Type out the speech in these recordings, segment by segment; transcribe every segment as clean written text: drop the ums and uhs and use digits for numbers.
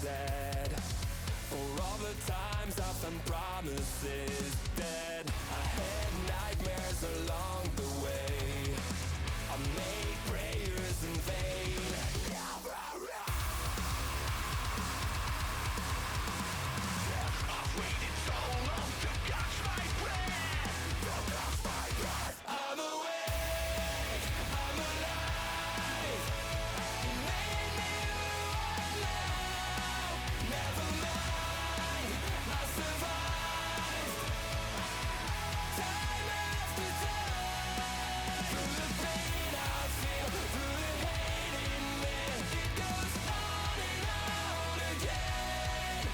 said. For all the times I found promises dead, I had nightmares along the way. I made prayers in vain. I've waited so long to catch my breath. I'm awake, I'm alive. You made me who I am now. Never mind, I survived. Time after time. Through the pain I feel, through the hate in me, it goes on and on again.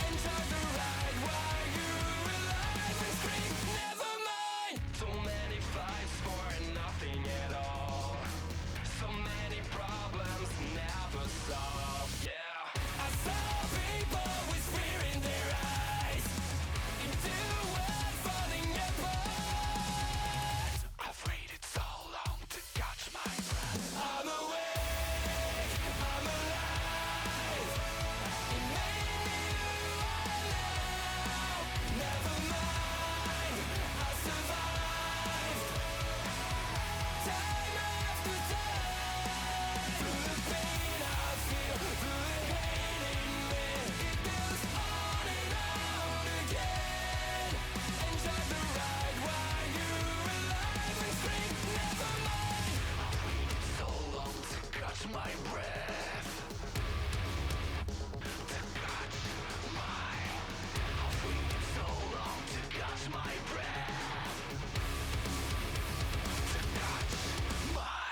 Enjoy the ride while you're alive and scream, never mind. So many fights for nothing at all. So many problems never solved, yeah. I saw people with fear in their eyes, into a world falling apart. I've waited so long to catch my breath. I'm awake, I'm alive. It made me who I am now. Never mind, I survived. Time after time. Through the pain I feel, through the hate in me, it goes on and on again. Enjoy the ride while you're alive and scream, never mind. I've waited so long to catch my breath. To catch my. I've waited so long to catch my breath. To catch my.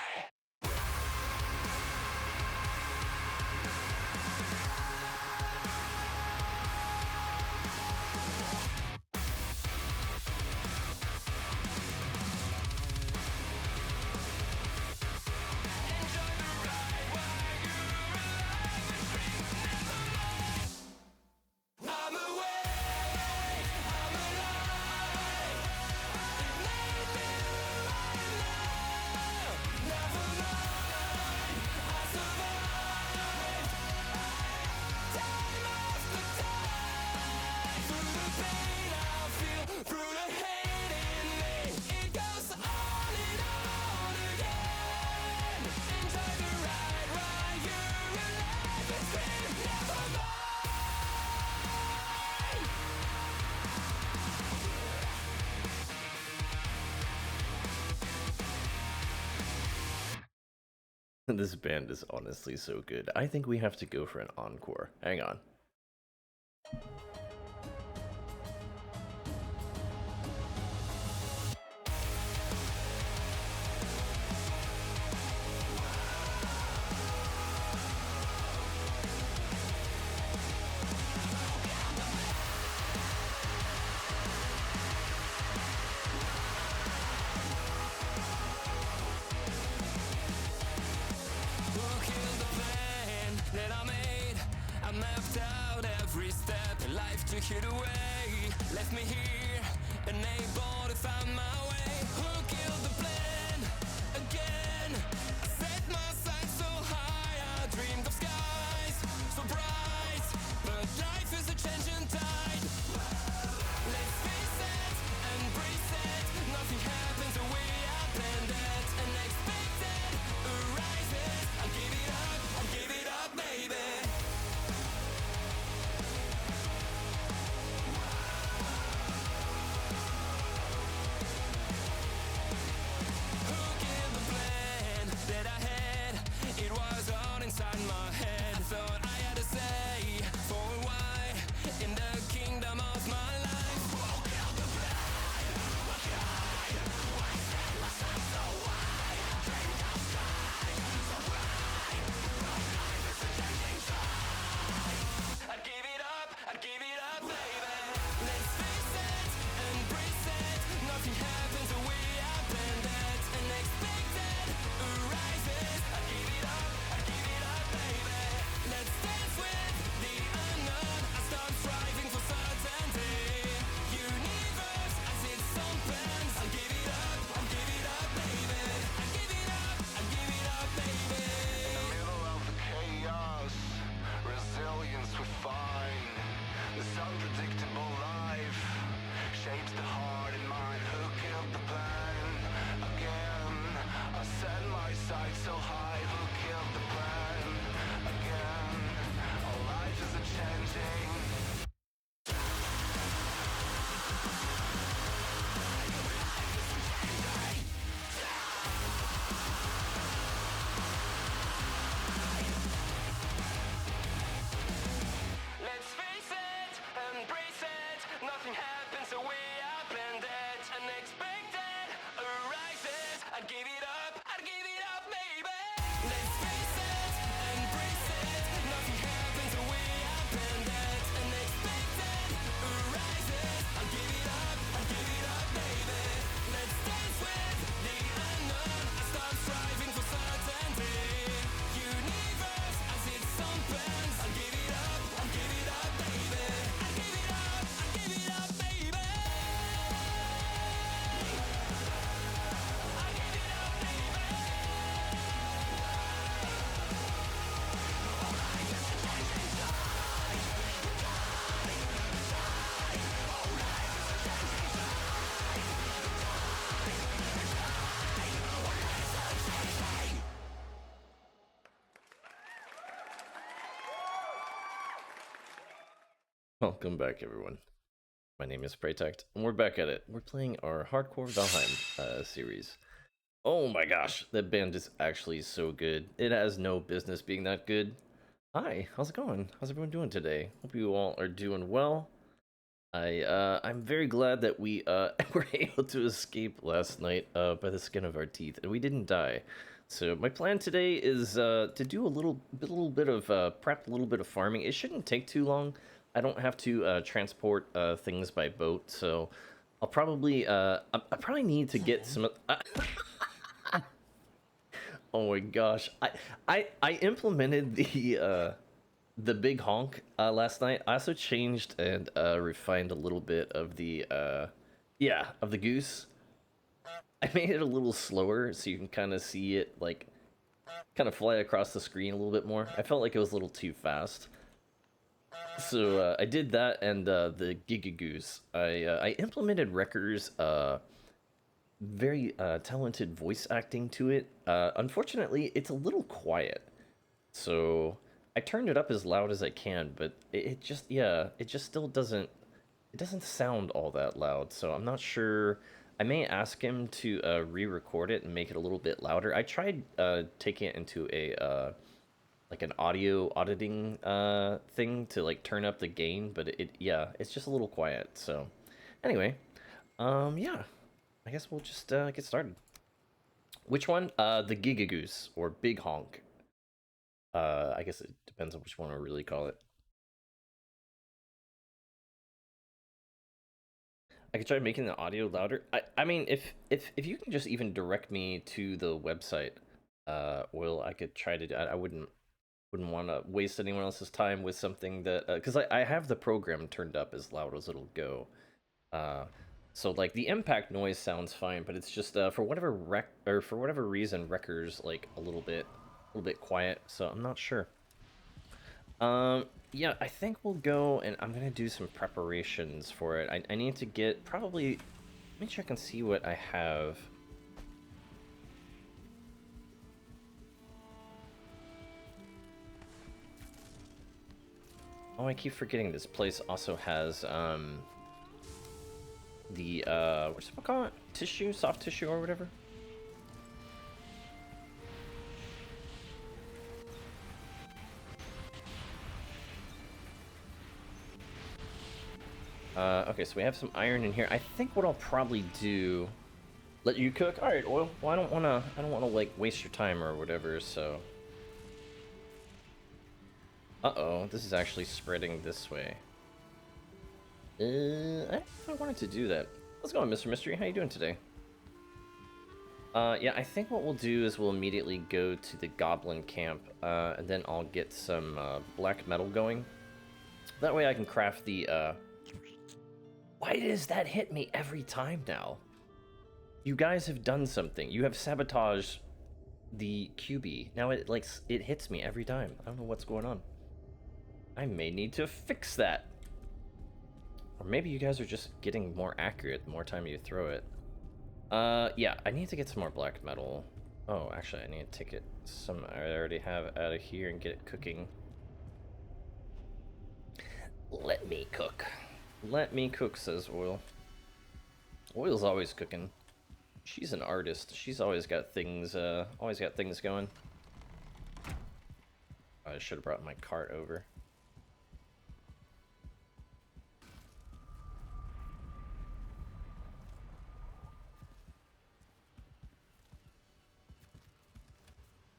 Enjoy the ride while you're alive and scream, never mind. I'm awake, I'm alive. It made me who I am now. Never mind, I survived. Time after time. Through the pain I feel, through the hate in me, it goes on and on again. Enjoy the ride while you're alive and scream, never mind. This band is honestly so good. I think we have to go for an encore. Hang on. Who killed the plan that I made? I mapped out every step in life took it away. Left me here, unable to find my way. Who killed the plan? Again, I set my sights so high, I dreamed of skies so bright. But life is a changing tide. Let's face it, embrace it. Nothing happens the way I planned it. Unexpected arises. I'll give it up, baby. Who killed the plan? Welcome back, everyone. My name is Protect, and we're back at it. We're playing our Hardcore Valheim series. Oh my gosh, that band is actually so good. It has no business being that good. Hi, how's it going? How's everyone doing today? Hope you all are doing well. I'm very glad that we were able to escape last night by the skin of our teeth, and we didn't die. So my plan today is to do a little bit of prep, a little bit of farming. It shouldn't take too long. I don't have to transport things by boat, so I'll probably I probably need to get some. Oh my gosh, I implemented the big honk last night. I also changed and refined a little bit of the yeah, of the goose. I made it a little slower so you can kind of see it like kind of fly across the screen a little bit more. I felt like it was a little too fast. So I did that, and the Giga Goose. I implemented Wrecker's very talented voice acting to it. Unfortunately, it's a little quiet. So I turned it up as loud as I can, but it just, yeah, it just still doesn't, it doesn't sound all that loud. So I'm not sure. I may ask him to re-record it and make it a little bit louder. I tried taking it into a like an audio auditing thing to like turn up the gain, but yeah, it's just a little quiet. So anyway, yeah, I guess we'll just get started. Which one? The Giga Goose or Big Honk. I guess it depends on which one I really call it. I could try making the audio louder. I mean, if you can just even direct me to the website, Will, I could try to. I wouldn't want to waste anyone else's time with something that because I have the program turned up as loud as it'll go. Uh, so like the impact noise sounds fine, but it's just for whatever for whatever reason, Wrecker's like a little bit quiet. So I'm not sure. Yeah, I think we'll go and I'm gonna do some preparations for it. I need to get probably. Let me check and see what I have. Oh, I keep forgetting this place also has the what's it called? Tissue, soft tissue or whatever. Okay, so we have some iron in here. I think what I'll probably do. Let you cook. All right, oil. Well, I don't wanna. I don't wanna like waste your time or whatever. So. Uh-oh, this is actually spreading this way. I don't know if I wanted to do that. How's it going, Mr. Mystery? How you doing today? Yeah, I think what we'll do is we'll immediately go to the Goblin camp, and then I'll get some black metal going. That way I can craft the. Why does that hit me every time now? You guys have done something. You have sabotaged the QB. Now it hits me every time. I don't know what's going on. I may need to fix that. Or maybe you guys are just getting more accurate the more time you throw it. Yeah, I need to get some more black metal. Oh, actually, I need to take it some I already have out of here and get it cooking. Let me cook. Let me cook, says Oil. Oil's always cooking. She's an artist. She's always got things going. I should have brought my cart over.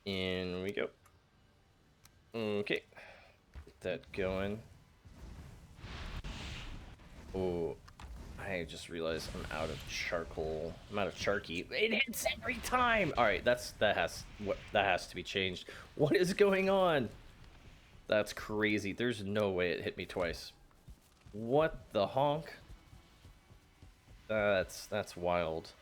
In we go. Okay. Get that going. Oh, I just realized I'm out of charcoal. I'm out of charky. It hits every time. All right, that has to be changed. What is going on? That's crazy. There's no way it hit me twice. What the honk? That's wild.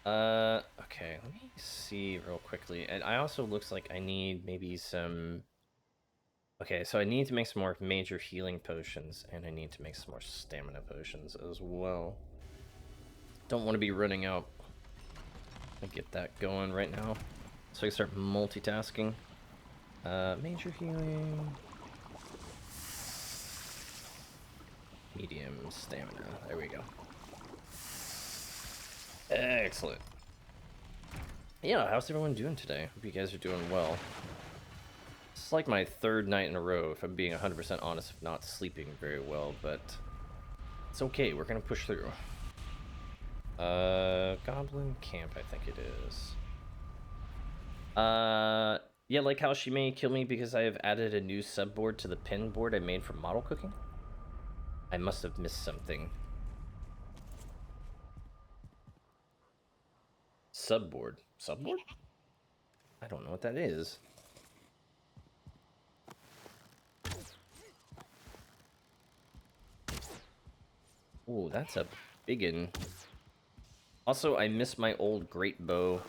Okay, let me see real quickly. And I also looks like I need maybe some. Okay, so I need to make some more major healing potions, and I need to make some more stamina potions as well. Don't want to be running out. I get that going right now, so I can start multitasking. Major healing. medium stamina. There we go. Excellent. Yeah, how's everyone doing today? Hope you guys are doing well. It's like my third night in a row, if I'm being 100% honest, of not sleeping very well, but it's okay. We're gonna push through. Goblin camp, I think it is. Yeah, like how she may kill me because I have added a new subboard to the pin board I made for model cooking. I must have missed something. Subboard? Subboard? I don't know what that is. Ooh, that's a biggin. Also, I miss my old great bow.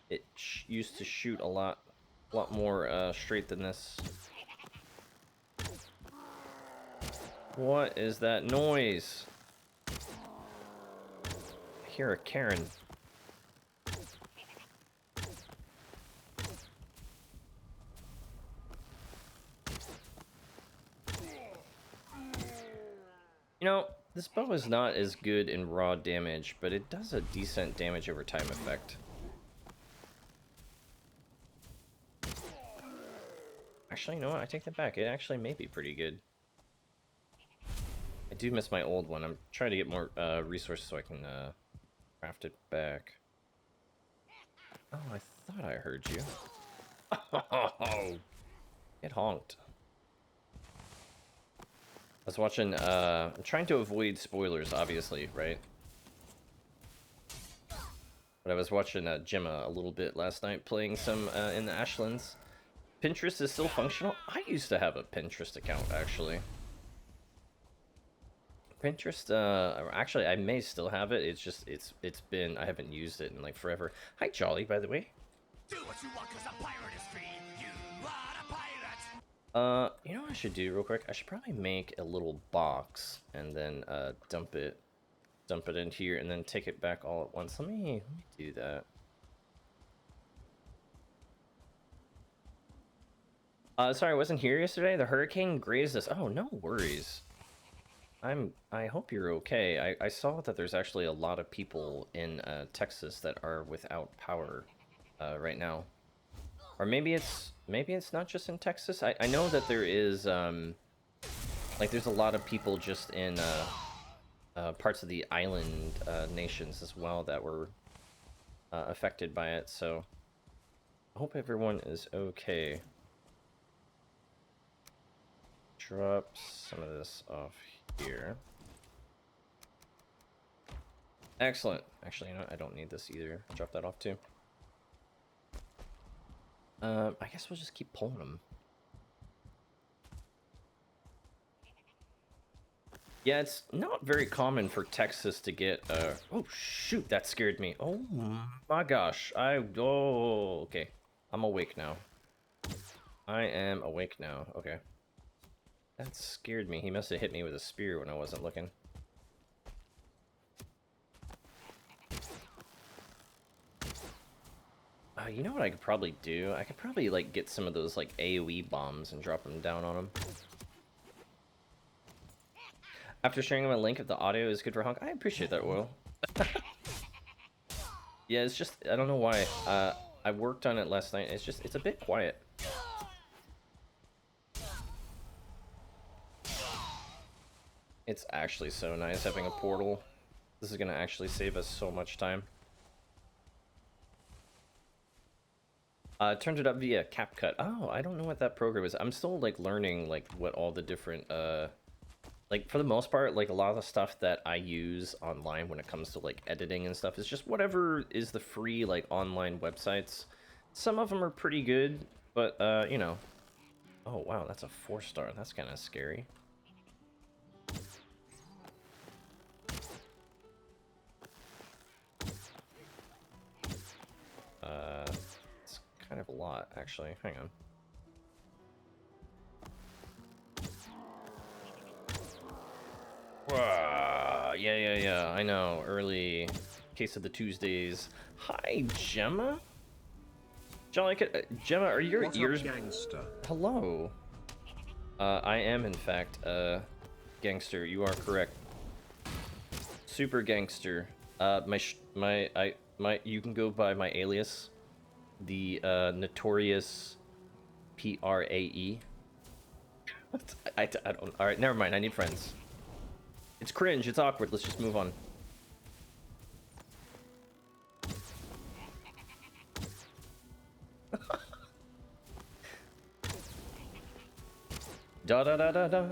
It used to shoot a lot more straight than this. What is that noise? I hear a Karen. You know, this bow is not as good in raw damage, but it does a decent damage over time effect. Actually, you know what? I take that back. It actually may be pretty good. I do miss my old one. I'm trying to get more resources so I can craft it back. Oh, I thought I heard you. Oh, get honked. I was watching, I'm trying to avoid spoilers, obviously, right? But I was watching Gemma a little bit last night, playing some in the Ashlands. Pinterest is still functional? I used to have a Pinterest account, actually. Pinterest, actually, I may still have it. It's just, it's been, I haven't used it in like forever. Hi, Jolly, by the way. Do what you want, 'cause a pirate is free. You are a pirate. You know what I should do real quick? I should probably make a little box and then dump it in here and then take it back all at once. Let me do that. Sorry, I wasn't here yesterday. The hurricane grazed us. Oh, no worries. I hope you're okay. I saw that there's actually a lot of people in Texas that are without power right now. Or maybe it's not just in Texas. I know that there is like there's a lot of people just in parts of the island nations as well that were affected by it. So I hope everyone is okay. Drop some of this off here. Excellent. Actually, you know what? I don't need this either. I'll drop that off too. I guess we'll just keep pulling them. Yeah, it's not very common for Texas to get, oh shoot, that scared me. Oh my gosh, oh, okay. I'm awake now. I am awake now, okay. That scared me. He must have hit me with a spear when I wasn't looking. You know what I could probably do? I could probably, like, get some of those, like, AoE bombs and drop them down on them. After sharing my link, if the audio is good for Honk, I appreciate that, Oil. Yeah, it's just, I don't know why. I worked on it last night. It's a bit quiet. It's actually so nice having a portal. This is gonna actually save us so much time. Turned it up via CapCut. Oh, I don't know what that program is. I'm still, like, learning, like, what all the different, like, for the most part, like, a lot of the stuff that I use online when it comes to, like, editing and stuff is just whatever is the free, like, online websites. Some of them are pretty good, but, you know. Oh, wow, that's a 4-star. That's kind of scary. It's kind of a lot, actually. Hang on. Yeah, I know. Early case of the Tuesdays. Hi, Gemma? Jolly, Gemma, are your ears... Gangster? Hello. I am, in fact, gangster. You are correct. Super gangster. You can go by my alias, the notorious Prae. I don't. All right, never mind. I need friends. It's cringe. It's awkward. Let's just move on. Da da da da da.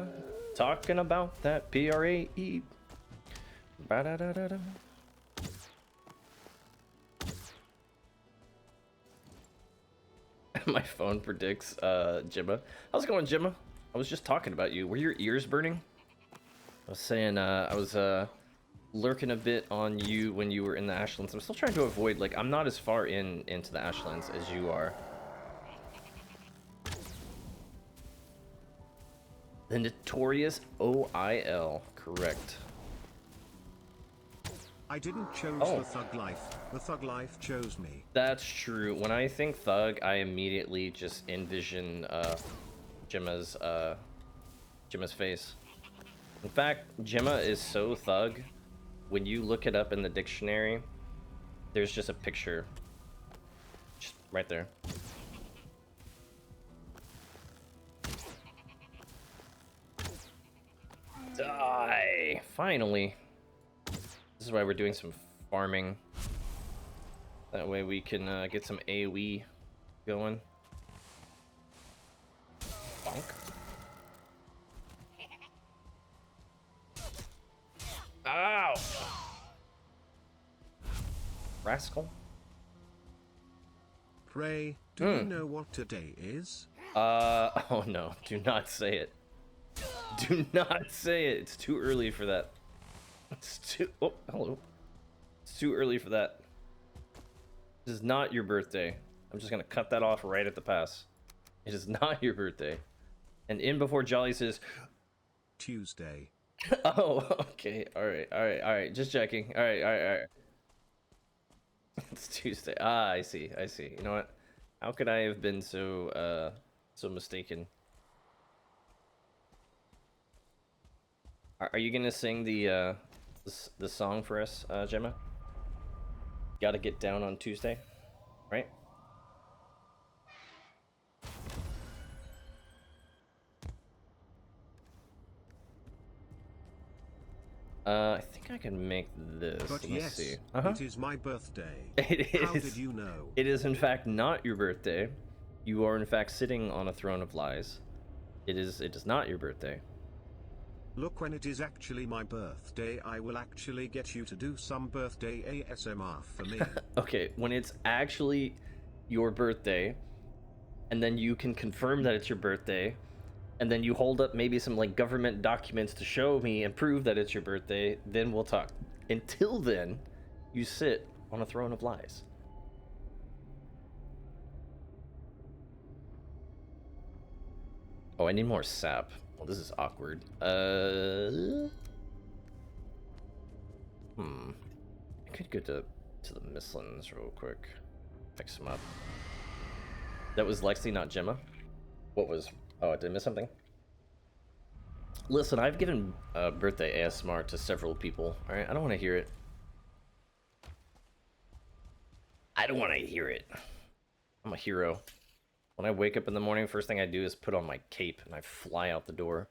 Talking about that Prae. Ba da da da da. My phone predicts Jimma. How's it going, Jimma? I was just talking about you. Were your ears burning? I was saying I was lurking a bit on you when you were in the Ashlands. I'm still trying to avoid, like, I'm not as far into the Ashlands as you are. The notorious OIL, correct. I didn't choose the thug life. The thug life chose me. That's true. When I think thug, I immediately just envision Jimma's face. In fact, Jimma is so thug. When you look it up in the dictionary, there's just a picture. Just right there. Die! Finally. This is why we're doing some farming. That way we can get some AoE going. Bonk. Ow! Rascal. Pray, do you know what today is? Oh no, do not say it. Do not say it. It's too early for that. It's too... Oh, hello. It's too early for that. This is not your birthday. I'm just gonna cut that off right at the pass. It is not your birthday. And in before Jolly says... Tuesday. Oh, okay. Alright. Just checking. Alright. It's Tuesday. Ah, I see. You know what? How could I have been so mistaken? Are you gonna sing the song for us, Gemma? Gotta get down on Tuesday, right? I think I can make this. But Let me yes, see. it is my birthday. It is. How did you know? It is in fact not your birthday. You are in fact sitting on a throne of lies. It is not your birthday. Look, when it is actually my birthday, I will actually get you to do some birthday ASMR for me. Okay, when it's actually your birthday, and then you can confirm that it's your birthday, and then you hold up maybe some like government documents to show me and prove that it's your birthday, then we'll talk. Until then, you sit on a throne of lies. Oh, I need more sap. Well, this is awkward. I could go to the Mistlands real quick. Fix them up. That was Lexi, not Gemma. What was... Oh, did I miss something? Listen, I've given birthday ASMR to several people. Alright, I don't want to hear it. I don't want to hear it. I'm a hero. When I wake up in the morning, first thing I do is put on my cape and I fly out the door.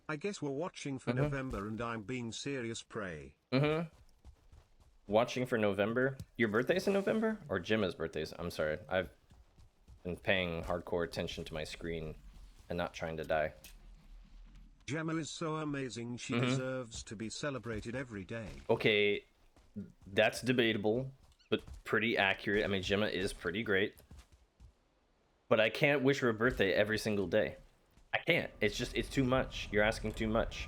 I guess we're watching for November and I'm being serious, Pray. Watching for November? Your birthday's in November? Or Gemma's birthday's? I'm sorry. I've been paying hardcore attention to my screen and not trying to die. Gemma is so amazing, she deserves to be celebrated every day. Okay, that's debatable, but pretty accurate. I mean, Gemma is pretty great. But I can't wish her a birthday every single day. I can't. It's just, it's too much. You're asking too much.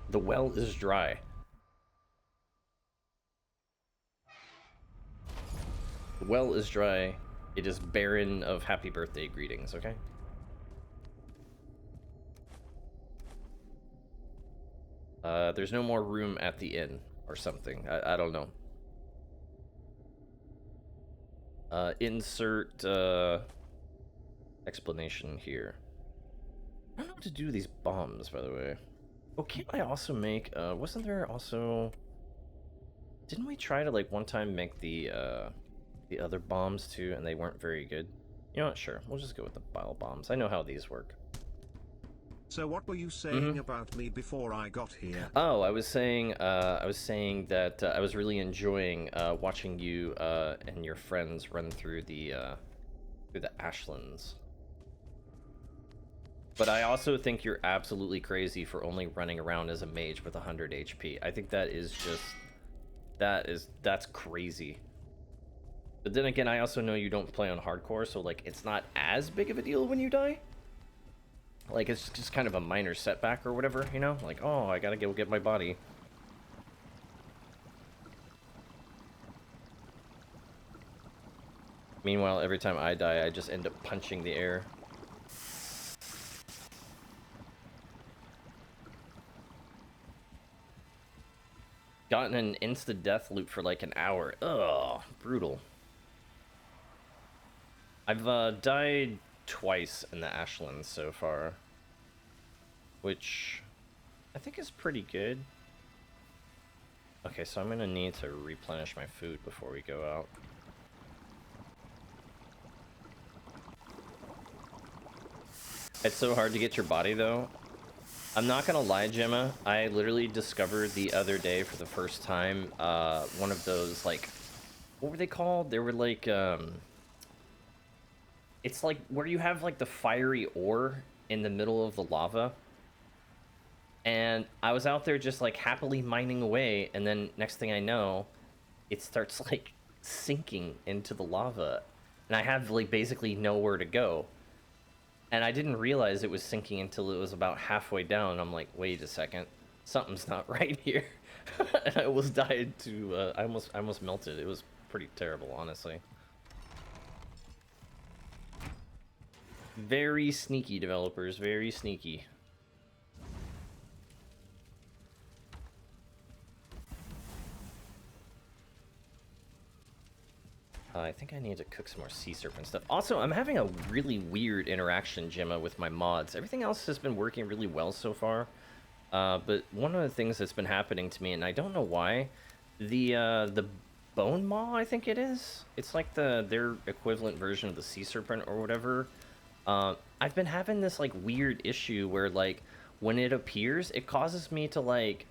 The well is dry. The well is dry. It is barren of happy birthday greetings, okay? There's no more room at the inn or something. I don't know. Insert explanation here. I don't know what to do with these bombs, by the way. Oh, can't I also make, wasn't there also... Didn't we try to, like, one time make the other bombs, too, and they weren't very good? You know what, sure, we'll just go with the bile bombs. I know how these work. So what were you saying about me before I got here? Oh, I was saying that I was really enjoying watching you and your friends run through the ashlands. But I also think you're absolutely crazy for only running around as a mage with 100 HP. I think that is just... That's crazy. But then again, I also know you don't play on hardcore, so, like, it's not as big of a deal when you die. Like, it's just kind of a minor setback or whatever, you know? Like, oh, I gotta go get my body. Meanwhile, every time I die, I just end up punching the air. Gotten an insta-death loop for like an hour. Ugh, brutal. I've died twice in the Ashlands so far, which I think is pretty good. Okay, so I'm gonna need to replenish my food before we go out. It's so hard to get your body, though. I'm not gonna lie, Gemma. I literally discovered the other day for the first time one of those, like, what were they called? They were like, it's like where you have like the fiery ore in the middle of the lava. And I was out there just like happily mining away, and then next thing I know, it starts like sinking into the lava. And I have like basically nowhere to go. And I didn't realize it was sinking until it was about halfway down. I'm like, wait a second, something's not right here. And I almost died to, I almost melted. It was pretty terrible, honestly. Very sneaky developers, very sneaky. I think I need to cook some more sea serpent stuff. Also, I'm having a really weird interaction, Gemma, with my mods. Everything else has been working really well so far. But one of the things that's been happening to me, and I don't know why, the bone maw, I think it is. It's like their equivalent version of the sea serpent or whatever. I've been having this like weird issue where like when it appears, it causes me to like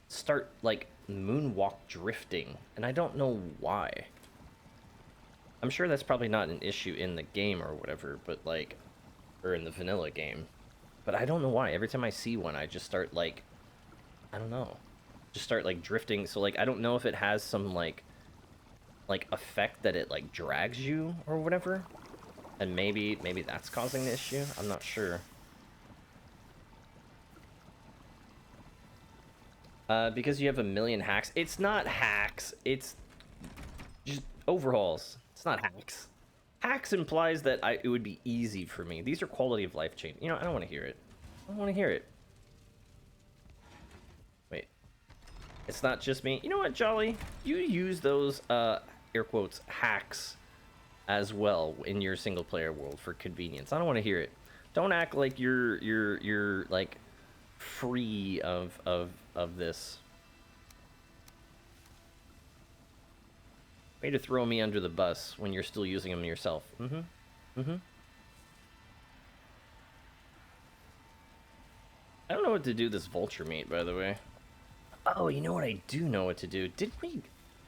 start like moonwalk drifting, and I don't know why. I'm sure that's probably not an issue in the game or whatever, but like, or in the vanilla game. But I don't know why. Every time I see one, I just start like, I don't know, just start like drifting. So like, I don't know if it has some like effect that it like drags you or whatever. And maybe that's causing the issue. I'm not sure. Because you have a million hacks. It's not hacks. It's just overhauls. It's not hacks. Hacks implies that it would be easy for me. These are quality of life change. You know, I don't want to hear it. I don't want to hear it. Wait. It's not just me. You know what, Jolly? You use those, air quotes, hacks as well in your single player world for convenience. I don't want to hear it. Don't act like you're like free of this. Way to throw me under the bus when you're still using them yourself. I don't know what to do with this vulture meat, by the way. Oh, you know what I do know what to do? Did we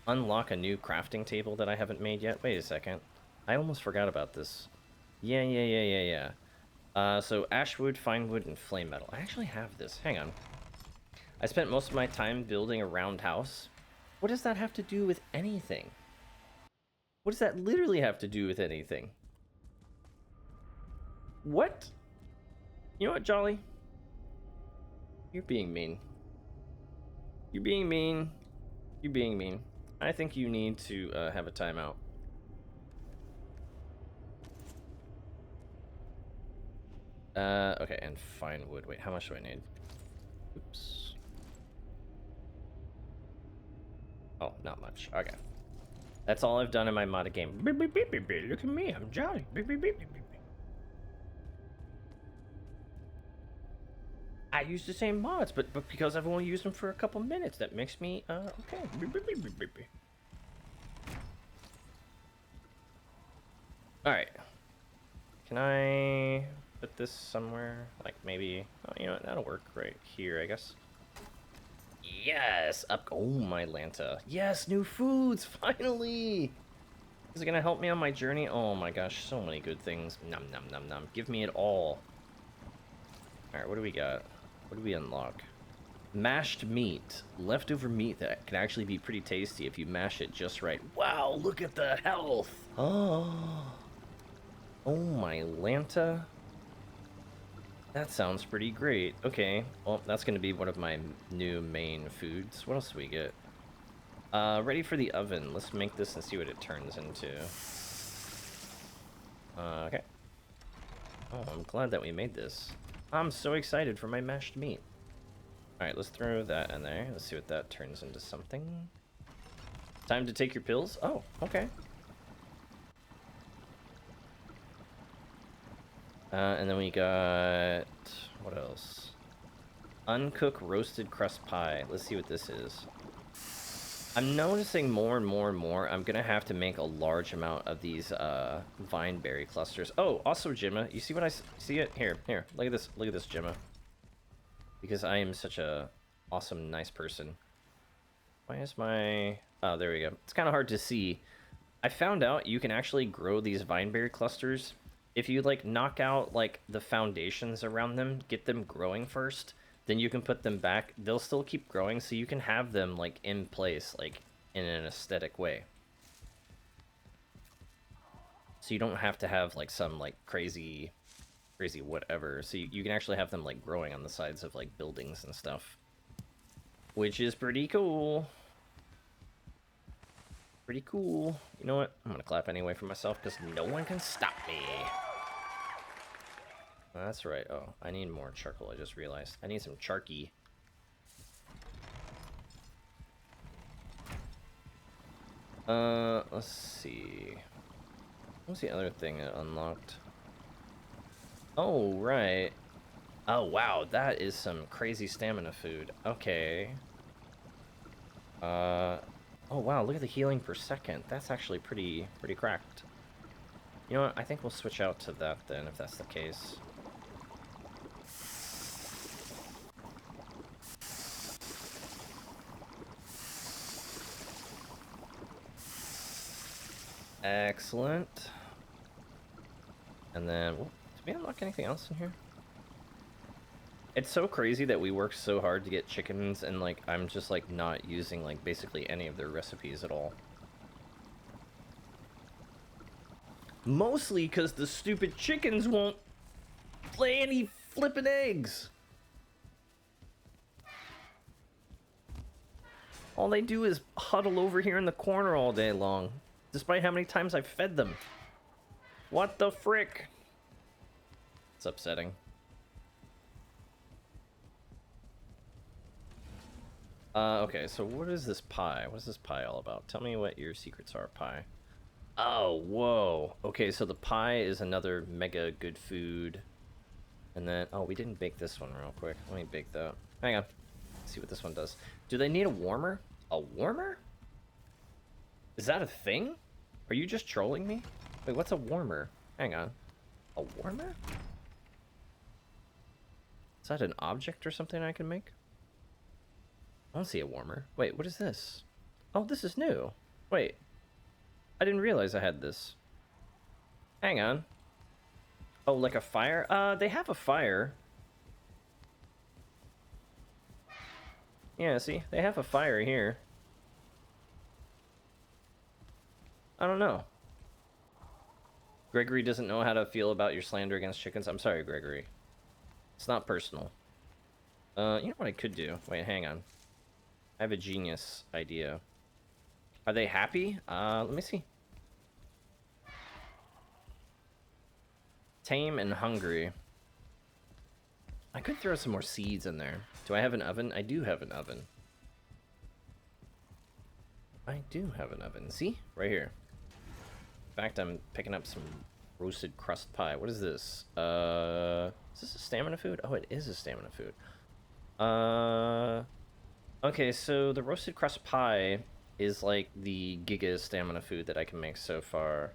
unlock a new crafting table that I haven't made yet? Wait a second. I almost forgot about this. Yeah. So ashwood, finewood, and flame metal. I actually have this. Hang on. I spent most of my time building a round house. What does that have to do with anything? What does that literally have to do with anything? What? You know what, Jolly? You're being mean. You're being mean. You're being mean. I think you need to have a timeout. Okay, and fine wood. Wait, how much do I need? Oops. Oh, not much. Okay. That's all I've done in my modded game. Beep, beep, beep, beep, beep. Look at me, I'm jolly. Beep, beep, beep, beep, beep. I use the same mods, but because I've only used them for a couple minutes, that makes me, okay. Beep, beep, beep, beep, beep, beep. Alright. Can I put this somewhere? Like, maybe... Oh, you know what? That'll work right here, I guess. Yes! Up... Oh, my Lanta. Yes, new foods! Finally! Is it gonna help me on my journey? Oh my gosh, so many good things. Nom nom nom nom. Give me it all. Alright, what do we got? What do we unlock? Mashed meat. Leftover meat that can actually be pretty tasty if you mash it just right. Wow, look at the health! Oh, oh my Lanta. That sounds pretty great. Okay, well, that's gonna be one of my new main foods. What else do we get? Ready for the oven. Let's make this and see what it turns into. Okay. Oh, I'm glad that we made this. I'm so excited for my mashed meat. Alright, let's throw that in there. Let's see what that turns into something. Time to take your pills? Oh, okay. And then we got... What else? Uncooked roasted crust pie. Let's see what this is. I'm noticing more and more and more I'm gonna have to make a large amount of these vine berry clusters. Oh, also Gemma, you see what I see it? Here, look at this Gemma. Because I am such a awesome, nice person. Why is my... Oh, there we go. It's kind of hard to see. I found out you can actually grow these vine berry clusters if you like knock out like the foundations around them, get them growing first. Then you can put them back. They'll still keep growing, so you can have them like in place, like in an aesthetic way. So you don't have to have like some like crazy whatever. So you can actually have them like growing on the sides of like buildings and stuff, which is pretty cool. Pretty cool. You know what? I'm gonna clap anyway for myself because no one can stop me. That's right. Oh, I need more charcoal. I just realized. I need some charky. Let's see. What's the other thing that unlocked? Oh, right. Oh, wow. That is some crazy stamina food. Okay. Oh, wow. Look at the healing per second. That's actually pretty cracked. You know what? I think we'll switch out to that then, if that's the case. Excellent. And then, did we unlock anything else in here? It's so crazy that we work so hard to get chickens, and like I'm just like not using like basically any of their recipes at all. Mostly because the stupid chickens won't lay any flippin' eggs. All they do is huddle over here in the corner all day long, despite how many times I've fed them. What the frick? It's upsetting. Okay, so what is this pie? What is this pie all about? Tell me what your secrets are, pie. Oh, whoa. Okay, so the pie is another mega good food. And then, oh, we didn't bake this one real quick. Let me bake that. Hang on. Let's see what this one does. Do they need a warmer? A warmer? Is that a thing? Are you just trolling me? Wait, what's a warmer? Hang on. A warmer? Is that an object or something I can make? I don't see a warmer. Wait, what is this? Oh, this is new. Wait. I didn't realize I had this. Hang on. Oh, like a fire? They have a fire. Yeah, see? They have a fire here. I don't know. Gregory doesn't know how to feel about your slander against chickens. I'm sorry, Gregory. It's not personal. You know what I could do? Wait, hang on. I have a genius idea. Are they happy? Let me see. Tame and hungry. I could throw some more seeds in there. Do I have an oven? I do have an oven. I do have an oven. See? Right here. In fact, I'm picking up some roasted crust pie. What is this? Is this a stamina food? Oh, it is a stamina food. Okay, so the roasted crust pie is like the giga stamina food that I can make so far.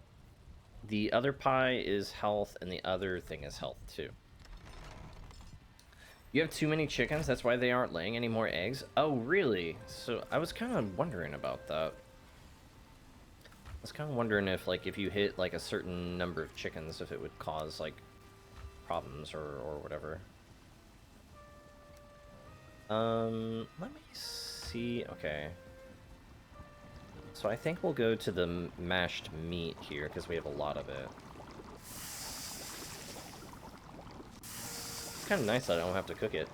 The other pie is health, and the other thing is health, too. You have too many chickens, that's why they aren't laying any more eggs? Oh, really? So, I was kind of wondering about that. I was kind of wondering if, like, if you hit, like, a certain number of chickens, if it would cause, like, problems or whatever. Let me see. Okay. So I think we'll go to the mashed meat here, because we have a lot of it. It's kind of nice that I don't have to cook it.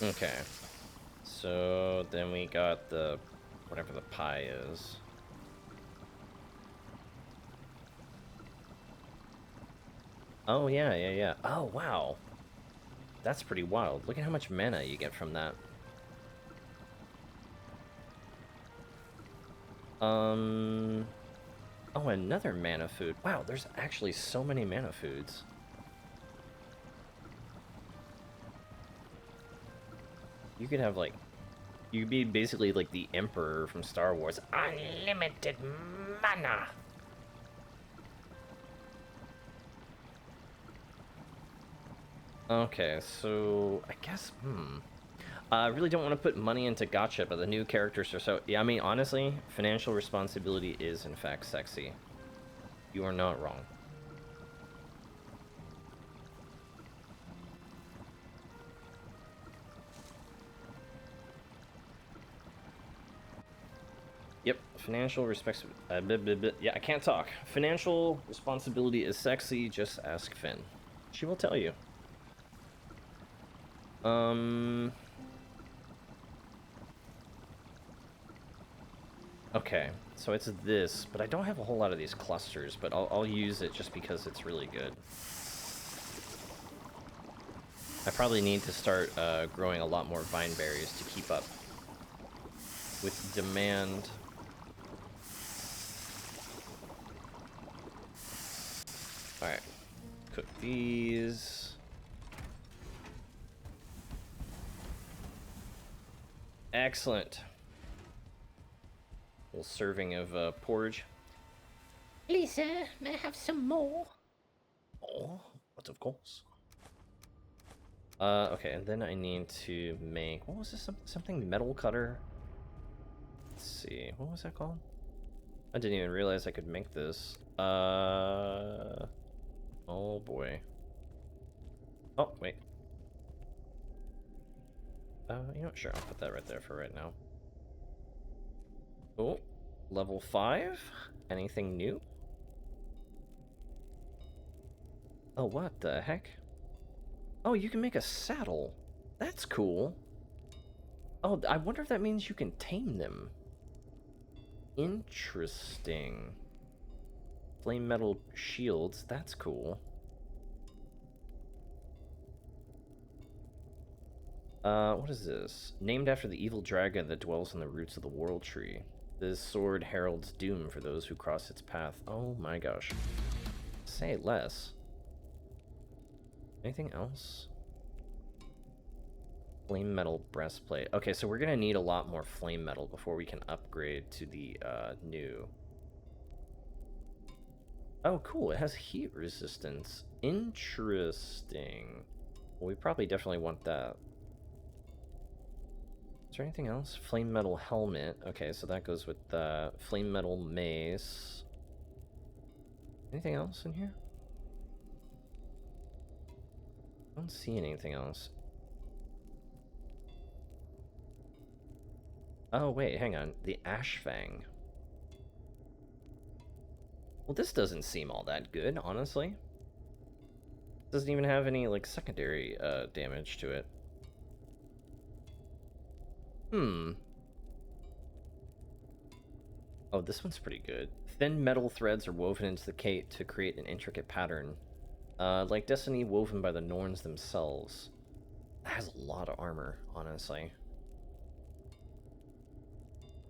Okay. So then we got the whatever the pie is. Oh yeah. Oh wow. That's pretty wild. Look at how much mana you get from that. Oh, another mana food. Wow, there's actually so many mana foods. You could have, like... You could be basically like the Emperor from Star Wars. Unlimited mana! Okay, so... I guess, I really don't want to put money into gacha, but the new characters are so... Yeah, I mean, honestly, financial responsibility is, in fact, sexy. You are not wrong. Yep, financial respects... Yeah, I can't talk. Financial responsibility is sexy, just ask Finn. She will tell you. Okay, so it's this, but I don't have a whole lot of these clusters, but I'll use it just because it's really good. I probably need to start growing a lot more vine berries to keep up with demand. Alright, cook these. Excellent. A little serving of porridge. Lisa, may I have some more? Oh, but of course. Okay, and then I need to make... What was this? Something metal cutter? Let's see. What was that called? I didn't even realize I could make this. Oh boy. Oh, wait. You know what? Sure, I'll put that right there for right now. Oh, level 5? Anything new? Oh, what the heck? Oh, you can make a saddle. That's cool. Oh, I wonder if that means you can tame them. Interesting. Flame metal shields, that's cool. What is this? Named after the evil dragon that dwells in the roots of the world tree. This sword heralds doom for those who cross its path. Oh my gosh. Say less. Anything else? Flame metal breastplate. Okay, so we're gonna need a lot more flame metal before we can upgrade to the new. Oh, cool. It has heat resistance. Interesting. Well, we probably definitely want that. Is there anything else? Flame metal helmet. Okay, so that goes with the flame metal mace. Anything else in here? I don't see anything else. Oh, wait, hang on. The Ash Fang. Well, this doesn't seem all that good, honestly. Doesn't even have any, like, secondary damage to it. Oh, this one's pretty good. Thin metal threads are woven into the cape to create an intricate pattern. Like Destiny woven by the Norns themselves. That has a lot of armor, honestly.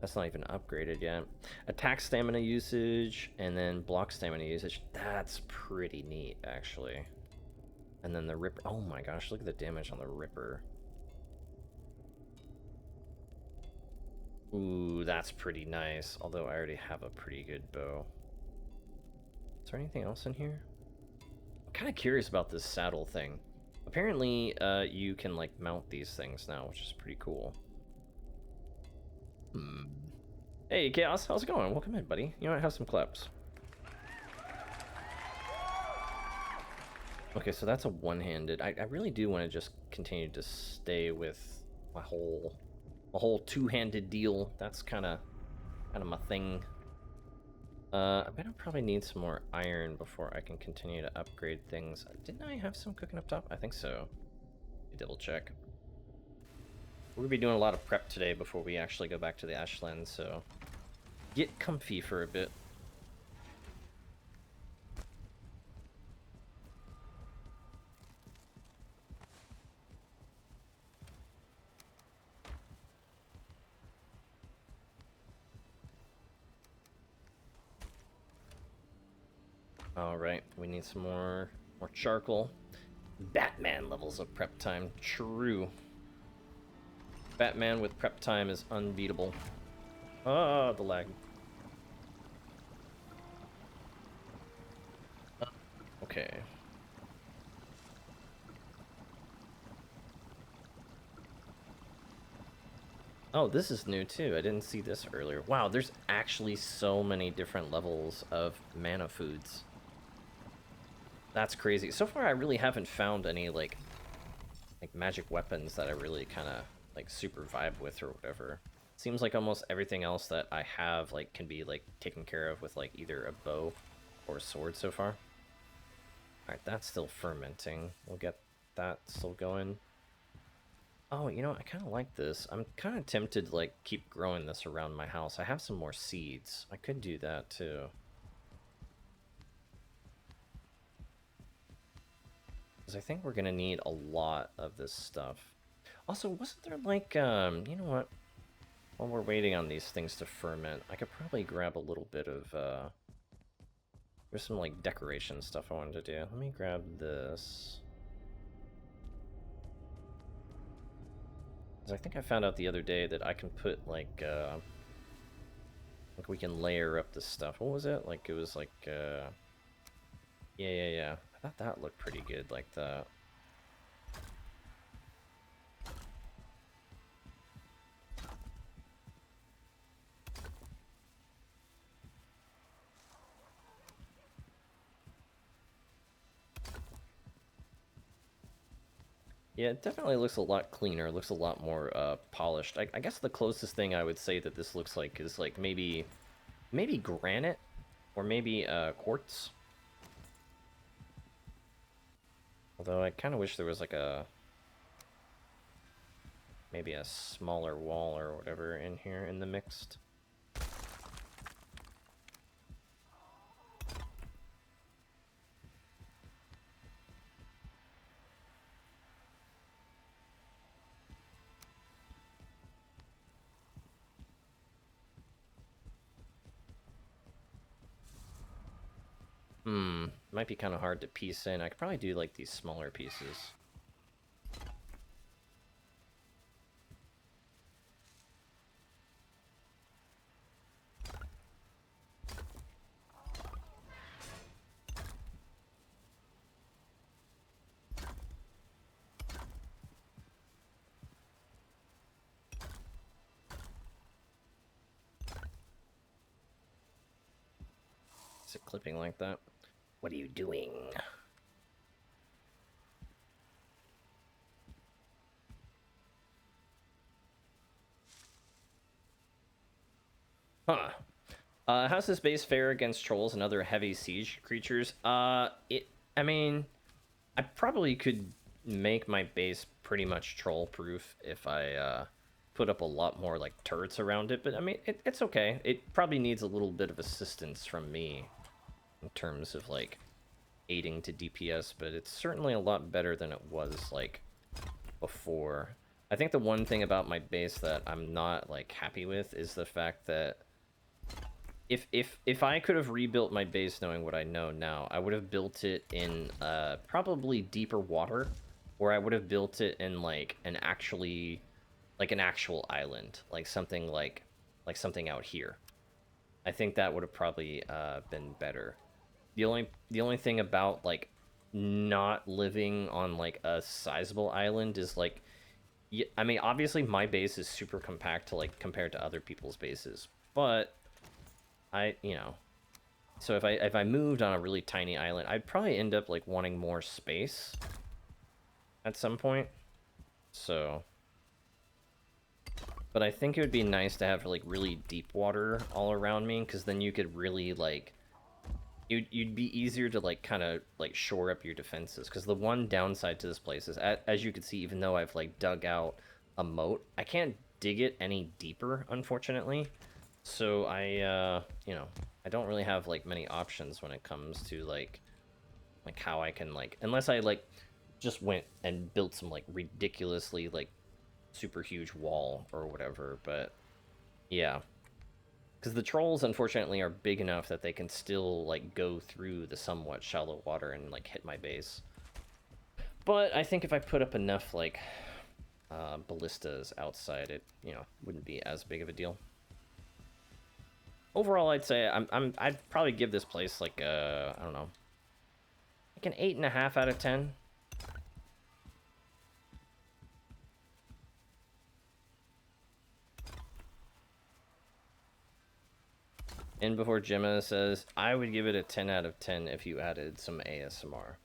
That's not even upgraded yet. Attack stamina usage, and then block stamina usage. That's pretty neat, actually. And then the Ripper. Oh my gosh, look at the damage on the Ripper. Ooh, that's pretty nice. Although I already have a pretty good bow. Is there anything else in here? I'm kind of curious about this saddle thing. Apparently, you can, like, mount these things now, which is pretty cool. Hey, Chaos, how's it going? Welcome in, buddy. You might have some claps. Okay, so that's a one-handed. I really do want to just continue to stay with my whole two-handed deal. That's kind of my thing. I bet I'll probably need some more iron before I can continue to upgrade things. Didn't I have some cooking up top? I think so. Double check. We're gonna be doing a lot of prep today before we actually go back to the Ashland, so get comfy for a bit. Alright, we need some more charcoal. Batman levels of prep time. True. Batman with prep time is unbeatable. Ah, the lag. Okay. Oh, this is new too. I didn't see this earlier. Wow, there's actually so many different levels of mana foods. That's crazy. So far, I really haven't found any, like magic weapons that I really kind of, like, super vibe with or whatever. Seems like almost everything else that I have, like, can be, like, taken care of with, like, either a bow or a sword so far. Alright, that's still fermenting. We'll get that still going. Oh, you know, I kind of like this. I'm kind of tempted to, like, keep growing this around my house. I have some more seeds. I could do that, too. Because I think we're going to need a lot of this stuff. Also, wasn't there, like, you know what? While we're waiting on these things to ferment, I could probably grab a little bit of, there's some, like, decoration stuff I wanted to do. Let me grab this. Because I think I found out the other day that I can put, like, we can layer up this stuff. What was it? Like, it was, like, yeah. I thought that looked pretty good, like that. Yeah, it definitely looks a lot cleaner, looks a lot more polished. I guess the closest thing I would say that this looks like is, like, maybe granite, or maybe quartz. Although I kind of wish there was, like, maybe a smaller wall or whatever in here in the mixed. Might be kind of hard to piece in. I could probably do, like, these smaller pieces. Is it clipping like that? What are you doing? Huh. How's this base fare against trolls and other heavy siege creatures? I mean, I probably could make my base pretty much troll-proof if I put up a lot more like turrets around it, but I mean, it's okay. It probably needs a little bit of assistance from me in terms of like aiding to DPS, but it's certainly a lot better than it was like before. I think the one thing about my base that I'm not like happy with is the fact that if I could have rebuilt my base knowing what I know now, I would have built it in probably deeper water, or I would have built it in like an actual island, like something something out here. I think that would have probably been better. The only thing about like not living on like a sizable island is like, I mean, obviously my base is super compact to like compared to other people's bases, but so if I moved on a really tiny island, I'd probably end up like wanting more space at some point. So, but I think it would be nice to have like really deep water all around me, because then you could really like you'd be easier to like kind of like shore up your defenses. Because the one downside to this place is, as you can see, even though I've like dug out a moat, I can't dig it any deeper, unfortunately. So I I don't really have like many options when it comes to like how I can like, unless I like just went and built some like ridiculously like super huge wall or whatever. But yeah, because the trolls unfortunately are big enough that they can still like go through the somewhat shallow water and like hit my base. But I think if I put up enough like ballistas outside, it wouldn't be as big of a deal. Overall, I'd say I'd probably give this place like I don't know, like an 8.5 out of 10. And before Gemma says, I would give it a 10 out of 10 if you added some ASMR.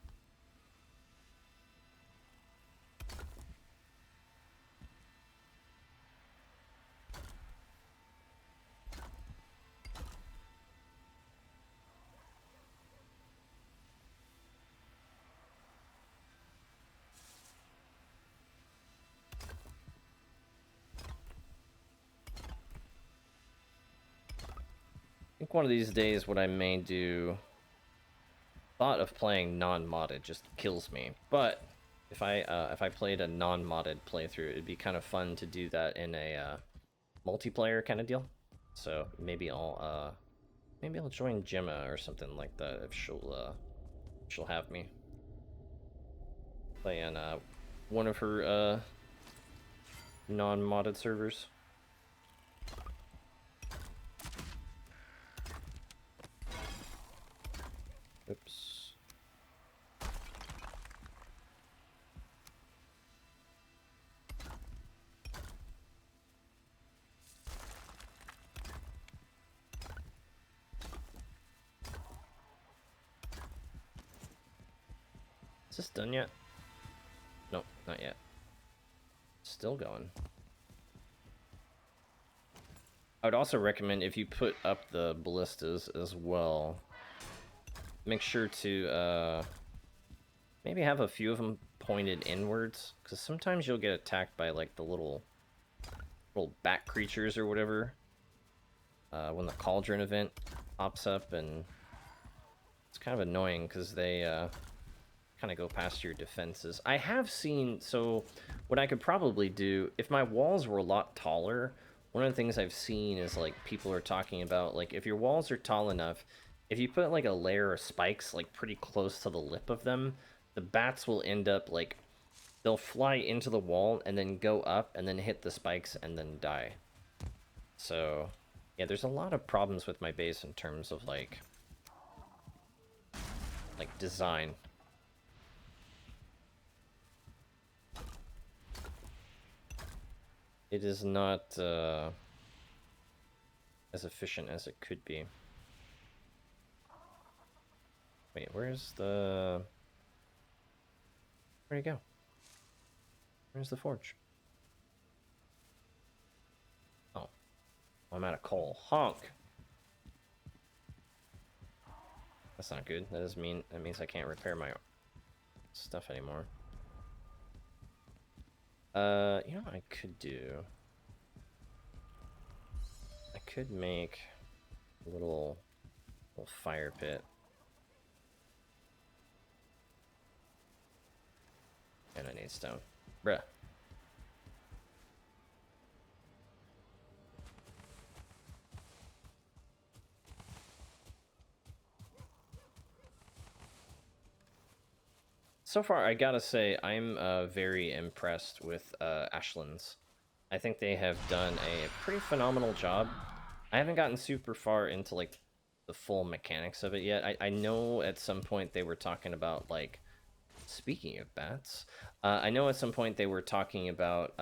I think one of these days what I may do, thought of playing non-modded just kills me. But if I played a non-modded playthrough, it'd be kind of fun to do that in a multiplayer kind of deal. So maybe I'll join Gemma or something like that if she'll have me play on one of her non-modded servers. Oops. Is this done yet? No, not yet. Still going. I would also recommend, if you put up the ballistas as well, make sure to maybe have a few of them pointed inwards, because sometimes you'll get attacked by like the little bat creatures or whatever when the cauldron event pops up, and it's kind of annoying because they kind of go past your defenses. I have seen, so what I could probably do, if my walls were a lot taller, one of the things I've seen is like people are talking about like, if your walls are tall enough, if you put like a layer of spikes like pretty close to the lip of them, the bats will end up like, they'll fly into the wall and then go up and then hit the spikes and then die. So yeah, there's a lot of problems with my base in terms of like design. It is not as efficient as it could be. Wait, where's the... Where'd he go? Where's the forge? Oh. I'm out of coal. Honk! That's not good. That means I can't repair my stuff anymore. You know what I could do? could make a little fire pit. And I need stone. Bruh. So far, I gotta say, I'm very impressed with Ashlands. I think they have done a pretty phenomenal job. I haven't gotten super far into, like, the full mechanics of it yet. I know at some point they were talking about, like, speaking of bats, I know at some point they were talking about,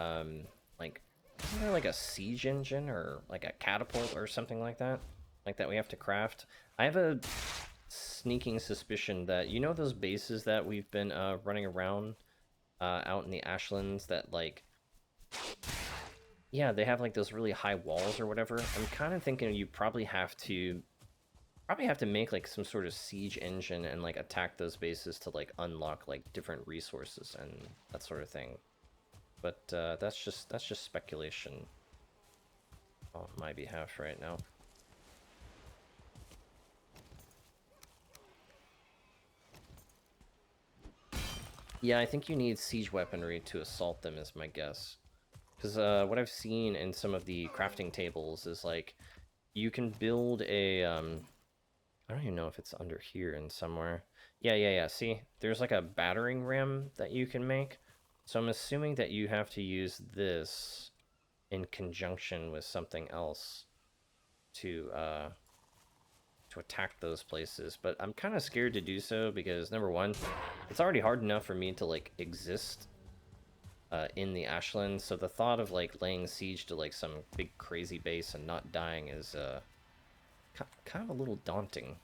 like, isn't there like a siege engine or like a catapult or something like that? Like that we have to craft? I have a sneaking suspicion that, you know those bases that we've been running around out in the Ashlands that, like, yeah, they have like those really high walls or whatever. I'm kind of thinking you probably have to make like some sort of siege engine and like attack those bases to like unlock like different resources and that sort of thing. But that's just speculation on my behalf right now. Yeah, I think you need siege weaponry to assault them is my guess. Because what I've seen in some of the crafting tables is like you can build a I don't even know if it's under here in somewhere. Yeah. See, there's like a battering ram that you can make. So I'm assuming that you have to use this in conjunction with something else to attack those places. But I'm kind of scared to do so because, number one, it's already hard enough for me to like exist in the Ashlands. So the thought of like laying siege to like some big crazy base and not dying is kind of a little daunting.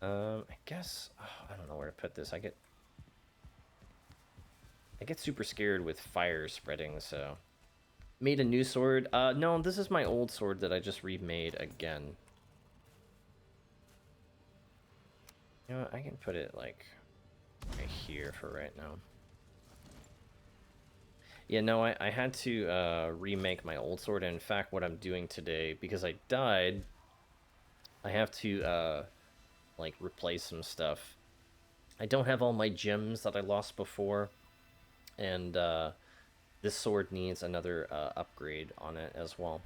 I guess I don't know where to put this. I get super scared with fire spreading, so made a new sword. No, this is my old sword that I just remade again. You know what, I can put it like right here for right now. Yeah, no, I had to remake my old sword, and in fact what I'm doing today, because I died, I have to like replace some stuff. I don't have all my gems that I lost before, and this sword needs another upgrade on it as well.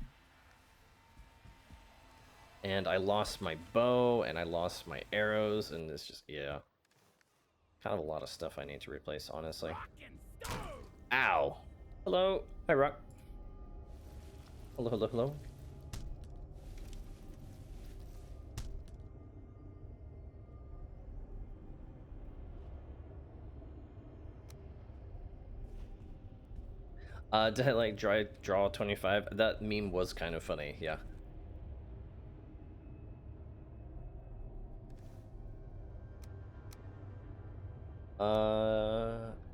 And I lost my bow, and I lost my arrows, and it's just, yeah. Kind of a lot of stuff I need to replace, honestly. Ow! Hello! Hi, Rock. Hello. Did I, like, draw 25? That meme was kind of funny, yeah.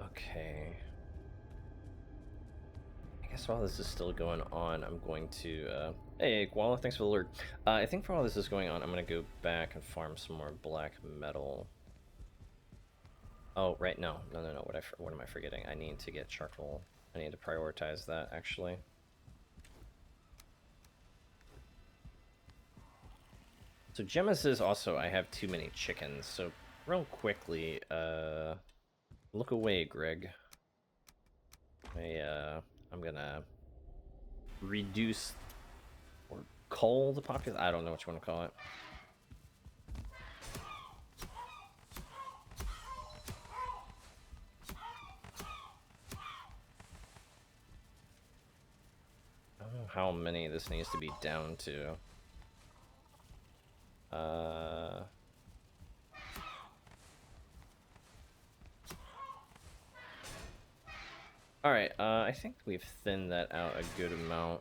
Okay. I guess while this is still going on, I'm going to, hey, Koala, thanks for the alert. I think while this is going on, I'm gonna go back and farm some more black metal. Oh, right, no, what am I forgetting? I need to get charcoal. I need to prioritize that, actually. So Gemma says also I have too many chickens, so real quickly, look away, Greg. I'm gonna reduce or cull the population. I don't know what you want to call it. I don't know how many this needs to be down to. Alright, I think we've thinned that out a good amount.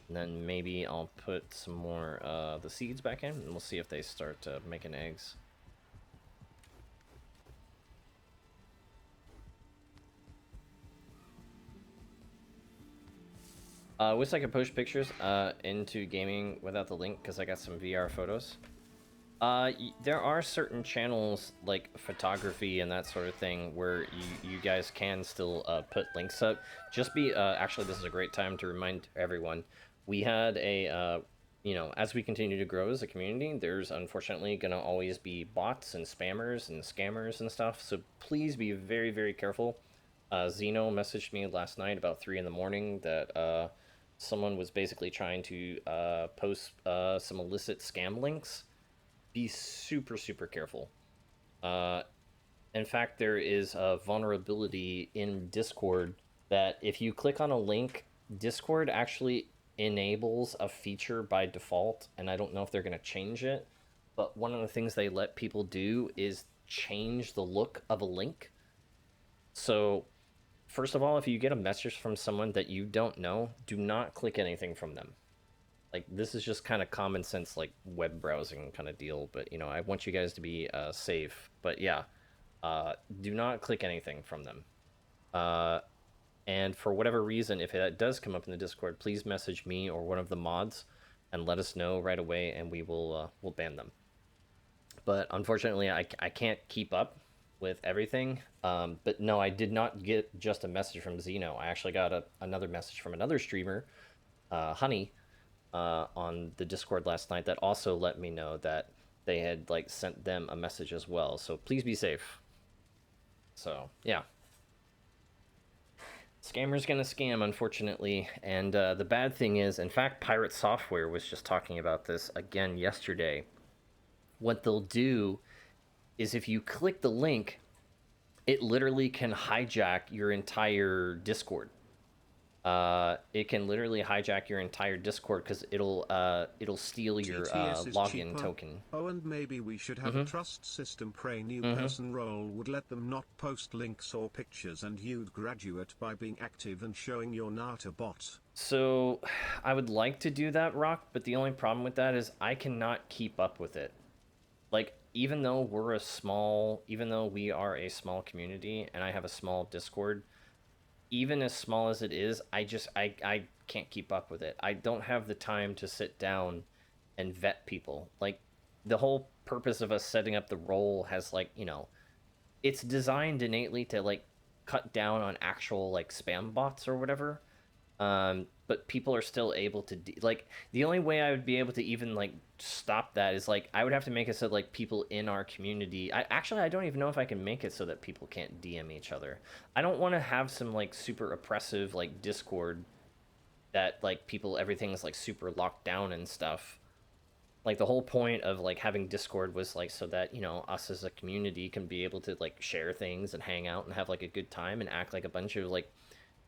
And then maybe I'll put some more the seeds back in, and we'll see if they start making eggs. Wish I could post pictures into gaming without the link, because I got some VR photos. There are certain channels like photography and that sort of thing where you guys can still put links up. Just be actually, this is a great time to remind everyone. We had a you know, as we continue to grow as a community, there's unfortunately gonna always be bots and spammers and scammers and stuff. So please be very, very careful. Zeno messaged me last night about 3 in the morning that someone was basically trying to post some illicit scam links. Be super, super careful. Uh, in fact, there is a vulnerability in Discord that if you click on a link, Discord actually enables a feature by default, and I don't know if they're going to change it. But one of the things they let people do is change the look of a link. So, first of all, if you get a message from someone that you don't know, do not click anything from them. Like, this is just kind of common sense, like web browsing kind of deal. But you know, I want you guys to be safe. But yeah, do not click anything from them. Uh, and for whatever reason, if that does come up in the Discord, please message me or one of the mods and let us know right away, and we will we'll ban them. But unfortunately, I can't keep up with everything. But no, I did not get just a message from Zeno. I actually got another message from another streamer, Honey, on the Discord last night that also let me know that they had like sent them a message as well. So please be safe. So yeah, scammers gonna scam, unfortunately. And the bad thing is, in fact, Pirate Software was just talking about this again yesterday. What they'll do is if you click the link, it literally can hijack your entire Discord. It can literally hijack your entire Discord because it'll steal your TTS is login cheaper. token. Oh, and maybe we should have a trust system. Pray new person role would let them not post links or pictures, and you'd graduate by being active and showing your Nata bot. So, I would like to do that, Rock, but the only problem with that is I cannot keep up with it. Like, even though even though we are a small community and I have a small Discord, even as small as it is, I can't keep up with it. I don't have the time to sit down and vet people. Like, the whole purpose of us setting up the role has, like, you know, it's designed innately to like cut down on actual like spam bots or whatever. But people are still able to like, the only way I would be able to even like stop that is like I would have to make it so like people in our community, I don't even know if I can make it so that people can't DM each other. I don't want to have some like super oppressive like Discord that like people, everything's like super locked down and stuff. Like, the whole point of like having Discord was like so that, you know, us as a community can be able to like share things and hang out and have like a good time and act like a bunch of like,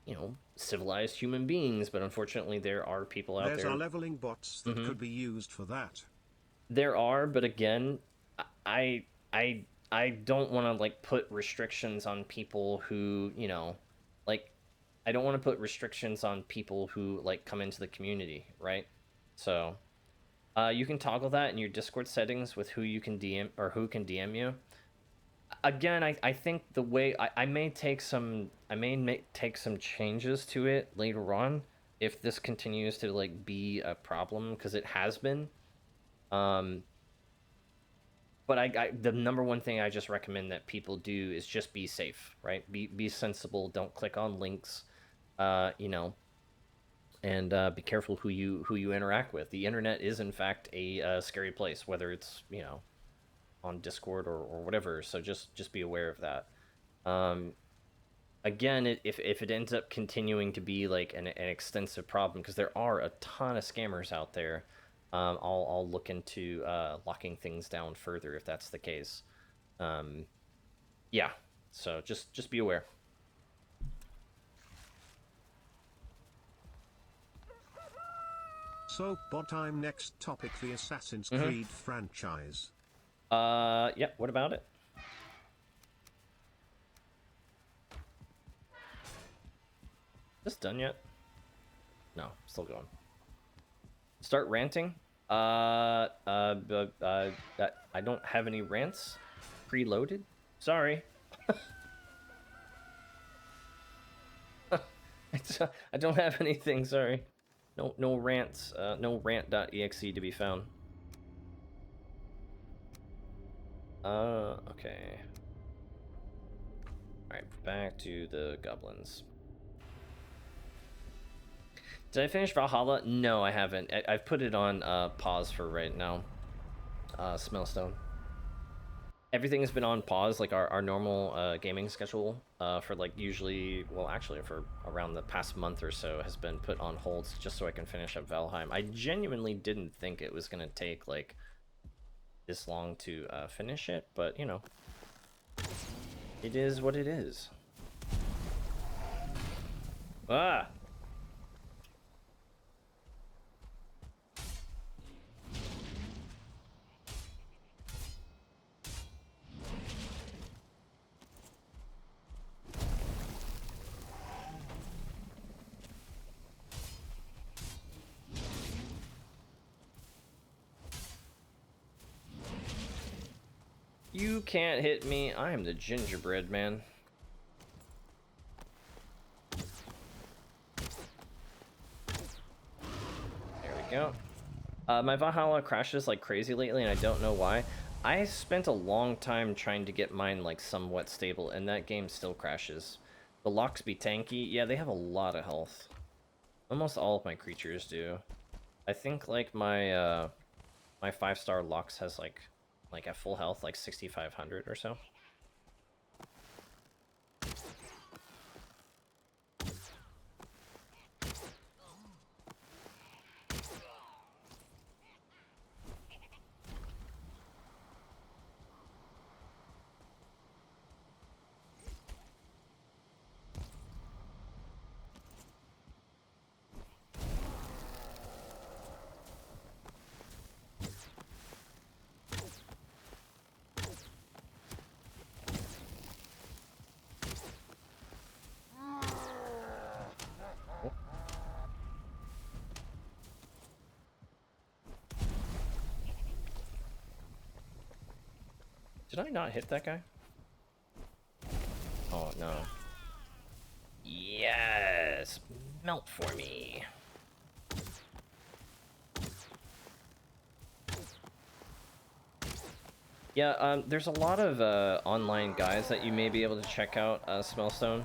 you know, civilized human beings. But unfortunately, there are people out There's there. our leveling bots that could be used for that. There are, but again, I I I don't want to like put restrictions on people who, you know, like, I don't want to put restrictions on people who like come into the community, right? So you can toggle that in your Discord settings with who you can DM or who can DM you. Again, I think the way I may take some take some changes to it later on if this continues to like be a problem, because it has been. Um, but the number one thing I just recommend that people do is just be safe, right? Be sensible. Don't click on links. You know, and be careful who you interact with. The internet is in fact a scary place, whether it's, you know, on Discord or whatever. So just be aware of that. Um, Again, if it ends up continuing to be like an extensive problem, because there are a ton of scammers out there, I'll look into locking things down further if that's the case. Yeah, so just be aware. So, bot time next topic, the Assassin's Creed franchise. Yeah, what about it? This done yet? No, still going. Start ranting? I don't have any rants preloaded. Sorry. I don't have anything. Sorry. No rants. No rant.exe to be found. Okay. Alright, back to the goblins. Did I finish Valhalla? No, I haven't. I've put it on pause for right now. Smellstone. Everything has been on pause, like our normal gaming schedule for like usually, well, actually for around the past month or so has been put on hold just so I can finish up Valheim. I genuinely didn't think it was going to take like this long to finish it, but you know, it is what it is. Ah! You can't hit me. I am the gingerbread man. There we go. My Valhalla crashes like crazy lately, and I don't know why. I spent a long time trying to get mine like somewhat stable, and that game still crashes. The locks be tanky. Yeah, they have a lot of health. Almost all of my creatures do. I think like my my 5-star Lux has like at full health like 6,500 or so. Did I not hit that guy? Oh, no. Yes! Melt for me. Yeah, there's a lot of online guides that you may be able to check out, Smellstone,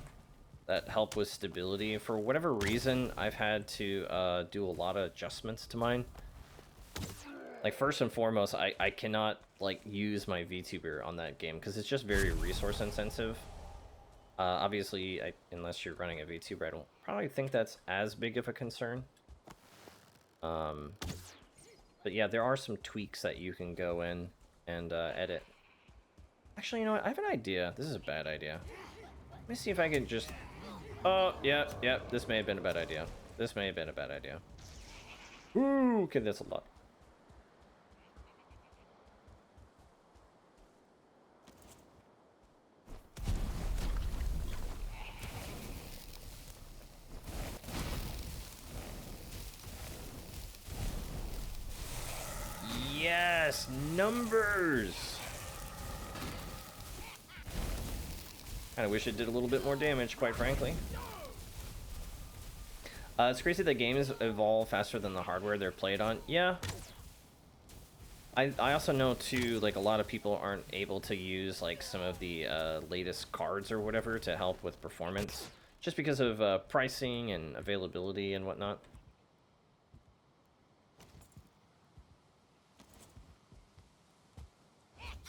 that help with stability. For whatever reason, I've had to do a lot of adjustments to mine. Like, first and foremost, I cannot, like, use my VTuber on that game, because it's just very resource intensive. Obviously, unless you're running a VTuber, I don't probably think that's as big of a concern. But yeah, there are some tweaks that you can go in and edit. Actually, you know what? I have an idea. This is a bad idea. Let me see if I can just... Oh, yeah, this may have been a bad idea. This may have been a bad idea. Ooh, okay, that's a lot. Yes, numbers. Kind of wish it did a little bit more damage, quite frankly. It's crazy that games evolve faster than the hardware they're played on. Yeah. I also know too, like a lot of people aren't able to use like some of the latest cards or whatever to help with performance, just because of pricing and availability and whatnot.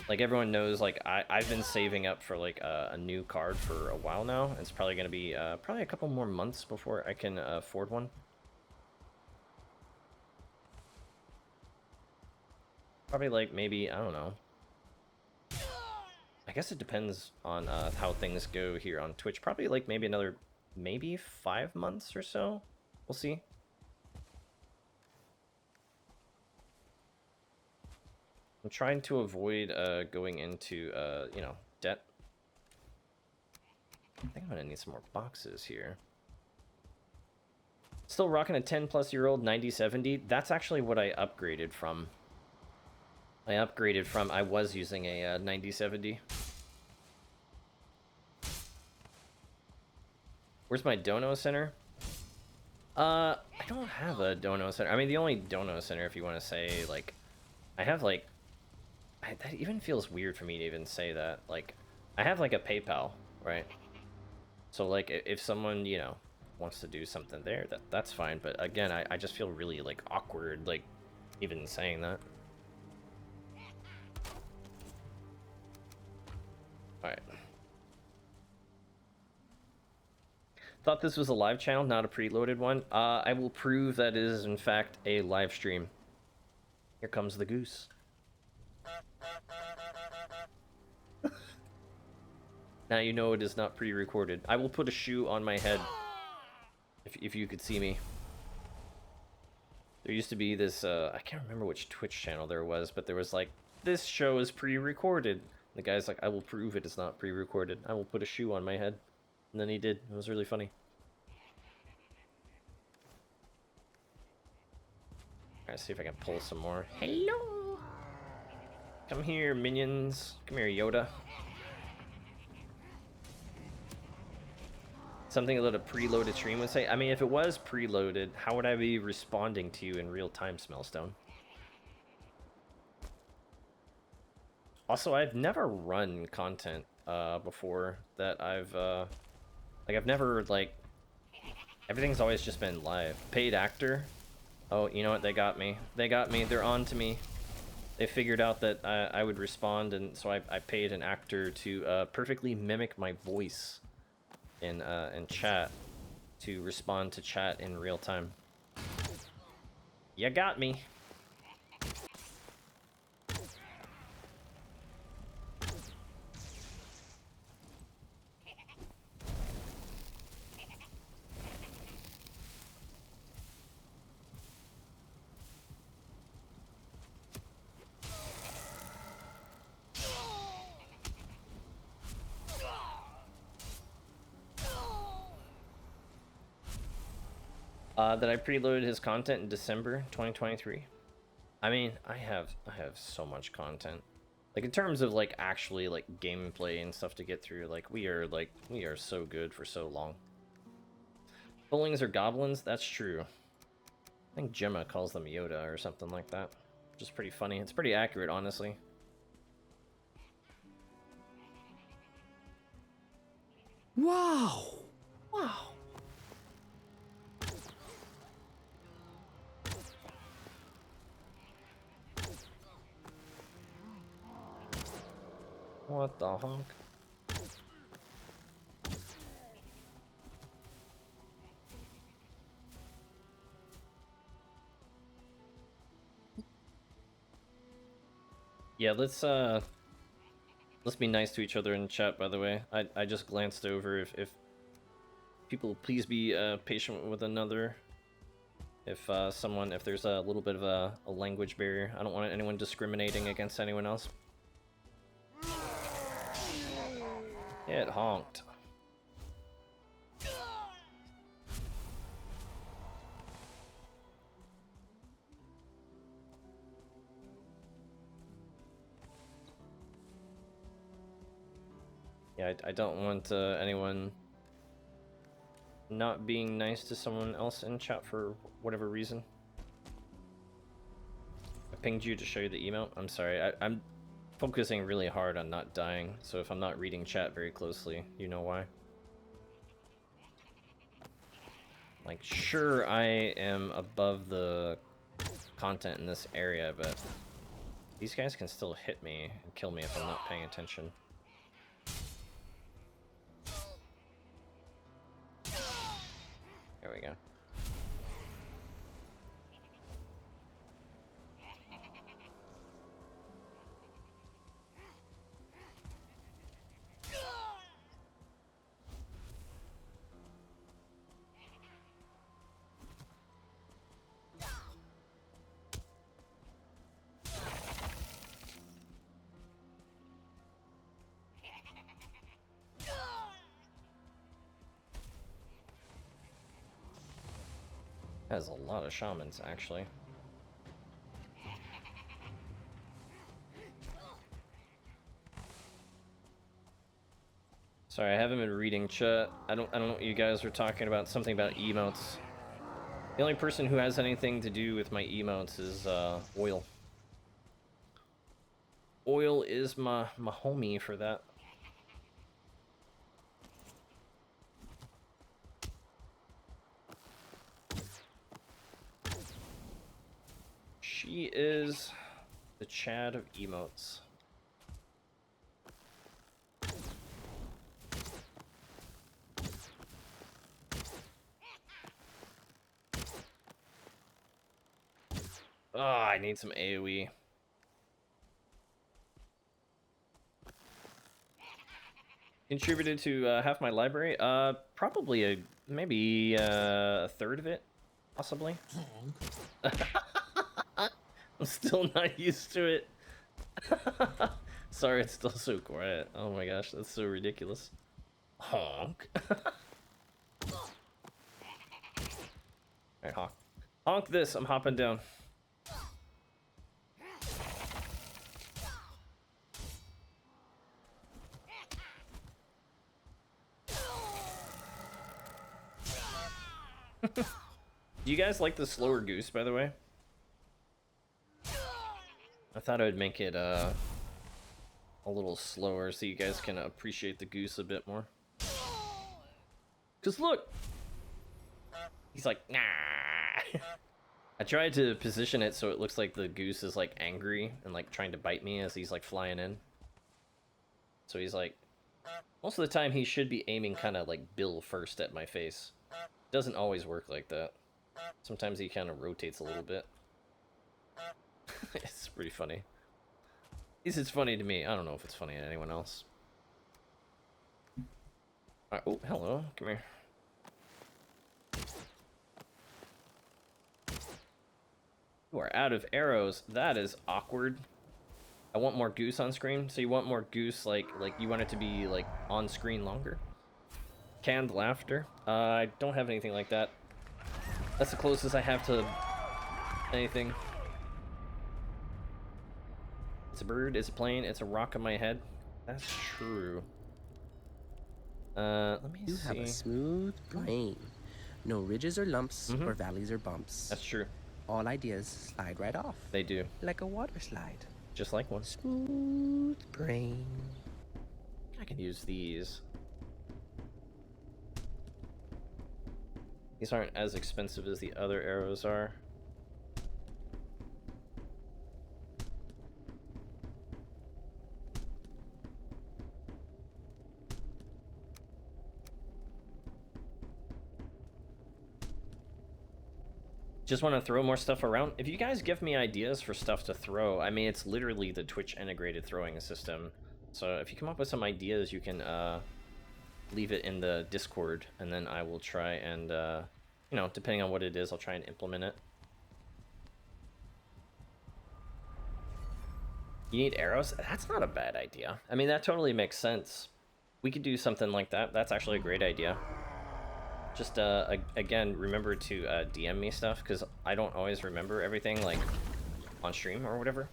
Like everyone knows, like I've been saving up for like a new card for a while now. It's probably going to be probably a couple more months before I can afford one. Probably like maybe, I don't know. I guess it depends on how things go here on Twitch. Probably like maybe another, maybe 5 months or so. We'll see. I'm trying to avoid going into, you know, debt. I think I'm gonna need some more boxes here. Still rocking a 10-plus-year-old 9070. That's actually what I upgraded from. I was using a 9070. Where's my Dono Center? I don't have a Dono Center. I mean, the only Dono Center, if you want to say, like, I have, like, That even feels weird for me to even say that. Like, I have like a PayPal, right? So like, if someone, you know, wants to do something there, that's fine. But again, I just feel really like awkward, like even saying that. All right. Thought this was a live channel, not a preloaded one. I will prove that it is in fact a live stream. Here comes the goose. Now you know it is not pre-recorded. I will put a shoe on my head if you could see me. There used to be this, I can't remember which Twitch channel there was, but there was like, this show is pre-recorded. The guy's like, I will prove it is not pre-recorded. I will put a shoe on my head. And then he did. It was really funny. Alright, see if I can pull some more. Hello. Come here, minions. Come here, Yoda. Something that a preloaded stream would say. I mean, if it was preloaded, how would I be responding to you in real time, Smellstone? Also, I've never run content before that I've never, like, everything's always just been live. Paid actor? Oh, you know what? They got me. They got me. They're on to me. They figured out that I would respond, and so I paid an actor to perfectly mimic my voice in chat to respond to chat in real time. You got me. That I preloaded his content in December 2023. I mean, I have so much content. Like, in terms of, like, actually, like, gameplay and stuff to get through, like, we are so good for so long. Bullings are goblins? That's true. I think Gemma calls them Yoda or something like that. Which is pretty funny. It's pretty accurate, honestly. Wow! Wow. What the honk? Yeah, let's be nice to each other in chat, by the way. I just glanced over if people please be patient with another. If if there's a little bit of a language barrier. I don't want anyone discriminating against anyone else. It honked. Yeah, I don't want anyone not being nice to someone else in chat for whatever reason. I pinged you to show you the email. I'm sorry, I'm focusing really hard on not dying, so if I'm not reading chat very closely, you know why. Like, sure, I am above the content in this area, but these guys can still hit me and kill me if I'm not paying attention. There we go. Has a lot of shamans, actually. Sorry, I haven't been reading chat. I don't know what you guys were talking about. Something about emotes. The only person who has anything to do with my emotes is Oil. Oil is my homie for that. She is the Chad of emotes. Oh, I need some AoE. Contributed to half my library. Probably maybe a third of it, possibly. I'm still not used to it. Sorry, it's still so quiet. Oh my gosh, that's so ridiculous. Honk. Alright, honk. Honk this, I'm hopping down. Do you guys like the slower goose, by the way? I thought I would make it a little slower so you guys can appreciate the goose a bit more. Cause look! He's like, nah! I tried to position it so it looks like the goose is like angry and like trying to bite me as he's like flying in. So he's like, most of the time he should be aiming kind of like bill first at my face. Doesn't always work like that. Sometimes he kind of rotates a little bit. It's pretty funny. At least it's funny to me. I don't know if it's funny to anyone else. Alright, oh, hello. Come here. You are out of arrows. That is awkward. I want more goose on screen. So you want more goose, like you want it to be like on screen longer? Canned laughter. I don't have anything like that. That's the closest I have to anything. It's a bird, it's a plane, it's a rock on my head. That's true. Let me see. You have a smooth brain. No ridges or lumps or valleys or bumps. That's true. All ideas slide right off. They do. Like a water slide. Just like one. Smooth brain. I can use these. These aren't as expensive as the other arrows are. Just want to throw more stuff around. If you guys give me ideas for stuff to throw, I mean, it's literally the Twitch integrated throwing system. So if you come up with some ideas, you can leave it in the Discord, and then I will try and, you know, depending on what it is, I'll try and implement it. You need arrows? That's not a bad idea. I mean, that totally makes sense. We could do something like that. That's actually a great idea. Just, again, remember to DM me stuff, because I don't always remember everything, like, on stream or whatever.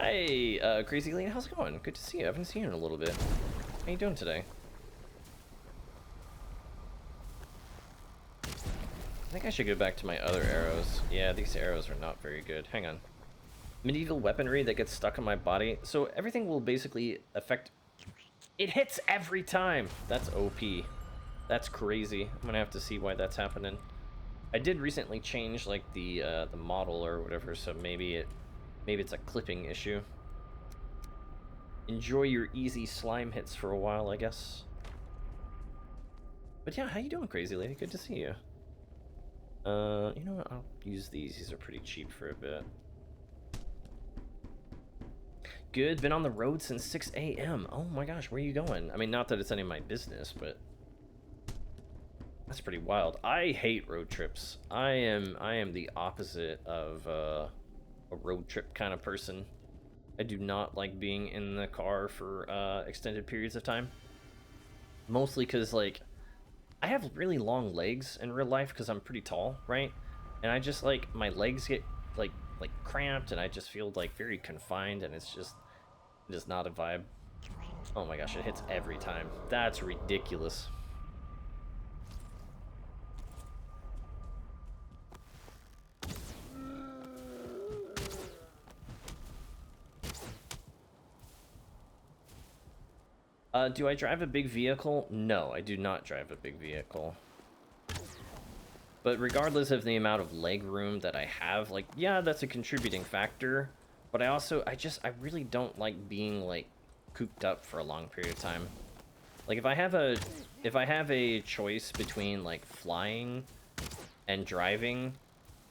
Hey, Crazy Lane, how's it going? Good to see you. I haven't seen you in a little bit. How you doing today? I think I should go back to my other arrows. Yeah, these arrows are not very good. Hang on. Medieval weaponry that gets stuck on my body. So everything will basically affect... It hits every time! That's OP. That's crazy. I'm gonna have to see why that's happening. I did recently change, like, the model or whatever, so maybe it's a clipping issue. Enjoy your easy slime hits for a while, I guess. But yeah, how you doing, Crazy Lady? Good to see you. You know what? I'll use these. These are pretty cheap for a bit. Good. Been on the road since 6 a.m. Oh my gosh, where are you going? I mean, not that it's any of my business, but that's pretty wild. I hate road trips. I am the opposite of a road trip kind of person. I do not like being in the car for extended periods of time. Mostly because, like, I have really long legs in real life because I'm pretty tall, right? And I just, like, my legs get, like cramped, and I just feel, like, very confined, and it's just not a vibe. Oh my gosh, it hits every time. That's ridiculous. Do I drive a big vehicle? No, I do not drive a big vehicle. But regardless of the amount of leg room that I have, like, yeah, that's a contributing factor. But I really don't like being, like, cooped up for a long period of time. Like, if I have a choice between, like, flying and driving,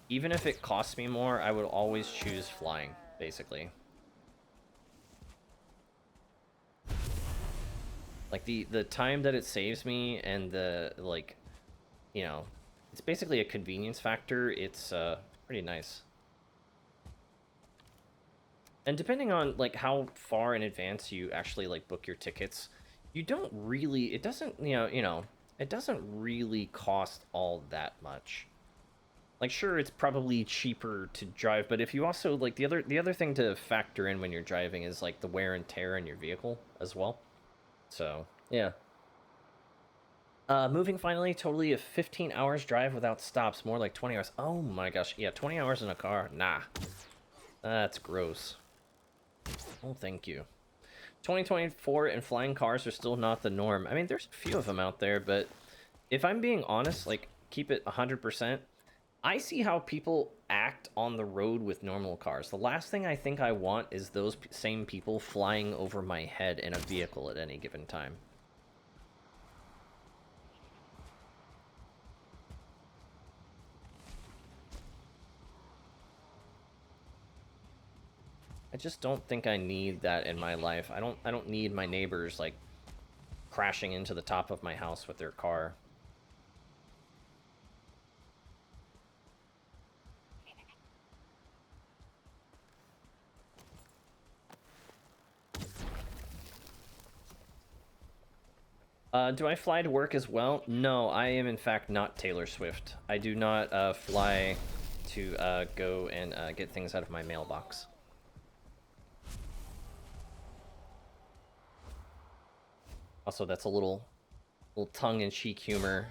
even if it costs me more, I would always choose flying, basically. Like, the time that it saves me and the, like, you know, it's basically a convenience factor. It's, pretty nice. And depending on, like, how far in advance you actually, like, book your tickets, you don't really, it doesn't, it doesn't really cost all that much. Like, sure, it's probably cheaper to drive, but if you also, like, the other thing to factor in when you're driving is, like, the wear and tear in your vehicle as well. So, yeah. Moving finally, totally a 15 hours drive without stops, more like 20 hours. Oh my gosh, yeah, 20 hours in a car, nah. That's gross. Oh, thank you. 2024 and flying cars are still not the norm. I mean, there's a few of them out there, but if I'm being honest, like, keep it 100%, I see how people act on the road with normal cars. The last thing I think I want is those same people flying over my head in a vehicle at any given time. I just don't think I need that in my life. I don't need my neighbors, like, crashing into the top of my house with their car. Do I fly to work as well? No, I am in fact not Taylor Swift. I do not fly to go and get things out of my mailbox. Also, that's a little tongue-in-cheek humor.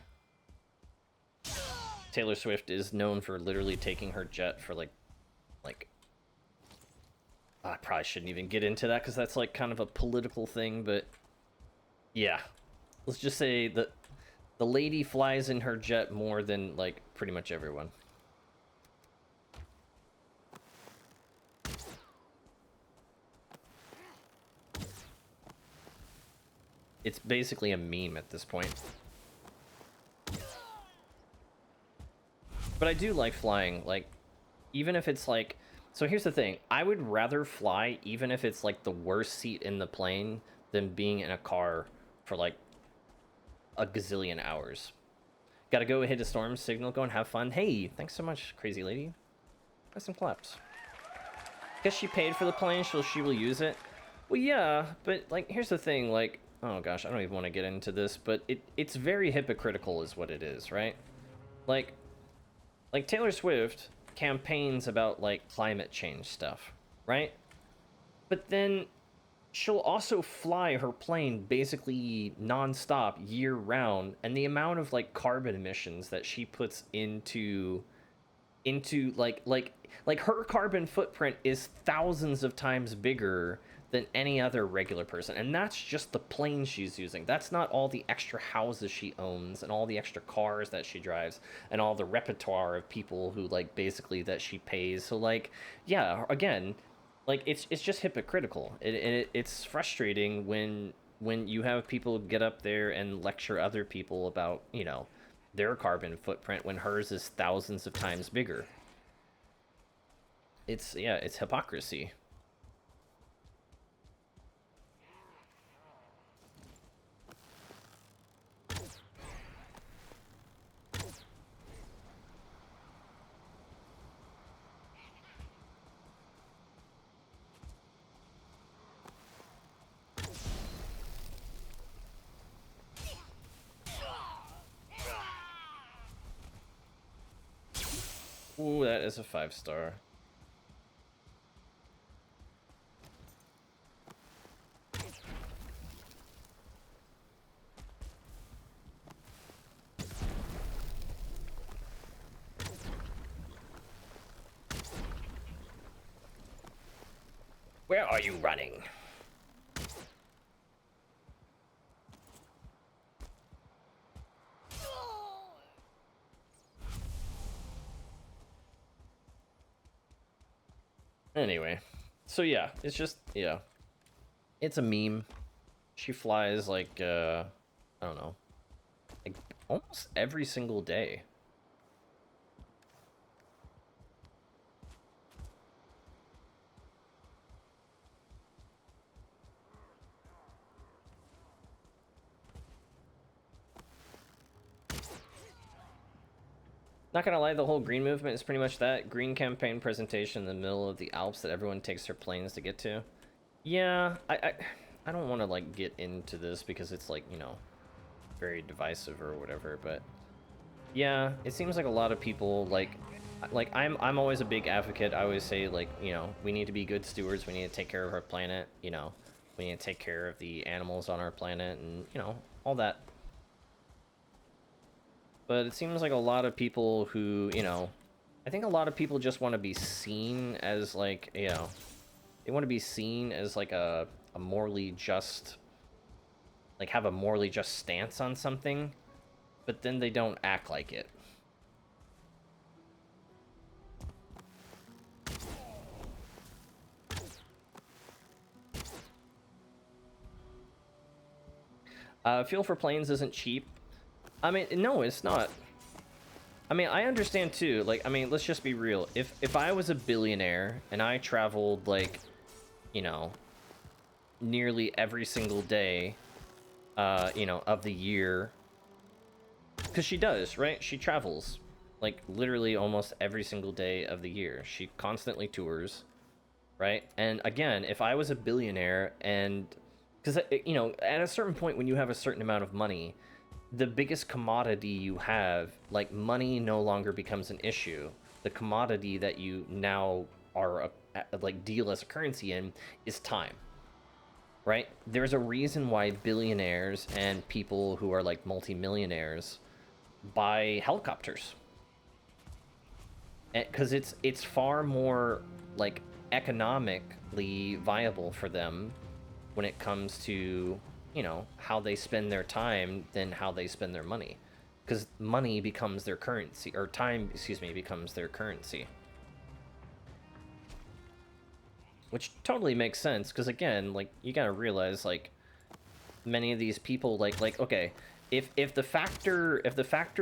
Taylor Swift is known for literally taking her jet for like I probably shouldn't even get into that because that's like kind of a political thing, but yeah. Let's just say that the lady flies in her jet more than, like, pretty much everyone. It's basically a meme at this point. But I do like flying, like, even if it's like... So here's the thing, I would rather fly even if it's, like, the worst seat in the plane than being in a car for, like, a gazillion hours. Gotta go hit a storm signal, go and have fun. Hey, thanks so much, crazy lady. Got some claps. Guess she paid for the plane, so she will use it. Well, yeah, but, like, here's the thing, like... Oh gosh, I don't even want to get into this, but it's very hypocritical is what it is, right? Like Taylor Swift campaigns about, like, climate change stuff, right? But then she'll also fly her plane basically non-stop year-round, and the amount of, like, carbon emissions that she puts into like her carbon footprint is thousands of times bigger than any other regular person, and that's just the plane she's using. That's not all the extra houses she owns and all the extra cars that she drives and all the repertoire of people who, like, basically that she pays. So, like, yeah, again, like, it's just hypocritical. It's frustrating when you have people get up there and lecture other people about, you know, their carbon footprint when hers is thousands of times bigger. It's hypocrisy. Ooh, that is a 5-star. Where are you running? Anyway, so yeah, it's just, yeah, it's a meme. She flies like, I don't know, like almost every single day. Not gonna lie, the whole green movement is pretty much that green campaign presentation in the middle of the Alps that everyone takes their planes to get to. Yeah, I don't want to like get into this because it's like, you know, very divisive or whatever, but yeah, it seems like a lot of people like I'm always a big advocate. I always say, like, you know, we need to be good stewards, we need to take care of our planet, you know, we need to take care of the animals on our planet and, you know, all that. But it seems like a lot of people who, you know, I think a lot of people just want to be seen as like, you know, they want to be seen as like a morally just, like have a morally just stance on something, but then they don't act like it. Fuel for planes isn't cheap. I mean, no, it's not. I mean, I understand too. Like, I mean, let's just be real. If I was a billionaire and I traveled like, you know, nearly every single day, you know, of the year, because she does, right? She travels like literally almost every single day of the year. She constantly tours, right? And again, if I was a billionaire and because, you know, at a certain point when you have a certain amount of money, the biggest commodity you have, like money no longer becomes an issue. The commodity that you now are like deal as a currency in is time, right? There's a reason why billionaires and people who are like multimillionaires buy helicopters, because it's far more like economically viable for them when it comes to, you know, how they spend their time than how they spend their money, because money becomes their currency, or time, excuse me, becomes their currency, which totally makes sense. Because again, like, you gotta realize, like, many of these people, like okay, if the factor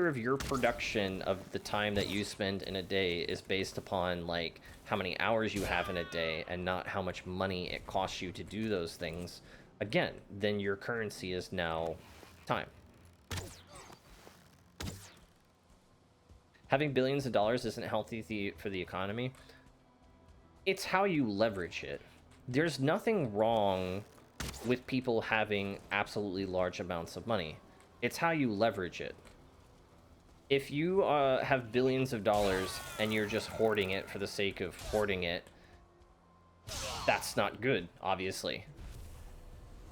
of your production of the time that you spend in a day is based upon like how many hours you have in a day and not how much money it costs you to do those things, again, then your currency is now time. Having billions of dollars isn't healthy for the economy. It's how you leverage it. There's nothing wrong with people having absolutely large amounts of money. It's how you leverage it. If you have billions of dollars and you're just hoarding it for the sake of hoarding it, that's not good, obviously.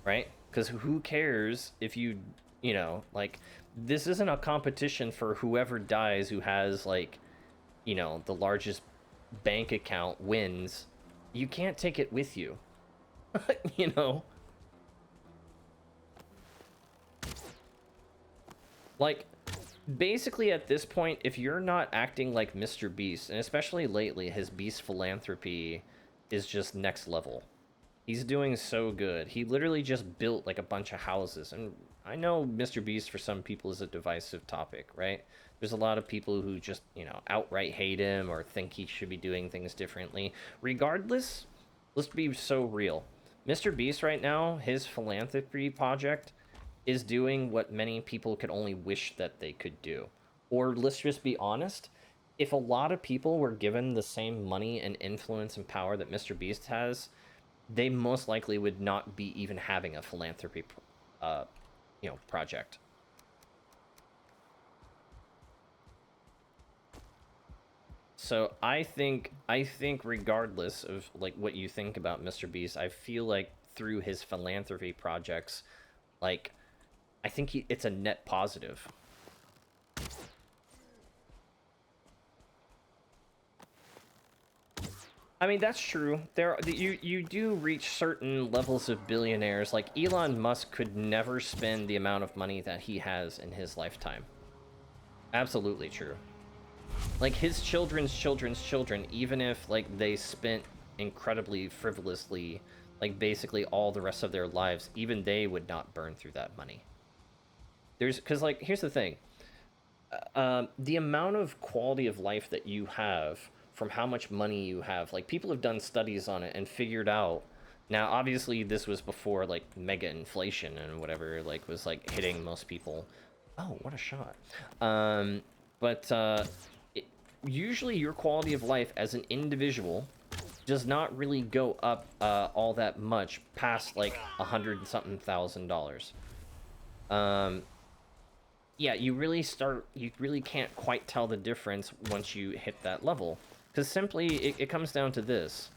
Right? Because who cares if you know, like, this isn't a competition for whoever dies who has, like, you know, the largest bank account wins. You can't take it with you. You know? Like, basically at this point, if you're not acting like Mr. Beast, and especially lately, his Beast philanthropy is just next level. He's doing so good. He literally just built like a bunch of houses. And I know Mr. Beast for some people is a divisive topic, right? There's a lot of people who just, you know, outright hate him or think he should be doing things differently. Regardless, let's be so real. Mr. Beast right now, his philanthropy project is doing what many people could only wish that they could do. Or let's just be honest, if a lot of people were given the same money and influence and power that Mr. Beast has, they most likely would not be even having a philanthropy you know, project. So I think regardless of like what you think about Mr. Beast, I feel like through his philanthropy projects, like, I think it's a net positive. I mean, that's true. You do reach certain levels of billionaires. Like, Elon Musk could never spend the amount of money that he has in his lifetime. Absolutely true. Like, his children's children's children, even if like they spent incredibly frivolously, like basically all the rest of their lives, even they would not burn through that money. Because like, here's the thing. The amount of quality of life that you have from how much money you have, like people have done studies on it and figured out. Now, obviously, this was before like mega inflation and whatever like was like hitting most people. Oh, what a shot! But usually, your quality of life as an individual does not really go up all that much past like $100 and something thousand. Yeah, you really can't quite tell the difference once you hit that level. Because simply, it comes down to this.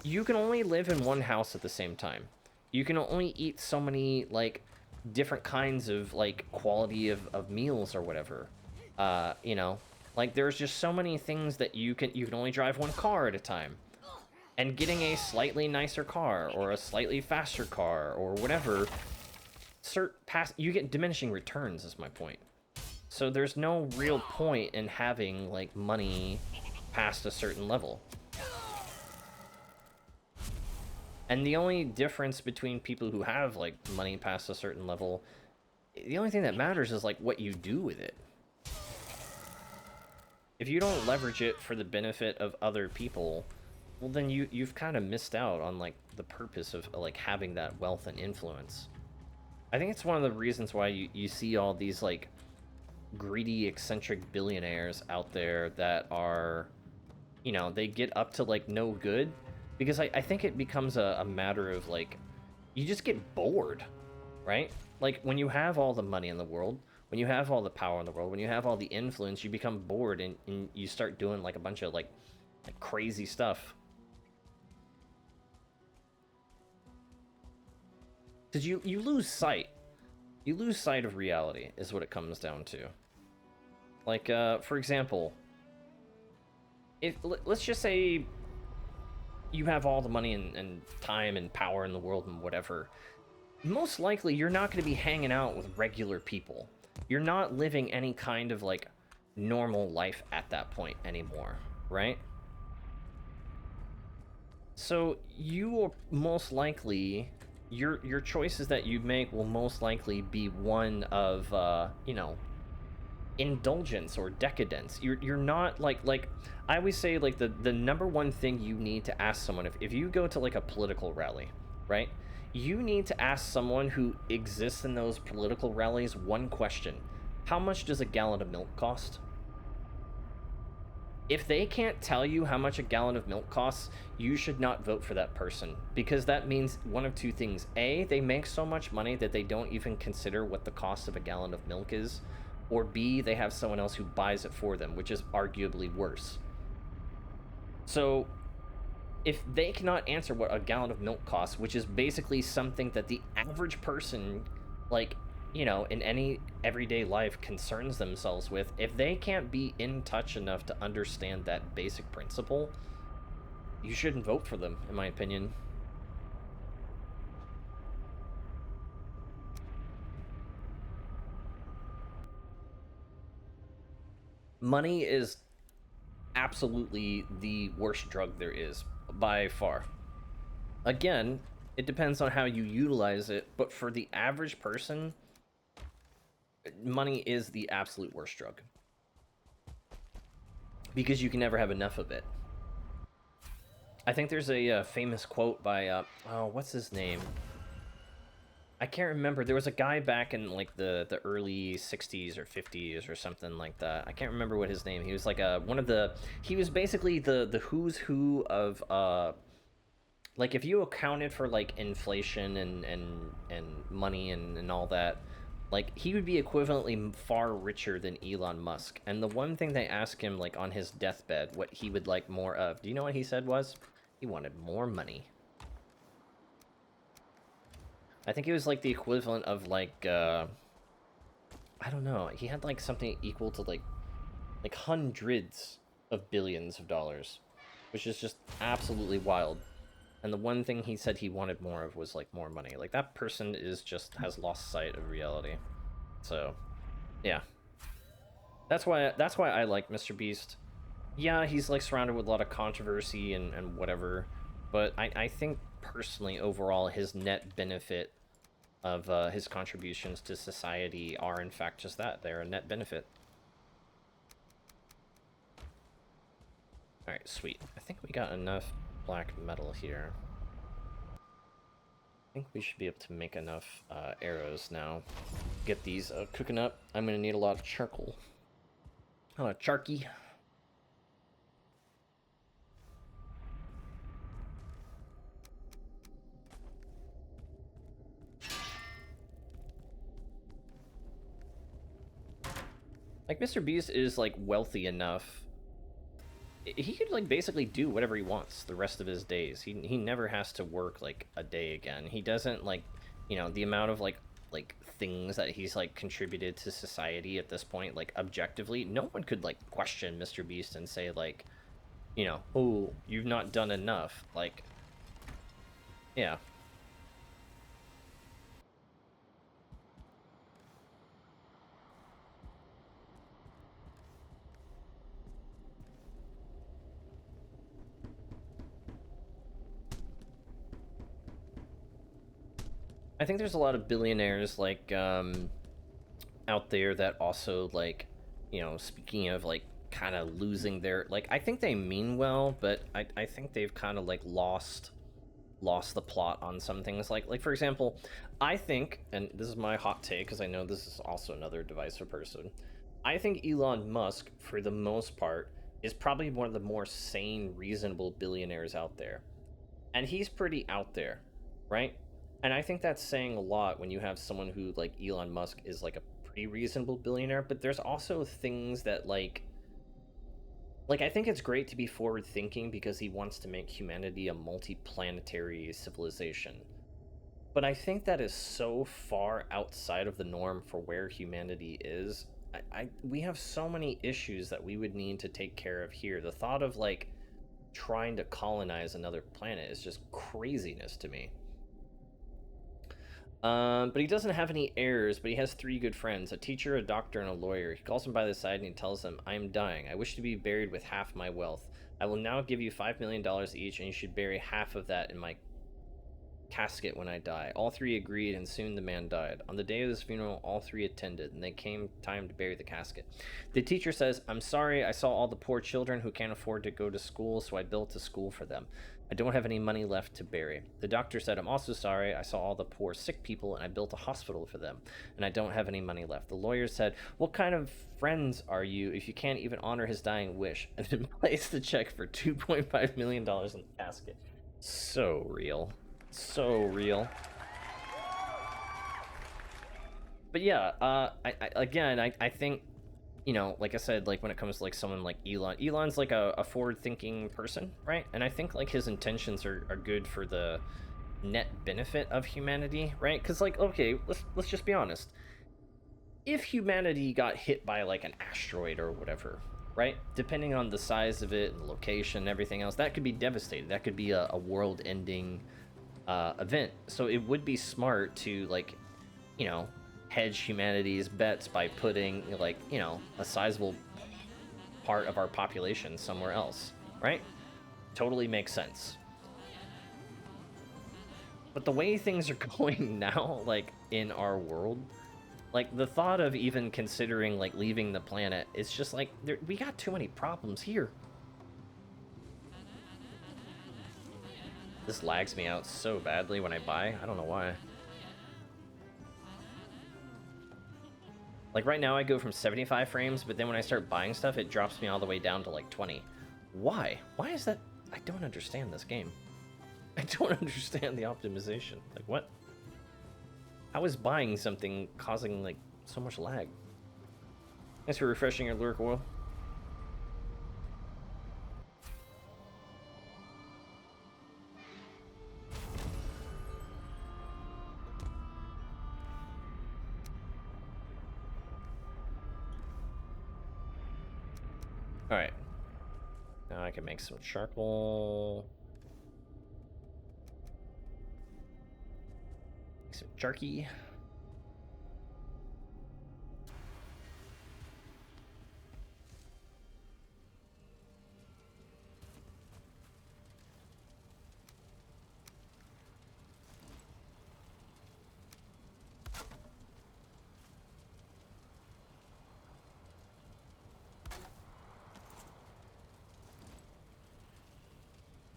You can only live in one house at the same time. You can only eat so many, like, different kinds of, like, quality of meals or whatever. You know? Like, there's just so many things that you can only drive one car at a time. And getting a slightly nicer car, or a slightly faster car, or whatever... you get diminishing returns is my point. So there's no real point in having like money past a certain level. And the only difference between people who have like money past a certain level, the only thing that matters is like what you do with it. If you don't leverage it for the benefit of other people, well then you've kind of missed out on like the purpose of like having that wealth and influence. I think it's one of the reasons why you see all these, like, greedy, eccentric billionaires out there that are, you know, they get up to, like, no good. Because I think it becomes a matter of, like, you just get bored, right? Like, when you have all the money in the world, when you have all the power in the world, when you have all the influence, you become bored and you start doing, like, a bunch of, like crazy stuff. Because you lose sight. You lose sight of reality, is what it comes down to. Like, for example, let's just say you have all the money and time and power in the world and whatever. Most likely, you're not going to be hanging out with regular people. You're not living any kind of, like, normal life at that point anymore, right? So, you will most likely... Your choices that you make will most likely be one of, you know, indulgence or decadence. You're not, like, I always say, like, the number one thing you need to ask someone, if you go to, like, a political rally, right? You need to ask someone who exists in those political rallies one question. How much does a gallon of milk cost? If they can't tell you how much a gallon of milk costs, you should not vote for that person. Because that means one of two things. A, they make so much money that they don't even consider what the cost of a gallon of milk is. Or B, they have someone else who buys it for them, which is arguably worse. So, if they cannot answer what a gallon of milk costs, which is basically something that the average person, like, you know, in any everyday life concerns themselves with, if they can't be in touch enough to understand that basic principle, you shouldn't vote for them, in my opinion. Money is absolutely the worst drug there is, by far. Again, it depends on how you utilize it, but for the average person, money is the absolute worst drug. Because you can never have enough of it. I think there's a famous quote by, oh, what's his name? I can't remember. There was a guy back in, like, the early 60s or 50s or something like that. I can't remember what his name. He was, like, he was basically the who's who of, like, if you accounted for, like, inflation and money and all that, like, he would be equivalently far richer than Elon Musk. And the one thing they asked him, like, on his deathbed, what he would like more of, do you know what he said was? He wanted more money. I think it was, like, the equivalent of, like, I don't know. He had, like, something equal to, like hundreds of billions of dollars, which is just absolutely wild. And the one thing he said he wanted more of was, like, more money. Like, that person has lost sight of reality. So, yeah. That's why I like Mr. Beast. Yeah, he's like surrounded with a lot of controversy and whatever, but I think personally overall his net benefit of his contributions to society are in fact just that. They're a net benefit. Alright, sweet. I think we got enough black metal here. I think we should be able to make enough arrows now. Get these cooking up. I'm gonna need a lot of charcoal. Charky. Like, Mr. Beast is, like, wealthy enough. He could, like, basically do whatever he wants the rest of his days. He never has to work, like, a day again. He doesn't, like, you know, the amount of, like things that he's, like, contributed to society at this point, like, objectively, no one could, like, question Mr. Beast and say, like, you know, oh, you've not done enough. Like, yeah. I think there's a lot of billionaires, like, out there that also, like, you know, speaking of, like, kind of losing their, like, I think they mean well, but I think they've kind of, like, lost the plot on some things. Like for example, I think, and this is my hot take, because I know this is also another divisive person, I think Elon Musk, for the most part, is probably one of the more sane, reasonable billionaires out there. And he's pretty out there, right? And I think that's saying a lot when you have someone who, like, Elon Musk is, like, a pretty reasonable billionaire, but there's also things that, like, I think it's great to be forward thinking because he wants to make humanity a multi-planetary civilization. But I think that is so far outside of the norm for where humanity is. We have so many issues that we would need to take care of here. The thought of, like, trying to colonize another planet is just craziness to me. But he doesn't have any heirs, but he has 3 good friends, a teacher, a doctor, and a lawyer. He calls them by the side and he tells them, I am dying. I wish to be buried with half my wealth. I will now give you $5 million each, and you should bury half of that in my casket when I die. All 3 agreed, and soon the man died. On the day of his funeral, all 3 attended, and they came time to bury the casket. The teacher says, I'm sorry, I saw all the poor children who can't afford to go to school, so I built a school for them. I don't have any money left to bury. The doctor said, I'm also sorry, I saw all the poor sick people, and I built a hospital for them, and I don't have any money left. The lawyer said, what kind of friends are you if you can't even honor his dying wish? And then placed the check for $2.5 million in the casket. So real. So real. But yeah, I think, you know, like I said, like, when it comes to, like, someone like Elon's like a forward-thinking person, right? And I think, like, his intentions are good for the net benefit of humanity, right? Because, like, okay, let's just be honest. If humanity got hit by, like, an asteroid or whatever, right? Depending on the size of it and the location and everything else, that could be devastating. That could be a world-ending event. So it would be smart to, like, you know, hedge humanity's bets by putting, like, you know, a sizable part of our population somewhere else, right? Totally makes sense. But the way things are going now, like, in our world, like, the thought of even considering, like, leaving the planet is just like, we got too many problems here. This lags me out so badly when I buy. I don't know why. Like, right now I go from 75 frames, but then when I start buying stuff, it drops me all the way down to, like, 20. Why? Why is that? I don't understand this game. I don't understand the optimization. Like, what? How is buying something causing, like, so much lag? Thanks for refreshing your lurk oil. Alright. Now I can make some charcoal. Make some jerky.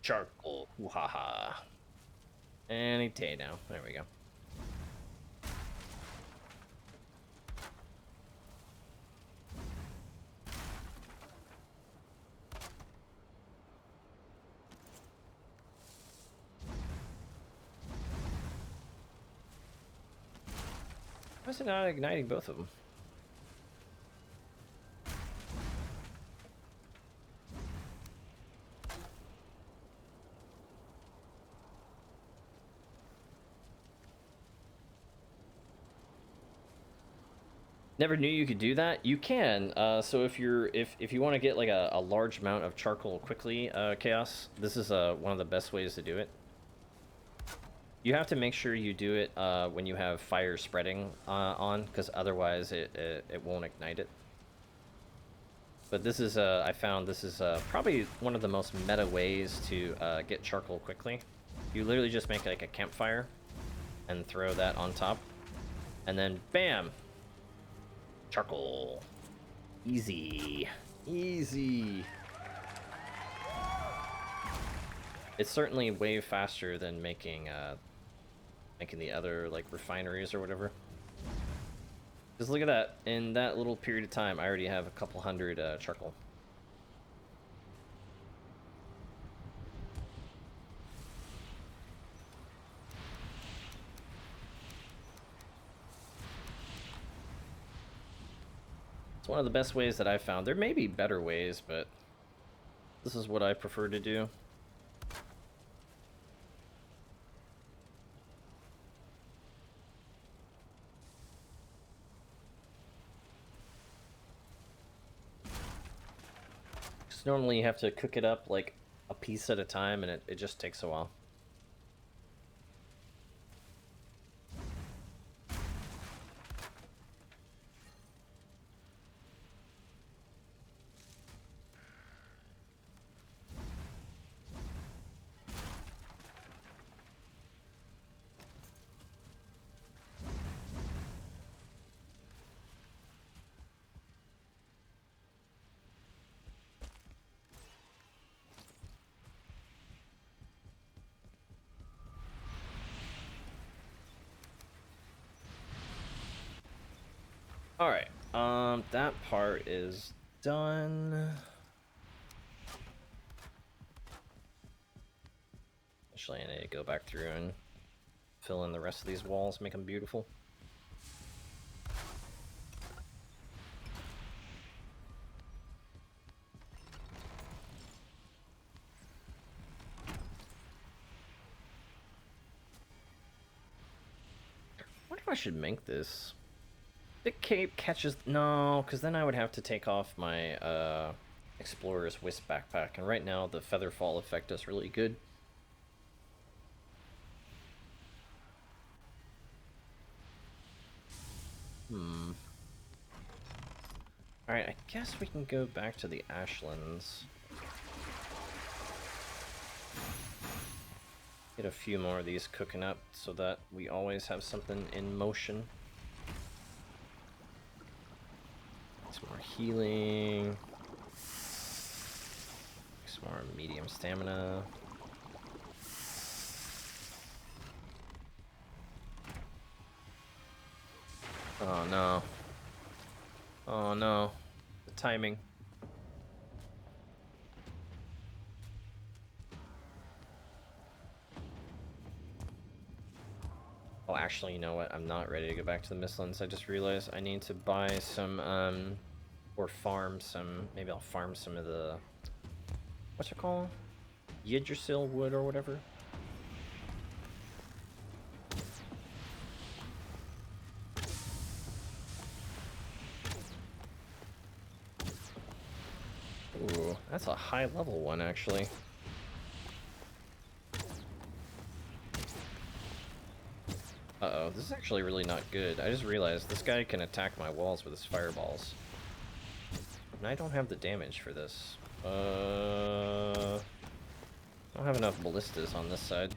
Charcoal. Ooh, ha ha. Any day now. There we go. Why is it not igniting both of them? Never knew you could do that. You can. So if you want to get like a large amount of charcoal quickly, Chaos, this is one of the best ways to do it. You have to make sure you do it when you have fire spreading on, because otherwise it won't ignite it. But this is I found this is probably one of the most meta ways to get charcoal quickly. You literally just make like a campfire and throw that on top, and then bam, charcoal. Easy, easy. It's certainly way faster than making the other like refineries or whatever. Just look at that. In that little period of time, I already have a couple hundred charcoal. It's one of the best ways that I've found. There may be better ways, but this is what I prefer to do. Because normally you have to cook it up like a piece at a time, and it just takes a while. Alright, that part is done. Actually, I need to go back through and fill in the rest of these walls, make them beautiful. I wonder if I should make this. The cape catches... No, because then I would have to take off my Explorer's Wisp backpack, and right now the feather fall effect is really good. Alright, I guess we can go back to the Ashlands. Get a few more of these cooking up so that we always have something in motion. Some more healing. Some more medium stamina. Oh no. Oh no. The timing. Oh, actually, you know what? I'm not ready to go back to the Mistlands. I just realized I need to buy some, or farm some, maybe I'll farm some of the, what's it called? Yggdrasil wood or whatever? Ooh, that's a high level one, actually. Uh-oh, this is actually really not good. I just realized this guy can attack my walls with his fireballs. And I don't have the damage for this. I don't have enough ballistas on this side.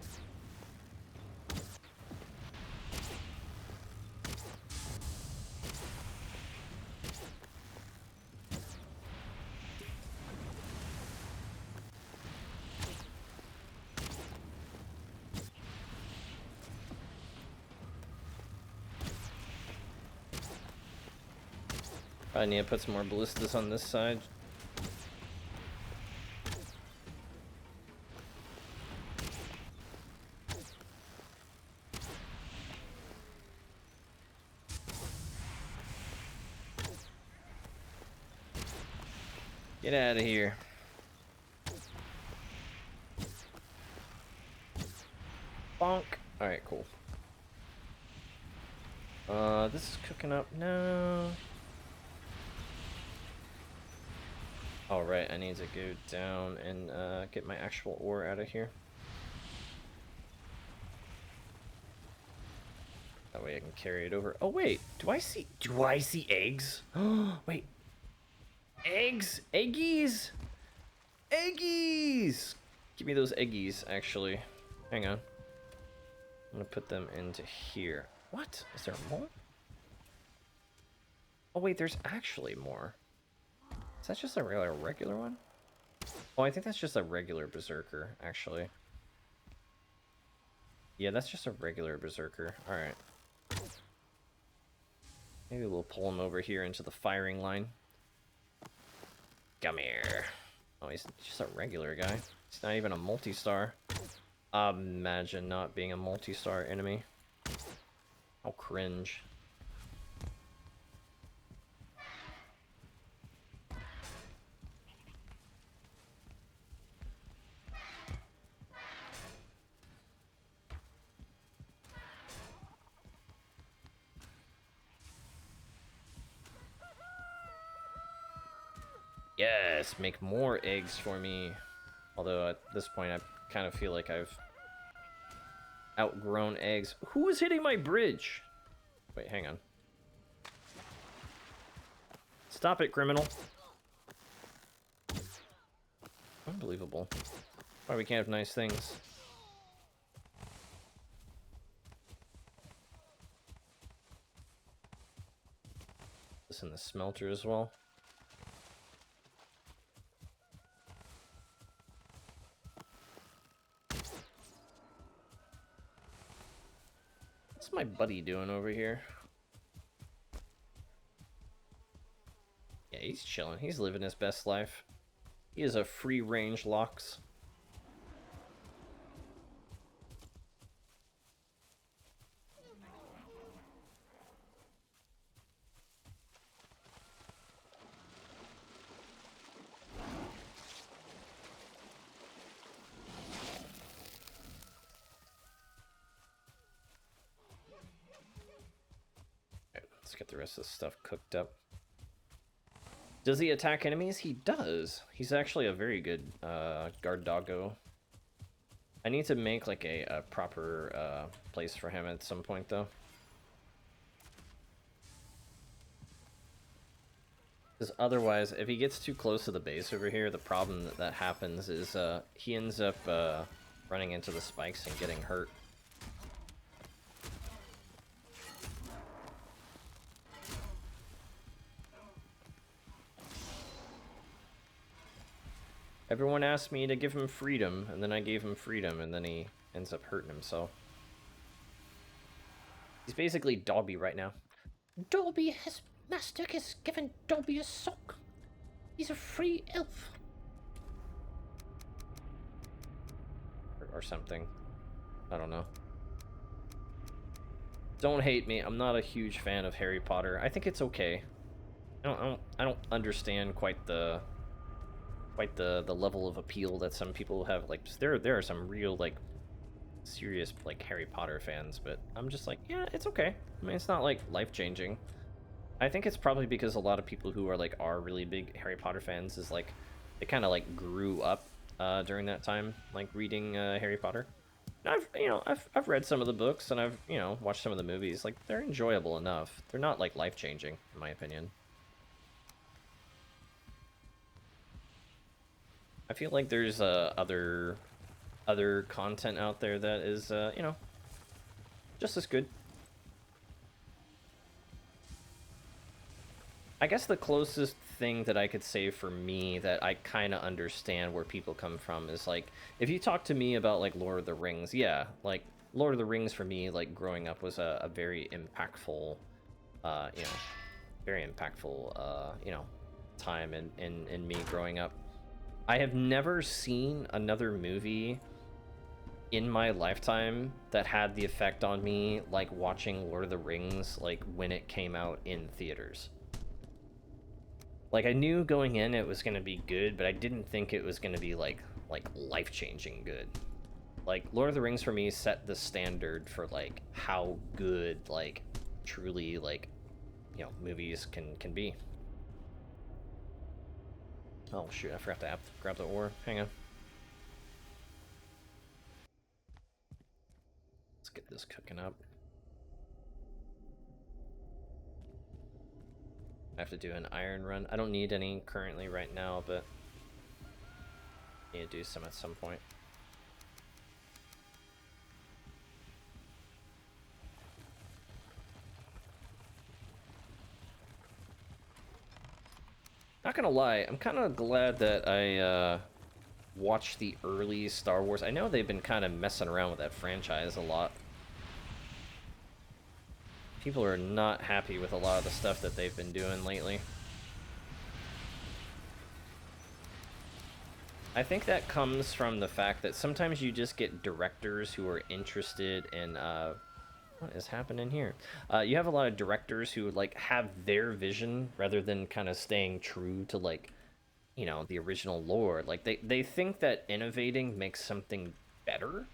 I need to put some more ballistas on this side. Get out of here. Bonk. Alright, cool. This is cooking up now. Alright, I need to go down and get my actual ore out of here. That way I can carry it over. Oh wait, do I see eggs? Oh wait. Eggs! Eggies! Eggies! Give me those eggies, actually. Hang on. I'm gonna put them into here. What? Is there more? Oh wait, there's actually more. Is that just a regular one? Oh, I think that's just a regular berserker, actually. Yeah, that's just a regular berserker. Alright. Maybe we'll pull him over here into the firing line. Come here. Oh, he's just a regular guy. He's not even a multi-star. Imagine not being a multi-star enemy. How cringe. Yes, make more eggs for me. Although at this point I kind of feel like I've outgrown eggs. Who is hitting my bridge? Wait, hang on. Stop it, criminal. Unbelievable. Why we can't have nice things. This in the smelter as well. What's my buddy doing over here? Yeah, he's chilling. He's living his best life. He is a free-range Lox. Let's get the rest of this stuff cooked up. Does he attack enemies? He does. He's actually a very good guard doggo. I need to make like a proper place for him at some point though. Because otherwise, if he gets too close to the base over here, the problem that happens is he ends up running into the spikes and getting hurt. Everyone asked me to give him freedom, and then I gave him freedom, and then he ends up hurting himself. He's basically Dobby right now. Dobby has Master has given Dobby a sock. He's a free elf. Or something. I don't know. Don't hate me. I'm not a huge fan of Harry Potter. I think it's okay. I don't understand quite the level of appeal that some people have. Like, there are some real like serious like Harry Potter fans, but I'm just like, yeah, it's okay. I mean, it's not like life-changing. I think it's probably because a lot of people who are really big Harry Potter fans is like they kind of like grew up during that time, like reading Harry Potter. And I've read some of the books and I've watched some of the movies. Like, they're enjoyable enough. They're not like life-changing in my opinion. I feel like there's other content out there that is just as good. I guess the closest thing that I could say for me that I kind of understand where people come from is like, if you talk to me about like Lord of the Rings, yeah, like Lord of the Rings for me, like growing up was a very impactful, very impactful, you know, time in me growing up. I have never seen another movie in my lifetime that had the effect on me like watching Lord of the Rings, like when it came out in theaters. Like, I knew going in it was gonna be good, but I didn't think it was gonna be like life-changing good. Like, Lord of the Rings for me set the standard for like how good, like, truly, like, you know, movies can be. Oh shoot, I forgot to grab the ore. Hang on. Let's get this cooking up. I have to do an iron run. I don't need any currently right now, but I need to do some at some point. Not gonna lie, I'm kind of glad that I watched the early Star Wars. I know they've been kind of messing around with that franchise a lot. People are not happy with a lot of the stuff that they've been doing lately. I think that comes from the fact that sometimes you just get directors who are interested in what is happening here? You have a lot of directors who like have their vision rather than kind of staying true to, like, you know, the original lore. Like, they think that innovating makes something better.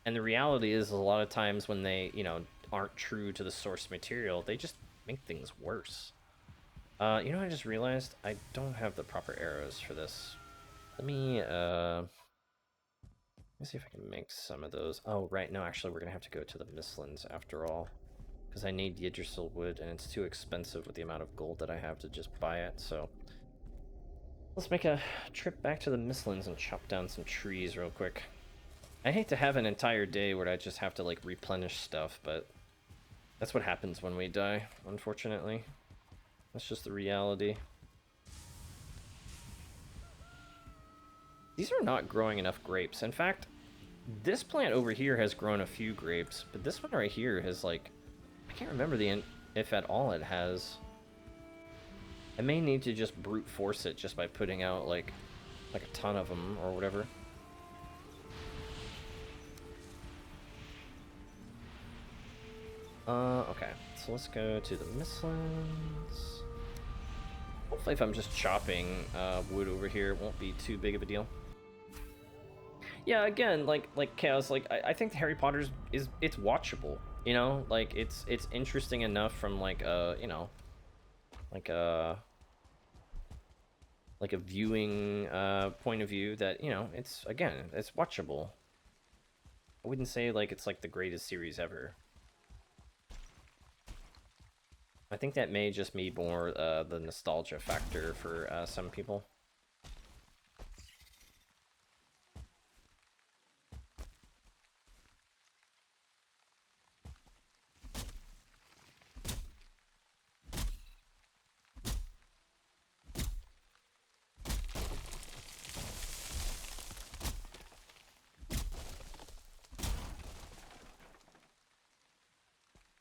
And the reality is a lot of times when they, you know, aren't true to the source material, they just make things worse. You know, I just realized I don't have the proper arrows for this. Let me see if I can make some of those. Oh, right, no, actually, we're gonna have to go to the Mistlands after all, because I need Yggdrasil wood, and it's too expensive with the amount of gold that I have to just buy it, so... Let's make a trip back to the Mistlands and chop down some trees real quick. I hate to have an entire day where I just have to, like, replenish stuff, but that's what happens when we die, unfortunately. That's just the reality. These are not growing enough grapes. In fact, this plant over here has grown a few grapes, but this one right here has, like... I can't remember if at all it has. I may need to just brute force it just by putting out, like a ton of them or whatever. Okay. So let's go to the Mistlands. Hopefully if I'm just chopping wood over here, it won't be too big of a deal. Yeah, again, like Chaos, like I think Harry Potter's it's watchable, you know? Like it's interesting enough from like you know, like a viewing point of view that, you know, it's watchable. I wouldn't say like it's like the greatest series ever. I think that may just be more the nostalgia factor for some people.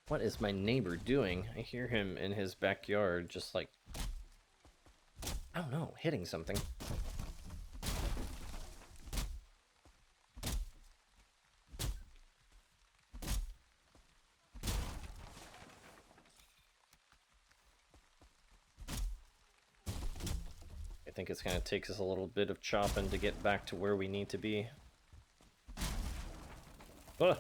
What is my neighbor doing? I hear him in his backyard just like, I don't know, hitting something. I think it's gonna take us a little bit of chopping to get back to where we need to be. Ugh.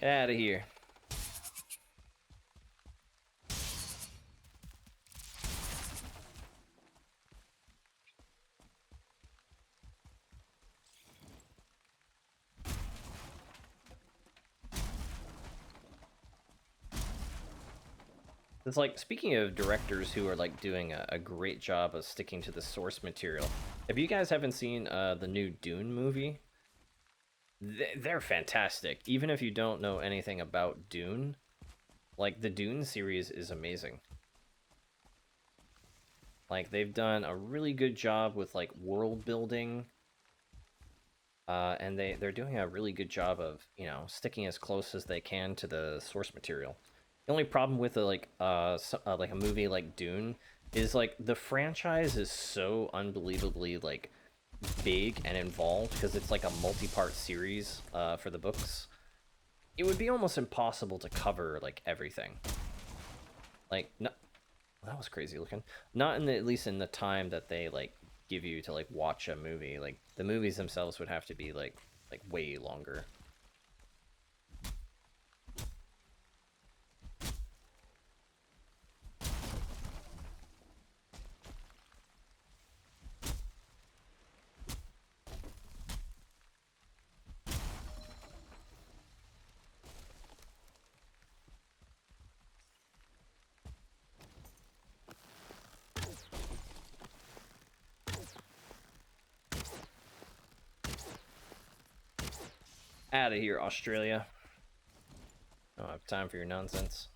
Get out of here. It's like, speaking of directors who are like doing a great job of sticking to the source material, if you guys haven't seen the new Dune movie, they're fantastic. Even if you don't know anything about Dune, like the Dune series is amazing. Like they've done a really good job with like world building. and they're doing a really good job of, you know, sticking as close as they can to the source material. The only problem with like a movie like Dune is like the franchise is so unbelievably like big and involved because it's like a multi-part series for the books. It would be almost impossible to cover like everything. Like, no, that was crazy looking. Not in the, at least in the time that they like give you to like watch a movie. Like the movies themselves would have to be like way longer. Out of here, Australia. I don't have time for your nonsense.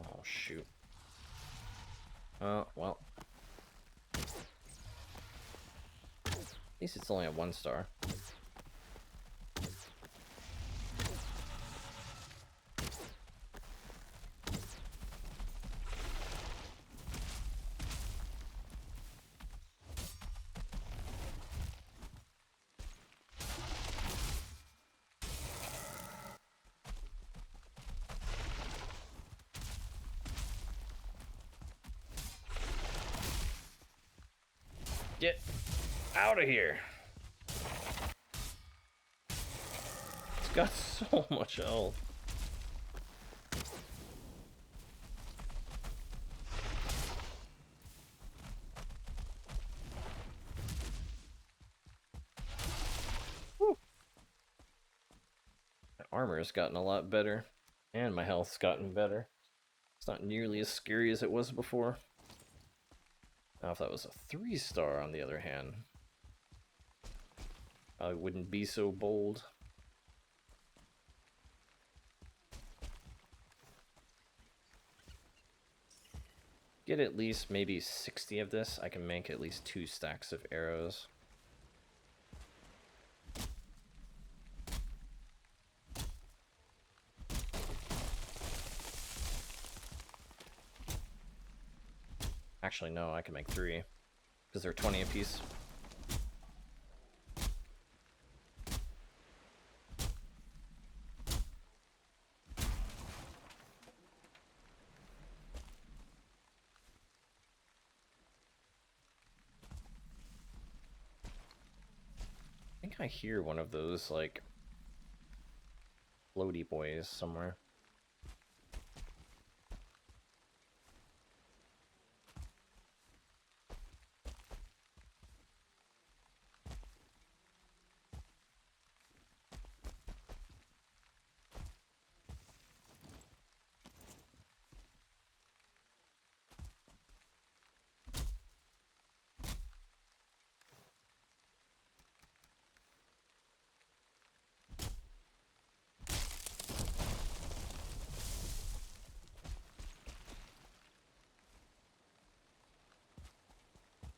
Oh, shoot. Oh, well. At least it's only a 1 star. Get out of here. It's got so much health. Whew. My armor has gotten a lot better, and my health's gotten better. It's not nearly as scary as it was before. Now, if that was a 3 star, on the other hand, I wouldn't be so bold. Get at least maybe 60 of this, I can make at least 2 stacks of arrows. Actually, no, I can make 3, because they're 20 apiece. I think I hear one of those, like, floaty boys somewhere.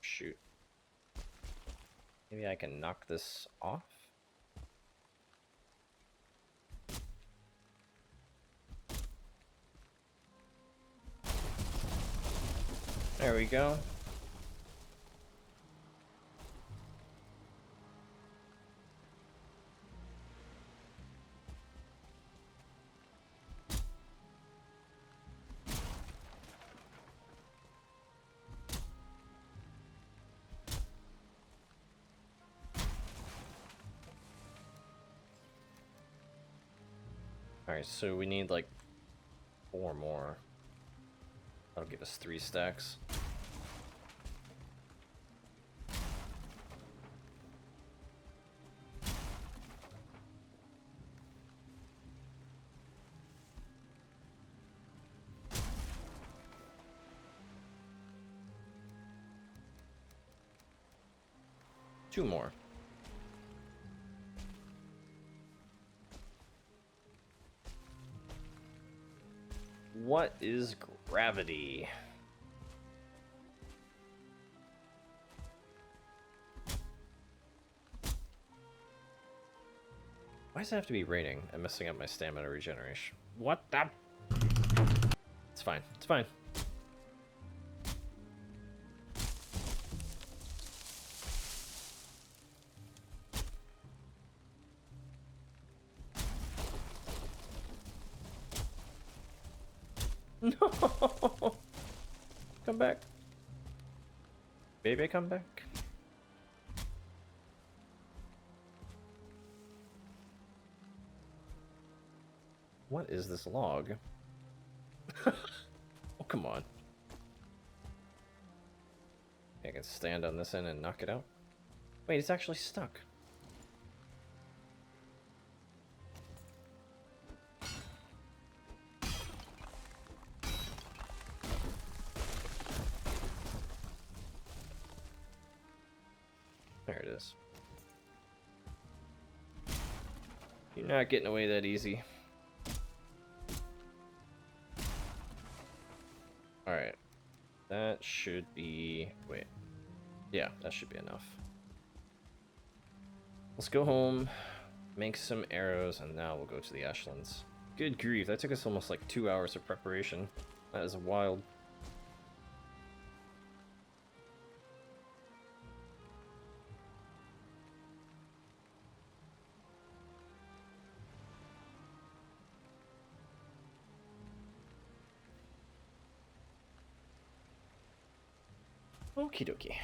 Shoot. Maybe I can knock this off? There we go. Alright, so we need like 4 more. That'll give us 3 stacks. Two more. What is gravity? Why does it have to be raining and messing up my stamina regeneration? What the? It's fine. It's fine. No! Come back. Baby, come back. What is this log? Oh, come on. I can stand on this end and knock it out. Wait, it's actually stuck. There it is. You're not getting away that easy. Alright. That should be... Wait. Yeah, that should be enough. Let's go home, make some arrows, and now we'll go to the Ashlands. Good grief, that took us almost like 2 hours of preparation. That is wild. Okie dokie.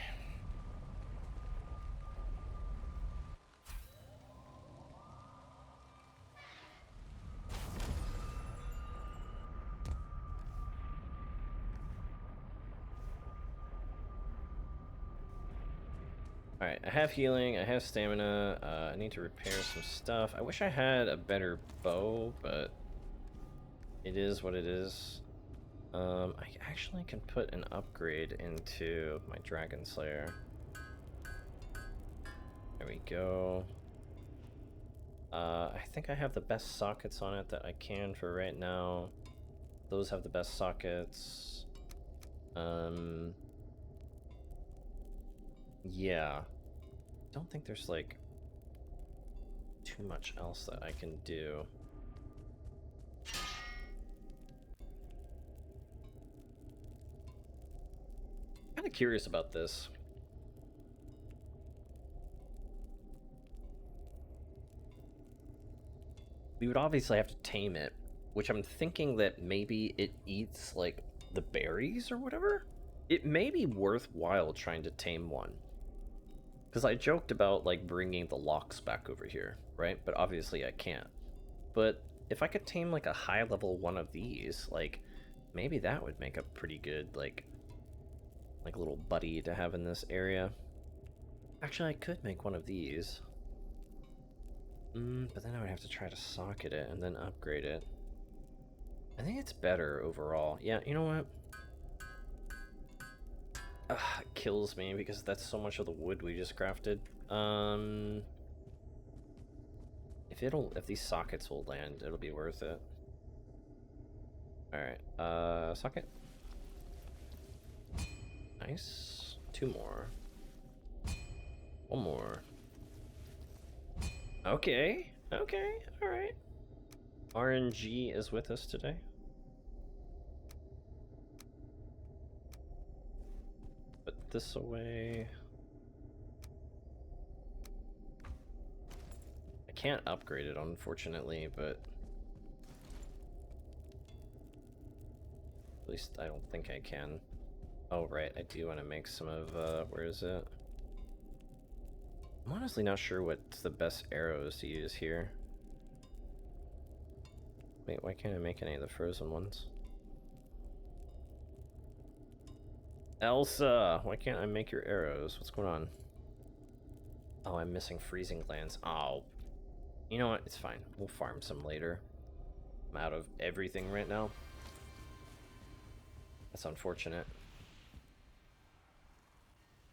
Alright, I have healing, I have stamina, I need to repair some stuff. I wish I had a better bow, but it is what it is. I actually can put an upgrade into my Dragon Slayer. There we go. I think I have the best sockets on it that I can for right now. Those have the best sockets. Yeah. Don't think there's like too much else that I can do. Kind of curious about this. We would obviously have to tame it, which I'm thinking that maybe it eats like the berries or whatever. It may be worthwhile trying to tame one. Because I joked about like bringing the locks back over here, right? But obviously I can't. But if I could tame like a high level one of these, like maybe that would make a pretty good like little buddy to have in this area. Actually, I could make one of these. But then I would have to try to socket it and then upgrade it. I think it's better overall. Yeah, you know what? It kills me because that's so much of the wood we just crafted. If these sockets will land, it'll be worth it. Alright, socket. Nice. 2 more. 1 more. Okay. Okay. Alright. RNG is with us today. Put this away. I can't upgrade it, unfortunately, but at least I don't think I can. Oh, right, I do want to make some of, where is it? I'm honestly not sure what's the best arrows to use here. Wait, why can't I make any of the frozen ones? Elsa, why can't I make your arrows? What's going on? Oh, I'm missing freezing glands. Oh. You know what? It's fine. We'll farm some later. I'm out of everything right now. That's unfortunate.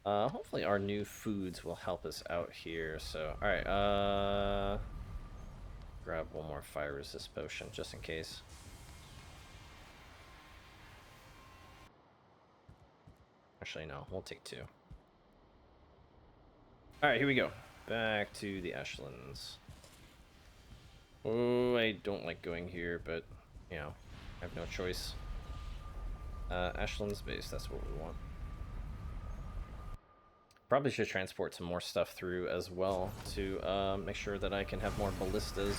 Hopefully our new foods will help us out here, so... Alright, grab 1 more fire resist potion, just in case. Actually, no, we'll take 2. Alright, here we go. Back to the Ashlands. Oh, I don't like going here, but, you know, I have no choice. Ashland's base, that's what we want. Probably should transport some more stuff through as well to make sure that I can have more ballistas.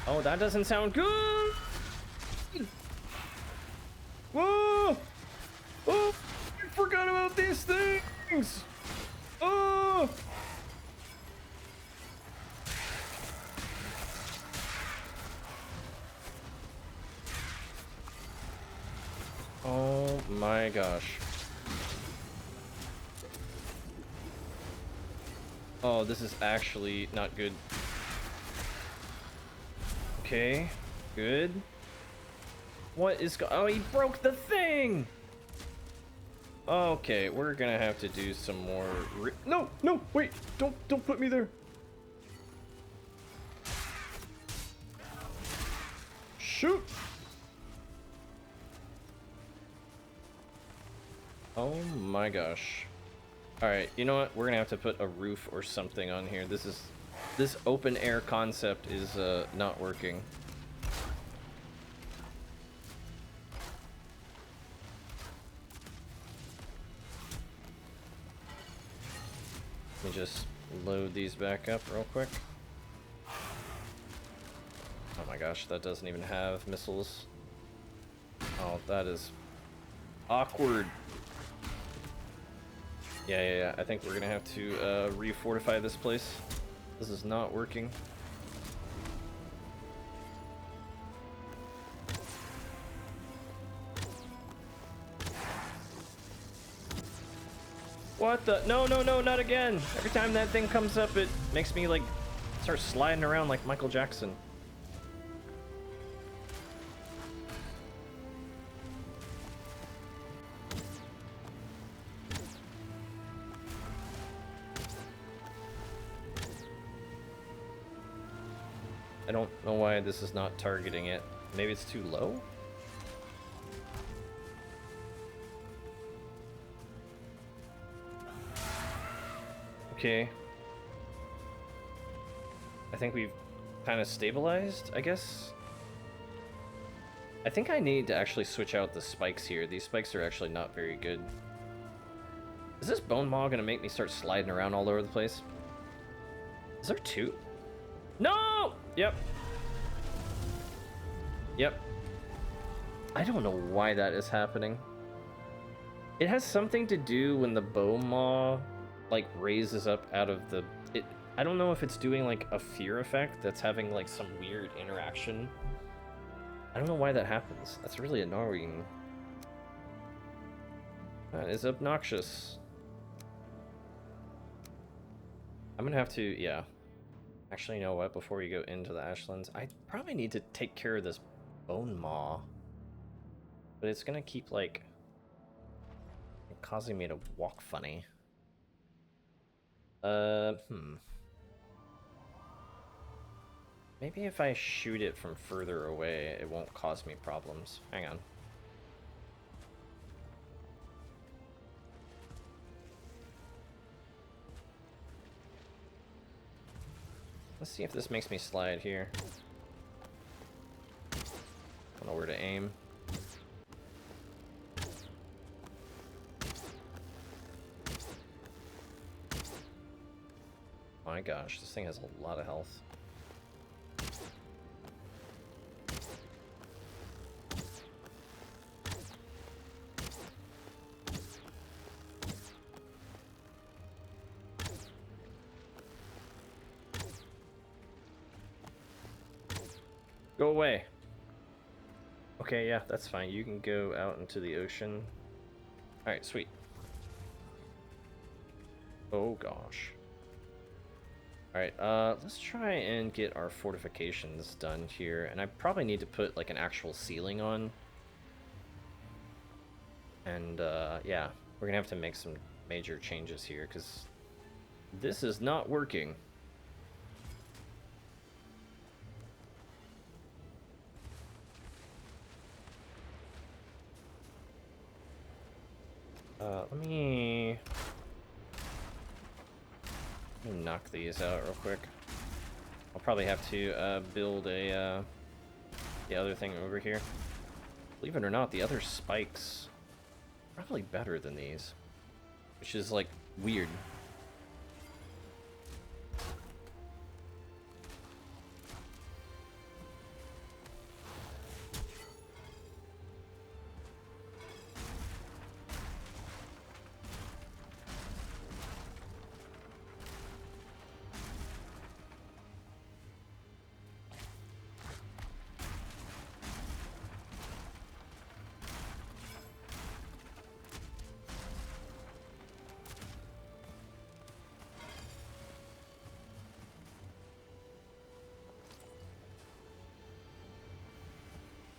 Oh, that doesn't sound good! Whoa! Oh! I forgot about these things! Oh! Oh my gosh. Oh, this is actually not good. Okay, good. What is oh, he broke the thing! Okay, we're gonna have to do some more no, no, wait, don't put me there. Shoot! Oh my gosh. Alright, you know what? We're gonna have to put a roof or something on here. This open air concept is not working. Let me just load these back up real quick. Oh my gosh, that doesn't even have missiles. Oh, that is awkward. Yeah. I think we're gonna have to re-fortify this place. This is not working. What the? No, not again! Every time that thing comes up, it makes me, like, start sliding around like Michael Jackson. I don't know why this is not targeting it. Maybe it's too low? Okay. I think we've kind of stabilized, I guess? I think I need to actually switch out the spikes here. These spikes are actually not very good. Is this bone maw gonna make me start sliding around all over the place? Is there two? No! Yep. I don't know why that is happening. It has something to do when the bone maw, like, raises up out of the... I don't know if it's doing, like, a fear effect that's having, like, some weird interaction. I don't know why that happens. That's really annoying. That is obnoxious. I'm gonna have to, yeah. Actually, you know what? Before we go into the Ashlands, I probably need to take care of this bone maw. But it's gonna keep, like, causing me to walk funny. Maybe if I shoot it from further away, it won't cause me problems. Hang on. Let's see if this makes me slide here. Don't know where to aim. My gosh, this thing has a lot of health. Go away. Okay, yeah, that's fine. You can go out into the ocean. Alright, sweet. Oh gosh. Alright, let's try and get our fortifications done here. And I probably need to put, like, an actual ceiling on. And, yeah, we're gonna have to make some major changes here, because this is not working. Let me knock these out real quick. I'll probably have to build a the other thing over here. Believe it or not, the other spikes are probably better than these, which is like weird.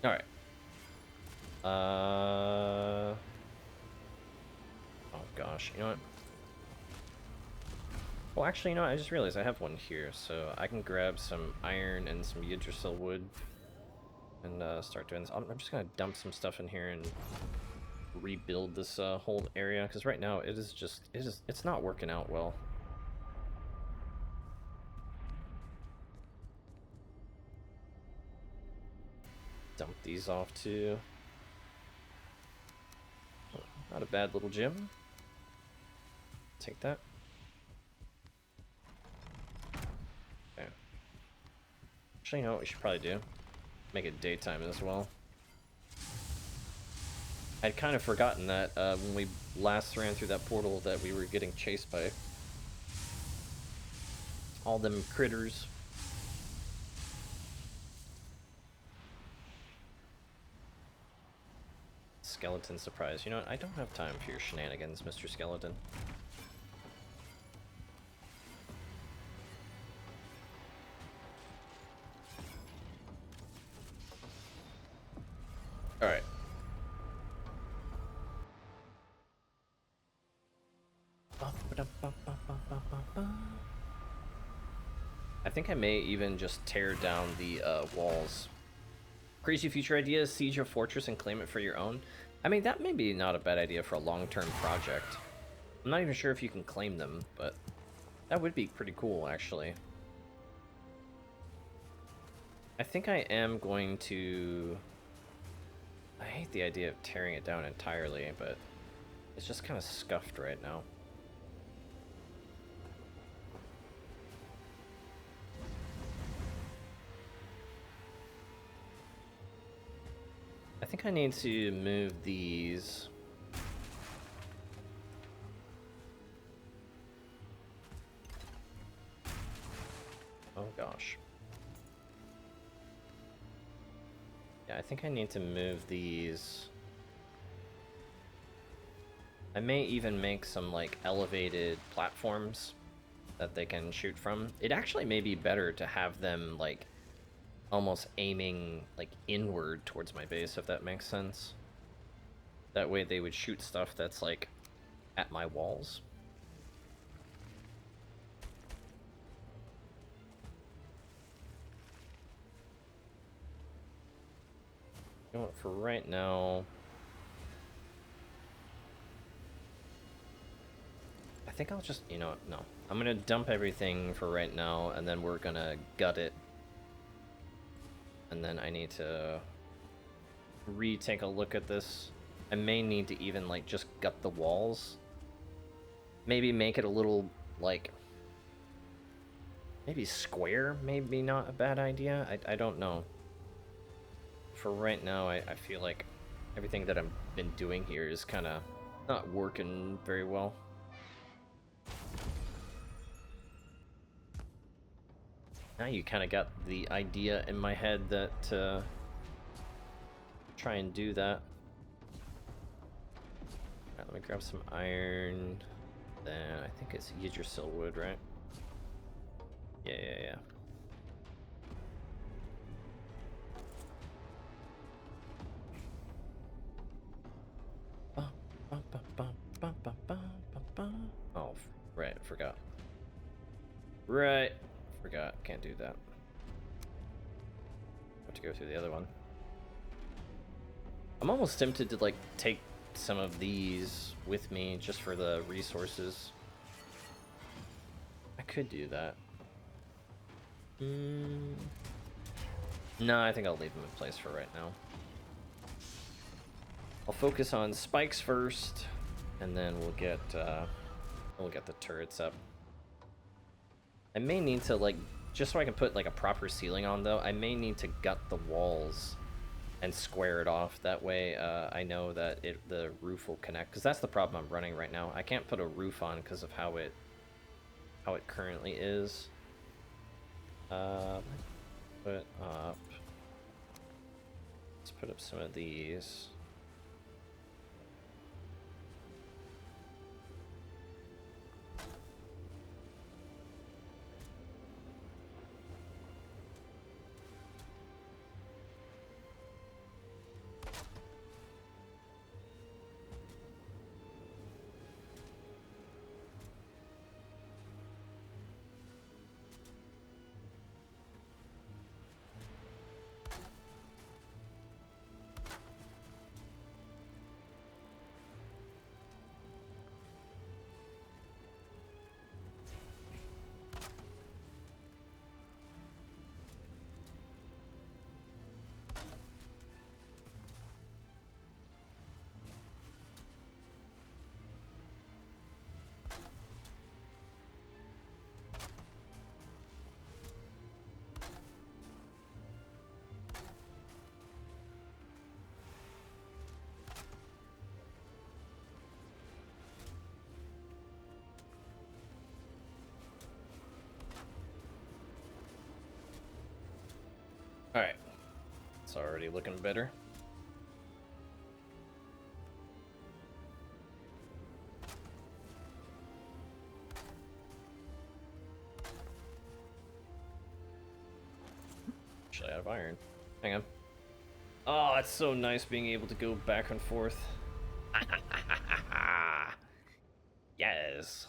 All right. Oh gosh, you know what? Well, actually, you know what? I just realized I have one here, so I can grab some iron and some Yggdrasil wood and start doing this. I'm just gonna dump some stuff in here and rebuild this whole area, because right now it's not working out well. Dump these off too. Not a bad little gym. Take that. Okay. Actually, you know what we should probably do? Make it daytime as well. I'd kind of forgotten that when we last ran through that portal that we were getting chased by all them critters. Skeleton surprise. You know what? I don't have time for your shenanigans, Mr. Skeleton. Alright. I think I may even just tear down the walls. Crazy future idea, siege a fortress and claim it for your own. I mean, that may be not a bad idea for a long-term project. I'm not even sure if you can claim them, but that would be pretty cool, actually. I think I am going to... I hate the idea of tearing it down entirely, but it's just kind of scuffed right now. I think I need to move these. Oh gosh. Yeah, I think I need to move these. I may even make some like elevated platforms that they can shoot from. It actually may be better to have them like almost aiming like inward towards my base, if that makes sense. That way they would shoot stuff that's like at my walls. You know what, for right now, I think I'll just, you know what, no. I'm gonna dump everything for right now, and then we're gonna gut it. And then I need to retake a look at this. I may need to even like just gut the walls. Maybe make it a little like maybe square, maybe not a bad idea. I don't know. For right now, I feel like everything that I've been doing here is kind of not working very well. Now you kind of got the idea in my head that try and do that. Alright, let me grab some iron. Then I think it's Yggdrasil wood, right? Yeah. Oh, right, forgot. Right, forgot. Can't do that. Have to go through the other one. I'm almost tempted to like take some of these with me just for the resources. I could do that. No, I think I'll leave them in place for right now. I'll focus on spikes first, and then we'll get the turrets up. I may need to, like, just so I can put like a proper ceiling on though, I may need to gut the walls and square it off. That way I know that the roof will connect, because that's the problem I'm running right now. I can't put a roof on because of how it currently is. Put up. Let's put up some of these. Alright. It's already looking better. Actually out of iron. Hang on. Oh, it's so nice being able to go back and forth. Yes.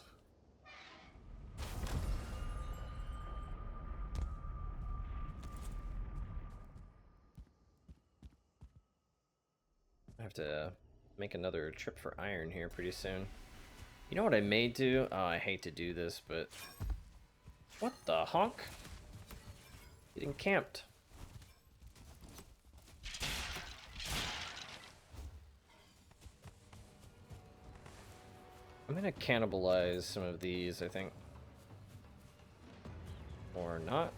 I have to make another trip for iron here pretty soon. You know what I may do? Oh, I hate to do this, but... What the honk? Getting camped. I'm gonna cannibalize some of these, I think. Or not.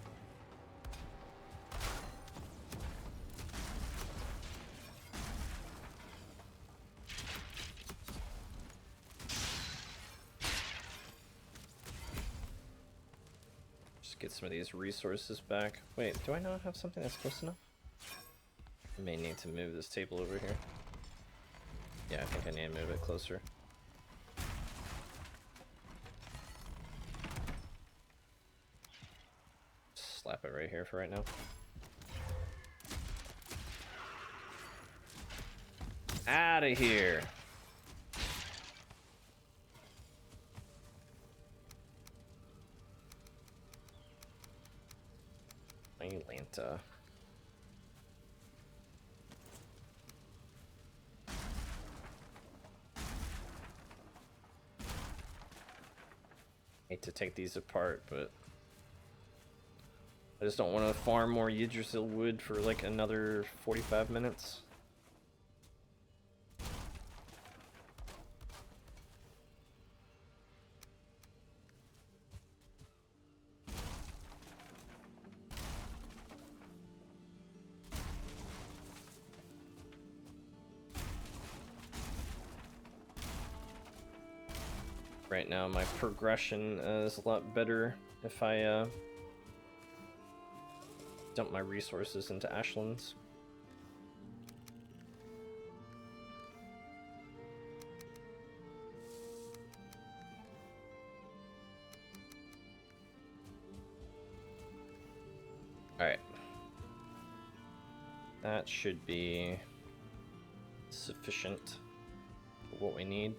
Just get some of these resources back. Wait, do I not have something that's close enough? I may need to move this table over here. Yeah, I think I need to move it closer. Slap it right here for right now. Out of here. Atlanta. Hate to take these apart, but I just don't want to farm more Yggdrasil wood for like another 45 minutes. Right now my progression is a lot better if I dump my resources into Ashlands. Alright. That should be sufficient for what we need.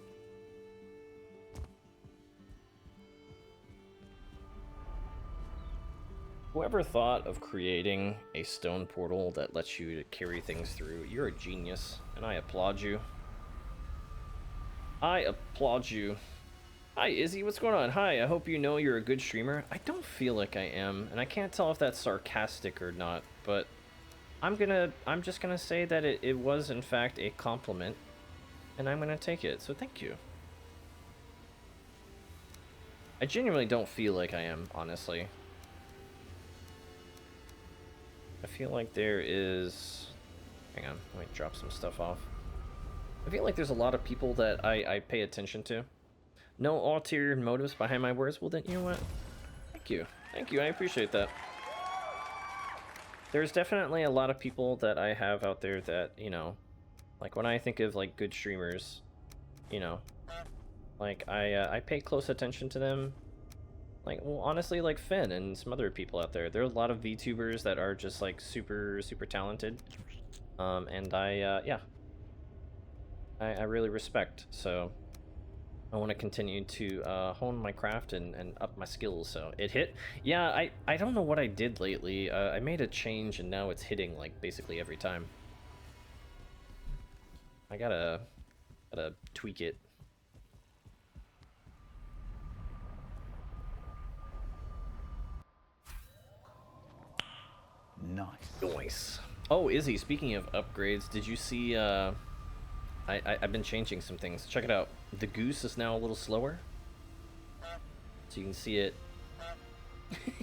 Whoever thought of creating a stone portal that lets you carry things through, you're a genius, and I applaud you. I applaud you. Hi, Izzy. What's going on? Hi. I hope you know you're a good streamer. I don't feel like I am, and I can't tell if that's sarcastic or not. But I'm just gonna say that it was in fact a compliment, and I'm gonna take it. So thank you. I genuinely don't feel like I am, honestly. I feel like there is... Hang on, let me drop some stuff off. I feel like there's a lot of people that I pay attention to. No ulterior motives behind my words. Well then, you know what? Thank you. Thank you, I appreciate that. There's definitely a lot of people that I have out there that, you know, like when I think of like good streamers, you know, like I pay close attention to them. Like, well, honestly, like Finn and some other people out there. There are a lot of VTubers that are just like super talented. And yeah, I really respect. So I want to continue to hone my craft and up my skills. So it hit. Yeah, I don't know what I did lately. I made a change and now it's hitting like basically every time. I gotta tweak it. Nice. Oh, Izzy, speaking of upgrades, did you see I've been changing some things. Check it out. The goose is now a little slower. So you can see it.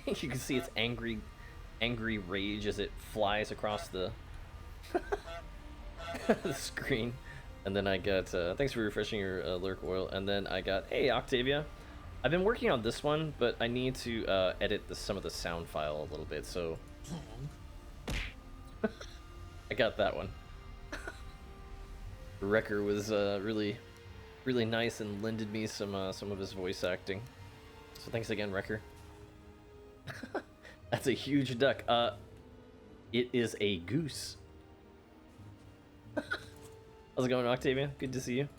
You can see its angry rage as it flies across the the screen. And then I got thanks for refreshing your lurk oil. And then I got, hey Octavia, I've been working on this one, but I need to edit some of the sound file a little bit. So I got that one. Wrecker was really nice and lended me some of his voice acting. So thanks again, Wrecker. That's a huge duck. It is a goose. How's it going, Octavia? Good to see you.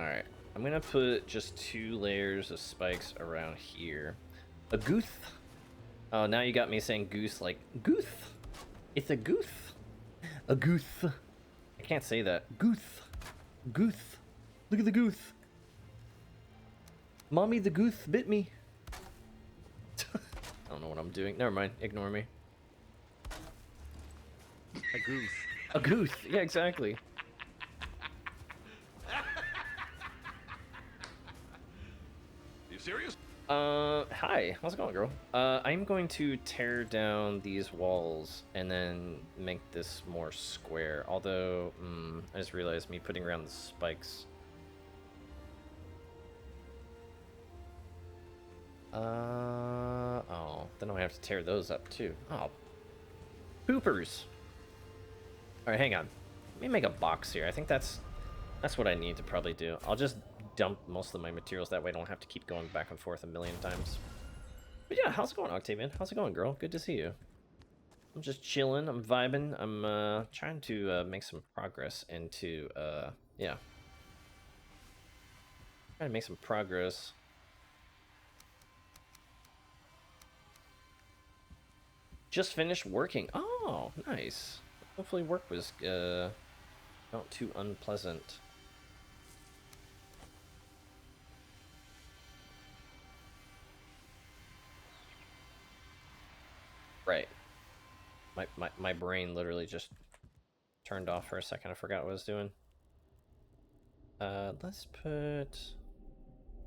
Alright, I'm gonna put just 2 layers of spikes around here. A goose. Oh, now you got me saying goose like goose. It's a goose. A goose. I can't say that. Goose. Goose. Look at the goose. Mommy, the goose bit me. I don't know what I'm doing. Never mind. Ignore me. A goose. A goose. Yeah, exactly. You serious? Hi. How's it going, girl? I'm going to tear down these walls and then make this more square. Although, I just realized me putting around the spikes. Oh, then I have to tear those up too. Oh, poopers. All right, hang on. Let me make a box here. I think that's what I need to probably do. I'll just dump most of my materials, that way I don't have to keep going back and forth a million times. But yeah, how's it going, Octavian? How's it going, girl? Good to see you. I'm just chilling, I'm vibing, I'm trying to make some progress into yeah. Trying to make some progress. Just finished working. Oh, nice. Hopefully work was not too unpleasant. Right. My brain literally just turned off for a second. I forgot what I was doing. Let's put...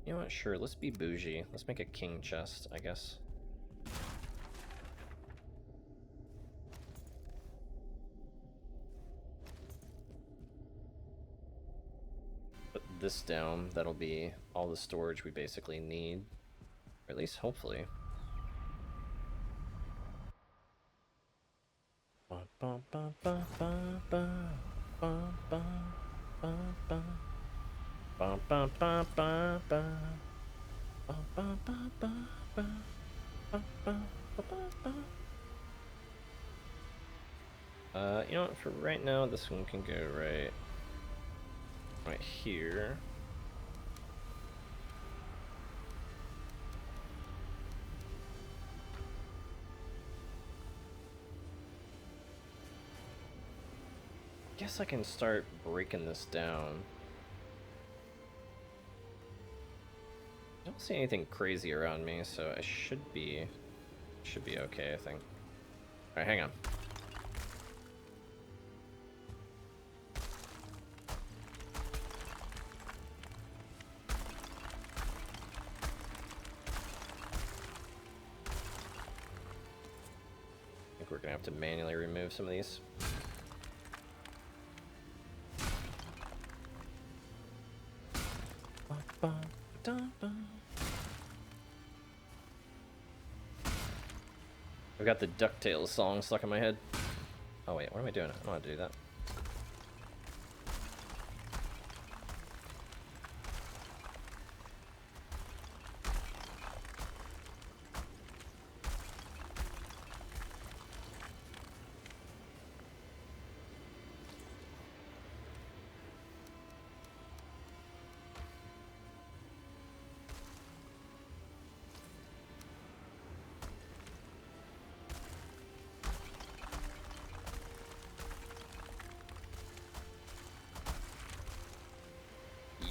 You know what? Sure, let's be bougie. Let's make a king chest, I guess. Put this down. That'll be all the storage we basically need. Or at least, hopefully. You know what, for right now, this one can go right here. guess I can start breaking this down. I don't see anything crazy around me, so I should be okay, I think. Alright, hang on. I think we're gonna have to manually remove some of these. I've got the DuckTales song stuck in my head. Oh wait, what am I doing? I don't want to do that.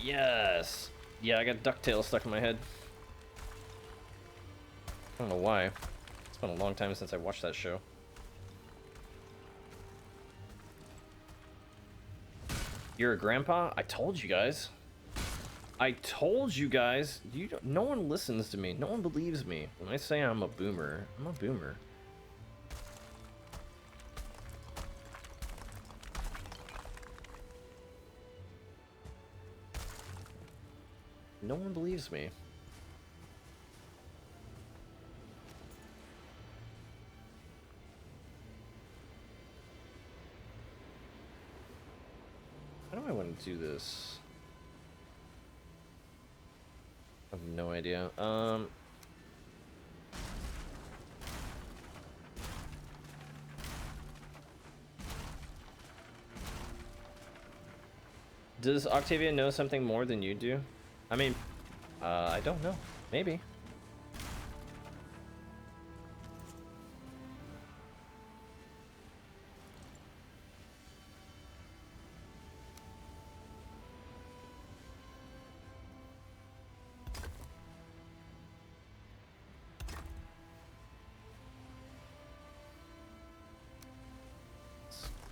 Yes! Yeah, I got DuckTales stuck in my head. I don't know why. It's been a long time since I watched that show. You're a grandpa? I told you guys. I told you guys. No one listens to me. No one believes me. When I say I'm a boomer, I'm a boomer. No one believes me. How do I want to do this? I have no idea. Does Octavia know something more than you do? I mean, I don't know. Maybe.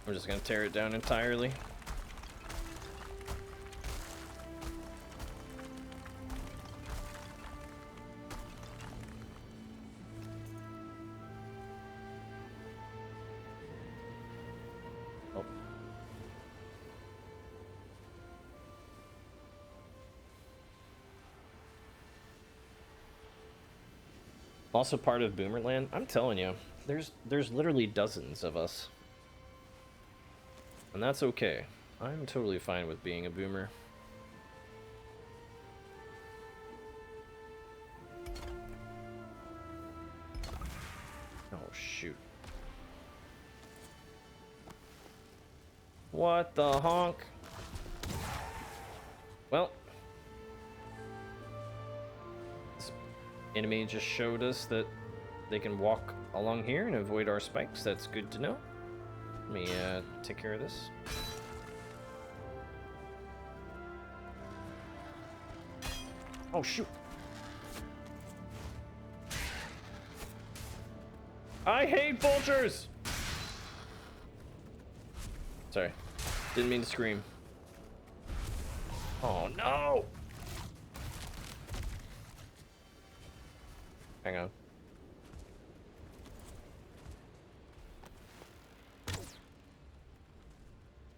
We're just gonna tear it down entirely. Oh. Also part of Boomerland. I'm telling you, there's literally dozens of us. And that's okay. I'm totally fine with being a boomer. Oh, shoot. What the honk? Well. This enemy just showed us that they can walk along here and avoid our spikes. That's good to know. Let me take care of this. Oh, shoot. I hate vultures! Sorry. Didn't mean to scream. Oh, no! Hang on.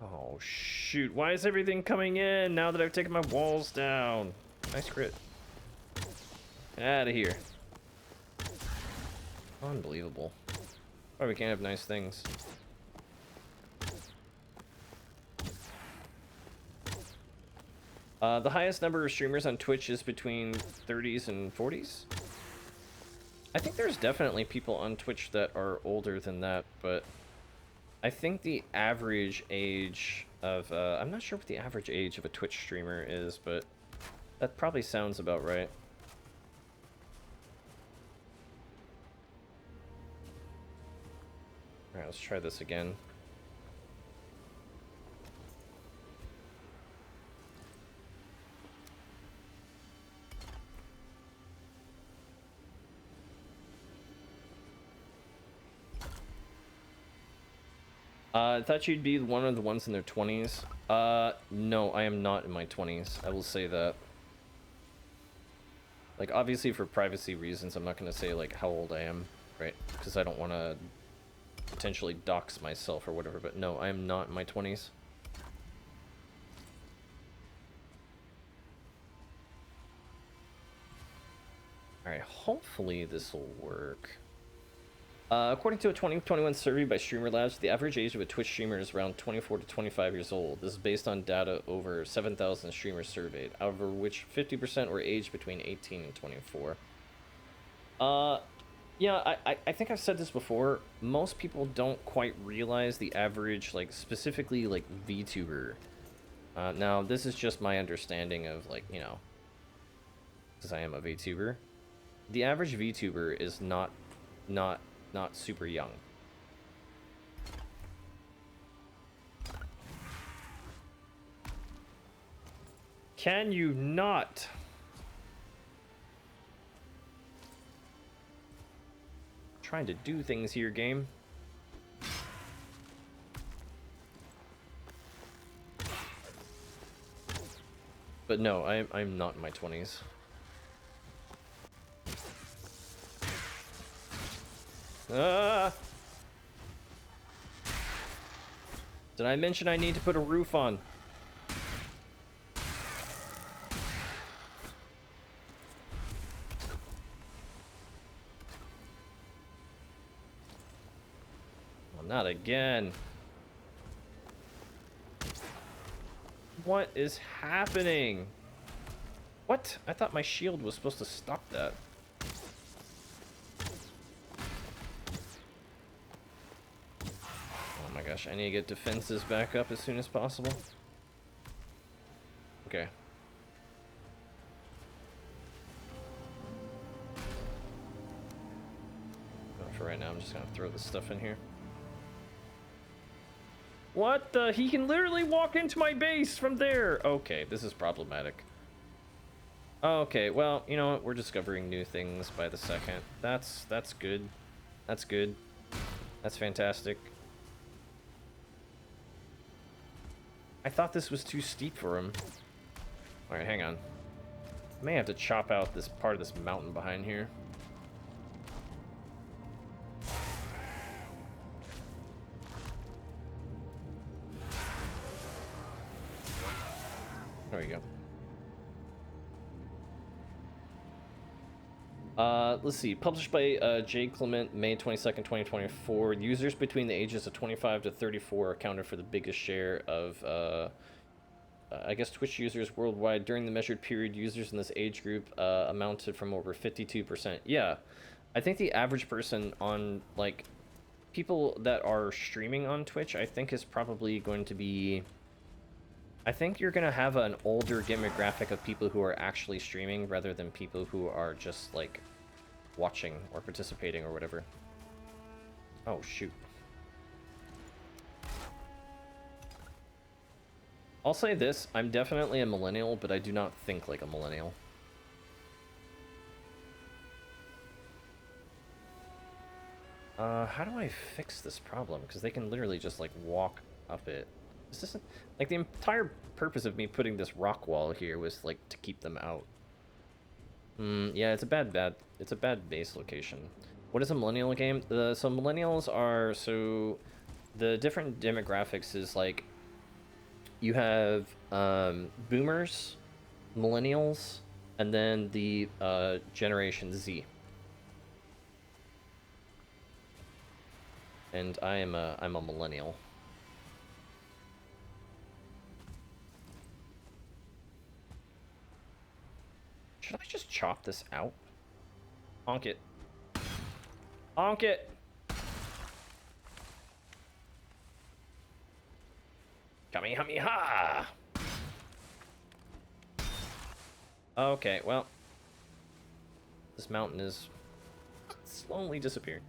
Oh, shoot. Why is everything coming in now that I've taken my walls down? Nice crit. Out of here. Unbelievable. Why we can't have nice things. The highest number of streamers on Twitch is between 30s and 40s. I think there's definitely people on Twitch that are older than that, but I think the average age of, I'm not sure what the average age of a Twitch streamer is, but that probably sounds about right. Alright, let's try this again. I thought you'd be one of the ones in their 20s. No, I am not in my 20s. I will say that. Like, obviously for privacy reasons, I'm not going to say, like, how old I am, right? Because I don't want to potentially dox myself or whatever, but no, I am not in my 20s. Alright, hopefully this will work. According to a 2021 survey by Streamer Labs, the average age of a Twitch streamer is around 24 to 25 years old. This is based on data over 7,000 streamers surveyed, out of which 50% were aged between 18 and 24. Yeah, I think I've said this before. Most people don't quite realize the average, like, specifically, like, VTuber. Now, this is just my understanding of, like, you know, because I am a VTuber. The average VTuber is not super young. Can you not? Trying to do things here, game. But no, I'm not in my 20s. Ah! Did I mention I need to put a roof on? Well, not again. What is happening? What? I thought my shield was supposed to stop that. Oh my gosh, I need to get defenses back up as soon as possible. Okay. Well, for right now, I'm just gonna throw this stuff in here. What the? He can literally walk into my base from there! Okay, this is problematic. Okay, well, you know what? We're discovering new things by the second. That's good. That's good. That's fantastic. I thought this was too steep for him. Alright, hang on. I may have to chop out this part of this mountain behind here. There we go. Let's see. Published by J. Clement, May 22nd, 2024. Users between the ages of 25 to 34 accounted for the biggest share of, I guess, Twitch users worldwide. During the measured period, users in this age group amounted from over 52%. Yeah, I think the average person on, like, people that are streaming on Twitch, I think is probably going to be... I think you're going to have an older demographic of people who are actually streaming rather than people who are just, like, watching or participating or whatever. Oh, shoot. I'll say this, I'm definitely a millennial, but I do not think like a millennial. How do I fix this problem? Because they can literally just, like, walk up it. This isn't... Like, the entire purpose of me putting this rock wall here was, like, to keep them out. Yeah, it's a bad base location. What is a millennial game? So millennials are... So, the different demographics is, like... You have, boomers, millennials, and then the, Generation Z. And I'm a millennial. Should I just chop this out? Honk it. Honk it! Kamehameha! Okay, well. This mountain is slowly disappearing.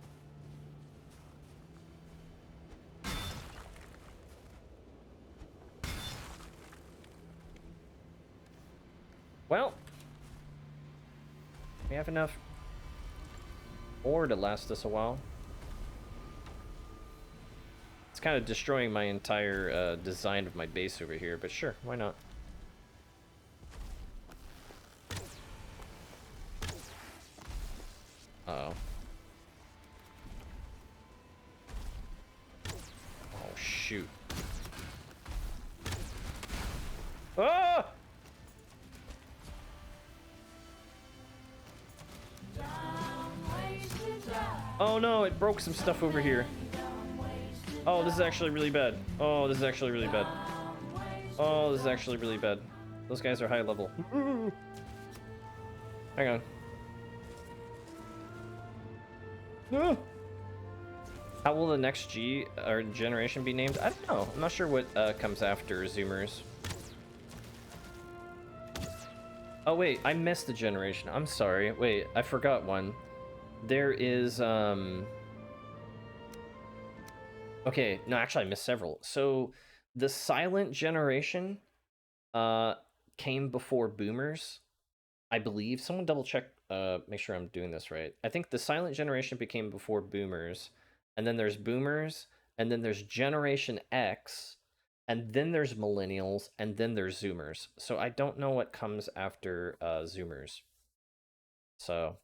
Well, we have enough ore to last us a while. It's kind of destroying my entire design of my base over here, but sure, why not? Uh-oh. Oh, shoot. Ah! Oh no, it broke some stuff over here. Oh, this is actually really bad. Oh, this is actually really bad. Oh, this is actually really bad. Those guys are high level. Hang on. No! How will the next G or generation be named? I don't know. I'm not sure what comes after Zoomers. Oh wait, I missed the generation. I'm sorry. Wait, I forgot one. There is okay, no, actually I missed several. So the silent generation came before boomers, I believe. Someone double check, make sure I'm doing this right. I think the silent generation became before boomers, and then there's boomers, and then there's Generation X, and then there's millennials, and then there's Zoomers. So I don't know what comes after Zoomers. So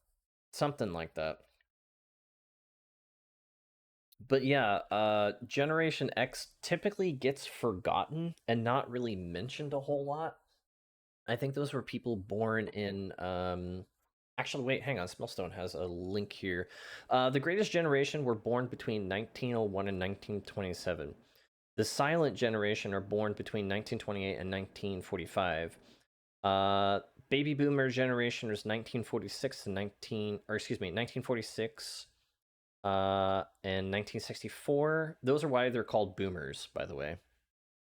something like that. But yeah, Generation X typically gets forgotten and not really mentioned a whole lot. I think those were people born in actually wait, hang on, Smellstone has a link here. The Greatest Generation were born between 1901 and 1927. The Silent Generation are born between 1928 and 1945. Baby Boomer generation was 1946 to 1946 and 1964. Those are why they're called boomers, by the way.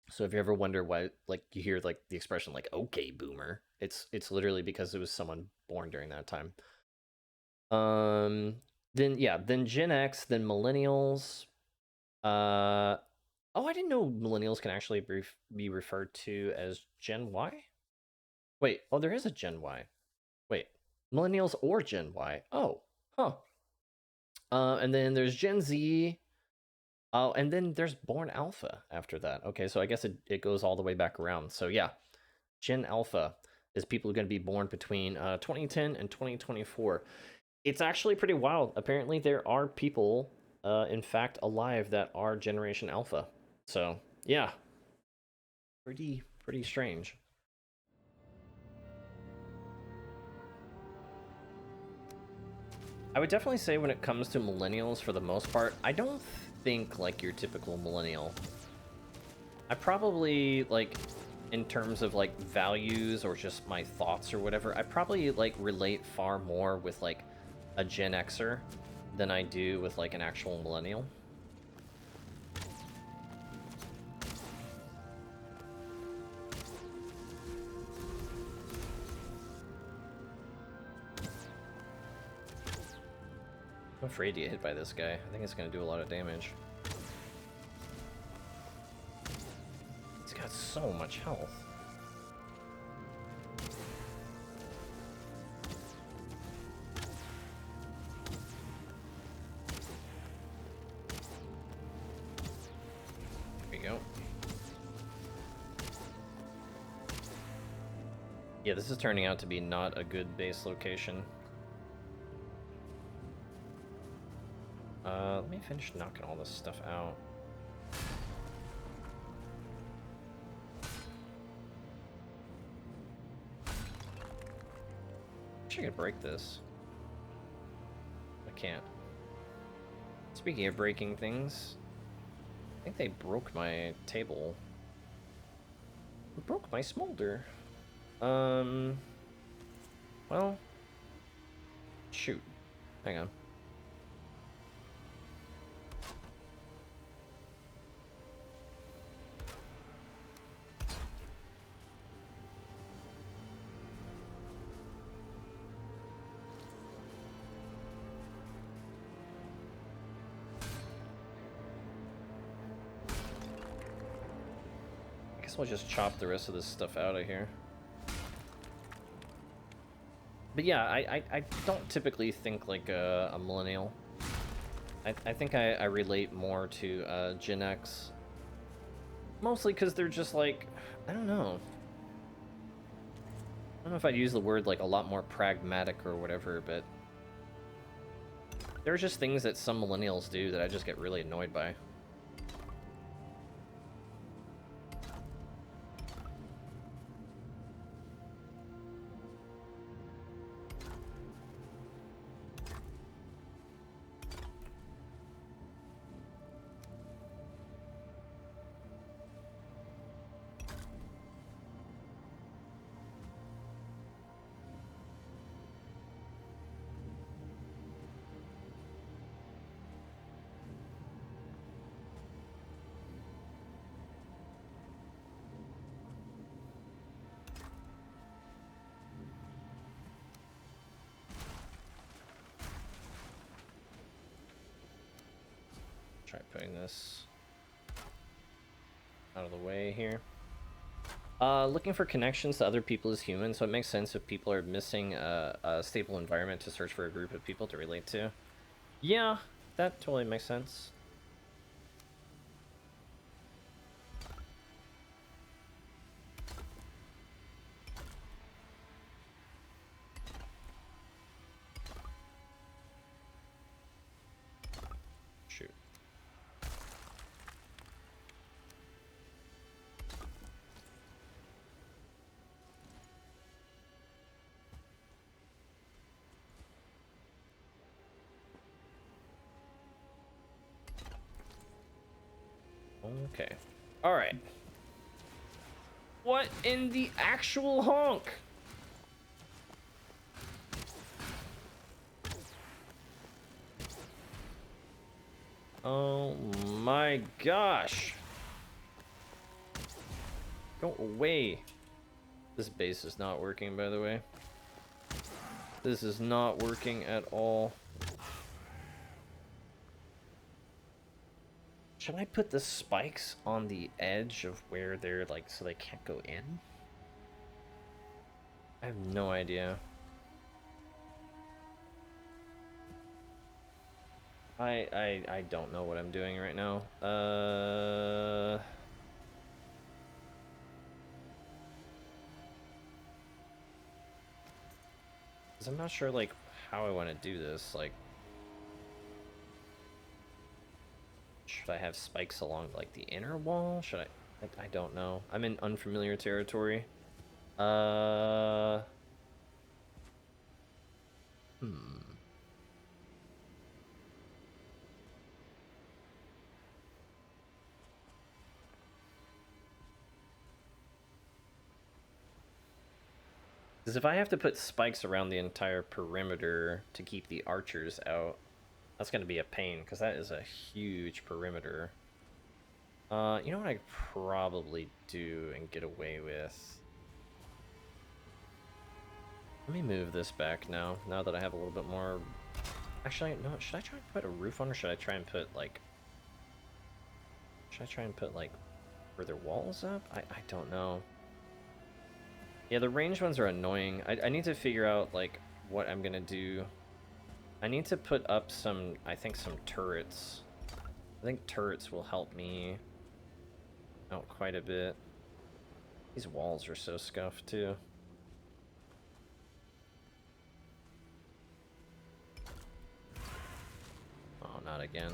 So if you ever wonder why, like, you hear like the expression like "okay, boomer," it's literally because it was someone born during that time. Then Gen X, then millennials. Oh, I didn't know millennials can actually be referred to as Gen Y. Wait, oh, there is a Gen Y. Wait, millennials or Gen Y? Oh, huh. And then there's Gen Z. Oh, and then there's Born Alpha after that. Okay, so I guess it goes all the way back around. So yeah, Gen Alpha is people going to be born between 2010 and 2024. It's actually pretty wild. Apparently, there are people, in fact, alive that are Generation Alpha. So yeah, pretty strange. I would definitely say when it comes to millennials, for the most part, I don't think like your typical millennial. I probably, like, in terms of like values or just my thoughts or whatever, I probably like relate far more with like a Gen Xer than I do with like an actual millennial. I'm afraid to get hit by this guy. I think it's going to do a lot of damage. He's got so much health. There we go. Yeah, this is turning out to be not a good base location. Let me finish knocking all this stuff out. Wish I could break this. I can't. Speaking of breaking things, I think they broke my table. Who broke my smolder? Well, shoot. Hang on. We'll just chop the rest of this stuff out of here. But yeah, I don't typically think like a millennial. I think I relate more to Gen X. Mostly because they're just like, I don't know. I don't know if I'd use the word like a lot more pragmatic or whatever, but there are just things that some millennials do that I just get really annoyed by. Try putting this out of the way here. Looking for connections to other people is human, so it makes sense if people are missing a stable environment to search for a group of people to relate to. Yeah, that totally makes sense. Shoot. Okay. Alright. What in the actual honk? Oh my gosh. Go away. This base is not working, by the way. This is not working at all. Should I put the spikes on the edge of where they're like so they can't go in? I have no idea. I don't know what I'm doing right now. 'Cause I'm not sure like how I want to do this. Like, should I have spikes along like the inner wall? Should I don't know. I'm in unfamiliar territory. Hmm. Because if I have to put spikes around the entire perimeter to keep the archers out, that's going to be a pain, because that is a huge perimeter. You know what I could probably do and get away with? Let me move this back now that I have a little bit more... Actually, no, should I try and put a roof on, or should I try and put, like... Should I try and put, like, further walls up? I don't know. Yeah, the ranged ones are annoying. I need to figure out, like, what I'm gonna do. I need to put up some, I think, some turrets. I think turrets will help me out quite a bit. These walls are so scuffed, too. Oh, not again.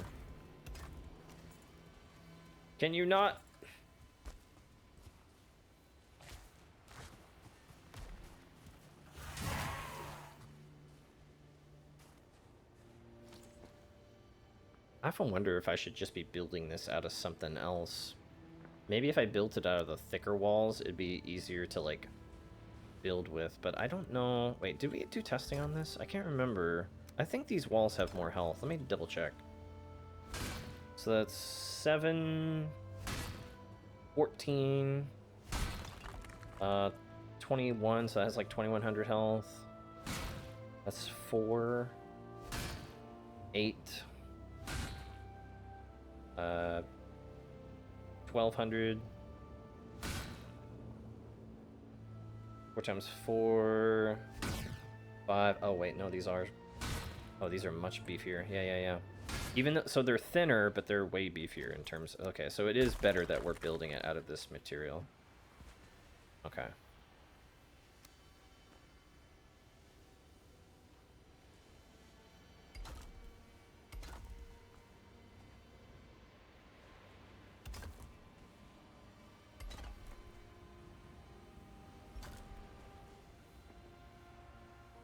Can you not... I often wonder if I should just be building this out of something else. Maybe if I built it out of the thicker walls, it'd be easier to, like, build with. But I don't know... Wait, did we do testing on this? I can't remember. I think these walls have more health. Let me double check. So that's 7... 14... 21, so that has like 2100 health. That's 4... 8... 1200. 4 times 4... 5... Oh wait, no, these are... Oh, these are much beefier. Yeah. Even though, so they're thinner, but they're way beefier in terms. Okay, so it is better that we're building it out of this material. Okay.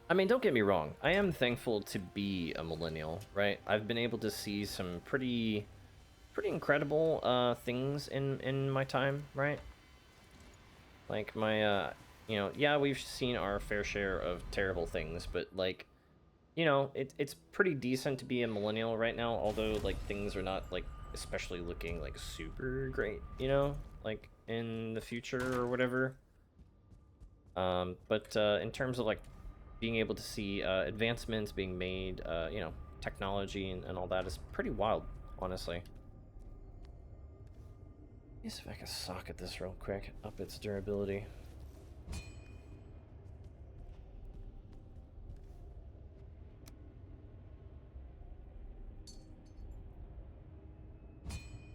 I mean, don't get me wrong. I am thankful to be a millennial, right? I've been able to see some pretty incredible things in my time, right? Like my you know, yeah, we've seen our fair share of terrible things, but like, you know, it's pretty decent to be a millennial right now, although like things are not like especially looking like super great, you know, like in the future or whatever. But in terms of like being able to see advancements being made, you know, technology and all that is pretty wild, honestly. Let me see if I can socket this real quick, up its durability.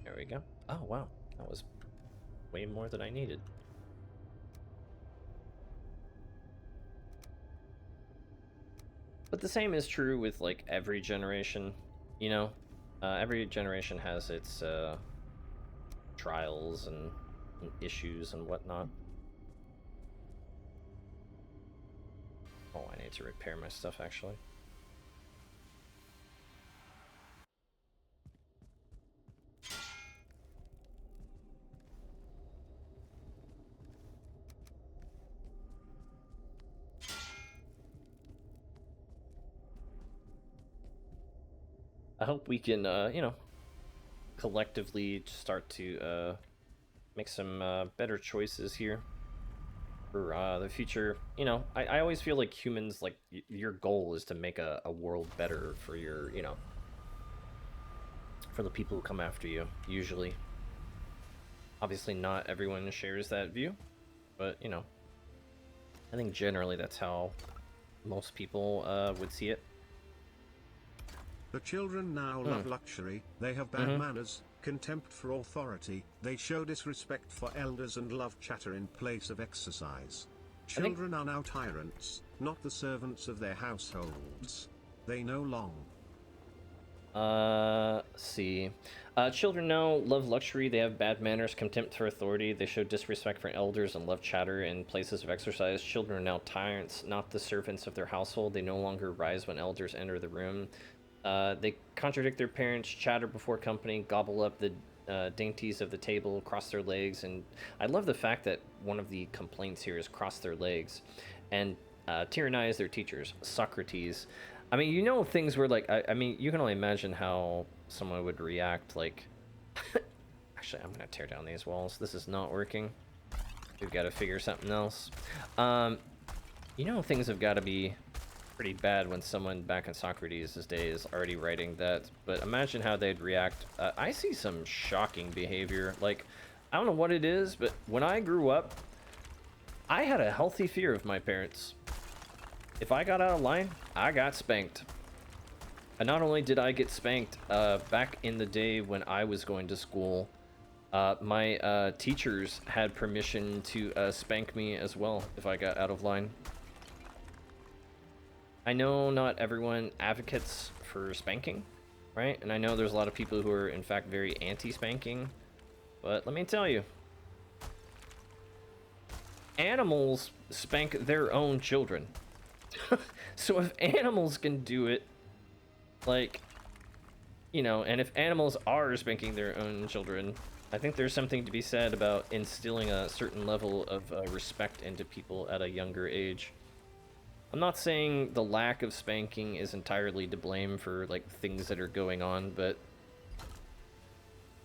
There we go. Oh, wow. That was way more than I needed. But the same is true with, like, every generation, you know? Every generation has its, trials and issues and whatnot. Oh, I need to repair my stuff, actually. I hope we can, you know, collectively start to make some better choices here for the future. You know, I always feel like humans, like, your goal is to make a world better for your, you know, for the people who come after you, usually. Obviously, not everyone shares that view, but, you know, I think generally that's how most people would see it. The children now love luxury, they have bad manners, contempt for authority, they show disrespect for elders and love chatter in place of exercise. Children are now tyrants, not the servants of their households. They know long. See. Children now love luxury, they have bad manners, contempt for authority, they show disrespect for elders and love chatter in places of exercise. Children are now tyrants, not the servants of their household. They no longer rise when elders enter the room. They contradict their parents, chatter before company, gobble up the dainties of the table, cross their legs, and I love the fact that one of the complaints here is cross their legs, and tyrannize their teachers. Socrates. I mean, you know, things were like, I mean, you can only imagine how someone would react, like... Actually, I'm gonna tear down these walls. This is not working. We've got to figure something else. You know, things have got to be pretty bad when someone back in Socrates' day is already writing that, but imagine how they'd react. I see some shocking behavior. Like, I don't know what it is, but when I grew up, I had a healthy fear of my parents. If I got out of line, I got spanked. And not only did I get spanked, back in the day when I was going to school, my teachers had permission to spank me as well if I got out of line. I know not everyone advocates for spanking, right? And I know there's a lot of people who are, in fact, very anti-spanking. But let me tell you, animals spank their own children. So if animals can do it, like, you know, and if animals are spanking their own children, I think there's something to be said about instilling a certain level of respect into people at a younger age. I'm not saying the lack of spanking is entirely to blame for, like, things that are going on, but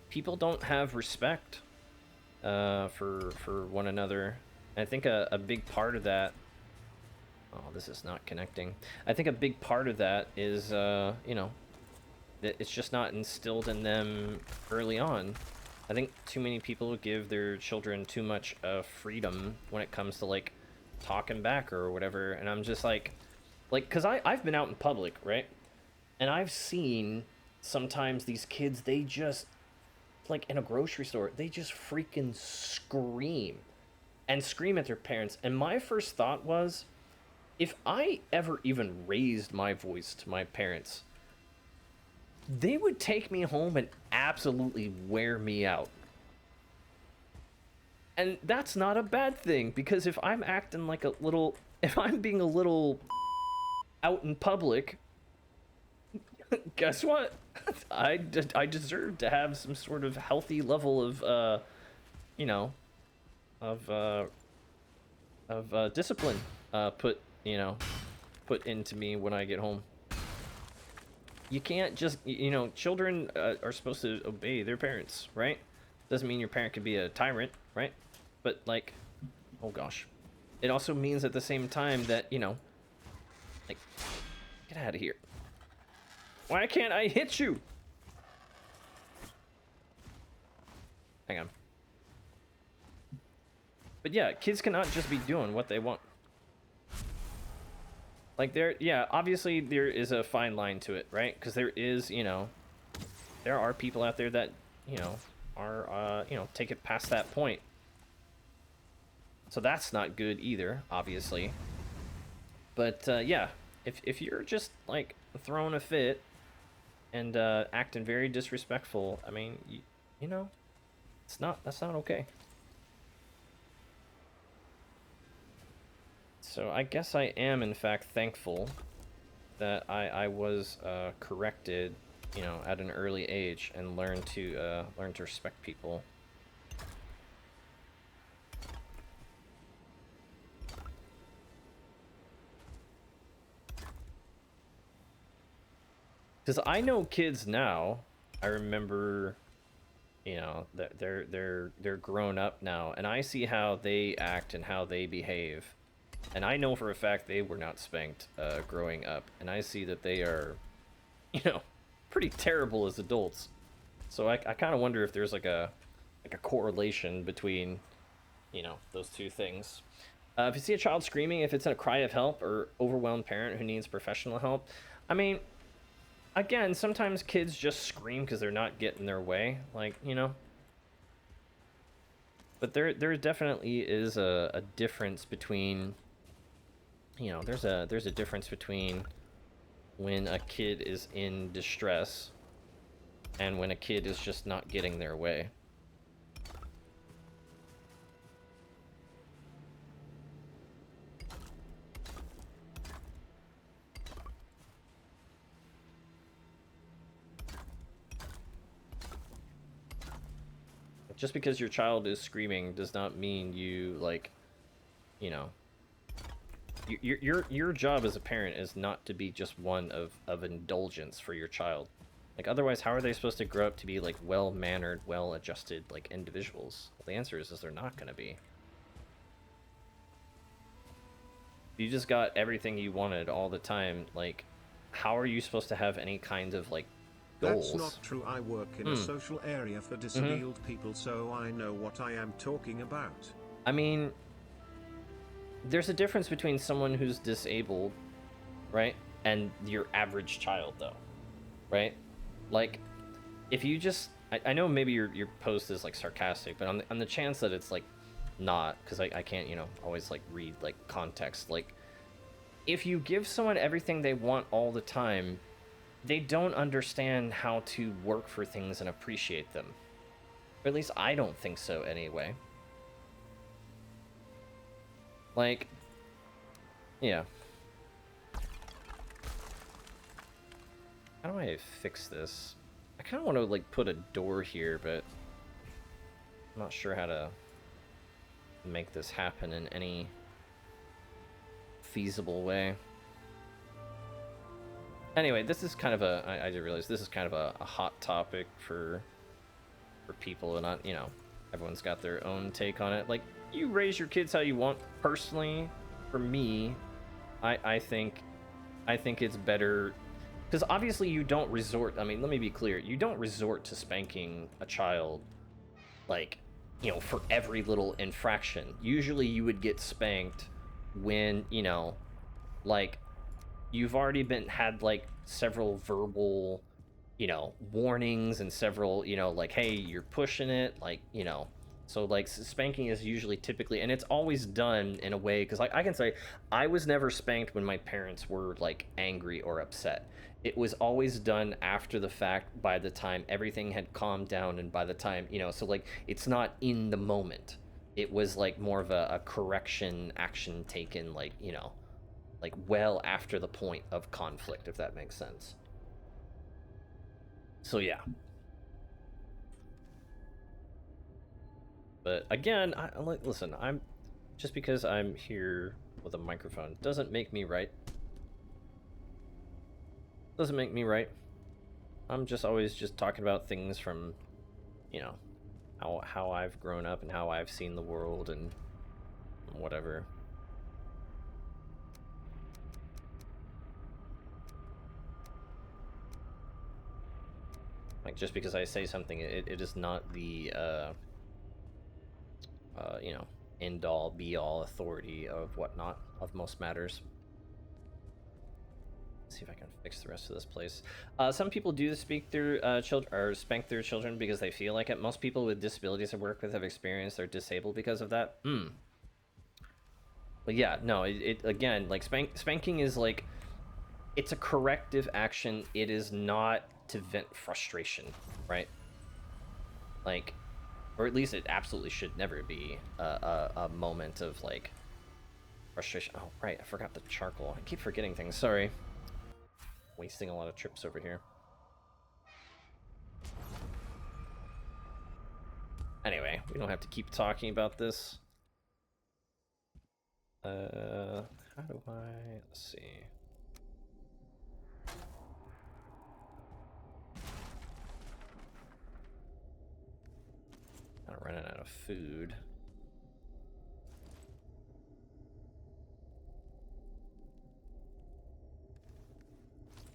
people don't have respect for one another. And I think a big part of that... Oh, this is not connecting. I think a big part of that is, you know, that it's just not instilled in them early on. I think too many people give their children too much freedom when it comes to, like, talking back or whatever, and I'm just like, because I've been out in public, right? And I've seen sometimes these kids, they just, like in a grocery store, they just freaking scream and scream at their parents. And my first thought was, if I ever even raised my voice to my parents, they would take me home and absolutely wear me out. And that's not a bad thing, because if I'm acting like a little, if I'm being a little out in public, guess what? I deserve to have some sort of healthy level of, you know, of discipline, put into me when I get home. You can't just, children are supposed to obey their parents, right? Doesn't mean your parent could be a tyrant, right? But, like, oh gosh. It also means at the same time that, like, get out of here. Why can't I hit you? Hang on. But yeah, kids cannot just be doing what they want. Like, obviously there is a fine line to it, right? Because there is, there are people out there that, are, take it past that point. So that's not good either, obviously. But, yeah, if you're just, like, throwing a fit and acting very disrespectful, I mean, that's not okay. So I guess I am, in fact, thankful that I was corrected, at an early age and learned to respect people. Because I know kids now. I remember, that they're grown up now, and I see how they act and how they behave. And I know for a fact they were not spanked growing up, and I see that they are, pretty terrible as adults. So I kind of wonder if there's like a correlation between, those two things. If you see a child screaming, if it's a cry of help or overwhelmed parent who needs professional help, I mean, again, sometimes kids just scream because they're not getting their way, like, But there definitely is a difference between, there's a difference between when a kid is in distress and when a kid is just not getting their way. Just because your child is screaming does not mean you, like, your job as a parent is not to be just one of indulgence for your child. Like, otherwise, how are they supposed to grow up to be, like, well-mannered, well-adjusted, like, individuals? Well, the answer is they're not going to be. You just got everything you wanted all the time, like, how are you supposed to have any kind of, like, goals? That's not true. I work in a social area for disabled people, so I know what I am talking about. I mean, there's a difference between someone who's disabled, right, and your average child, though, right? Like, if you just, I know maybe your post is, like, sarcastic, but on the chance that it's, like, not, because I can't, always, like, read, like, context, like, if you give someone everything they want all the time, they don't understand how to work for things and appreciate them. Or at least I don't think so, anyway. Like, yeah. How do I fix this? I kind of want to, like, put a door here, but I'm not sure how to make this happen in any feasible way. Anyway, this is kind of I did realize this is kind of a hot topic for people, and not, everyone's got their own take on it. Like, you raise your kids how you want. Personally, for me, I think it's better, because obviously you don't resort, I mean, let me be clear, you don't resort to spanking a child, like, for every little infraction. Usually you would get spanked when, like, you've already had, like, several verbal, you know, warnings and several, you know, like, hey, you're pushing it, like, you know. So like spanking is usually typically, and it's always done in a way, because like I can say I was never spanked when my parents were like angry or upset. It was always done after the fact, by the time everything had calmed down, and by the time, you know, so like it's not in the moment. It was like more of a correction action taken, like, you know, like well after the point of conflict, if that makes sense. So yeah. But again, listen, I'm just because I'm here with a microphone doesn't make me right. Doesn't make me right. I'm just always just talking about things from, you know, how I've grown up and how I've seen the world and whatever. Like, just because I say something, it is not the you know, end all be all authority of whatnot of most matters. Let's see if I can fix the rest of this place. Some people do speak through children or spank their children because they feel like it. Most people with disabilities I work with have experienced they're disabled because of that. But yeah, no, it again, like spanking is like, it's a corrective action. It is not to vent frustration, right? Like, or at least it absolutely should never be a moment of like frustration. Oh right, I forgot the charcoal. I keep forgetting things. Sorry. Wasting a lot of trips over here. Anyway, we don't have to keep talking about this. How do I, let's see. I'm running out of food.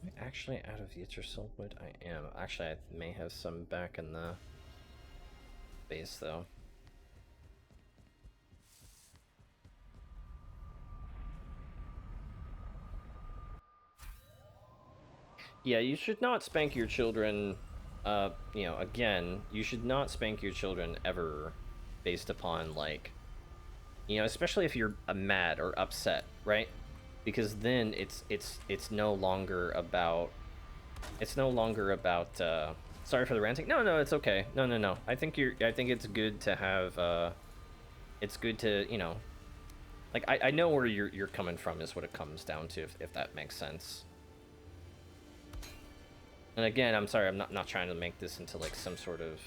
Am I actually out of Yggdrasil wood? I am. Actually, I may have some back in the base though. Yeah, you should not spank your children. You know, again, you should not spank your children ever based upon like, you know, especially if you're mad or upset, right? Because then it's no longer about, sorry for the ranting. No, it's okay. No. I think it's good to have it's good to, you know, like I know where you're coming from is what it comes down to, if that makes sense. And again, I'm sorry, I'm not trying to make this into like some sort of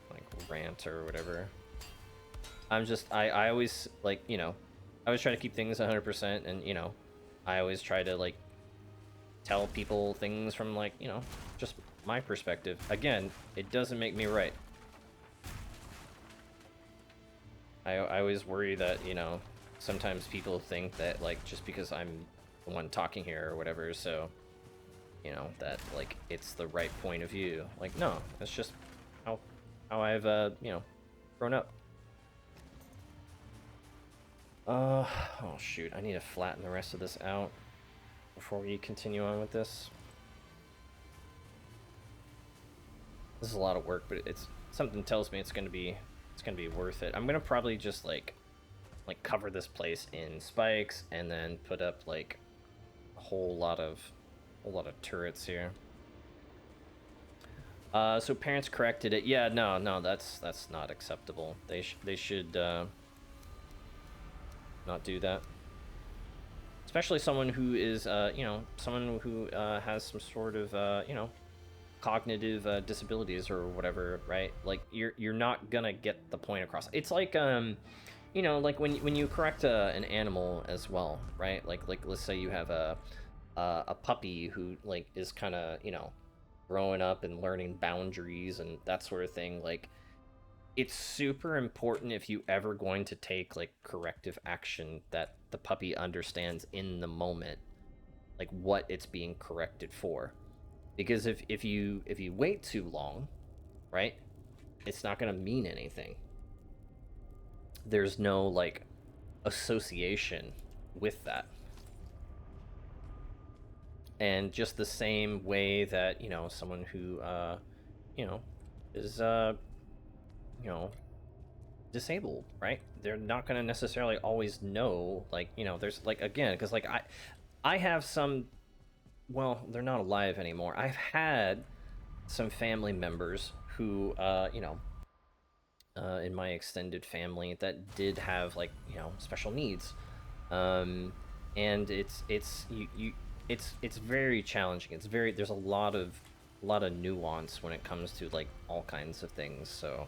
like rant or whatever. I'm just, I always, like, you know, I always try to keep things 100%, and, you know, I always try to, like, tell people things from, like, you know, just my perspective. Again, it doesn't make me right. I always worry that, you know, sometimes people think that, like, just because I'm the one talking here or whatever, so, you know, that, like, it's the right point of view. Like, no, that's just how I've, you know, grown up. Oh shoot, I need to flatten the rest of this out before we continue on with this. This is a lot of work, but it's, something tells me it's gonna be worth it. I'm gonna probably just like cover this place in spikes and then put up like a whole lot of turrets here. So parents corrected it. Yeah, no, that's not acceptable. They should not do that. Especially someone who is, you know, someone who has some sort of, you know, cognitive disabilities or whatever, right? Like, you're not gonna get the point across. It's like, you know, like when you correct an animal as well, right? Like let's say you have a puppy who like is kind of, you know, growing up and learning boundaries and that sort of thing. Like, it's super important, if you ever going to take like corrective action, that the puppy understands in the moment like what it's being corrected for. Because if you wait too long, right, it's not going to mean anything. There's no like association with that. And just the same way that, you know, someone who, you know, is, you know, disabled, right? They're not going to necessarily always know, like, you know, there's, like, again, because, like, I have some, well, they're not alive anymore. I've had some family members who, you know, in my extended family that did have, like, you know, special needs. And it's very challenging. It's very, there's a lot of nuance when it comes to, like, all kinds of things. So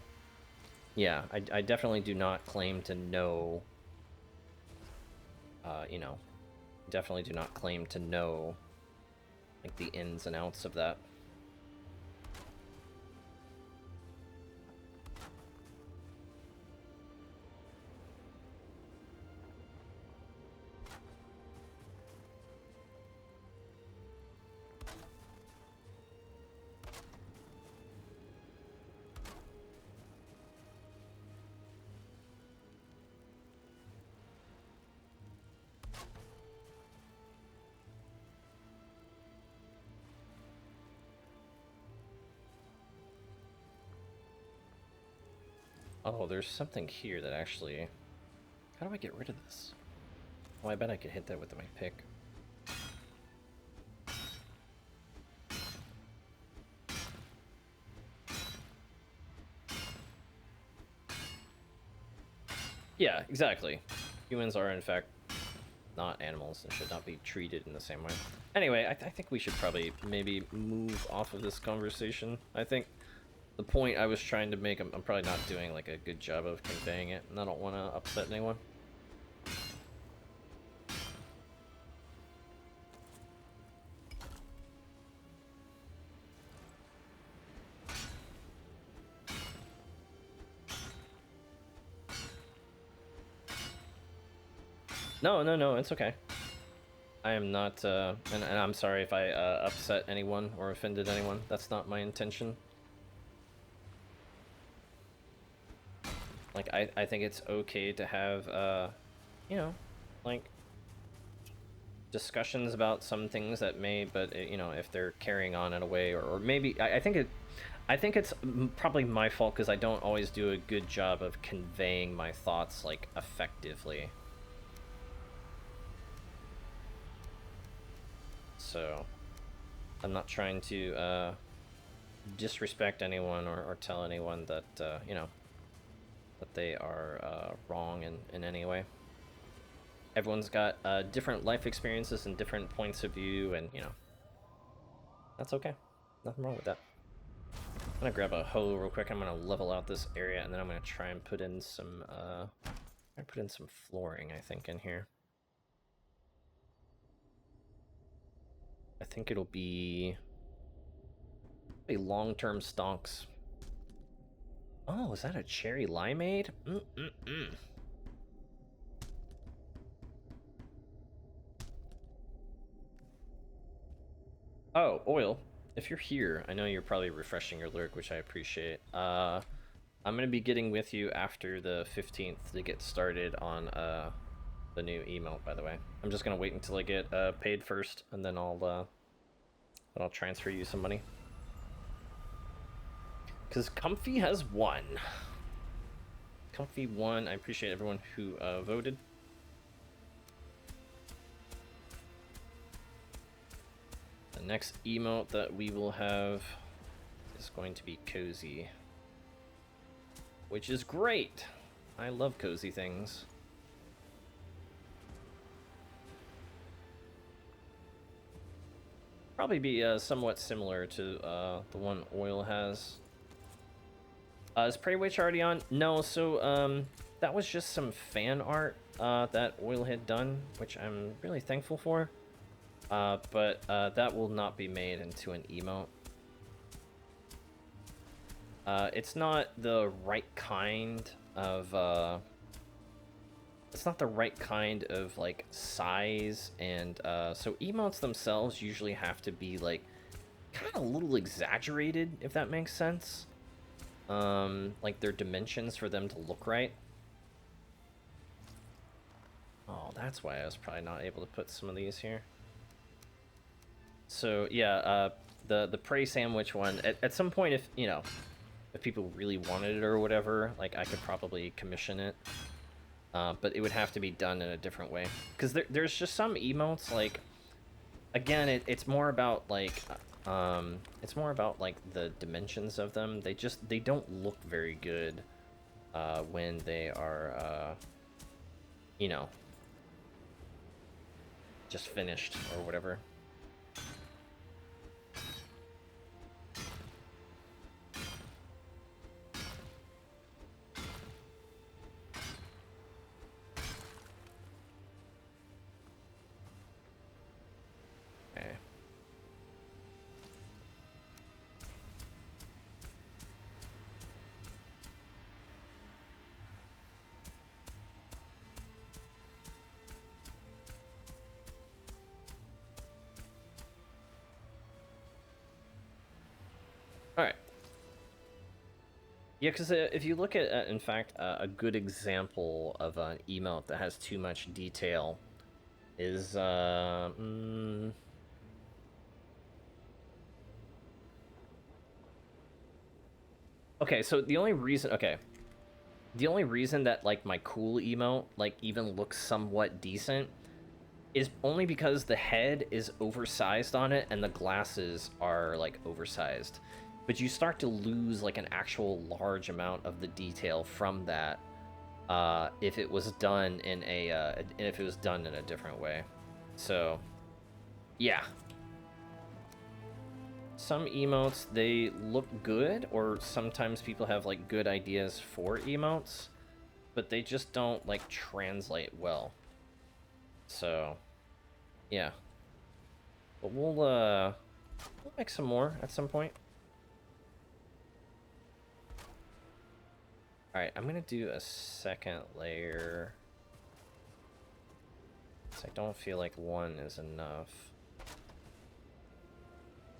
yeah, I definitely do not claim to know, you know, definitely do not claim to know, like, the ins and outs of that. Oh, there's something here that actually... How do I get rid of this? Oh, I bet I could hit that with my pick. Yeah, exactly. Humans are, in fact, not animals and should not be treated in the same way. Anyway, I think we should probably maybe move off of this conversation. I think the point I was trying to make, I'm probably not doing, like, a good job of conveying it, and I don't want to upset anyone. No, no, no, it's okay. I am not, and I'm sorry if I upset anyone or offended anyone. That's not my intention. Like, I think it's okay to have, you know, like, discussions about some things that may, but, you know, if they're carrying on in a way, or maybe, I think it's probably my fault because I don't always do a good job of conveying my thoughts, like, effectively. So, I'm not trying to, disrespect anyone or tell anyone that, you know, that they are wrong in any way. Everyone's got different life experiences and different points of view, and, you know, that's okay. Nothing wrong with that. I'm gonna grab a hoe real quick. I'm gonna level out this area, and then I'm gonna try and put in some flooring, I think, in here. I think it'll be a long-term stonks. Oh, is that a cherry limeade? Mm-mm-mm. Oh, oil. If you're here, I know you're probably refreshing your lurk, which I appreciate. I'm gonna be getting with you after the 15th to get started on the new emote, by the way. I'm just gonna wait until I get paid first, and then I'll transfer you some money. Because Comfy has won. Comfy won. I appreciate everyone who voted. The next emote that we will have is going to be cozy, which is great. I love cozy things. Probably be somewhat similar to the one Oil has. Is Prey Witch already on? No, so that was just some fan art that Oil had done, which I'm really thankful for. But that will not be made into an emote. It's not the right kind of it's not the right kind of, like, size, and so emotes themselves usually have to be, like, kind of a little exaggerated, if that makes sense. Like, their dimensions for them to look right. Oh, that's why I was probably not able to put some of these here. So yeah, the prey sandwich one. At some point, if you know, if people really wanted it or whatever, like I could probably commission it. But it would have to be done in a different way. Because there's just some emotes like, again, it's more about like, it's more about like the dimensions of them. They don't look very good, when they are, you know, just finished or whatever. Okay. All right. Yeah, because if you look at, in fact, a good example of an emote that has too much detail is, okay, so the only reason, that, like, my cool emote, like, even looks somewhat decent is only because the head is oversized on it and the glasses are, like, oversized. But you start to lose, like, an actual large amount of the detail from that, if it was done in a, if it was done in a different way. So, yeah. Some emotes, they look good, or sometimes people have, like, good ideas for emotes, but they just don't, like, translate well. So, yeah. But we'll make some more at some point. Alright, I'm gonna do a second layer, because I don't feel like one is enough.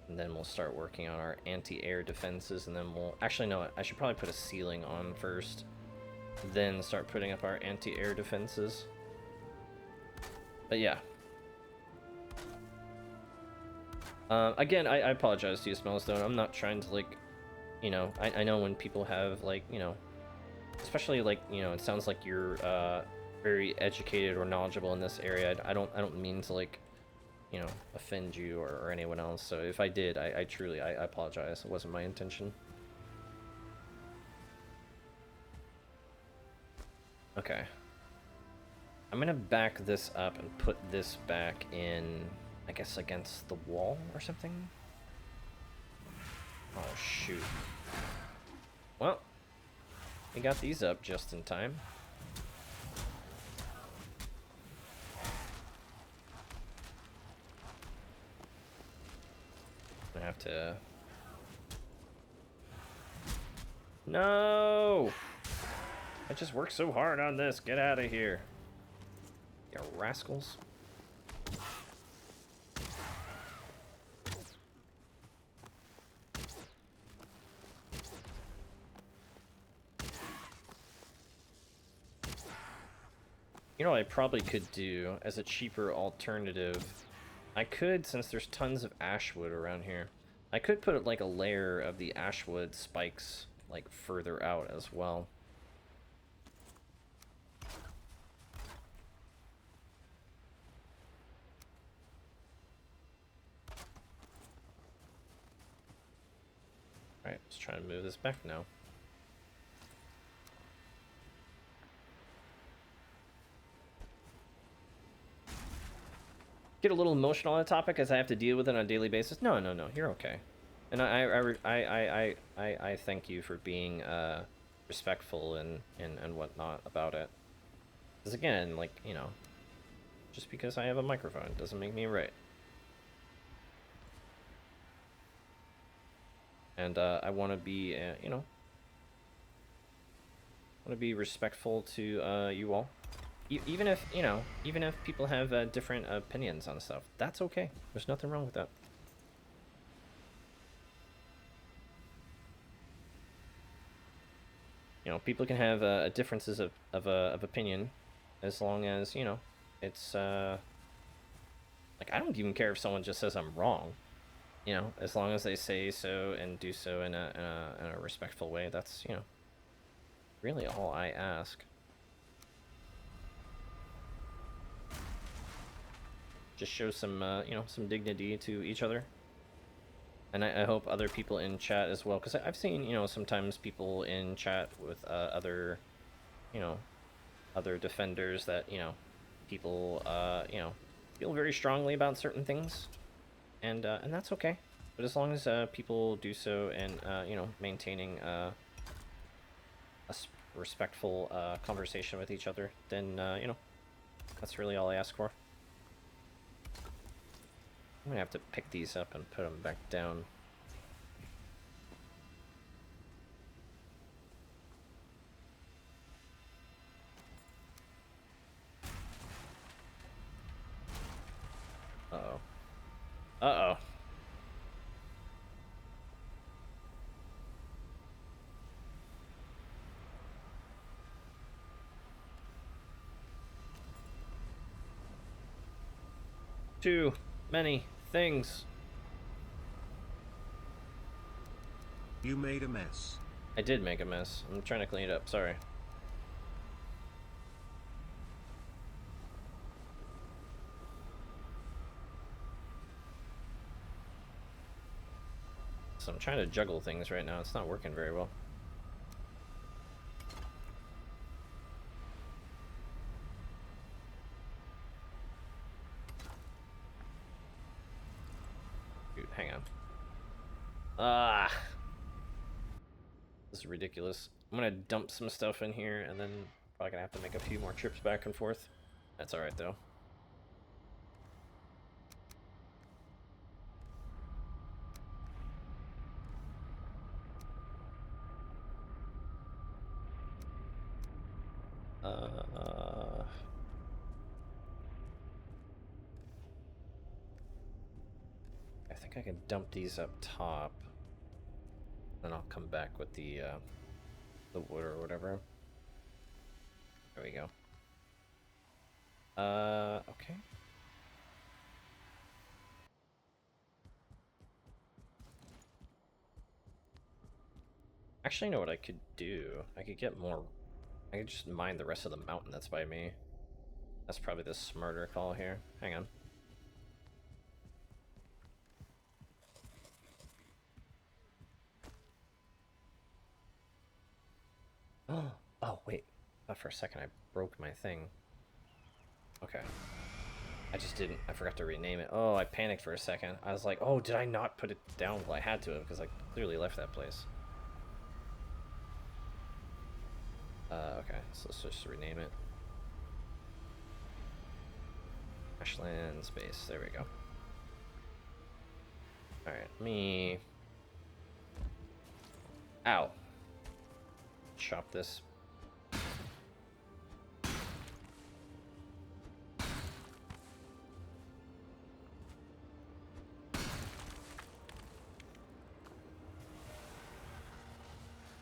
And then we'll start working on our anti-air defenses, and then we'll... Actually, no, I should probably put a ceiling on first, then start putting up our anti-air defenses. But yeah. Again, I apologize to you, Smellstone. I'm not trying to, like, you know, I know when people have, like, you know, especially, like, you know, it sounds like you're very educated or knowledgeable in this area. I don't mean to, like, you know, offend you or anyone else. So if I did, I truly, I apologize. It wasn't my intention. Okay. I'm gonna back this up and put this back in, I guess, against the wall or something. Oh, shoot. Well, we got these up just in time. I have to... No! I just worked so hard on this. Get out of here. You rascals. You know what I probably could do as a cheaper alternative? I could, since there's tons of ashwood around here, I could put like a layer of the ashwood spikes like further out as well. Alright, let's try to move this back now. Get a little emotional on the topic as I have to deal with it on a daily basis. No, you're okay. And I thank you for being respectful and whatnot about it. Because again, like, you know, just because I have a microphone doesn't make me right. And I want to be, you know, want to be respectful to you all. Even if, you know, even if people have different opinions on stuff, that's okay. There's nothing wrong with that. You know, people can have differences of opinion, as long as, you know, it's Like, I don't even care if someone just says I'm wrong. You know, as long as they say so and do so in a respectful way, that's, you know, really all I ask. Just show some, you know, some dignity to each other. And I hope other people in chat as well, because I've seen, you know, sometimes people in chat with other, you know, other defenders that, you know, people, you know, feel very strongly about certain things. And that's okay. But as long as people do so and, you know, maintaining respectful conversation with each other, then, you know, that's really all I ask for. I'm gonna have to pick these up and put them back down. Uh-oh. Uh-oh. Too many things. You made a mess. I did make a mess. I'm trying to clean it up, sorry. So I'm trying to juggle things right now. It's not working very well. Dude, hang on. Ah! This is ridiculous. I'm gonna dump some stuff in here, and then probably gonna have to make a few more trips back and forth. That's alright, though. I think I can dump these up top. Then I'll come back with the wood or whatever. There we go. Okay. Actually, you know what I could do? I could get more... I could just mine the rest of the mountain that's by me. That's probably the smarter call here. Hang on. Oh, wait. Thought for a second I broke my thing. Okay. I just didn't. I forgot to rename it. Oh, I panicked for a second. I was like, oh, did I not put it down? Well, I had to have, because I clearly left that place. Okay. So let's just rename it. Ashland space. There we go. Alright, let me... Ow. Chop this.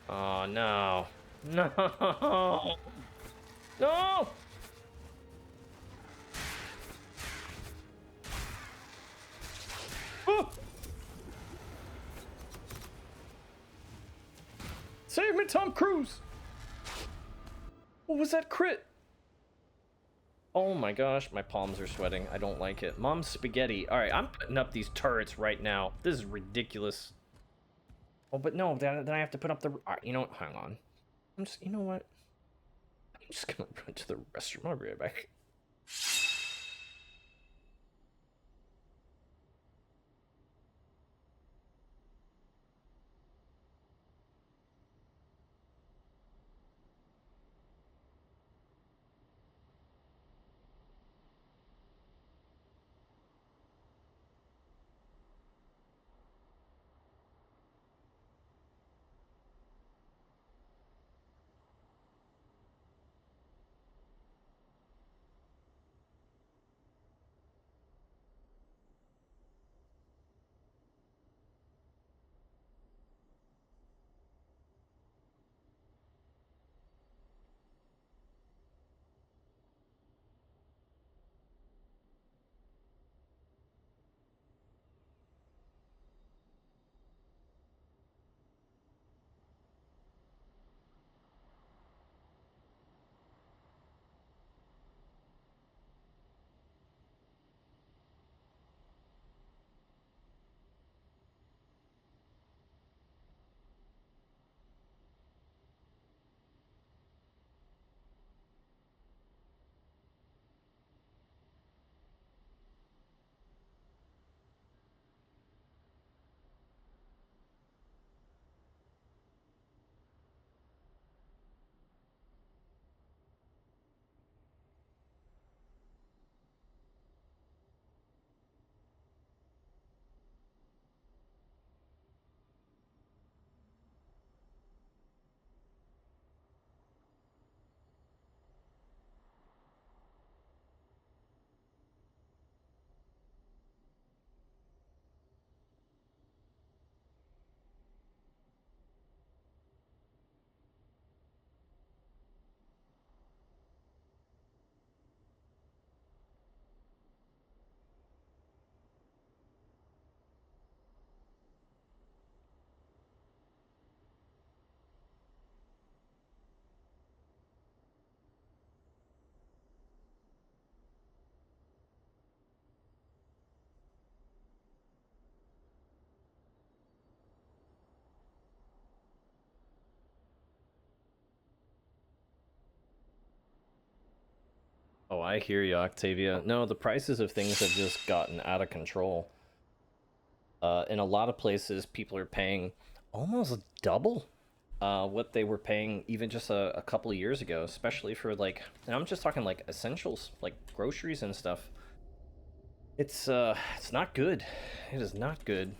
Oh, no. No! No! Oh! Save me, Tom Cruise! What was that crit? Oh my gosh, my palms are sweating. I don't like it. Mom's spaghetti. Alright, I'm putting up these turrets right now. This is ridiculous. Oh, but no, then I have to put up the... you know what? Hang on. I'm just... You know what? I'm just gonna run to the restroom. I'll be right back. Oh, I hear you, Octavia. No, the prices of things have just gotten out of control. In a lot of places, people are paying almost double what they were paying even just a couple of years ago, especially for like, and I'm just talking like essentials, like groceries and stuff. It's not good. It is not good.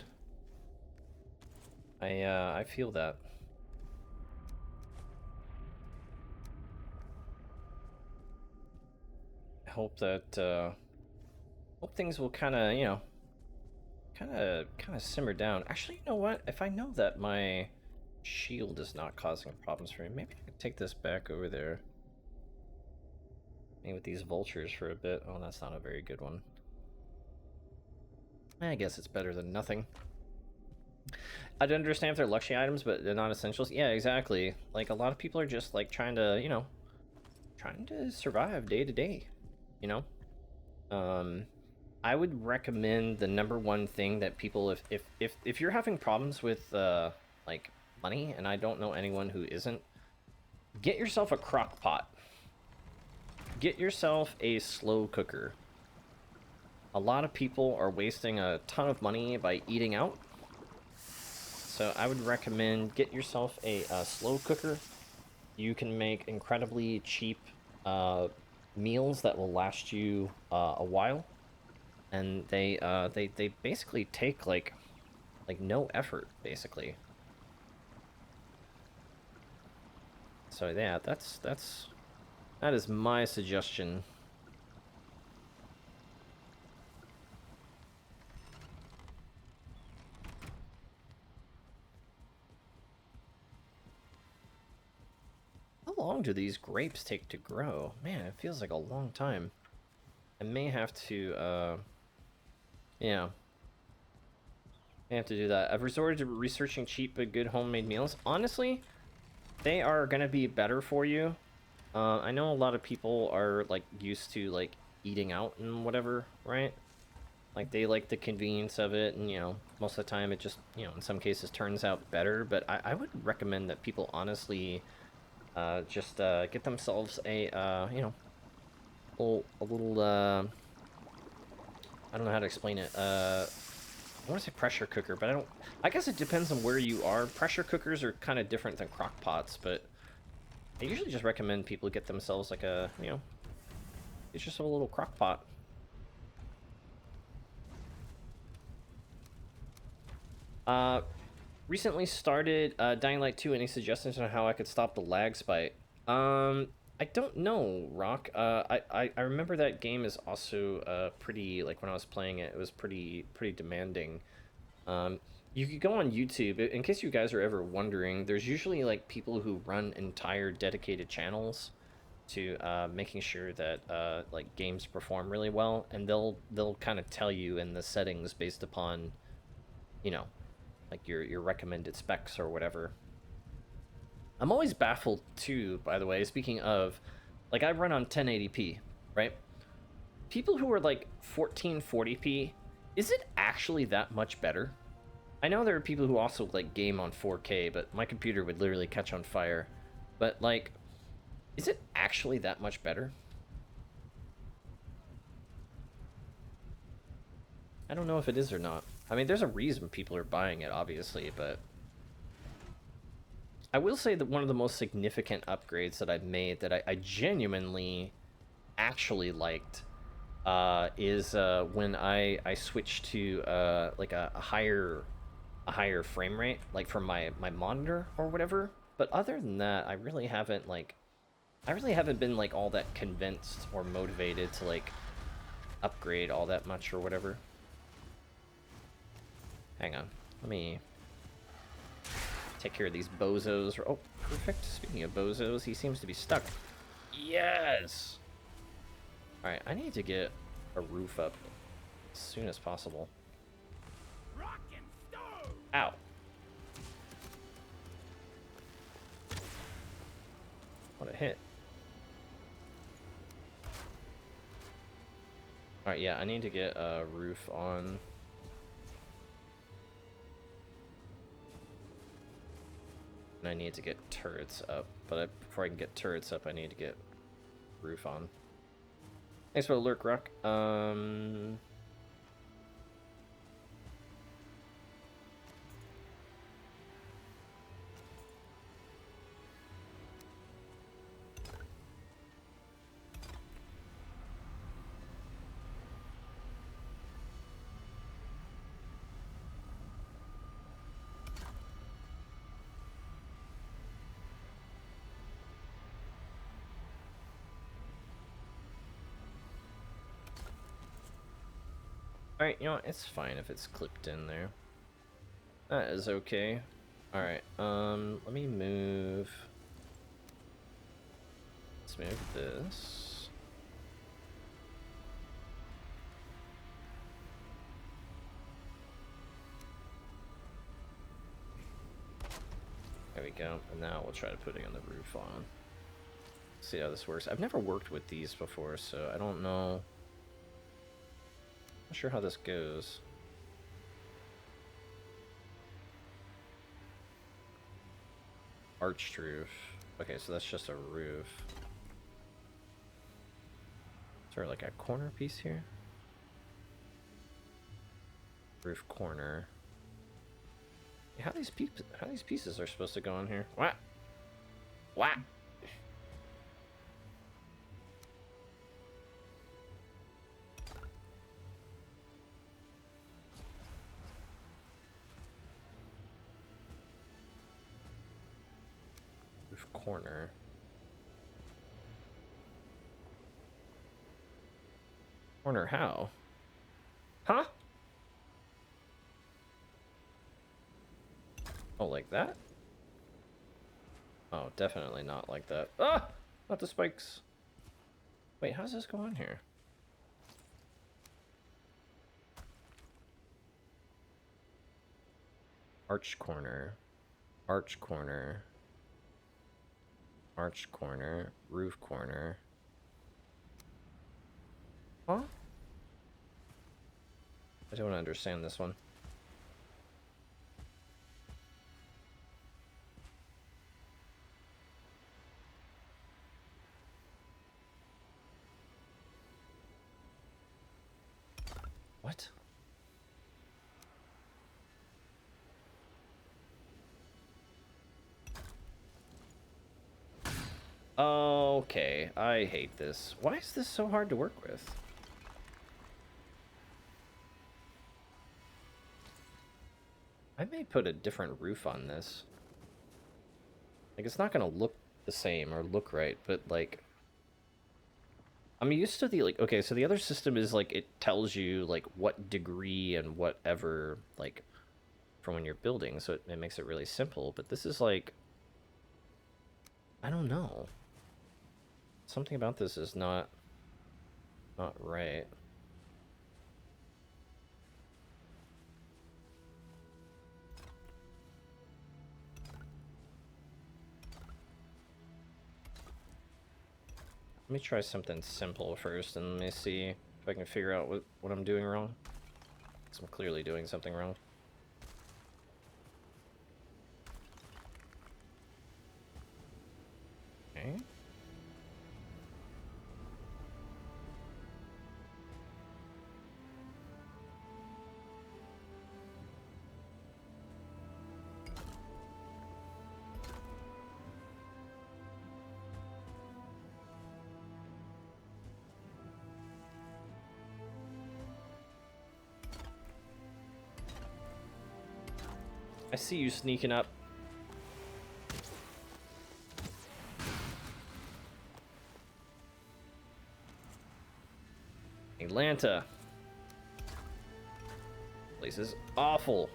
I feel that. I hope that hope things will kind of, you know, kind of simmer down. Actually, you know what? If I know that my shield is not causing problems for me, maybe I could take this back over there. Maybe with these vultures for a bit. Oh, that's not a very good one. I guess it's better than nothing. I'd understand if they're luxury items, but they're not essentials. Yeah, exactly. Like, a lot of people are just, like, trying to, you know, trying to survive day to day, you know? I would recommend the number one thing that people, if you're having problems with, like, money, and I don't know anyone who isn't, get yourself a crock pot. Get yourself a slow cooker. A lot of people are wasting a ton of money by eating out. So I would recommend get yourself a slow cooker. You can make incredibly cheap meals that will last you a while, and they basically take like no effort basically. So yeah, that is my suggestion. How long do these grapes take to grow? Man, it feels like a long time. I may have to, yeah. I have to do that. I've resorted to researching cheap but good homemade meals. Honestly, they are gonna be better for you. I know a lot of people are, like, used to, like, eating out and whatever, right? Like, they like the convenience of it, and, you know, most of the time it just, you know, in some cases turns out better, but I would recommend that people honestly just get themselves a, you know, a little, I don't know how to explain it. I want to say pressure cooker, but I guess it depends on where you are. Pressure cookers are kind of different than crock pots, but I usually just recommend people get themselves like a, you know, it's just a little crock pot. Recently started Dying Light 2. Any suggestions on how I could stop the lag spike? I don't know, Rock. I remember that game is also pretty, like, when I was playing it, it was pretty demanding. Um, you could go on YouTube. In case you guys are ever wondering, there's usually, like, people who run entire dedicated channels to making sure that like, games perform really well, and they'll kind of tell you in the settings based upon, you know, like your recommended specs or whatever. I'm always baffled too, by the way, speaking of, like, I run on 1080p, right? People who are like 1440p, is it actually that much better? I know there are people who also like game on 4K, but my computer would literally catch on fire. But like, is it actually that much better? I don't know if it is or not. I mean, there's a reason people are buying it, obviously, but I will say that one of the most significant upgrades that I've made that I genuinely actually liked is when I switched to like a higher frame rate, like from my monitor or whatever. But other than that, I really haven't been like all that convinced or motivated to like upgrade all that much or whatever. Hang on, let me take care of these bozos. Oh, perfect. Speaking of bozos, he seems to be stuck. Yes! Alright, I need to get a roof up as soon as possible. Ow. What a hit. Alright, yeah, I need to get a roof on. And I need to get turrets up, but before I can get turrets up, I need to get roof on. Thanks for the lurk, Rock. Alright, you know what? It's fine if it's clipped in there. That is okay. Alright, let me move... Let's move this. There we go. And now we'll try to put it on the roof on. See how this works. I've never worked with these before, so I don't know. Not sure how this goes. Arched roof. Okay, so that's just a roof. Is there like a corner piece here? Roof corner. How these pieces are supposed to go on here? What? What? Roof corner. Corner how? Huh? Oh, like that? Oh, definitely not like that. Ah! Not the spikes. Wait, how does this go on here? Arch corner. Arch corner. Arch corner. Roof corner. Huh? I don't understand this one. What? Okay, I hate this. Why is this so hard to work with? I may put a different roof on this. Like, it's not gonna look the same or look right, but, like... I'm used to the, like... Okay, so the other system is, like, it tells you, like, what degree and whatever, like, from when you're building, so it makes it really simple, but this is, like... I don't know. Something about this is not right. Let me try something simple first, and let me see if I can figure out what I'm doing wrong. Because I'm clearly doing something wrong. Okay. I see you sneaking up. Atlanta. Place is awful.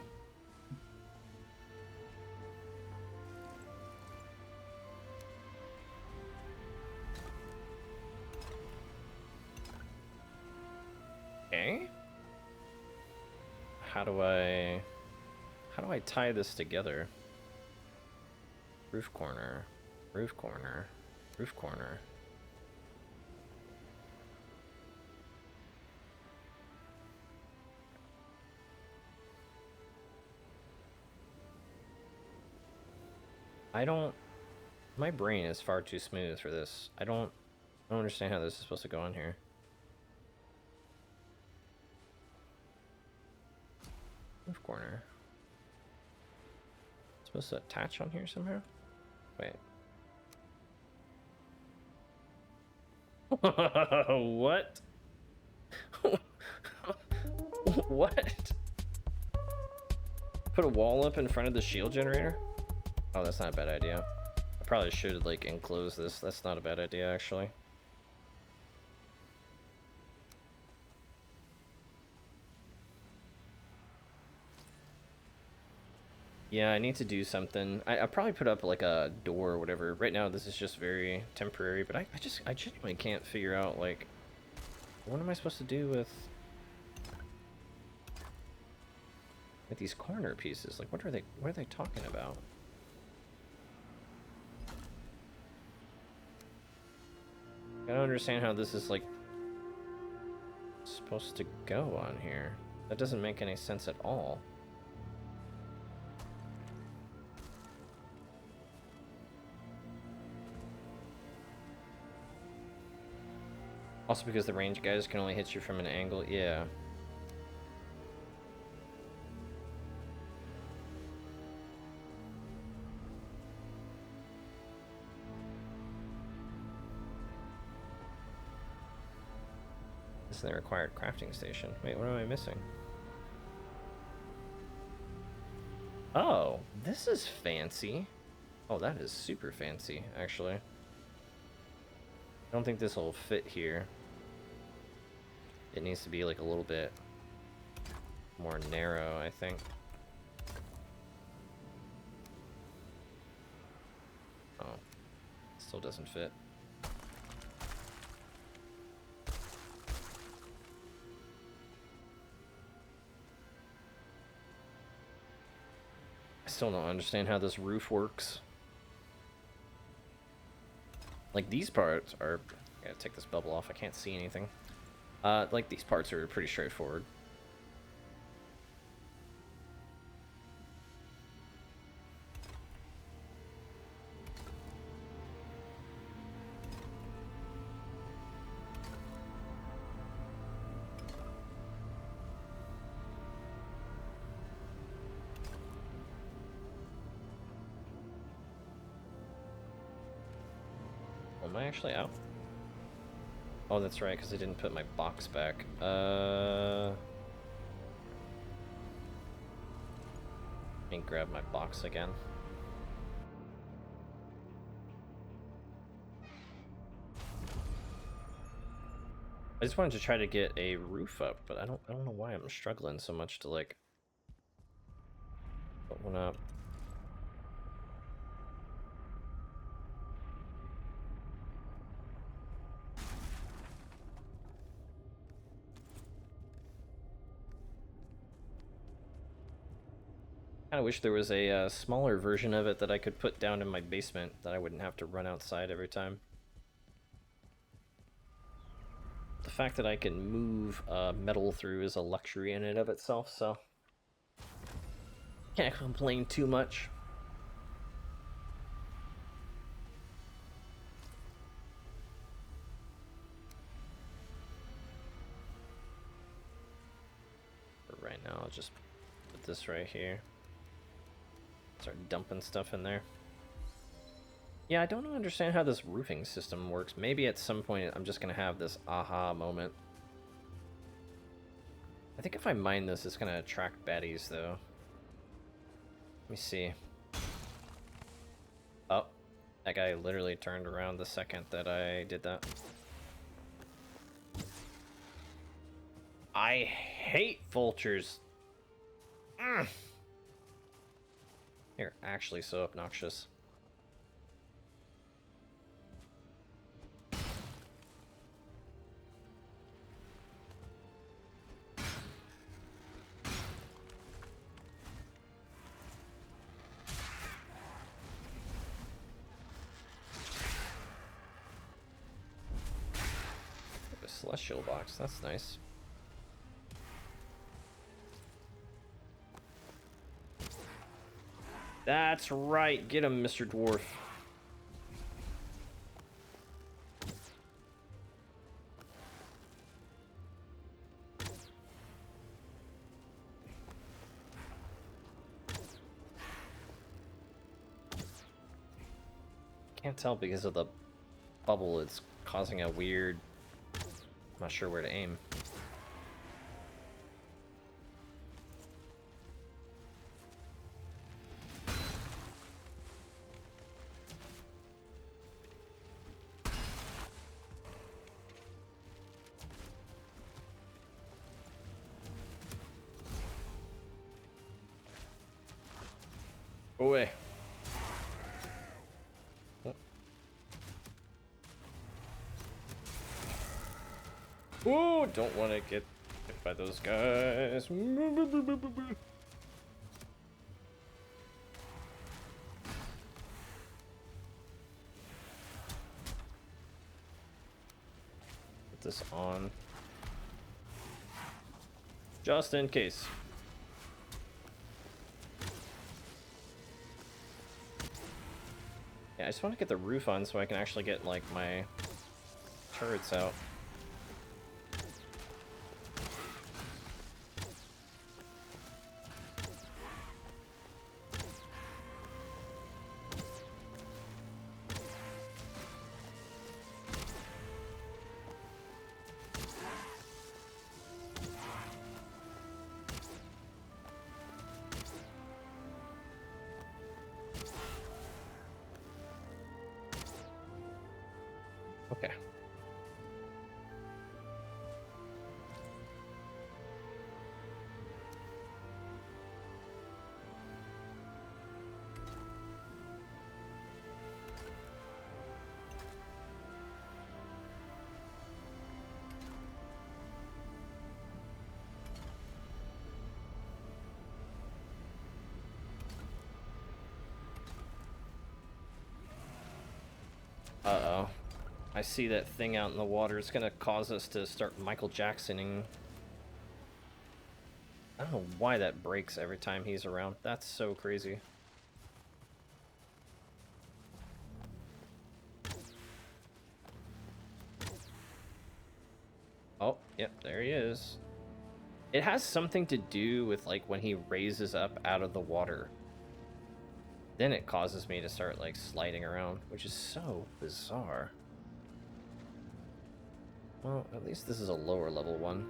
Okay. How do I tie this together? Roof corner, roof corner, roof corner. My brain is far too smooth for this. I don't understand how this is supposed to go on here. Roof corner. Supposed to attach on here somehow? Wait. What? What? Put a wall up in front of the shield generator? Oh, that's not a bad idea. I probably should, like, enclose this. That's not a bad idea, actually. Yeah, I need to do something. I probably put up, like, a door or whatever. Right now, this is just very temporary, but I genuinely can't figure out, like, what am I supposed to do with these corner pieces? Like, what are they talking about? I don't understand how this is, like, supposed to go on here. That doesn't make any sense at all. Also because the range guys can only hit you from an angle, yeah. This is the required crafting station. Wait, what am I missing? Oh, this is fancy. Oh, that is super fancy, actually. I don't think this will fit here. It needs to be like a little bit more narrow, I think. Oh, still doesn't fit. I still don't understand how this roof works. Like, these parts are... I gotta take this bubble off, I can't see anything. Like, these parts are pretty straightforward. Am I actually out? Oh, that's right, because I didn't put my box back. Let me grab my box again. I just wanted to try to get a roof up, but I don't know why I'm struggling so much to, like, put one up. I wish there was a smaller version of it that I could put down in my basement that I wouldn't have to run outside every time. The fact that I can move metal through is a luxury in and of itself, so can't complain too much. But right now, I'll just put this right here. Start dumping stuff in there. Yeah, I don't understand how this roofing system works. Maybe at some point I'm just gonna have this aha moment. I think if I mine this, it's gonna attract baddies, though. Let me see. Oh, that guy literally turned around the second that I did that. I hate vultures. They're actually so obnoxious. A celestial box, that's nice. That's right, get him, Mr. Dwarf. Can't tell because of the bubble. It's causing a weird... I'm not sure where to aim. Go away. Oh, don't want to get hit by those guys. Put this on. Just in case. Yeah, I just want to get the roof on so I can actually get, like, my turrets out. Okay. Uh-oh. I see that thing out in the water. It's gonna cause us to start Michael Jacksoning. I don't know why that breaks every time he's around. That's so crazy. Oh, yep, there he is. It has something to do with, like, when he raises up out of the water. Then it causes me to start, like, sliding around, which is so bizarre. Well, at least this is a lower level one.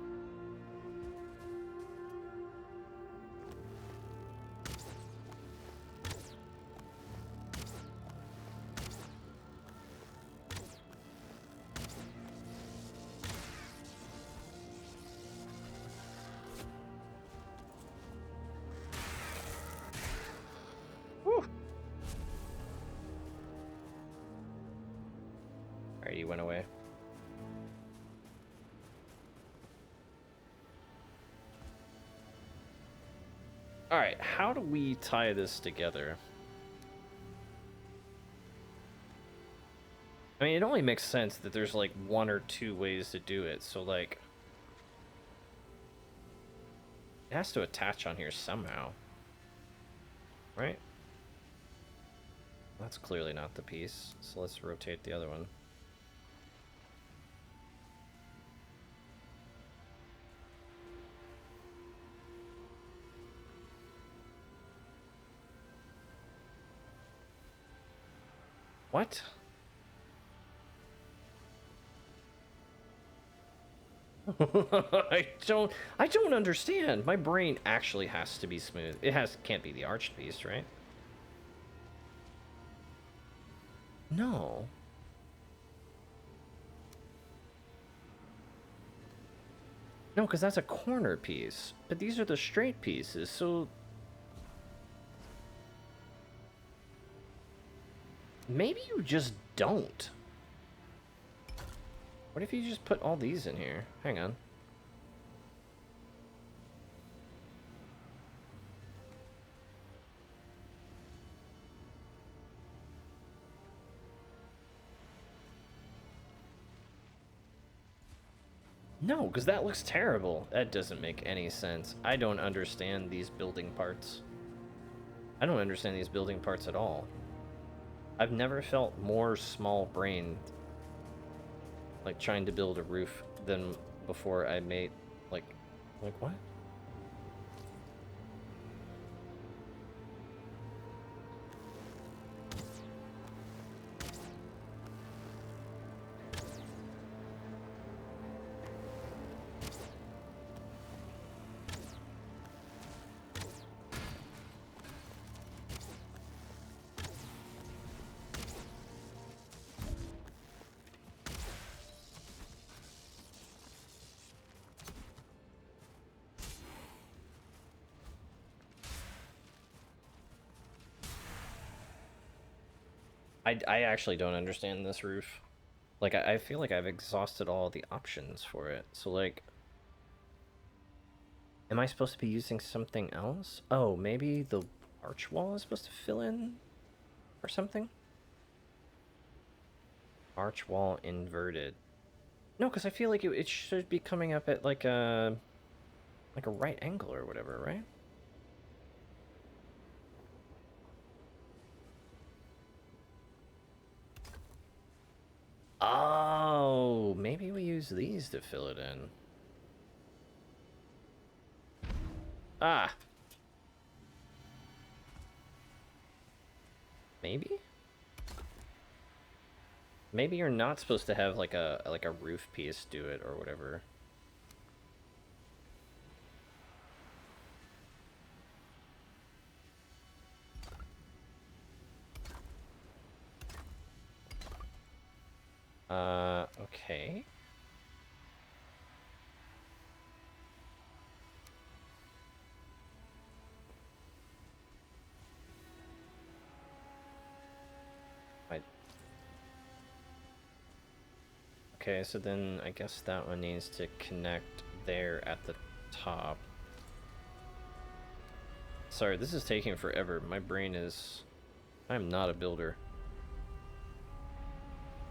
Whew. Alright, he went away. Alright, how do we tie this together? I mean, it only makes sense that there's like one or two ways to do it, so like... It has to attach on here somehow. Right? That's clearly not the piece, so let's rotate the other one. What? I don't understand. My brain actually has to be smooth. It can't be the arched piece, right? No. No, because that's a corner piece. But these are the straight pieces, so... Maybe you just don't. What if you just put all these in here? Hang on. No, because that looks terrible. That doesn't make any sense. I don't understand these building parts. I don't understand these building parts at all. I've never felt more small-brained, like, trying to build a roof than before I made, like what? I actually don't understand this roof. Like, I feel like I've exhausted all the options for it. So, like, am I supposed to be using something else? Oh, maybe the arch wall is supposed to fill in or something? Arch wall inverted. No, because I feel like it should be coming up at like a right angle or whatever, right? Oh, maybe we use these to fill it in. Ah. Maybe? Maybe you're not supposed to have like a roof piece do it or whatever. Okay. I... Okay, so then I guess that one needs to connect there at the top. Sorry, this is taking forever. My brain is... I'm not a builder.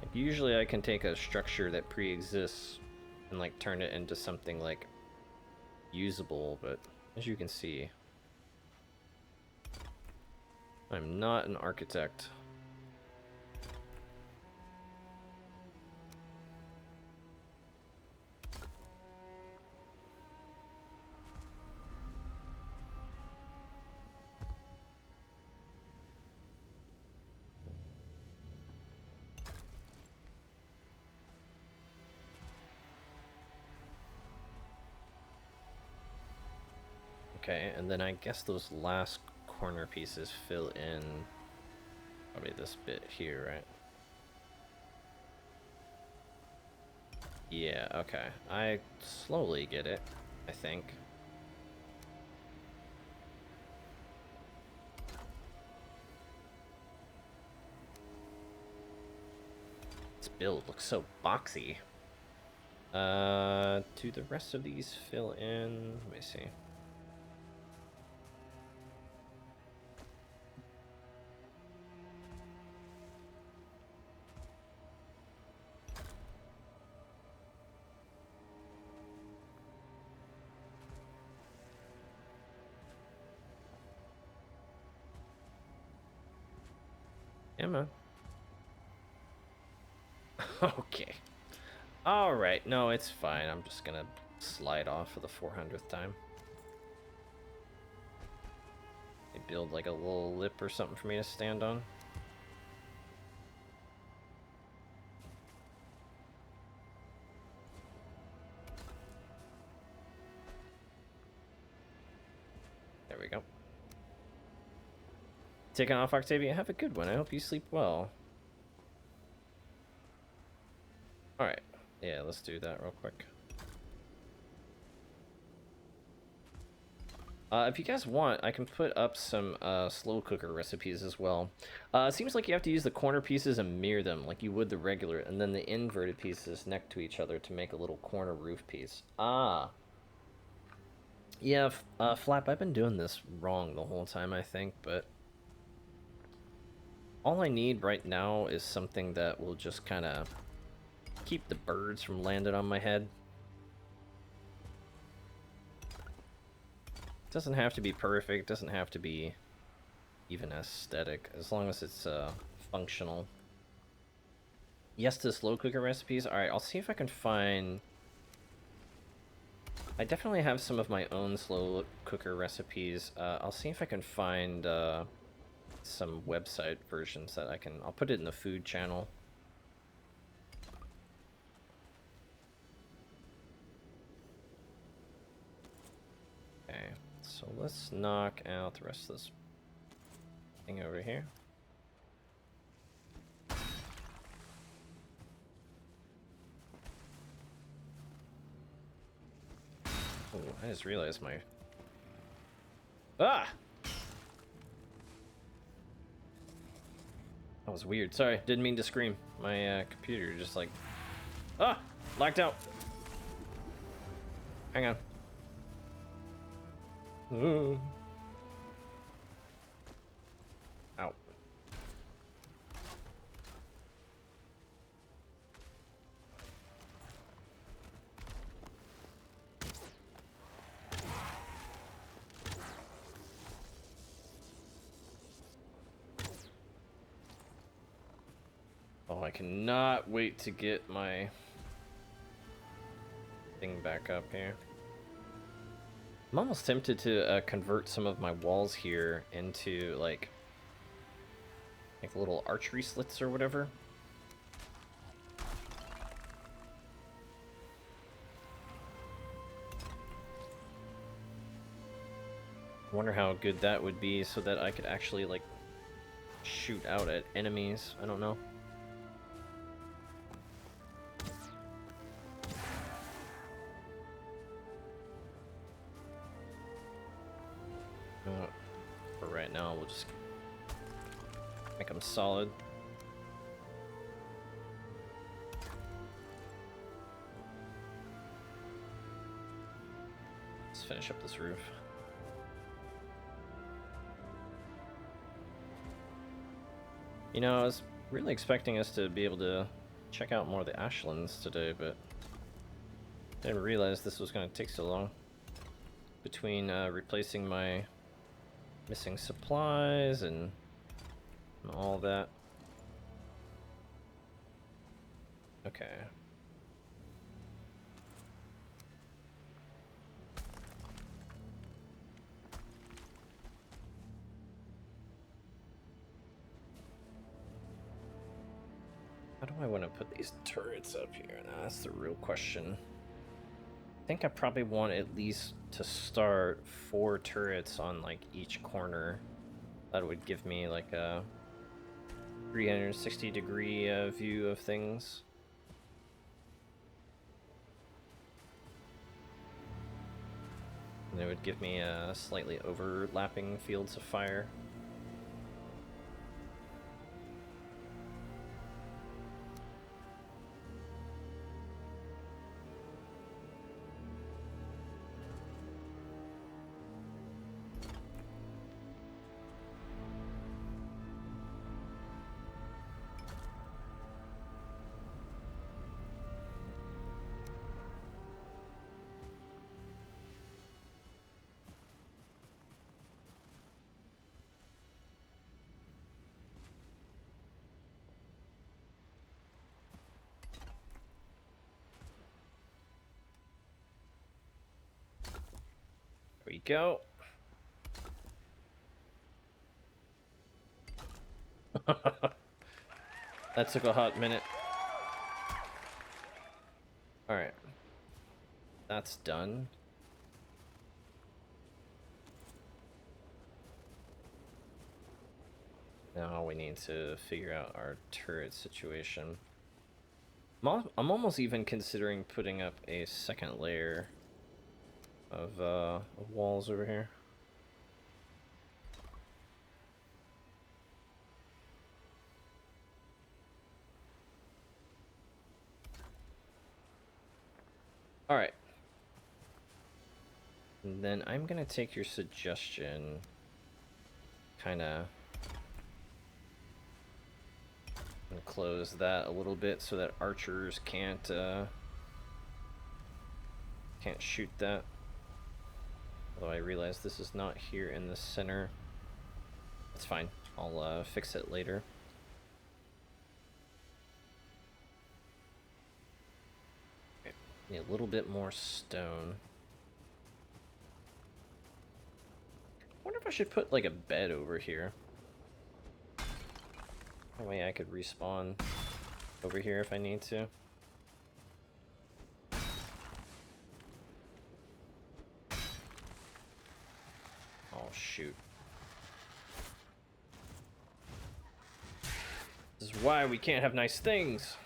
Like, usually I can take a structure that pre-exists and like turn it into something like usable, but as you can see, I'm not an architect. Okay, and then I guess those last corner pieces fill in probably this bit here, right? Yeah, okay. I slowly get it, I think. This build looks so boxy. Do the rest of these fill in? Let me see. Yeah, man. Okay. Alright, no, it's fine. I'm just gonna slide off for the 400th time. They build like a little lip or something for me to stand on. There we go. Taking off, Octavia. Have a good one. I hope you sleep well. Alright. Yeah, let's do that real quick. If you guys want, I can put up some slow cooker recipes as well. It seems like you have to use the corner pieces and mirror them like you would the regular, and then the inverted pieces next to each other to make a little corner roof piece. Ah. Yeah, Flap, I've been doing this wrong the whole time, I think, but... all I need right now is something that will just kind of keep the birds from landing on my head. It doesn't have to be perfect, doesn't have to be even aesthetic, as long as it's functional. Yes to slow cooker recipes. Alright, I'll see if I can find... I definitely have some of my own slow cooker recipes. I'll see if I can find some website versions that I can... I'll put it in the food channel. Okay, so let's knock out the rest of this thing over here. Oh, I just realized my... Ah! That was weird. Sorry, didn't mean to scream. My computer just like... Ah! Blacked out. Hang on. Ow. Oh, I cannot wait to get my thing back up here. I'm almost tempted to convert some of my walls here into like little archery slits or whatever. I wonder how good that would be so that I could actually like shoot out at enemies. I don't know. For right now, we'll just make them solid. Let's finish up this roof. You know, I was really expecting us to be able to check out more of the ashlands today, but didn't realize this was going to take so long. Between replacing my missing supplies and all that. Okay. How do I want to put these turrets up here? Now, that's the real question. I think I probably want at least to start 4 turrets on like each corner. That would give me like a 360-degree view of things. And it would give me slightly overlapping fields of fire. There we go. That took a hot minute. Alright. That's done. Now we need to figure out our turret situation. I'm almost even considering putting up a second layer of walls over here. Alright. And then I'm gonna take your suggestion, kinda and close that a little bit so that archers can't shoot that. Although I realize this is not here in the center. That's fine. I'll fix it later. Okay. Need a little bit more stone. I wonder if I should put like a bed over here. That way I could respawn over here if I need to. Oh, shoot. This is why we can't have nice things.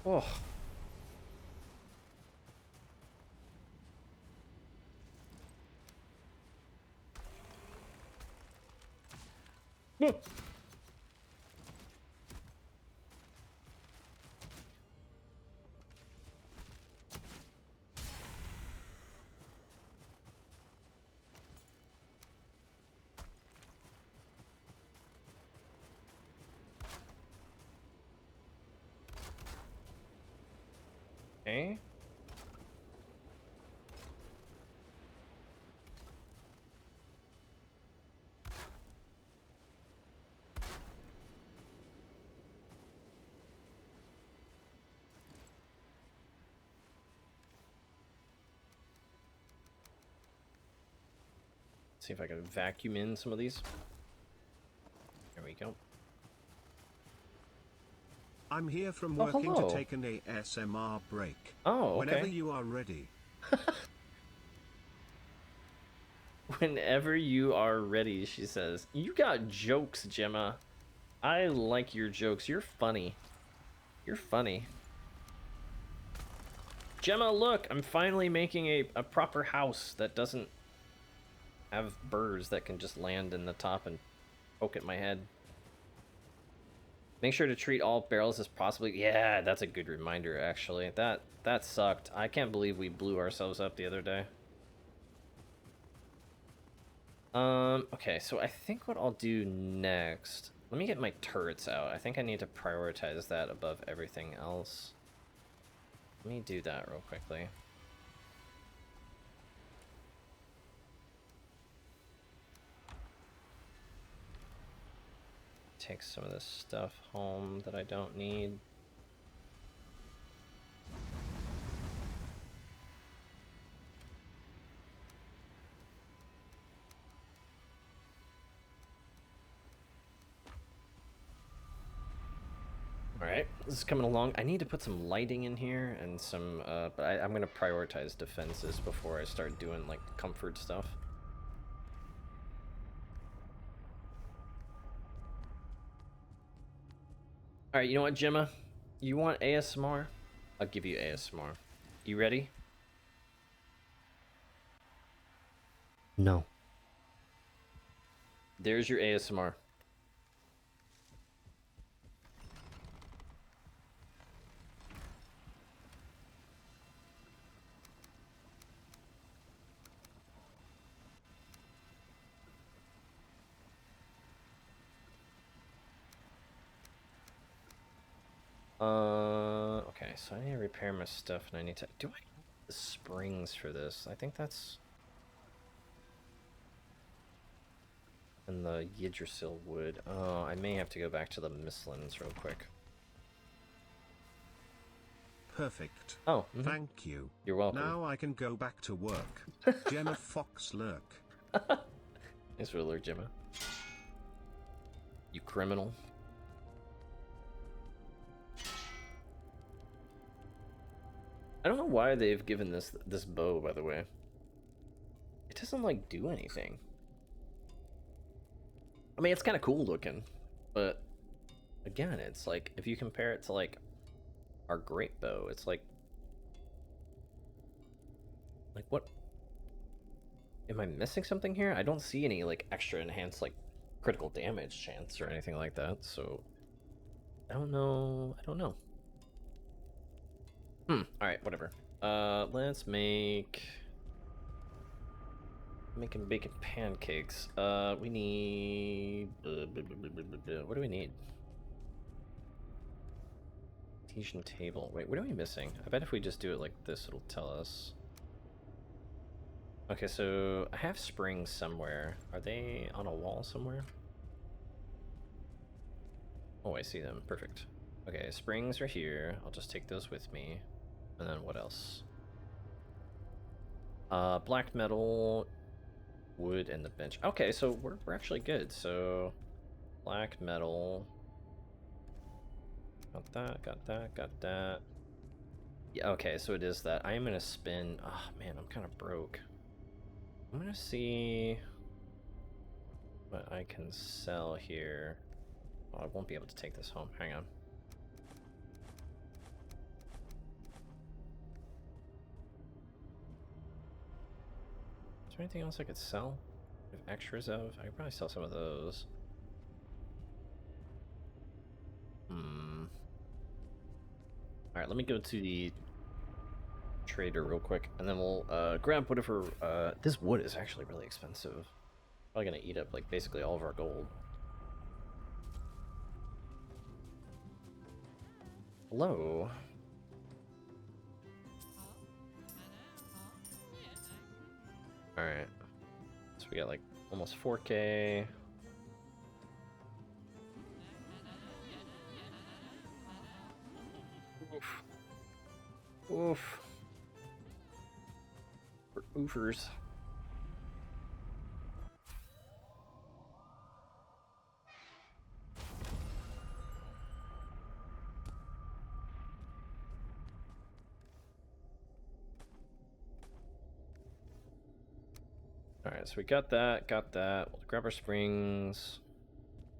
Oh. Okay. See if I can vacuum in some of these. There we go. I'm here from Oh, working hello. to take an ASMR break. Oh, okay. Whenever you are ready. Whenever you are ready, she says. You got jokes, Gemma. I like your jokes. You're funny. You're funny. Gemma, look! I'm finally making a proper house that doesn't have birds that can just land in the top and poke at my head. Make sure to treat all barrels as possibly. Yeah, that's a good reminder, actually. That sucked. I can't believe we blew ourselves up the other day. Okay, so I think what I'll do next... Let me get my turrets out. I think I need to prioritize that above everything else. Let me do that real quickly. Take some of this stuff home that I don't need. Alright, this is coming along. I need to put some lighting in here and some, but I'm gonna prioritize defenses before I start doing, like, comfort stuff. Alright, you know what, Gemma? You want ASMR? I'll give you ASMR. You ready? No. There's your ASMR. Okay, so I need to repair my stuff and I need to... Do I have the springs for this? I think that's... And the Yggdrasil wood. Oh, I may have to go back to the Mislins real quick. Perfect. Oh, Thank you. You're welcome. Now I can go back to work. Gemma Fox Lurk. Thanks for the alert, Gemma. You criminal. I don't know why they've given this bow, by the way. It doesn't, like, do anything. I mean, it's kind of cool looking, but again, it's like, if you compare it to, like, our great bow, it's like what? Am I missing something here? I don't see any, like, extra enhanced, like, critical damage chance or anything like that, so I don't know. Alright, whatever. Let's making bacon pancakes. We need... what do we need? Artesian table. Wait, what are we missing? I bet if we just do it like this, it'll tell us. Okay, so I have springs somewhere. Are they on a wall somewhere? Oh, I see them. Perfect. Okay, springs are here. I'll just take those with me. And then what else? Black metal, wood, and the bench. Okay, so we're actually good. So, black metal. Got that. Yeah, okay, so it is that. I am gonna spin. Oh man, I'm kind of broke. I'm gonna see what I can sell here. Oh, I won't be able to take this home. Hang on. Is there anything else I could sell? I have extras of? I could probably sell some of those. Alright, let me go to the trader real quick, and then we'll grab whatever. This wood is actually really expensive. Probably gonna eat up like basically all of our gold. Hello. Alright. So we got like almost 4K. Oof. Oof. We're oofers. Alright, so we got that, We'll grab our springs.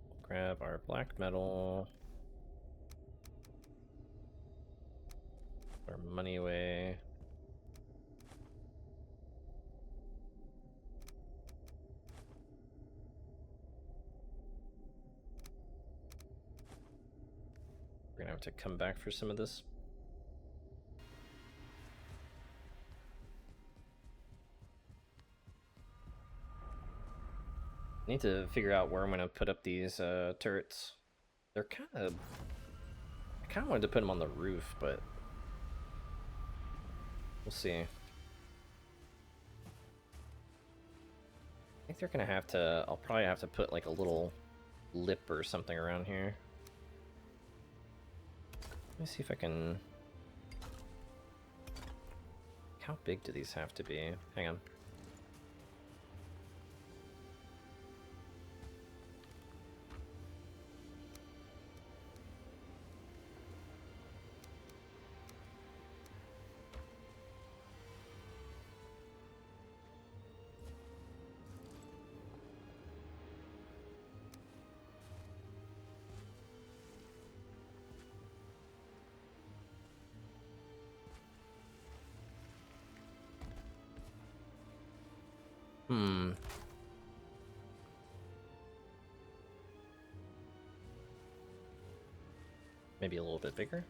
We'll grab our black metal. Our money away. We're gonna have to come back for some of this. Need to figure out where I'm gonna put up these turrets. They're kind of... I kind of wanted to put them on the roof, but we'll see. I think they're gonna have to... I'll probably have to put like a little lip or something around here. Let me see if I can... How big do these have to be? Hang on. Maybe a little bit bigger?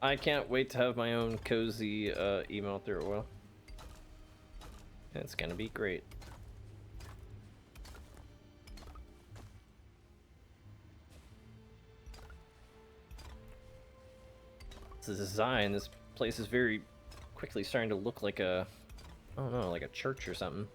I can't wait to have my own cozy email through oil. It's gonna be great. The design, this place is very quickly starting to look like a, I don't know, like a church or something.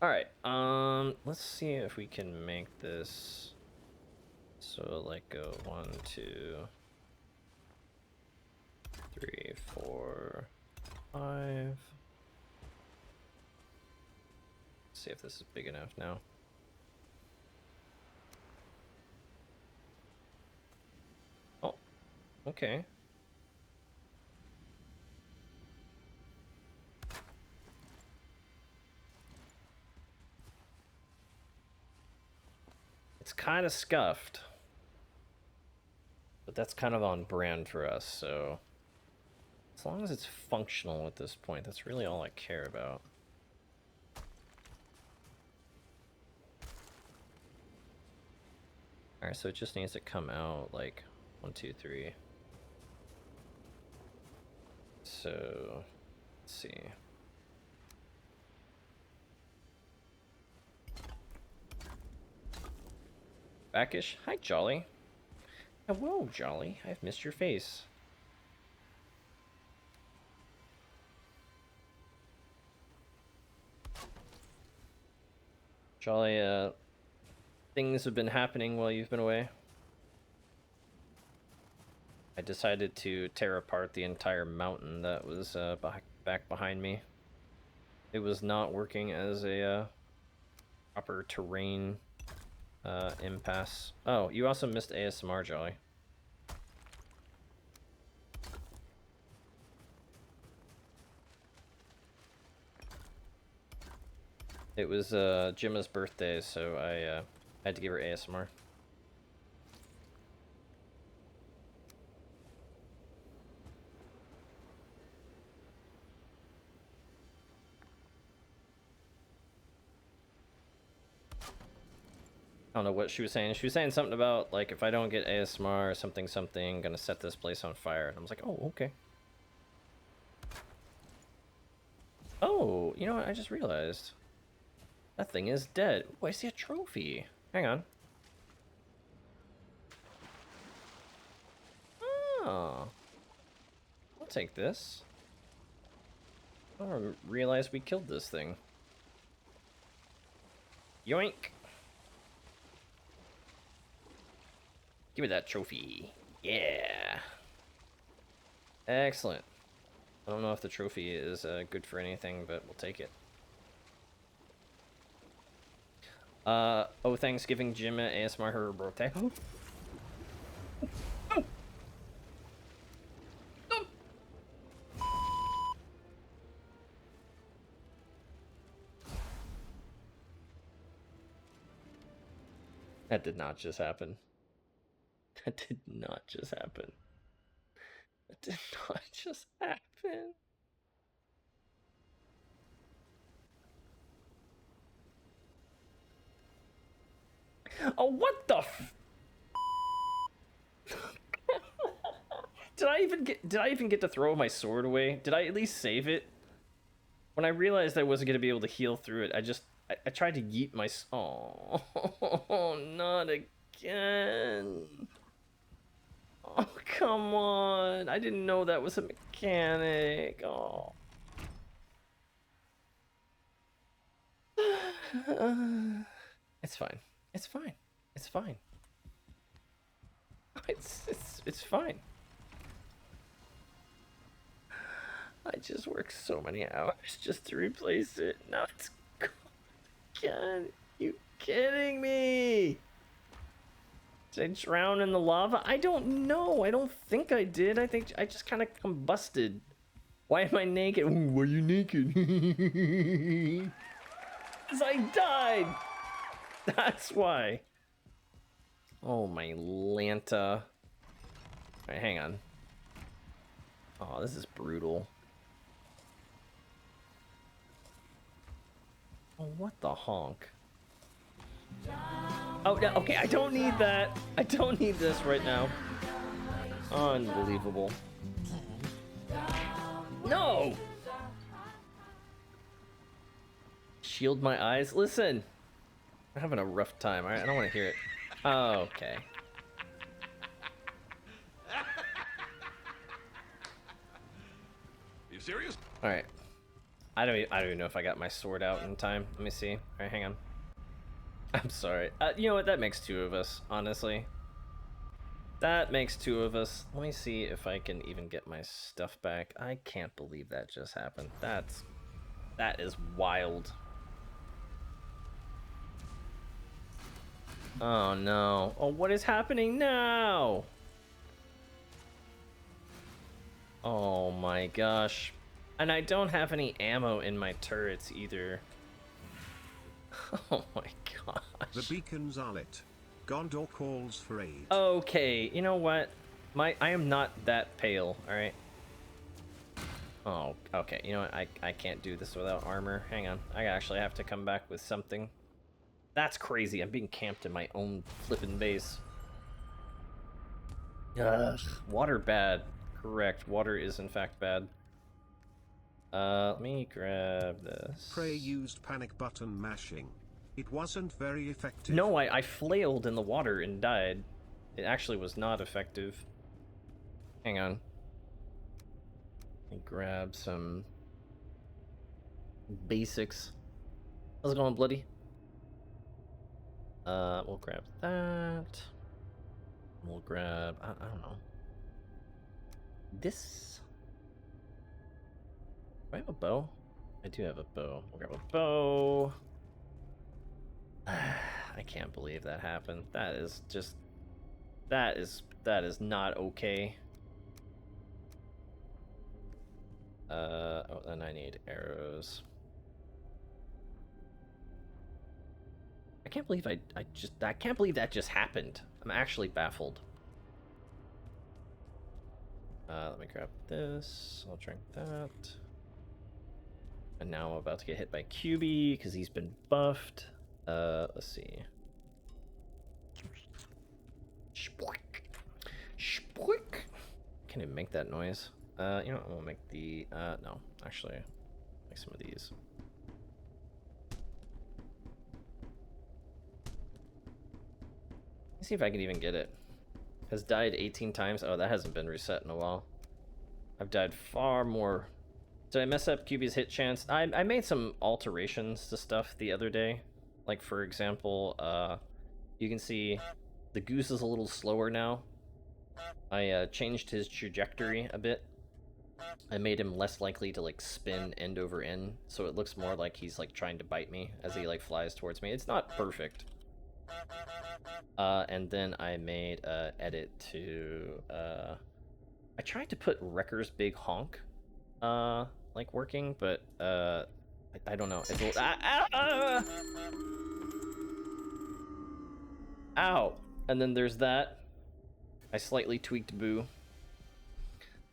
Alright, let's see if we can make this so like go 1, 2, 3, 4, 5. See if this is big enough now. Oh, okay. It's kind of scuffed, but that's kind of on brand for us, so as long as it's functional at this point, that's really all I care about. Alright, so it just needs to come out like 1, 2, 3. so let's see. Backish? Hi, Jolly. Hello, Jolly. I've missed your face. Jolly, things have been happening while you've been away. I decided to tear apart the entire mountain that was back behind me. It was not working as a proper terrain impasse. Oh, you also missed ASMR, Jolly. It was Jimma's birthday, so I had to give her ASMR. I don't know what she was saying. She was saying something about, like, if I don't get ASMR or something, gonna set this place on fire. And I was like, oh, okay. Oh, you know what? I just realized. That thing is dead. Oh, I see a trophy. Hang on. Oh. I'll take this. I don't realize we killed this thing. Yoink. Give me that trophy. Yeah. Excellent. I don't know if the trophy is good for anything, but we'll take it. Oh, Thanksgiving, Jimma, ASMR, her birthday. That did not just happen. That did not just happen. That did not just happen. Oh, what the f- Did I even get to throw my sword away? Did I at least save it? When I realized I wasn't gonna be able to heal through it, I tried to yeet my oh, not again. Oh, come on. I didn't know that was a mechanic. Oh. It's fine. It's fine. It's fine. It's fine. I just worked so many hours just to replace it. Now it's gone again. You kidding me? Did I drown in the lava? I don't know. I don't think I did. I think I just kind of combusted. Why am I naked? Ooh, why are you naked? Because I died. That's why. Oh, my Lanta. Alright, hang on. Oh, this is brutal. Oh, what the honk? Oh, no, okay, I don't need that. I don't need this right now. Unbelievable. No! Shield my eyes? Listen! I'm having a rough time, alright? I don't want to hear it. Oh, okay. You serious? Alright. I don't even know if I got my sword out in time. Let me see. Alright, hang on. I'm sorry. You know what? That makes two of us, honestly. That makes two of us. Let me see if I can even get my stuff back. I can't believe that just happened. That is wild. Oh no. Oh, what is happening now? Oh my gosh. And I don't have any ammo in my turrets either. Oh my gosh. The beacons are lit. Gondor calls for aid. Okay, you know what? I am not that pale, alright? Oh, okay. You know what? I can't do this without armor. Hang on. I actually have to come back with something. That's crazy. I'm being camped in my own flippin' base. Ugh. Water bad. Correct. Water is in fact bad. Let me grab this. Prey used panic button mashing. It wasn't very effective. No, I flailed in the water and died. It actually was not effective. Hang on. Let me grab some basics. How's it going, Bloody? We'll grab that. We'll grab, I don't know. This. Do I have a bow? I do have a bow. We'll grab a bow. I can't believe that happened. That is just... That is not okay. Oh, then I need arrows. I can't believe I can't believe that just happened. I'm actually baffled. Let me grab this. I'll drink that. And now I'm about to get hit by QB because he's been buffed. Let's see. Spoik. Spoik. Can't even make that noise. You know what? We'll make the, no. Actually, make some of these. Let's see if I can even get it. Has died 18 times. Oh, that hasn't been reset in a while. I've died far more. Did I mess up QB's hit chance? I made some alterations to stuff the other day. Like, for example, you can see the goose is a little slower now. I changed his trajectory a bit. I made him less likely to, like, spin end over end, so it looks more like he's, like, trying to bite me as he, like, flies towards me. It's not perfect. And then I made a edit to, I tried to put Wrecker's Big Honk, like, working, but, I don't know. It's Ow! And then there's that. I slightly tweaked Boo.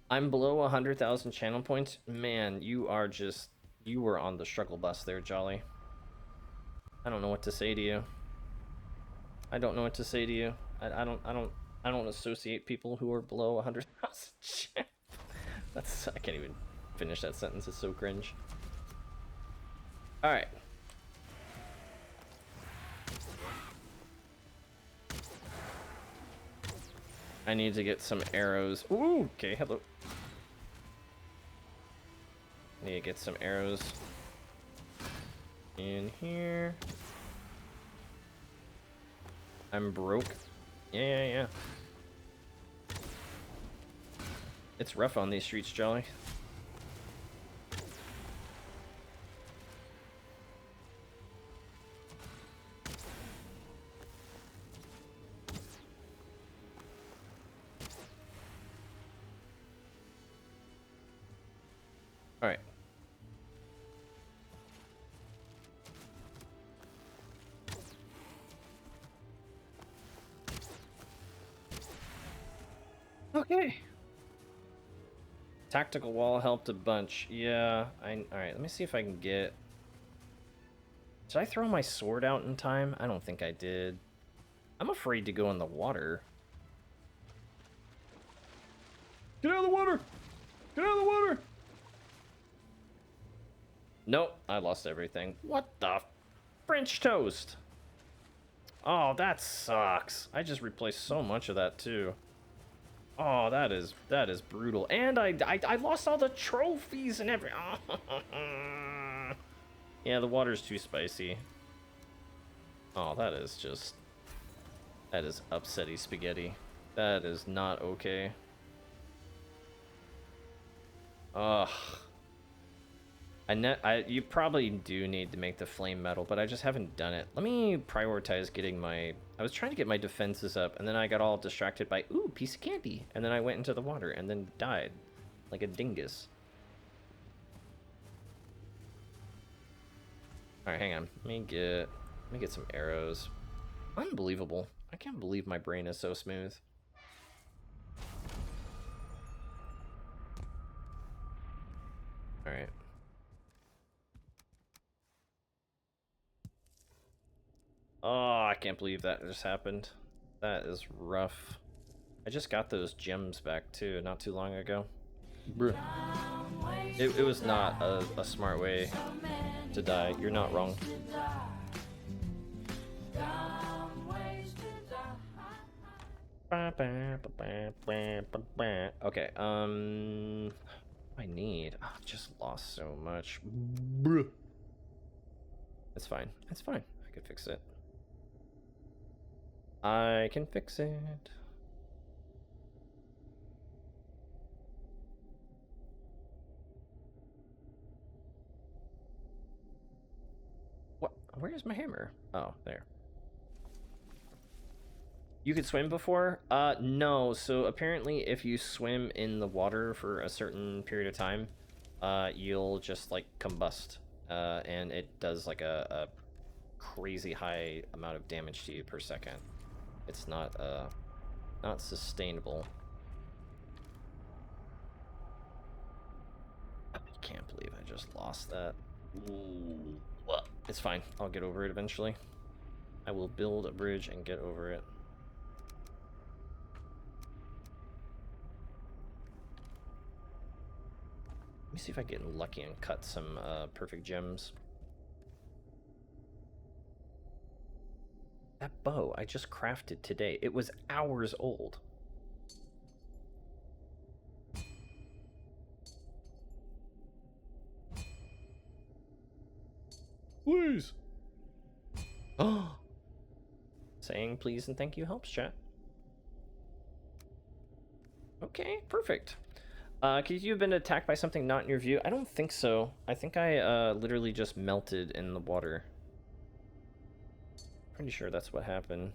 I'm below 100,000 channel points. Man, you are just... You were on the struggle bus there, Jolly. I don't know what to say to you. I don't know what to say to you. I don't associate people who are below 100,000. That's... I can't even finish that sentence. It's so cringe. Alright. I need to get some arrows. Ooh, okay, hello. Need to get some arrows in here. I'm broke. Yeah. It's rough on these streets, Jolly. Alright. Okay. Tactical wall helped a bunch. Yeah, alright, let me see if I can get... Did I throw my sword out in time? I don't think I did. I'm afraid to go in the water. Get out of the water! Get out of the water! Nope, I lost everything. What the French toast? Oh, that sucks. I just replaced so much of that too. Oh, that is brutal. And I lost all the trophies and every... Yeah, the water's too spicy. Oh, that is just... That is upsetty spaghetti. That is not okay. Ugh. You probably do need to make the flame metal, but I just haven't done it. Let me prioritize getting my... I was trying to get my defenses up, and then I got all distracted by, ooh, piece of candy. And then I went into the water, and then died. Like a dingus. Alright, hang on. Let me get some arrows. Unbelievable. I can't believe my brain is so smooth. Alright. Oh, I can't believe that just happened. That is rough. I just got those gems back too, not too long ago. Bruh. It was not a smart way to die. You're not wrong. Okay, I need. Oh, I just lost so much. It's fine. It's fine. I can fix it. I can fix it. What? Where's my hammer? Oh, there. You could swim before? No. So apparently if you swim in the water for a certain period of time, you'll just, like, combust. And it does, like, a crazy high amount of damage to you per second. It's not sustainable. I can't believe I just lost that. Ooh. Well, it's fine. I'll get over it eventually. I will build a bridge and get over it. Let me see if I get lucky and cut some perfect gems. That bow I just crafted today. It was hours old. Please. Oh. Saying please and thank you helps, chat. Okay, perfect. Could you have been attacked by something not in your view? I don't think so. I think I literally just melted in the water. Pretty sure that's what happened.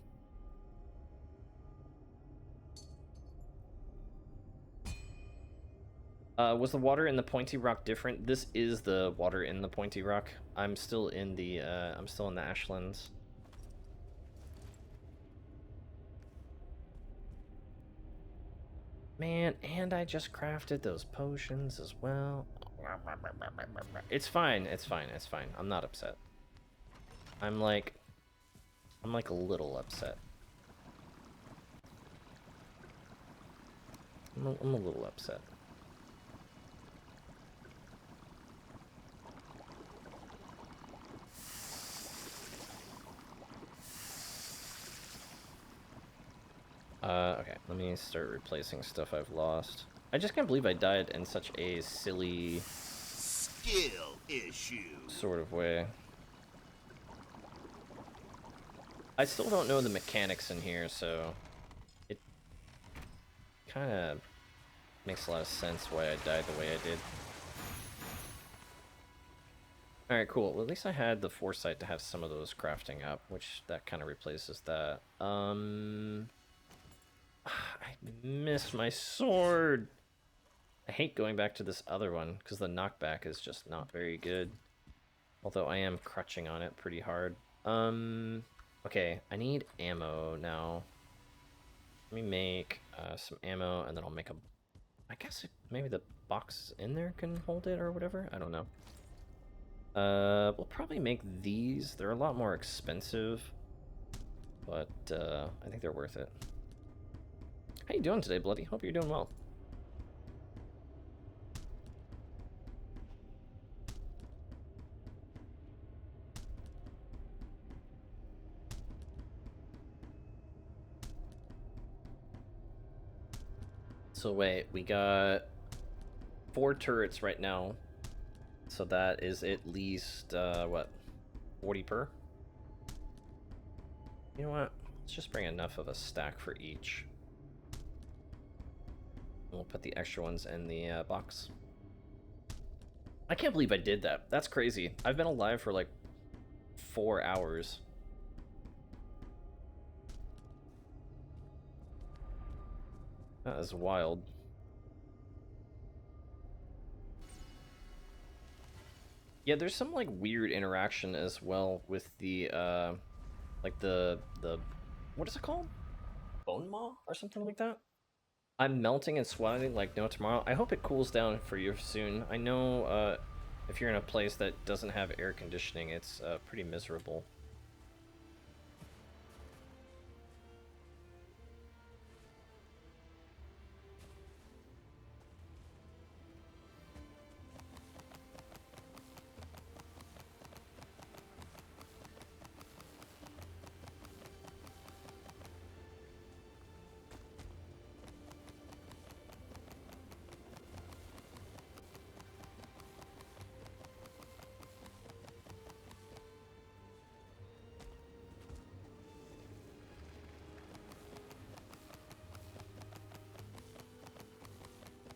Was the water in the pointy rock different? This is the water in the pointy rock. I'm still in the ashlands. Man, and I just crafted those potions as well. It's fine, it's fine, it's fine. I'm not upset. I'm like a little upset. I'm a little upset. Okay, let me start replacing stuff I've lost. I just can't believe I died in such a silly Skill issue. sort of way. I still don't know the mechanics in here, so it kind of makes a lot of sense why I died the way I did. Alright, cool. Well, at least I had the foresight to have some of those crafting up, which that kind of replaces that. I missed my sword. I hate going back to this other one because the knockback is just not very good. Although I am crutching on it pretty hard. Okay, I need ammo now. Let me make some ammo and then I'll make a... I guess maybe the box in there can hold it or whatever? I don't know. We'll probably make these. They're a lot more expensive, but I think they're worth it. How you doing today, Bloody? Hope you're doing well. So wait, we got 4 turrets right now. So that is at least, what, 40 per? You know what? Let's just bring enough of a stack for each. We'll put the extra ones in the box. I can't believe I did that. That's crazy. I've been alive for like 4 hours. That is wild. Yeah, there's some like weird interaction as well with the like the what is it called? Bone maw or something like that? I'm melting and sweating like no tomorrow. I hope it cools down for you soon. I know if you're in a place that doesn't have air conditioning, it's pretty miserable.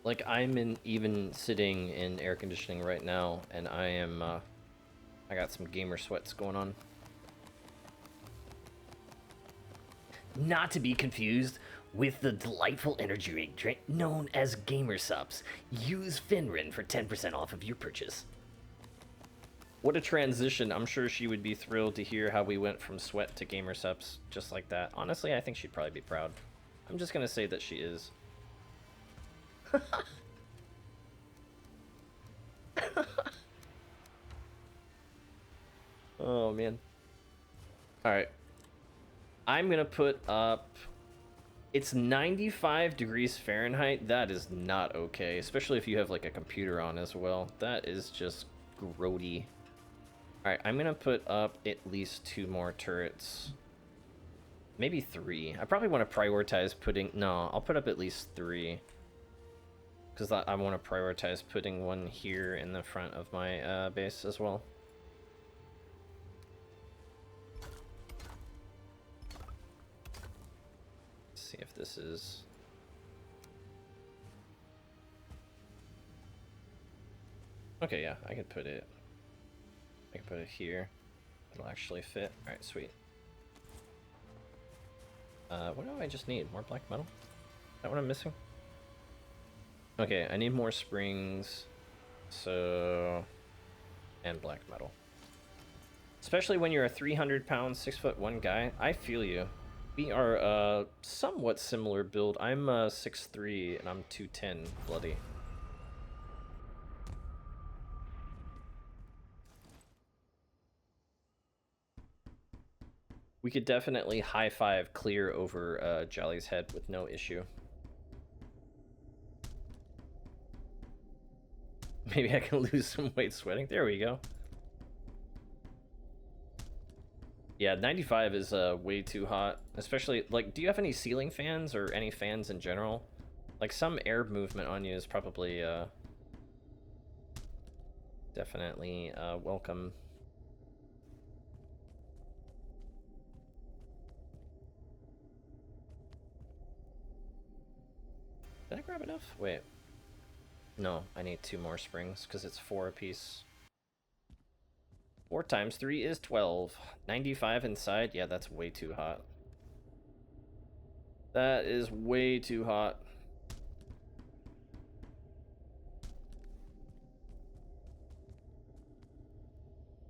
Like, I'm even sitting in air conditioning right now, and I am, I got some gamer sweats going on. Not to be confused with the delightful energy drink known as Gamer Subs. Use Finrin for 10% off of your purchase. What a transition. I'm sure she would be thrilled to hear how we went from sweat to Gamer Subs just like that. Honestly, I think she'd probably be proud. I'm just gonna say that she is. Oh, man. Alright. I'm gonna put up... It's 95 degrees Fahrenheit. That is not okay, especially if you have like a computer on as well. That is just grody. Alright, I'm gonna put up at least 2 more turrets. Maybe 3. I probably want to prioritize putting... No, I'll put up at least 3. Because I want to prioritize putting one here in the front of my base as well. Let's see if this is... Okay, yeah, I could put it here. It'll actually fit. Alright, sweet. What do I just need? More black metal? Is that what I'm missing? Okay, I need more springs. So... And black metal. Especially when you're a 300-pound, 6'1" guy. I feel you. We are somewhat similar build. I'm 6'3" and I'm 210 bloody. We could definitely high five clear over Jolly's head with no issue. Maybe I can lose some weight sweating. There we go. Yeah, 95 is way too hot. Especially, like, do you have any ceiling fans or any fans in general? Like, some air movement on you is probably definitely welcome. Did I grab enough? Wait. No, I need 2 more springs because it's 4 apiece. 4 times 3 is 12. 95 inside? Yeah, that's way too hot. That is way too hot.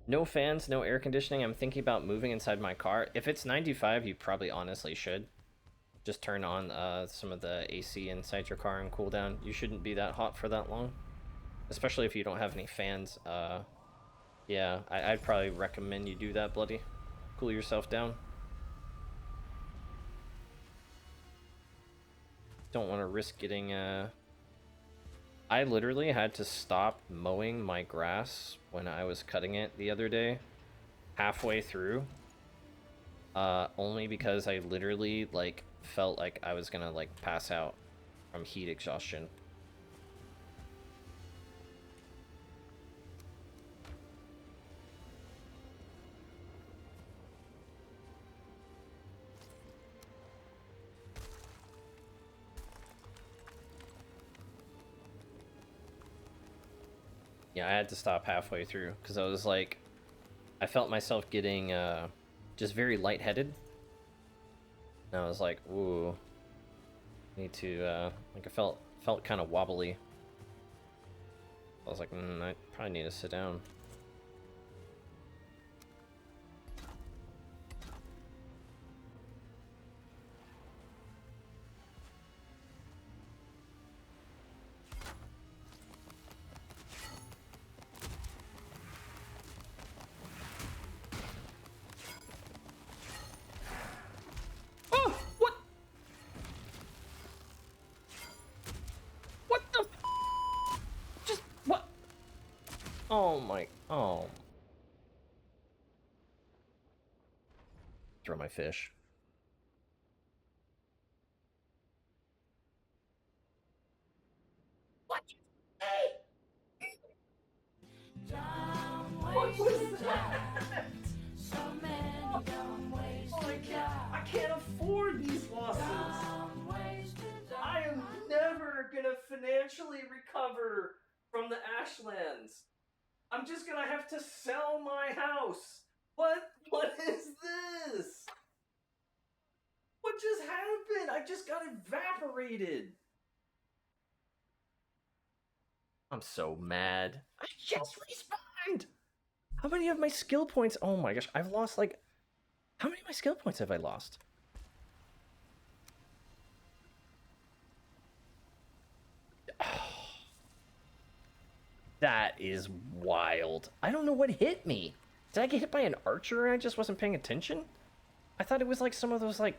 No fans, no air conditioning. I'm thinking about moving inside my car. If it's 95, you probably honestly should. Just turn on some of the AC inside your car and cool down. You shouldn't be that hot for that long. Especially if you don't have any fans. Yeah, I'd probably recommend you do that, bloody. Cool yourself down. Don't want to risk getting... I literally had to stop mowing my grass when I was cutting it the other day. Halfway through. Only because I literally, like, felt like I was gonna, like, pass out from heat exhaustion. Yeah, I had to stop halfway through because I was like, I felt myself getting just very lightheaded. And I was like, ooh, need to like I felt kind of wobbly. I was like, I probably need to sit down. Oh my, oh. Throw my fish. What? What was that? So many dumb ways to die. I can't afford these losses. Dumb ways to die. I am never gonna finance eventually recover from the Ashlands. I'm just gonna have to sell my house. What is this? What just happened? I just got evaporated. I'm so mad. I just respawned. How many of my skill points? Oh my gosh, I've lost like... How many of my skill points have I lost? That is wild. I don't know what hit me. Did I get hit by an archer and I just wasn't paying attention? I thought it was like some of those like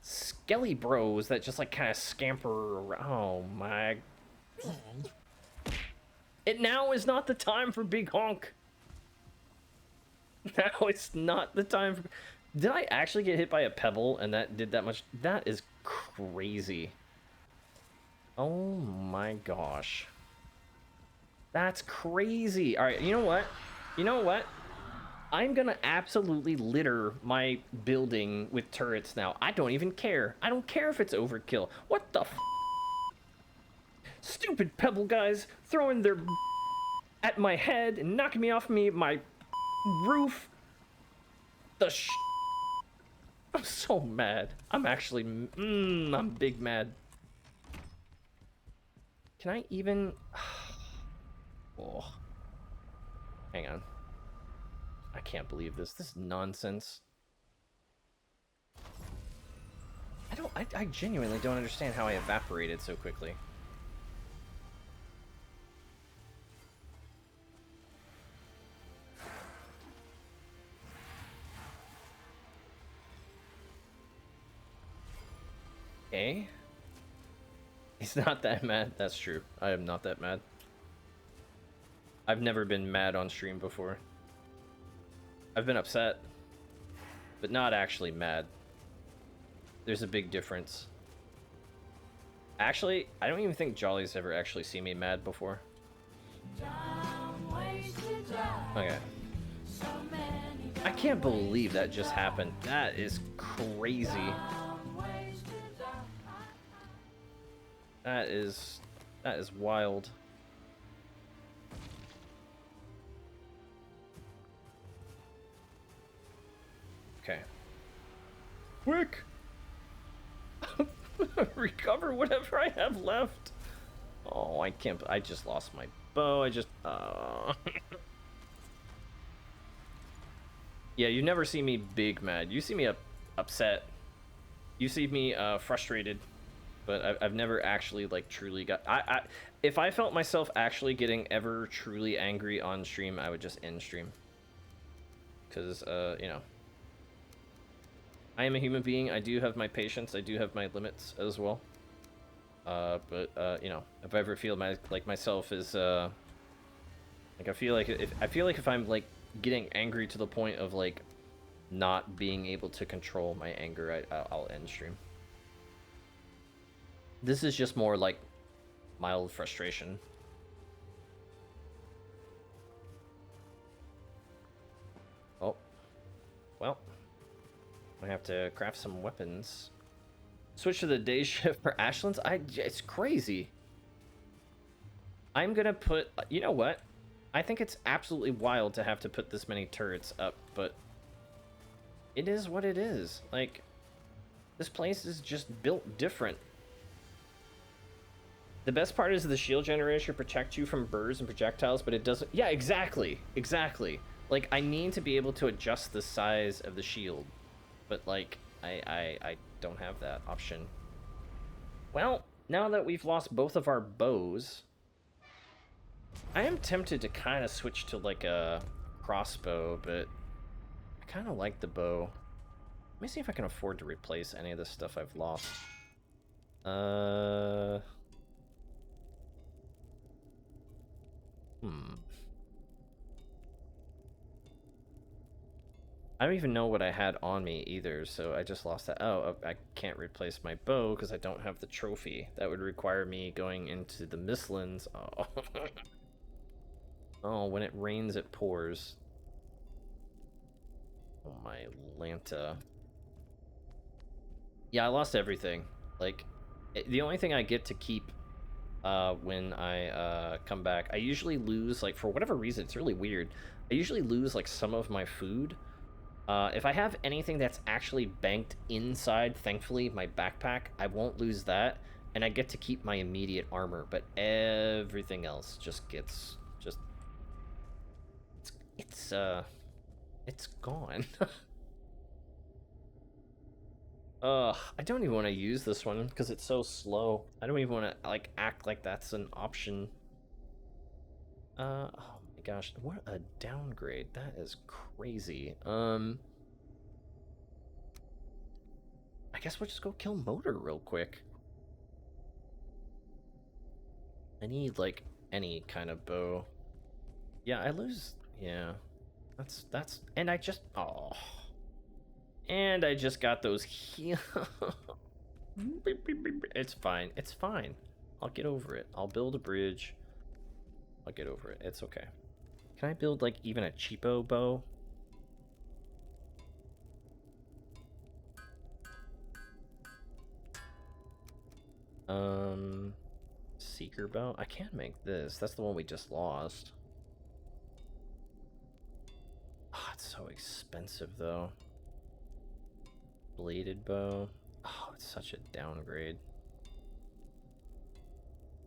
skelly bros that just like kind of scamper around. Oh my. It now is not the time for big honk. Now it's not the time for... Did I actually get hit by a pebble and that did that much? That is crazy. Oh my gosh. That's crazy. All right, you know what? You know what? I'm gonna absolutely litter my building with turrets now. I don't even care. I don't care if it's overkill. What the f... Stupid pebble guys throwing their at my head and knocking me off my roof. The sh... I'm so mad. I'm actually... I'm big mad. Can I even... Oh. Hang on. I can't believe this. This is nonsense. I genuinely don't understand how I evaporated so quickly. Okay. He's not that mad. That's true. I am not that mad. I've never been mad on stream before. I've been upset, but not actually mad. There's a big difference. Actually, I don't even think Jolly's ever actually seen me mad before. Okay. I can't believe that just happened. That is crazy. That is wild. Okay. Quick! Recover whatever I have left. Oh, I can't. I just lost my bow. I just. Yeah, you never see me big mad. You see me upset. You see me frustrated. But I've never actually like truly got. If I felt myself actually getting ever truly angry on stream, I would just end stream. Because you know. I am a human being. I do have my patience. I do have my limits as well. But you know, if I ever feel myself is like I feel like if I'm like getting angry to the point of like not being able to control my anger, I'll end stream. This is just more like mild frustration. Oh, well. I have to craft some weapons. Switch to the day shift for Ashlands? It's crazy. I'm gonna put... You know what? I think it's absolutely wild to have to put this many turrets up, but... It is what it is. Like, this place is just built different. The best part is the shield generator protects you from birds and projectiles, but it doesn't... Yeah, exactly. Exactly. Like, I need to be able to adjust the size of the shield. But, like, I don't have that option. Well, now that we've lost both of our bows, I am tempted to kind of switch to, like, a crossbow, but I kind of like the bow. Let me see if I can afford to replace any of the stuff I've lost. I don't even know what I had on me either, so I just lost that. Oh, I can't replace my bow because I don't have the trophy. That would require me going into the Mistlands. Oh. Oh, when it rains, it pours. Oh, my Lanta. Yeah, I lost everything. Like, the only thing I get to keep when I come back. I usually lose, like, for whatever reason, it's really weird. I usually lose, like, some of my food. If I have anything that's actually banked inside, thankfully, my backpack, I won't lose that, and I get to keep my immediate armor, but everything else just gets, it's gone. I don't even want to use this one, because it's so slow. I don't even want to, like, act like that's an option. Oh my gosh, what a downgrade. That is crazy. I guess we'll just go kill Motor real quick. I need, like, any kind of bow. Yeah, I lose... Yeah. That's... And I just... Oh. And I just got those heal... It's fine. It's fine. I'll get over it. I'll build a bridge. I'll get over it. It's okay. Can I build, like, even a cheapo bow? Seeker bow? I can't make this. That's the one we just lost. Oh, it's so expensive, though. Bladed bow. Oh, it's such a downgrade.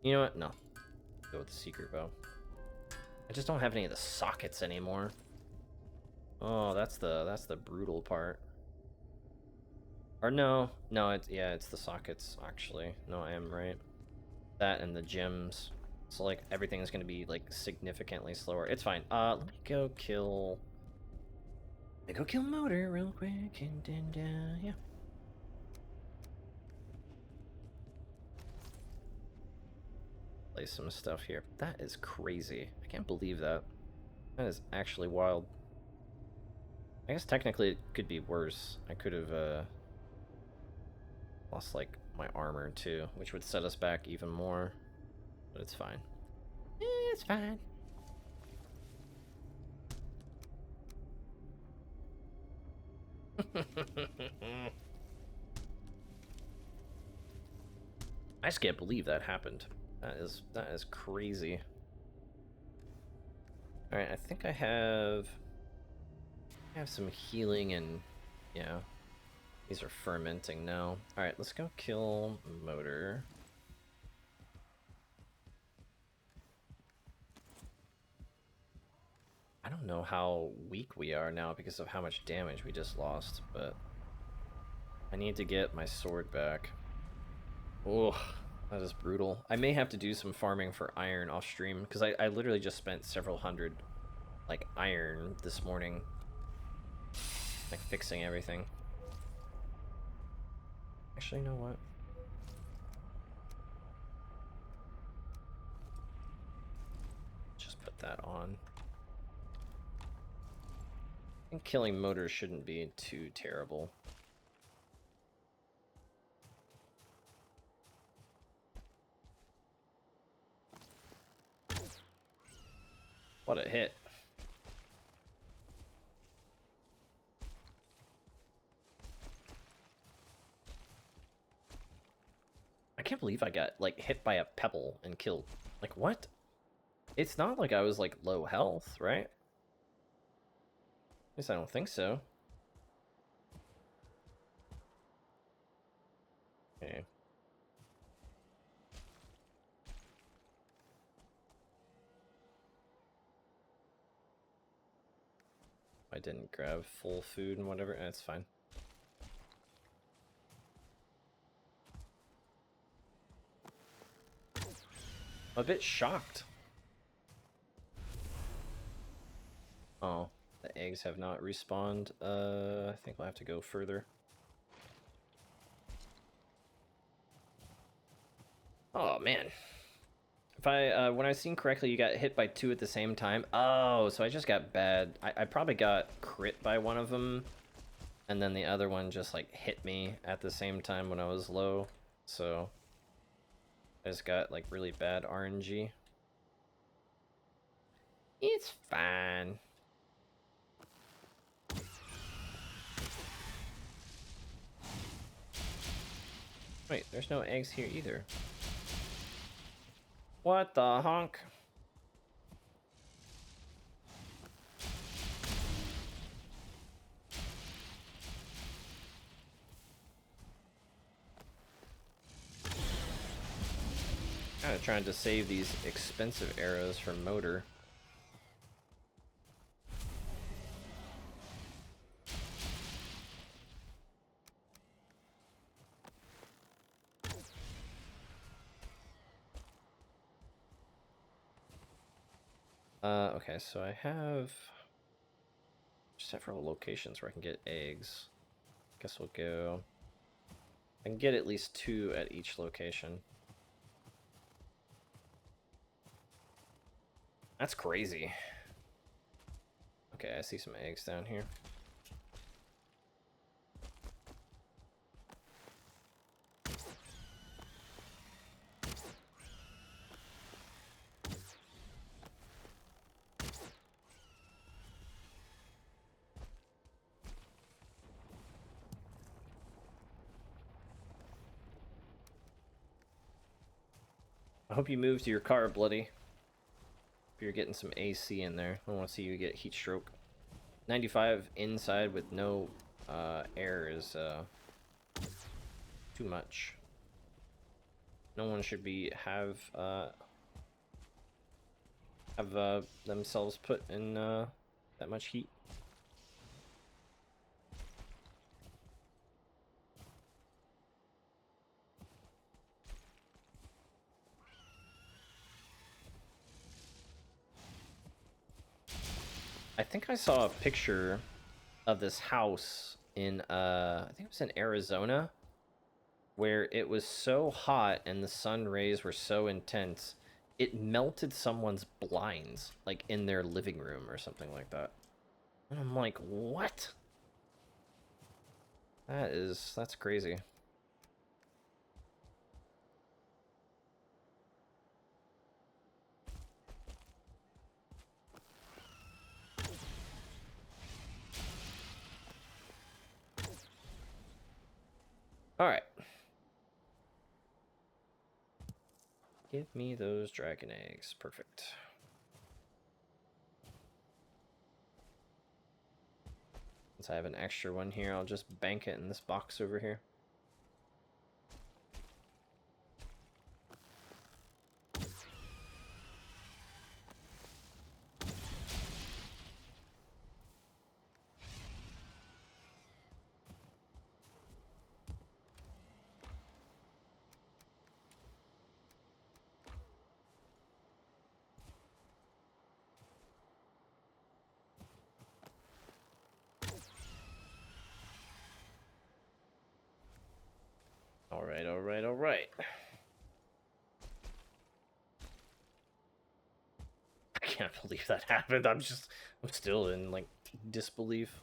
You know what? No. Go with the seeker bow. I just don't have any of the sockets anymore. Oh, that's the brutal part. Or no, it's the sockets actually. No, I am right. That and the gems. So like everything's gonna be like significantly slower. It's fine. Let me go kill. Motor real quick and yeah. Play some stuff here. That is crazy. I can't believe that. That is actually wild. I guess technically it could be worse. I could have lost like my armor too, which would set us back even more. But it's fine. It's fine. I just can't believe that happened. That is crazy. All right, I think I have some healing and yeah. These are fermenting now. All right, let's go kill Motor. I don't know how weak we are now because of how much damage we just lost, but I need to get my sword back. Oh, that is brutal. I may have to do some farming for iron off stream because I literally just spent several hundred like iron this morning, like fixing everything. Actually, you know what? Just put that on. I think killing Motor shouldn't be too terrible. What a hit. I can't believe I got, like, hit by a pebble and killed. Like, what? It's not like I was, like, low health, right? At least I don't think so. Okay. I didn't grab full food and whatever, it's fine. I'm a bit shocked. Oh, the eggs have not respawned. I think we'll have to go further. Oh man. If I, when I seen correctly, you got hit by 2 at the same time. Oh, so I just got bad. I probably got crit by one of them, and then the other one just like hit me at the same time when I was low. So I just got like really bad RNG. It's fine. Wait, there's no eggs here either. What the honk? Kind of trying to save these expensive arrows for motor. Okay, so I have several locations where I can get eggs. Guess we'll go. I can get at least 2 at each location. That's crazy. Okay, I see some eggs down here. I hope you move to your car, Bloody. If you're getting some AC in there. I don't want to see you get heat stroke. 95 inside with no air is too much. No one should be have themselves put in that much heat. I think I saw a picture of this house in I think it was in Arizona, where it was so hot and the sun rays were so intense it melted someone's blinds, like in their living room or something like that. And I'm like, what? That's crazy. All right. Give me those dragon eggs. Perfect. Since I have an extra one here, I'll just bank it in this box over here. All right. I can't believe that happened. I'm still in, like, disbelief.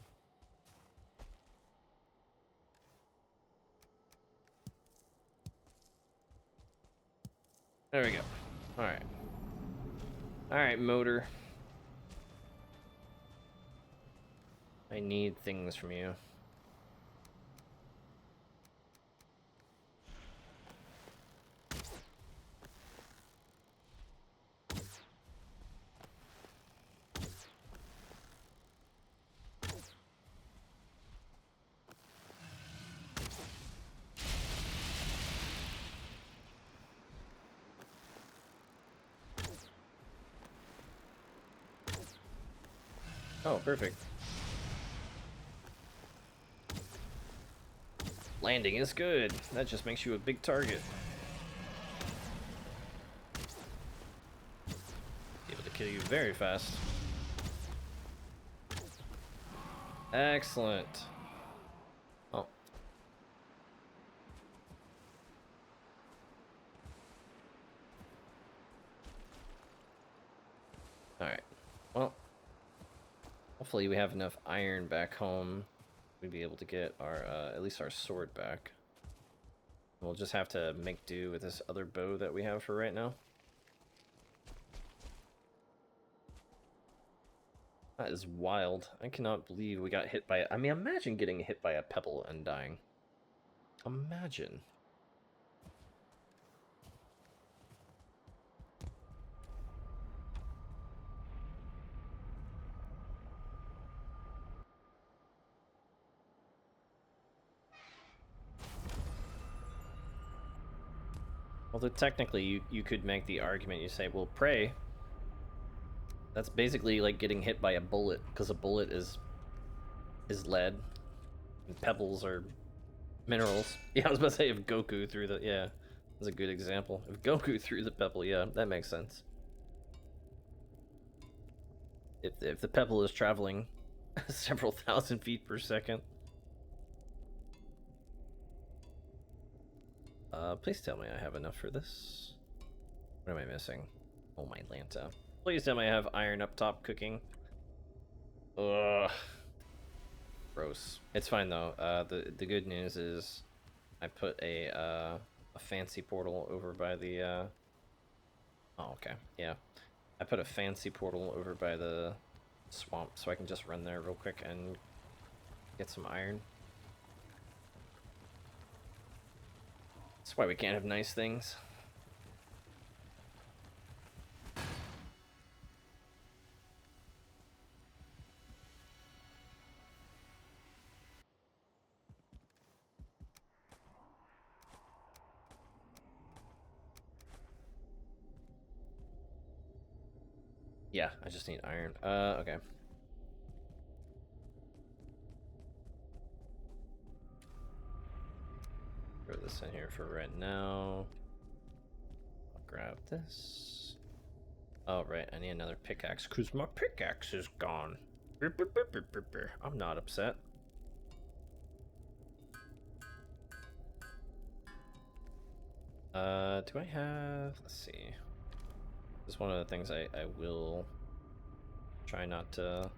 There we go. Alright. Alright, motor. I need things from you. Oh, perfect. Landing is good. That just makes you a big target. Able to kill you very fast. Excellent. Oh. Alright. Well, hopefully we have enough iron back home. We'd be able to get our, at least our sword back. We'll just have to make do with this other bow that we have for right now. That is wild. I cannot believe we got hit by it. I mean, imagine getting hit by a pebble and dying. Imagine. Although technically you could make the argument, you say, well, prey, that's basically like getting hit by a bullet, because a bullet is lead, and pebbles are minerals. Yeah, I was about to say if Goku threw the, yeah, that's a good example. If Goku threw the pebble, yeah, that makes sense. If the pebble is traveling several thousand feet per second. Please tell me I have enough for this. What am I missing? Oh, my Lanta. Please tell me I have iron up top cooking. Ugh. Gross. It's fine though. The good news is I put a fancy portal over by the oh, okay. Yeah. I put a fancy portal over by the swamp so I can just run there real quick and get some iron. That's why we can't have nice things. Yeah, I just need iron. Okay. Throw this in here for right now. I'll grab this. Oh, right, I need another pickaxe, because my pickaxe is gone. I'm not upset. Do I have... Let's see. This is one of the things I will try not to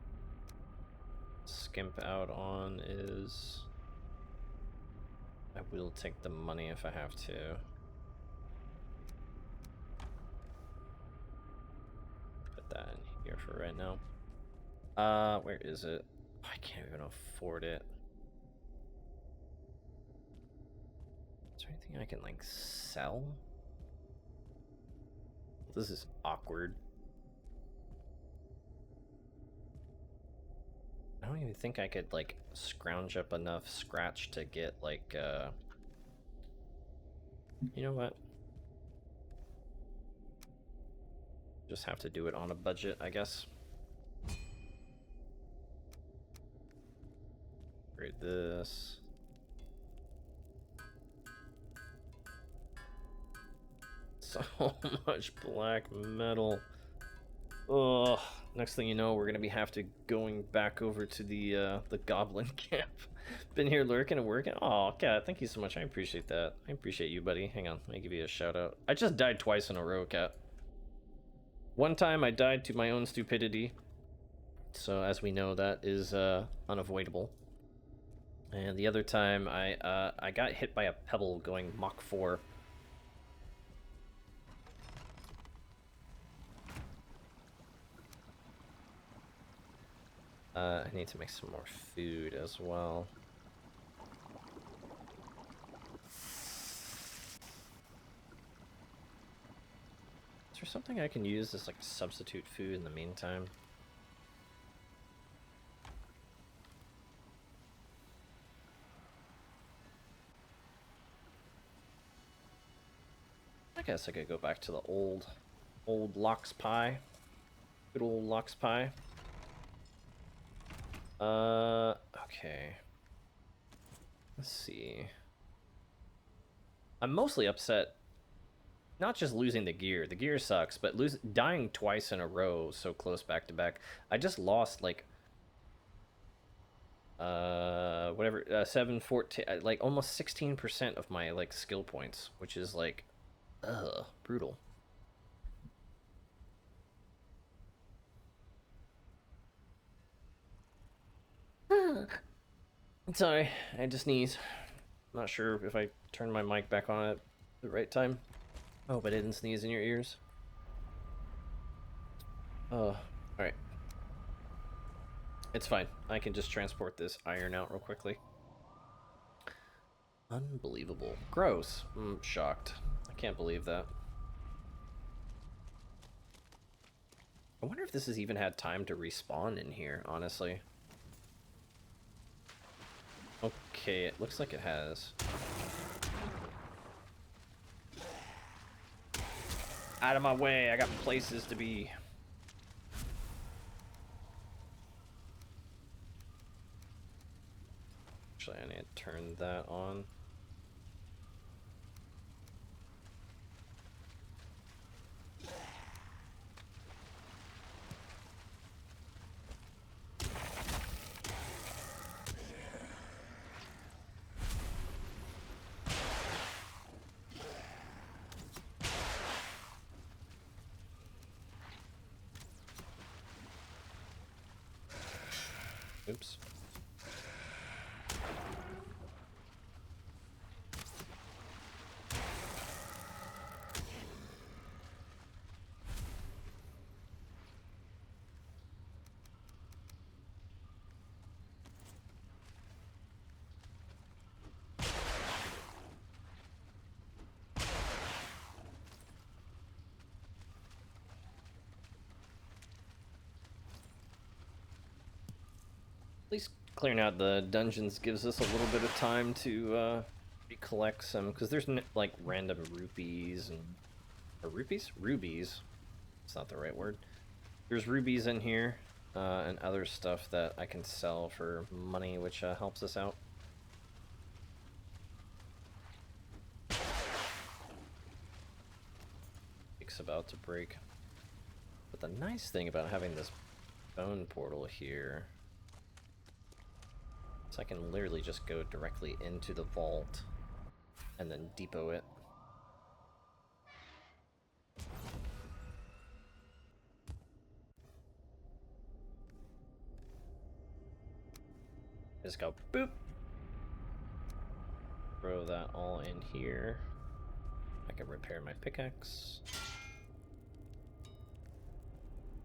skimp out on is... I will take the money if I have to. Put that in here for right now. Where is it? I can't even afford it. Is there anything I can, like, sell? This is awkward. I don't even think I could, like, scrounge up enough scratch to get, like, you know what? Just have to do it on a budget, I guess. Read this. So much black metal. Ugh. Next thing you know, we're gonna have to going back over to the goblin camp. Been here lurking and working. Oh, Cat, thank you so much. I appreciate that. I appreciate you, buddy. Hang on, let me give you a shout out. I just died twice in a row, Cat. One time I died to my own stupidity. So as we know, that is unavoidable. And the other time I got hit by a pebble going Mach 4. I need to make some more food as well. Is there something I can use as like substitute food in the meantime? I guess I could go back to the old lox pie. Good old lox pie. Okay. Let's see. I'm mostly upset, not just losing the gear. The gear sucks, but dying twice in a row so close back to back. I just lost like whatever 7, 14, like almost 16% of my like skill points, which is like brutal. Sorry, I had to sneeze. Not sure if I turned my mic back on at the right time. I hope I didn't sneeze in your ears. Oh, alright. It's fine. I can just transport this iron out real quickly. Unbelievable. Gross. I'm shocked. I can't believe that. I wonder if this has even had time to respawn in here, honestly. Okay, it looks like it has. Out of my way, I got places to be. Actually, I need to turn that on. Oops. At least clearing out the dungeons gives us a little bit of time to recollect some, because there's like random rupees and or rupees? Rubies. It's not the right word. There's rubies in here and other stuff that I can sell for money, which helps us out. It's about to break. But the nice thing about having this bone portal here, so I can literally just go directly into the vault and then depot it. Just go boop. Throw that all in here. I can repair my pickaxe.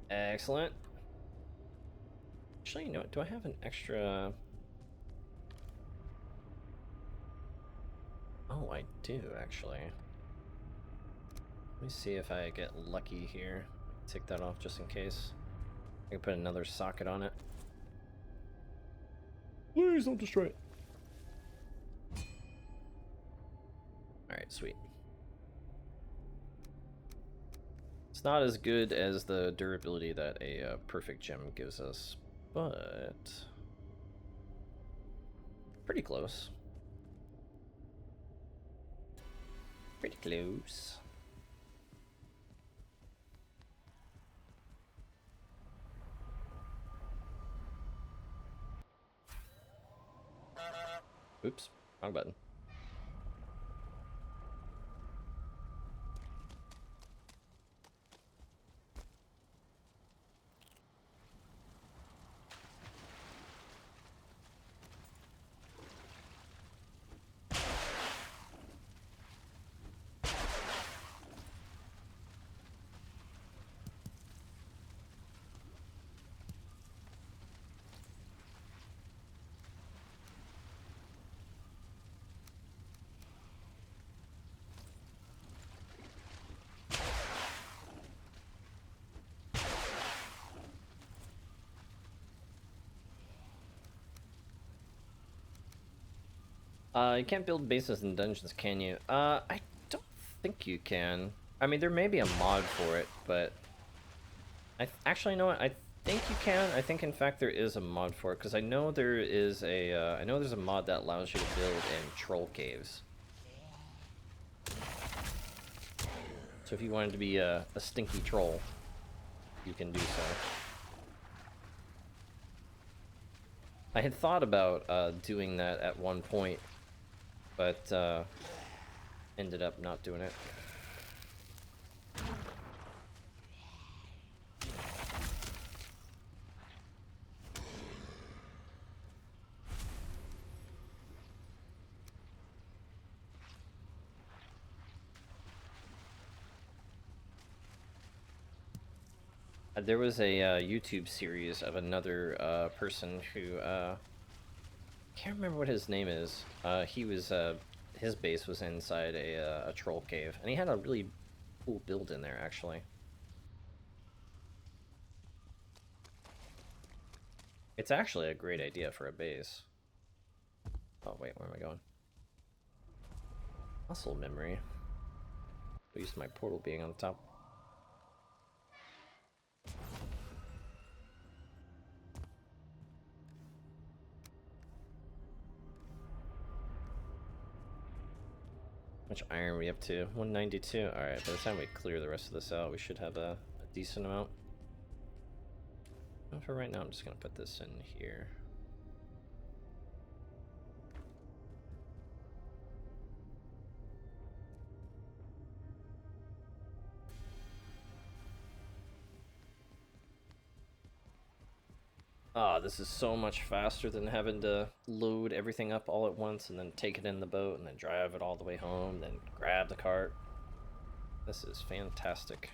Excellent. Actually, you know what? Do I have an extra? Oh, I do, actually. Let me see if I get lucky here. Take that off just in case. I can put another socket on it. Please don't destroy it. Alright, sweet. It's not as good as the durability that a perfect gem gives us, but pretty close. Pretty close. Oops, wrong button. You can't build bases in dungeons, can you? I don't think you can. I mean, there may be a mod for it, but actually, you know what? I think you can. I think, in fact, there is a mod for it, because I know there is a, I know there's a mod that allows you to build in troll caves. So if you wanted to be a stinky troll, you can do so. I had thought about doing that at one point, but ended up not doing it. There was a YouTube series of another person who can't remember what his name is. He was his base was inside a troll cave, and he had a really cool build in there, actually. It's actually a great idea for a base. Oh wait, where am I going? Muscle memory. At least my portal being on top. much iron we have to? 192. Alright, by the time we clear the rest of this out, we should have a decent amount. And for right now, I'm just gonna put this in here. Ah, this is so much faster than having to load everything up all at once and then take it in the boat and then drive it all the way home, then grab the cart. This is fantastic.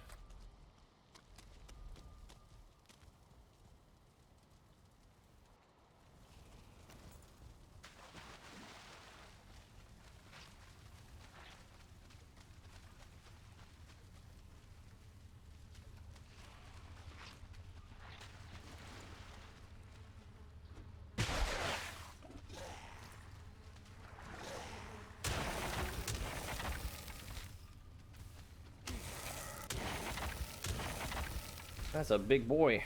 That's a big boy.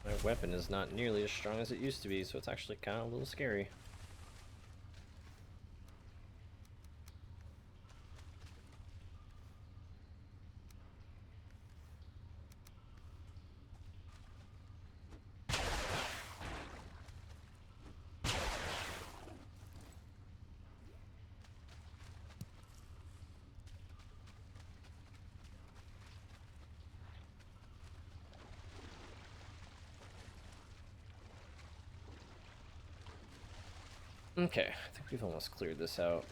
My weapon is not nearly as strong as it used to be, so it's actually kind of a little scary. Okay, I think we've almost cleared this out.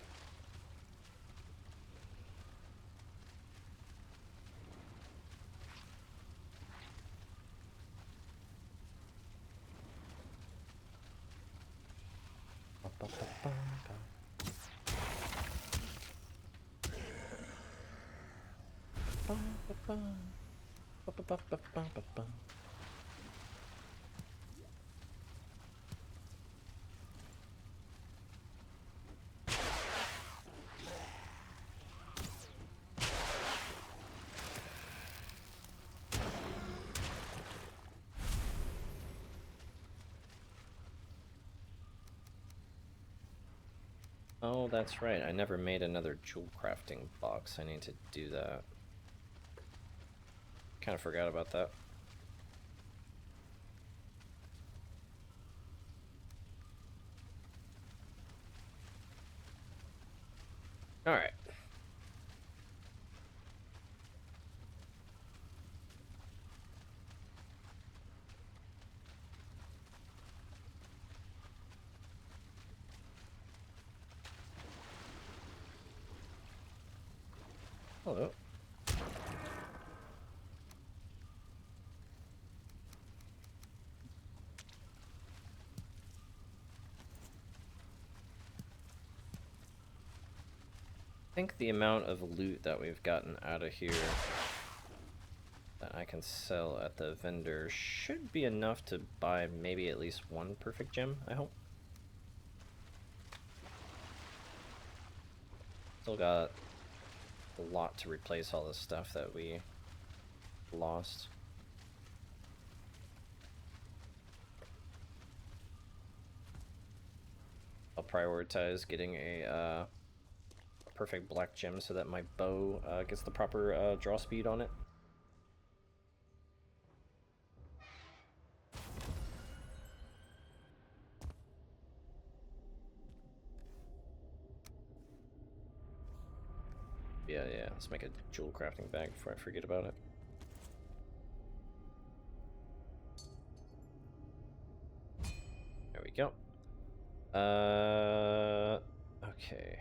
Oh, that's right. I never made another jewel crafting box. I need to do that. Kind of forgot about that. All right. Hello. I think the amount of loot that we've gotten out of here that I can sell at the vendor should be enough to buy maybe at least one perfect gem, I hope. Still got a lot to replace all the stuff that we lost. I'll prioritize getting a perfect black gem so that my bow gets the proper draw speed on it. Yeah, let's make a jewel crafting bag before I forget about it. There we go. Okay.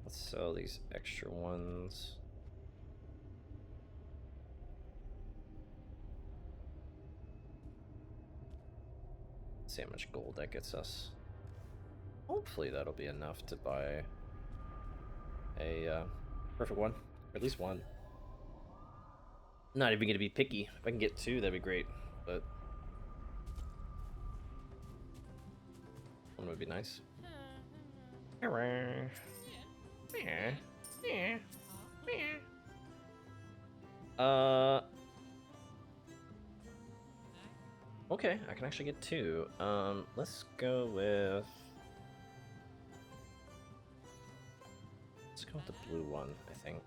Let's sell these extra ones. Let's see how much gold that gets us. Hopefully that'll be enough to buy a perfect one, or at least one. Not even gonna be picky. If I can get two, that'd be great, but one would be nice. Okay, I can actually get 2. Let's go with... Let's go with the blue one, I think.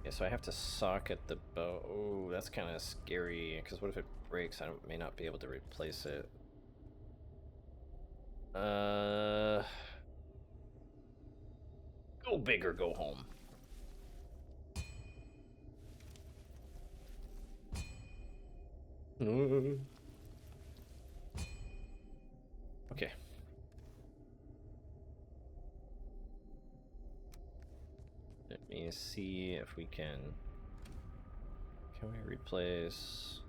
Yeah, so I have to socket the bow. Oh, that's kind of scary, because what if it breaks? I may not be able to replace it. Go big or go home. Okay. Let me see if we can... Can we replace...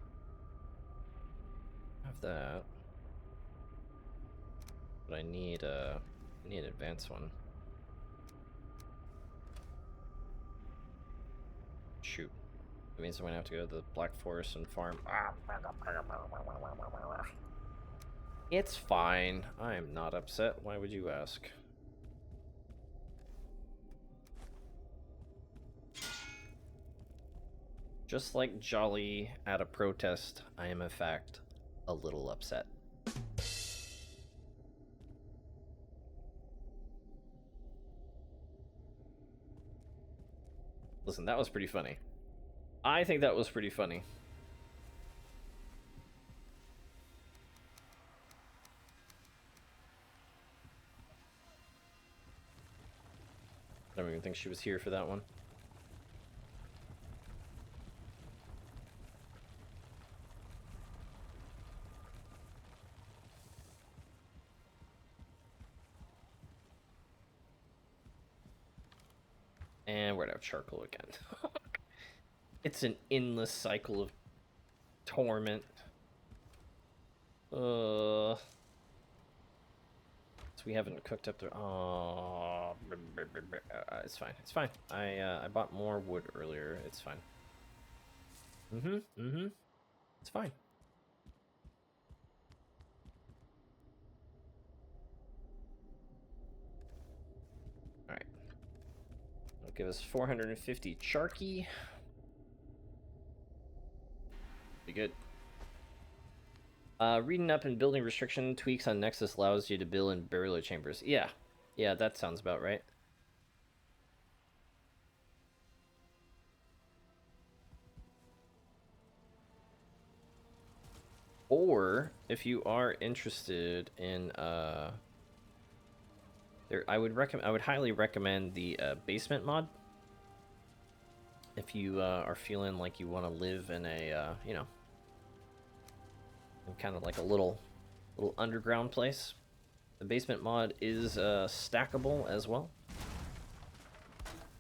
Have that. But I need an advanced one. Shoot. That means I'm gonna have to go to the Black Forest and farm. It's fine. I am not upset. Why would you ask? Just like Jolly at a protest, I am in fact a little upset. Listen, that was pretty funny. I think that was pretty funny. I don't even think she was here for that one. And we're out of charcoal again. It's an endless cycle of torment. So we haven't cooked up the... Oh, it's fine. It's fine. I bought more wood earlier. It's fine. It's fine. All right. It'll give us 450 charky. Be good. Reading up and building restriction tweaks on Nexus allows you to build in burial chambers. Yeah. Yeah, that sounds about right. Or if you are interested in I would highly recommend the basement mod. If you are feeling like you want to live in a you know, in kind of like a little underground place. The basement mod is stackable as well.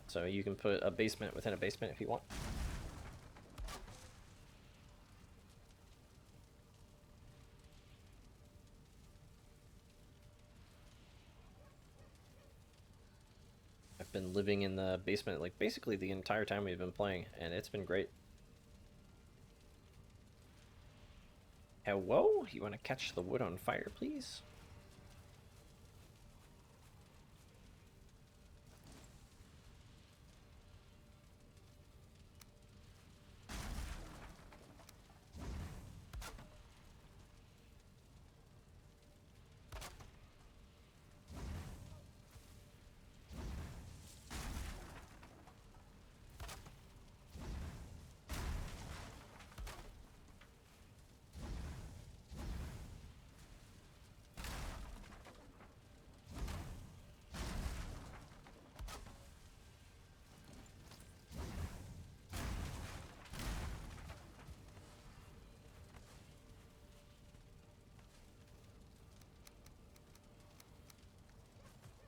So you can put a basement within a basement if you want. I've been living in the basement like basically the entire time we've been playing, and it's been great. Hello? You want to catch the wood on fire, please?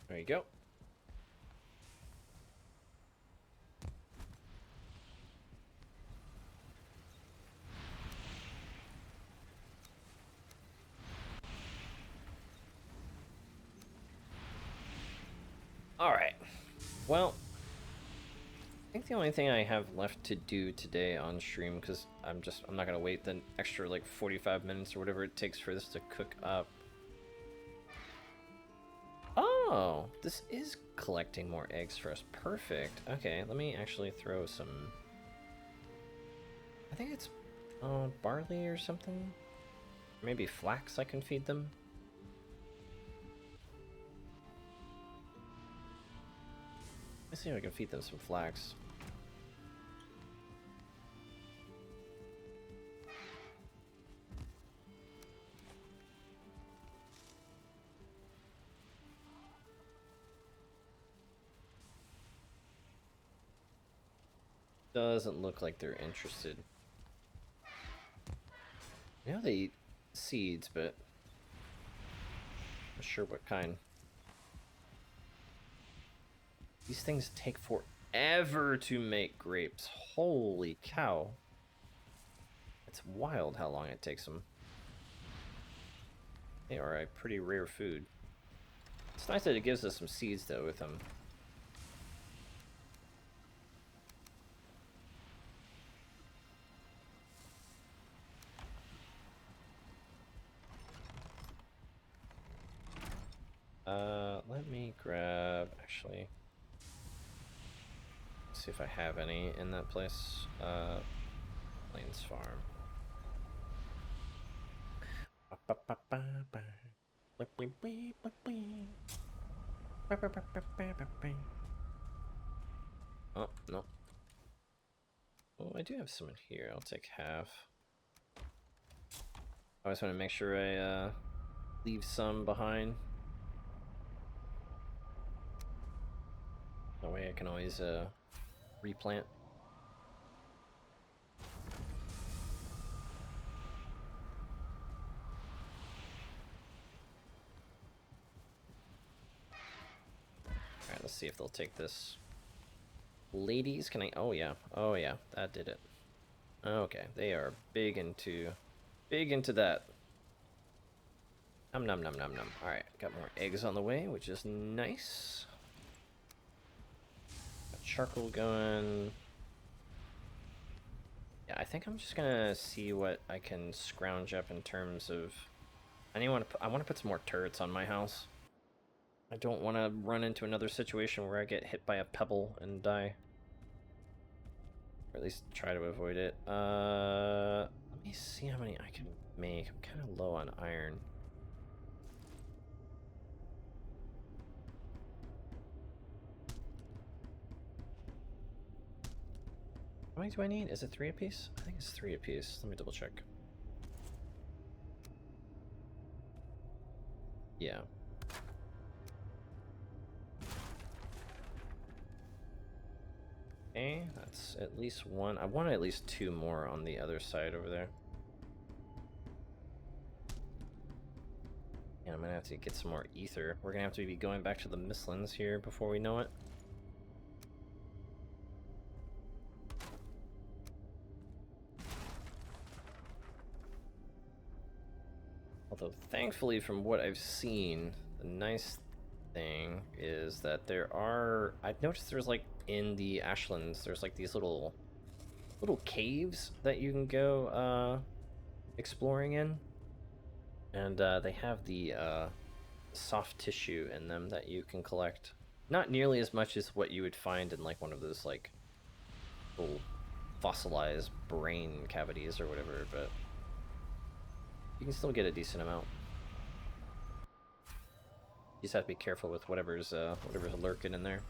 There you go. All right. Well, think the only thing I have left to do today on stream, because I'm not gonna wait the extra like 45 minutes or whatever it takes for this to cook up. Oh, this is collecting more eggs for us. Perfect. Okay, let me actually throw some. I think it's barley or something. Maybe flax I can feed them. Let's see if I can feed them some flax. Doesn't look like they're interested. I know they eat seeds, but I'm not sure what kind. These things take forever to make grapes. Holy cow. It's wild how long it takes them. They are a pretty rare food. It's nice that it gives us some seeds, though, with them. Let me grab, actually, see if I have any in that place. Plains Farm. Oh, no. Oh, I do have some in here. I'll take half. I always want to make sure I leave some behind. That way I can always replant. Alright, let's see if they'll take this. Ladies, can I? Oh yeah, that did it. Okay, they are big into that. Nom nom nom nom nom. Alright, got more eggs on the way, which is nice. Got charcoal going. Yeah, I think I'm just gonna see what I can scrounge up in terms of. I want to put some more turrets on my house. I don't want to run into another situation where I get hit by a pebble and die. Or at least try to avoid it. Let me see how many I can make. I'm kind of low on iron. How many do I need? Is it 3 apiece? I think it's 3 apiece. Let me double check. Yeah. Okay, that's at least one. I want at least 2 more on the other side over there. Yeah, I'm gonna have to get some more ether. We're gonna have to be going back to the Mistlands here before we know it. Although, thankfully, from what I've seen, the nice thing is that there are... I've noticed there's, like, in the Ashlands, there's, like, these little caves that you can go, exploring in. And, they have the, soft tissue in them that you can collect. Not nearly as much as what you would find in, like, one of those, like, little fossilized brain cavities or whatever, but... you can still get a decent amount. You just have to be careful with whatever's lurking in there.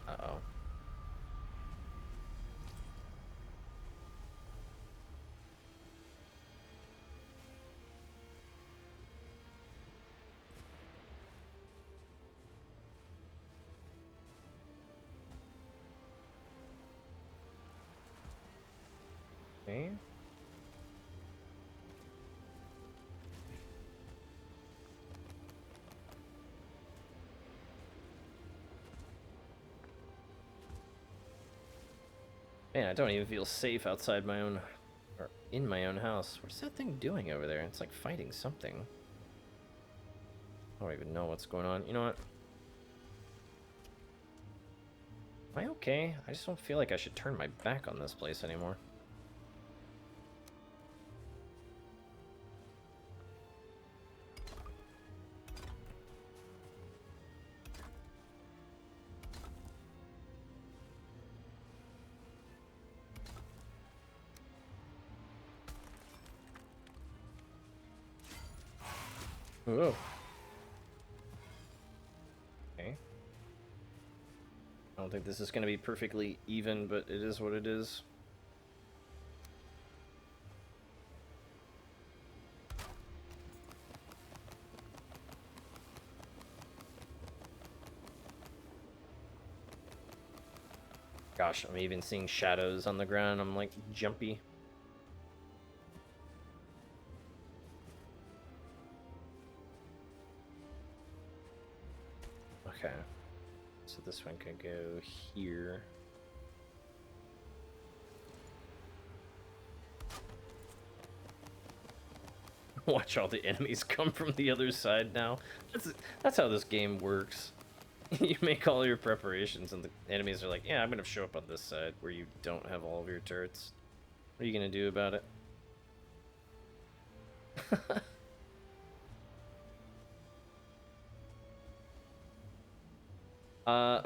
Uh-oh. Okay. Man, I don't even feel safe outside my own... or in my own house. What's that thing doing over there? It's like fighting something. I don't even know what's going on. You know what? Am I okay? I just don't feel like I should turn my back on this place anymore. Whoa. Okay. I don't think this is going to be perfectly even, but it is what it is. Gosh, I'm even seeing shadows on the ground. I'm like jumpy. Okay. So this one could go here. Watch all the enemies come from the other side now. That's how this game works. You make all your preparations and the enemies are like, yeah, I'm gonna show up on this side where you don't have all of your turrets. What are you gonna do about it?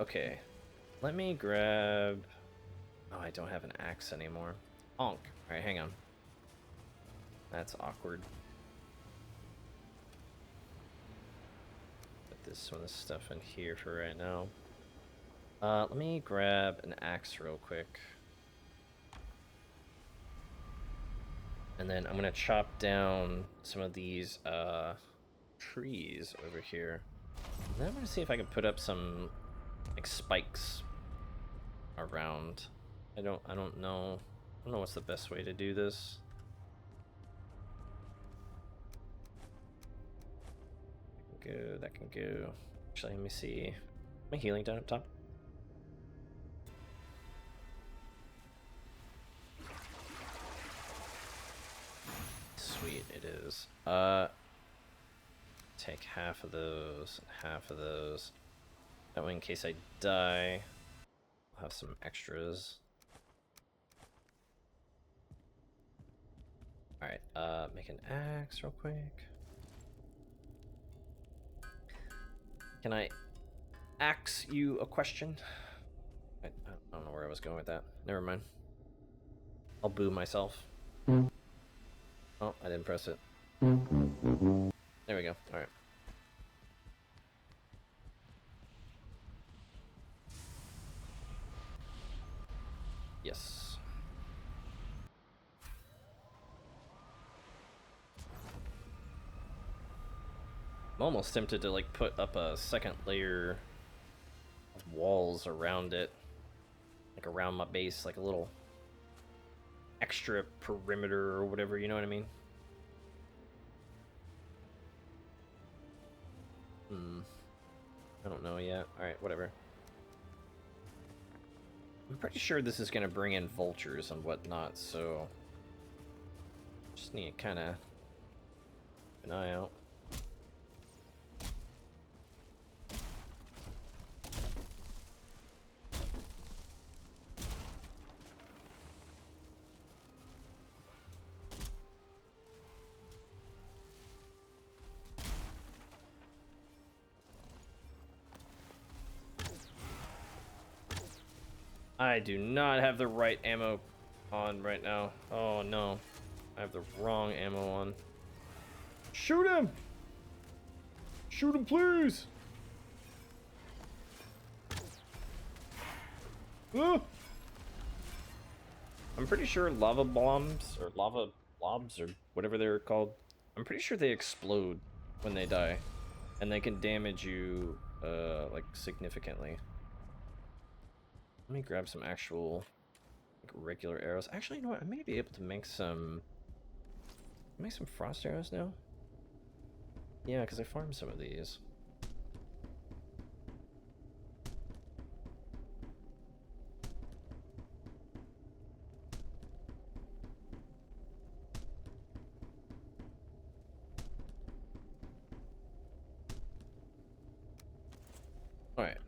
Okay. Let me grab... Oh, I don't have an axe anymore. Honk. Alright, hang on. That's awkward. Put some of this stuff in here for right now. Let me grab an axe real quick. And then I'm gonna chop down some of these trees over here. And then I'm gonna see if I can put up some like spikes around. I don't know. I don't know what's the best way to do this. That can go. Actually, let me see. My healing down up top. Sweet, it is. Take half of those, half of those. That way, in case I die, I'll have some extras. Alright, make an axe real quick. Can I ask you a question? I don't know where I was going with that. Never mind. I'll boo myself. Oh, I didn't press it. There we go. Alright. Yes. I'm almost tempted to like put up a second layer of walls around it. Like around my base, like a little extra perimeter or whatever, you know what I mean? I don't know yet. Alright, whatever. I'm pretty sure this is going to bring in vultures and whatnot, so... Just need to kind of... keep an eye out. I do not have the right ammo on right now. Oh no. I have the wrong ammo on. Shoot him! Shoot him, please! Ah! I'm pretty sure lava bombs, or lava blobs, or whatever they're called, I'm pretty sure they explode when they die. And they can damage you, like, significantly. Let me grab some actual, like, regular arrows. Actually, you know what? I may be able to make some frost arrows now. Yeah, because I farmed some of these. Alright.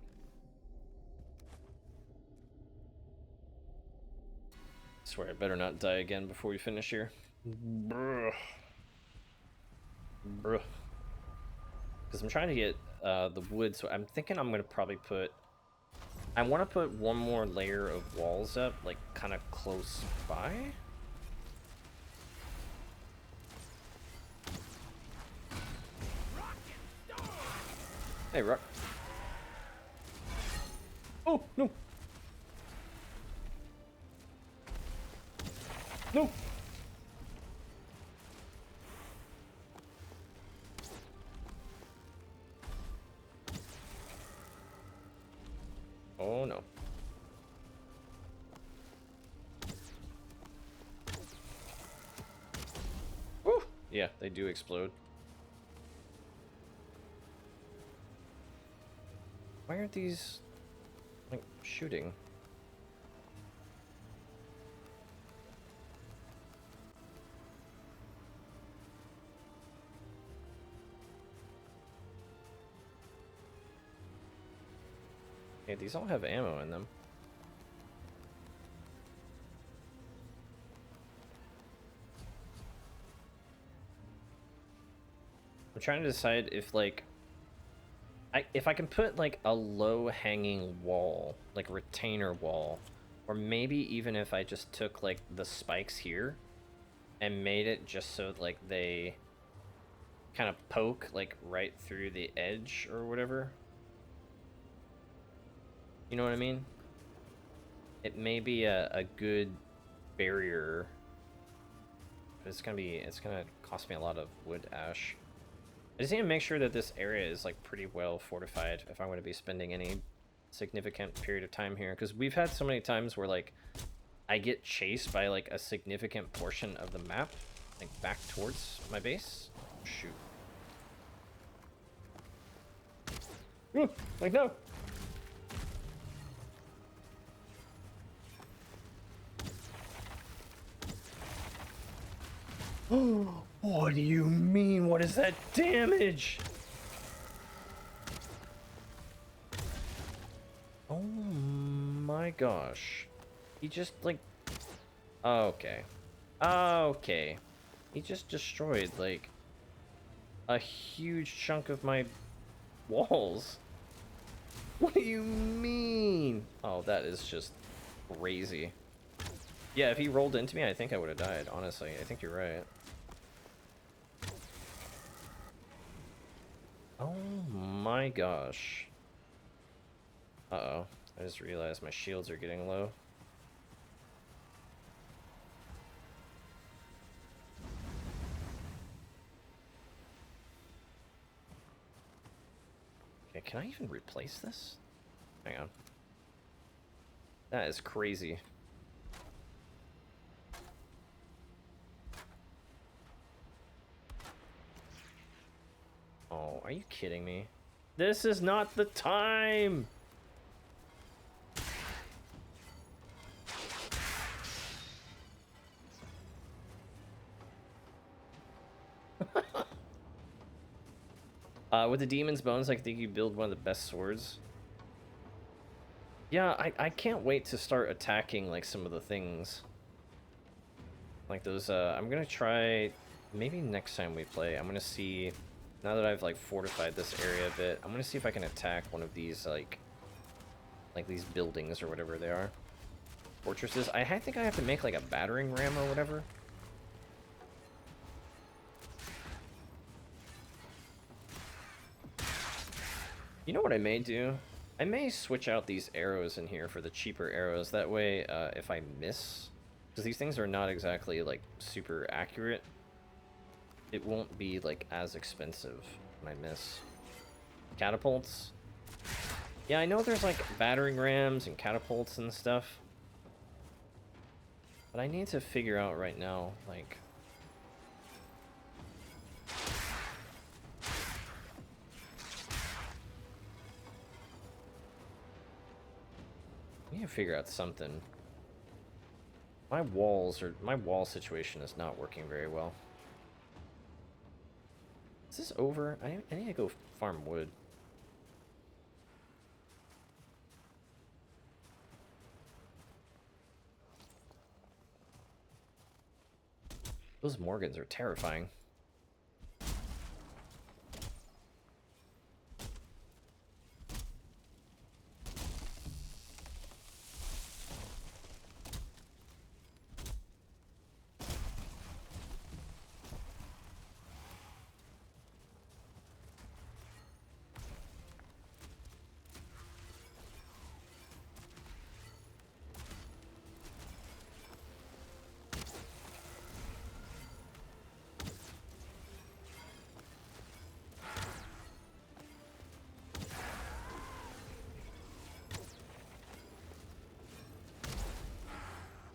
swear I better not die again before we finish here. Bruh. Bruh. Because I'm trying to get the wood, so I'm thinking I'm going to probably put... I want to put one more layer of walls up, like, kind of close by. Hey, Rock. Oh, no. No. Oh, no. Woo! Yeah, they do explode. Why aren't these, like, shooting? Okay, these all have ammo in them. I'm trying to decide if, like, if I can put, like, a low-hanging wall, like a retainer wall, or maybe even if I just took, like, the spikes here and made it just so, like, they kind of poke, like, right through the edge or whatever. You know what I mean? It may be a good barrier, but it's gonna cost me a lot of wood ash. I just need to make sure that this area is, like, pretty well fortified if I'm going to be spending any significant period of time here, because we've had so many times where, like, I get chased by, like, a significant portion of the map, like, back towards my base. Shoot. Ooh, like, no! What do you mean? What is that damage? Oh my gosh. He just, like... Okay. Okay. He just destroyed, like, a huge chunk of my walls. What do you mean? Oh, that is just crazy. Yeah, if he rolled into me, I think I would have died, honestly. I think you're right. Oh my gosh. Uh-oh. I just realized my shields are getting low. Okay, can I even replace this? Hang on. That is crazy. Oh, are you kidding me? This is not the time! With the Demon's Bones, I think you build one of the best swords. Yeah, I can't wait to start attacking, like, some of the things. Like those, I'm gonna try, maybe next time we play, I'm gonna see, now that I've, like, fortified this area a bit, I'm gonna see if I can attack one of these, like these buildings or whatever they are. Fortresses. I think I have to make, like, a battering ram or whatever. You know what I may do? I may switch out these arrows in here for the cheaper arrows. That way, if I miss, because these things are not exactly, like, super accurate, it won't be, like, as expensive when I miss. Catapults. Yeah, I know there's, like, battering rams and catapults and stuff. But I need to figure out right now, like... I need to figure out something. My wall situation is not working very well. Is this over? I need to go farm wood. Those Morgans are terrifying.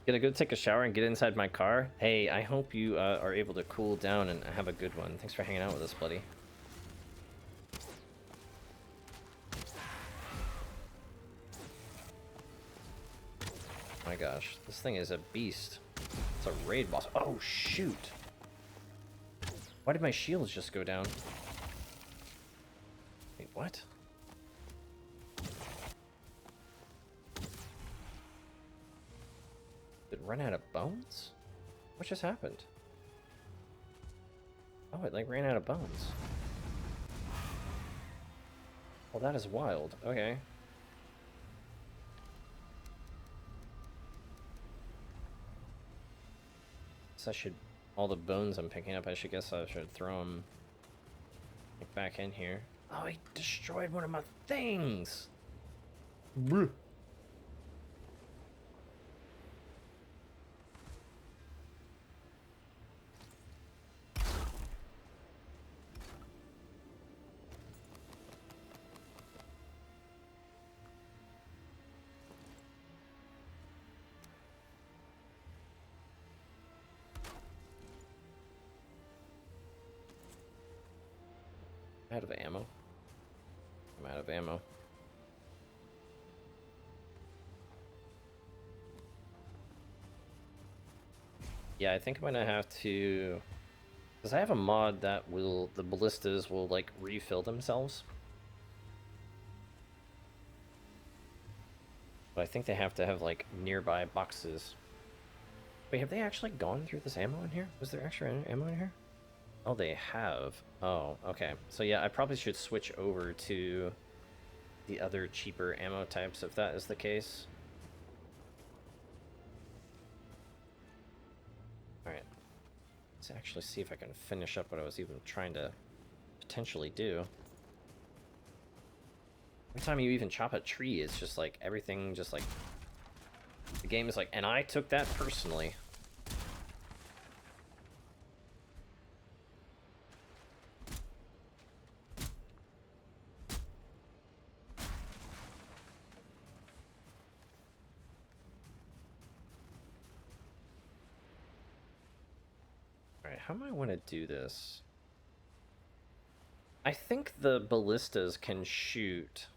Gonna go take a shower and get inside my car. Hey, I hope you are able to cool down and have a good one. Thanks for hanging out with us, buddy. My gosh, this thing is a beast. It's a raid boss. Oh, shoot. Why did my shields just go down? Wait, what? Did it run out of bones? What just happened? Oh, it like ran out of bones. Well, that is wild. Okay. So I should... All the bones I'm picking up, I guess I should throw them like, back in here. Oh, he destroyed one of my things! Bruh. Out of ammo. I'm out of ammo. Yeah, I think I'm gonna have to... Because I have a mod that will... The ballistas will, like, refill themselves. But I think they have to have, like, nearby boxes. Wait, have they actually gone through this ammo in here? Was there extra ammo in here? Oh, they have. Oh, okay. So yeah, I probably should switch over to the other cheaper ammo types if that is the case. Alright. Let's actually see if I can finish up what I was even trying to potentially do. Every time you even chop a tree, it's just like everything just like... The game is like, and I took that personally. Alright, how do I want to do this? I think the ballistas can shoot...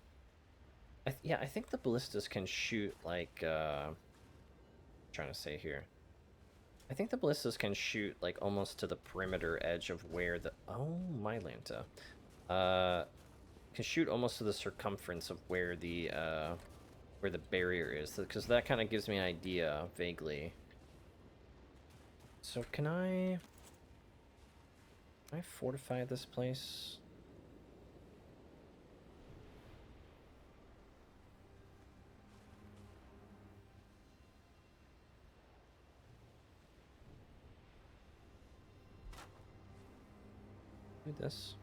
yeah, I think the ballistas can shoot, like, trying to say here. I think the ballistas can shoot, like, almost to the perimeter edge of where the... Oh, my Lanta. Can shoot almost to the circumference of where the barrier is. Because that kind of gives me an idea, vaguely. So, can I fortify this place? Do this.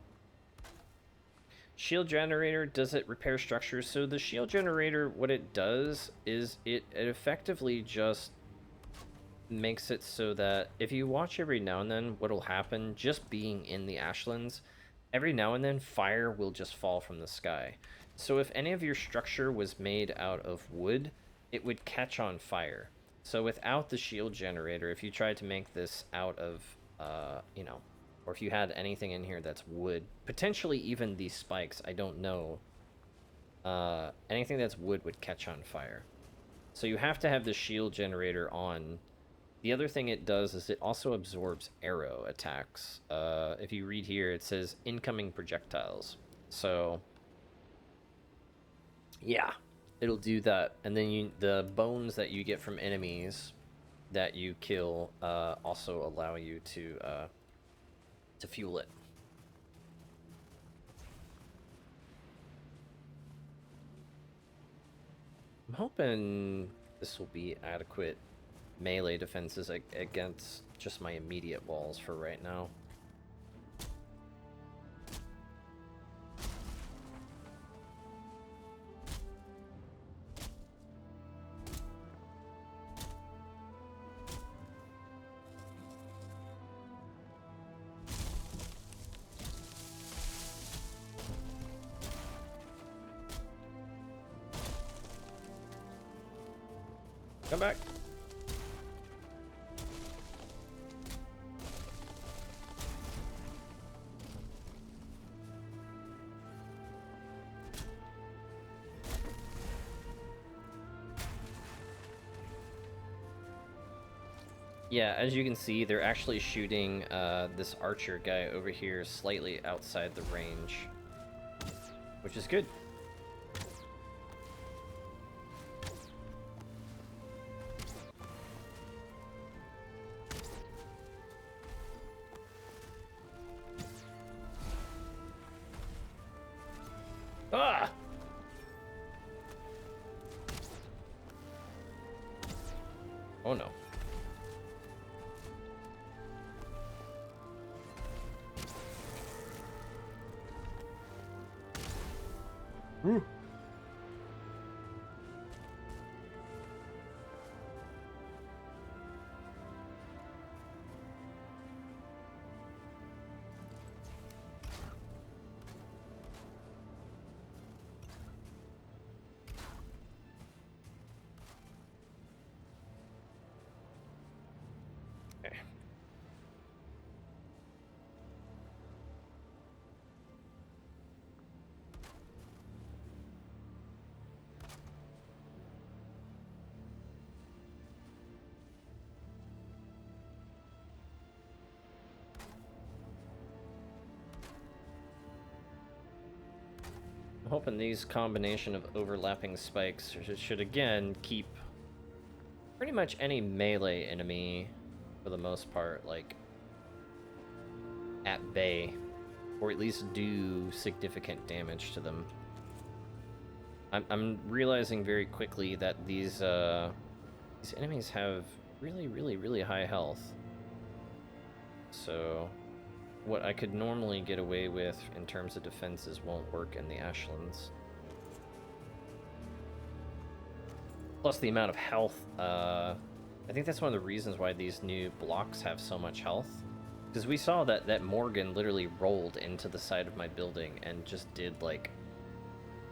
Shield generator, does it repair structures? So the shield generator, what it does is it effectively just makes it so that if you watch every now and then, what'll happen, just being in the ashlands, every now and then fire will just fall from the sky. So if any of your structure was made out of wood, it would catch on fire. So without the shield generator, if you tried to make this out of, you know, or if you had anything in here that's wood, potentially even these spikes, I don't know. Anything that's wood would catch on fire. So you have to have the shield generator on. The other thing it does is it also absorbs arrow attacks. If you read here, it says incoming projectiles. So, yeah, it'll do that. And then the bones that you get from enemies that you kill also allow you to fuel it. I'm hoping this will be adequate melee defenses against just my immediate walls for right now. Come back. Yeah, as you can see, they're actually shooting this archer guy over here slightly outside the range, which is good. Ah! Oh no. Woo. Okay. I'm hoping these combination of overlapping spikes should again keep pretty much any melee enemy, for the most part, like, at bay, or at least do significant damage to them. I'm realizing very quickly that these enemies have really high health. So what I could normally get away with in terms of defenses won't work in the Ashlands. Plus the amount of health, I think that's one of the reasons why these new blocks have so much health. Because we saw that Morgan literally rolled into the side of my building and just did, like,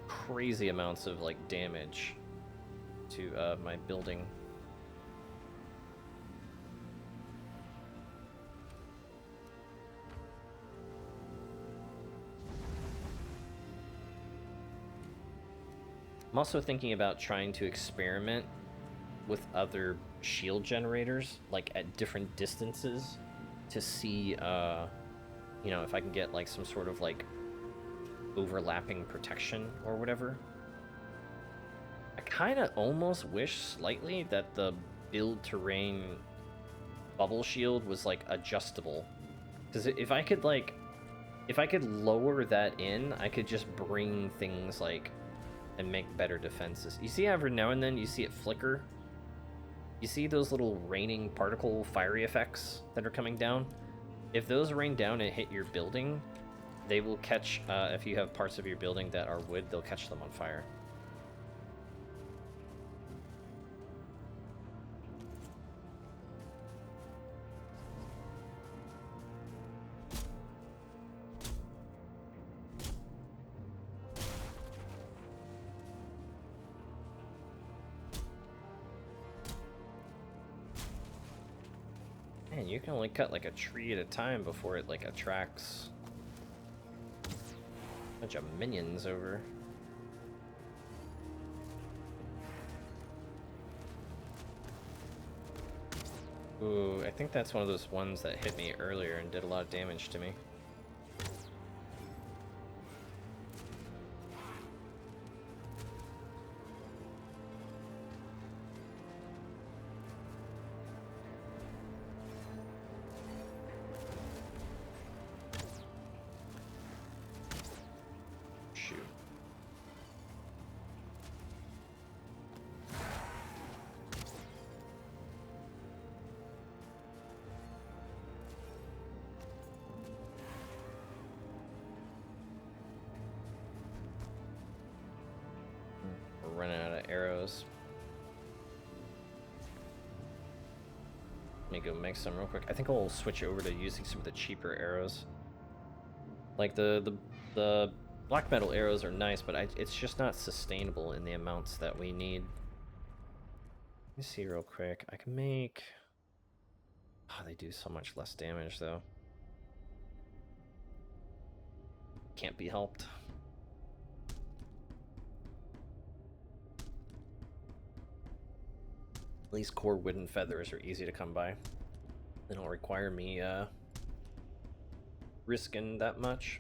crazy amounts of, like, damage to my building. I'm also thinking about trying to experiment with other shield generators, like at different distances, to see, you know, if I can get like some sort of like overlapping protection or whatever. I kind of almost wish slightly that the build terrain bubble shield was like adjustable, because if I could lower that in, I could just bring things like and make better defenses. You see, every now and then you see it flicker. You see those little raining particle fiery effects that are coming down? If those rain down and hit your building, they will catch, if you have parts of your building that are wood, they'll catch them on fire. Man, you can only cut like a tree at a time before it like attracts a bunch of minions over. Ooh, I think that's one of those ones that hit me earlier and did a lot of damage to me. shoot. We're running out of arrows. Let me go make some real quick. I think I'll switch over to using some of the cheaper arrows. Like the black metal arrows are nice, but it's just not sustainable in the amounts that we need. Let me see real quick. I can make... Oh, they do so much less damage, though. Can't be helped. At least core wooden feathers are easy to come by. They don't require me risking that much.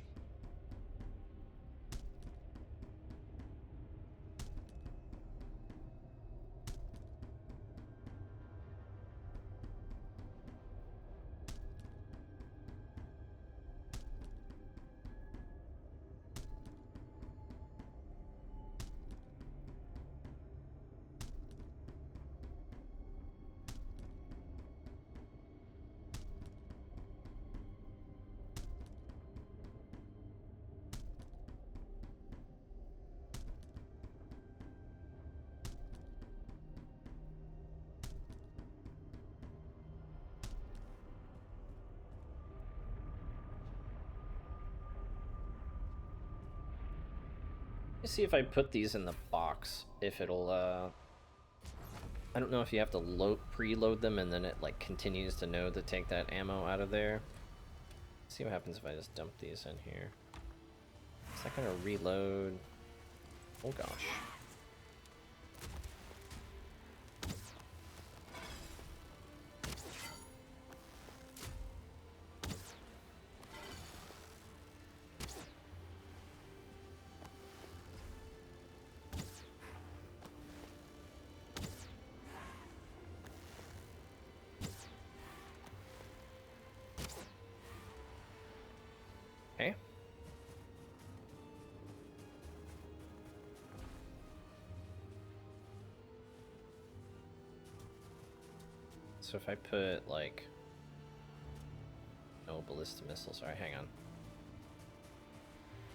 See if I put these in the box, if it'll, I don't know if you have to preload them and then it, like, continues to know to take that ammo out of there. See what happens if I just dump these in here. Is that gonna reload? Oh gosh. Okay. So if I put, like... No ballista missiles. Alright, hang on.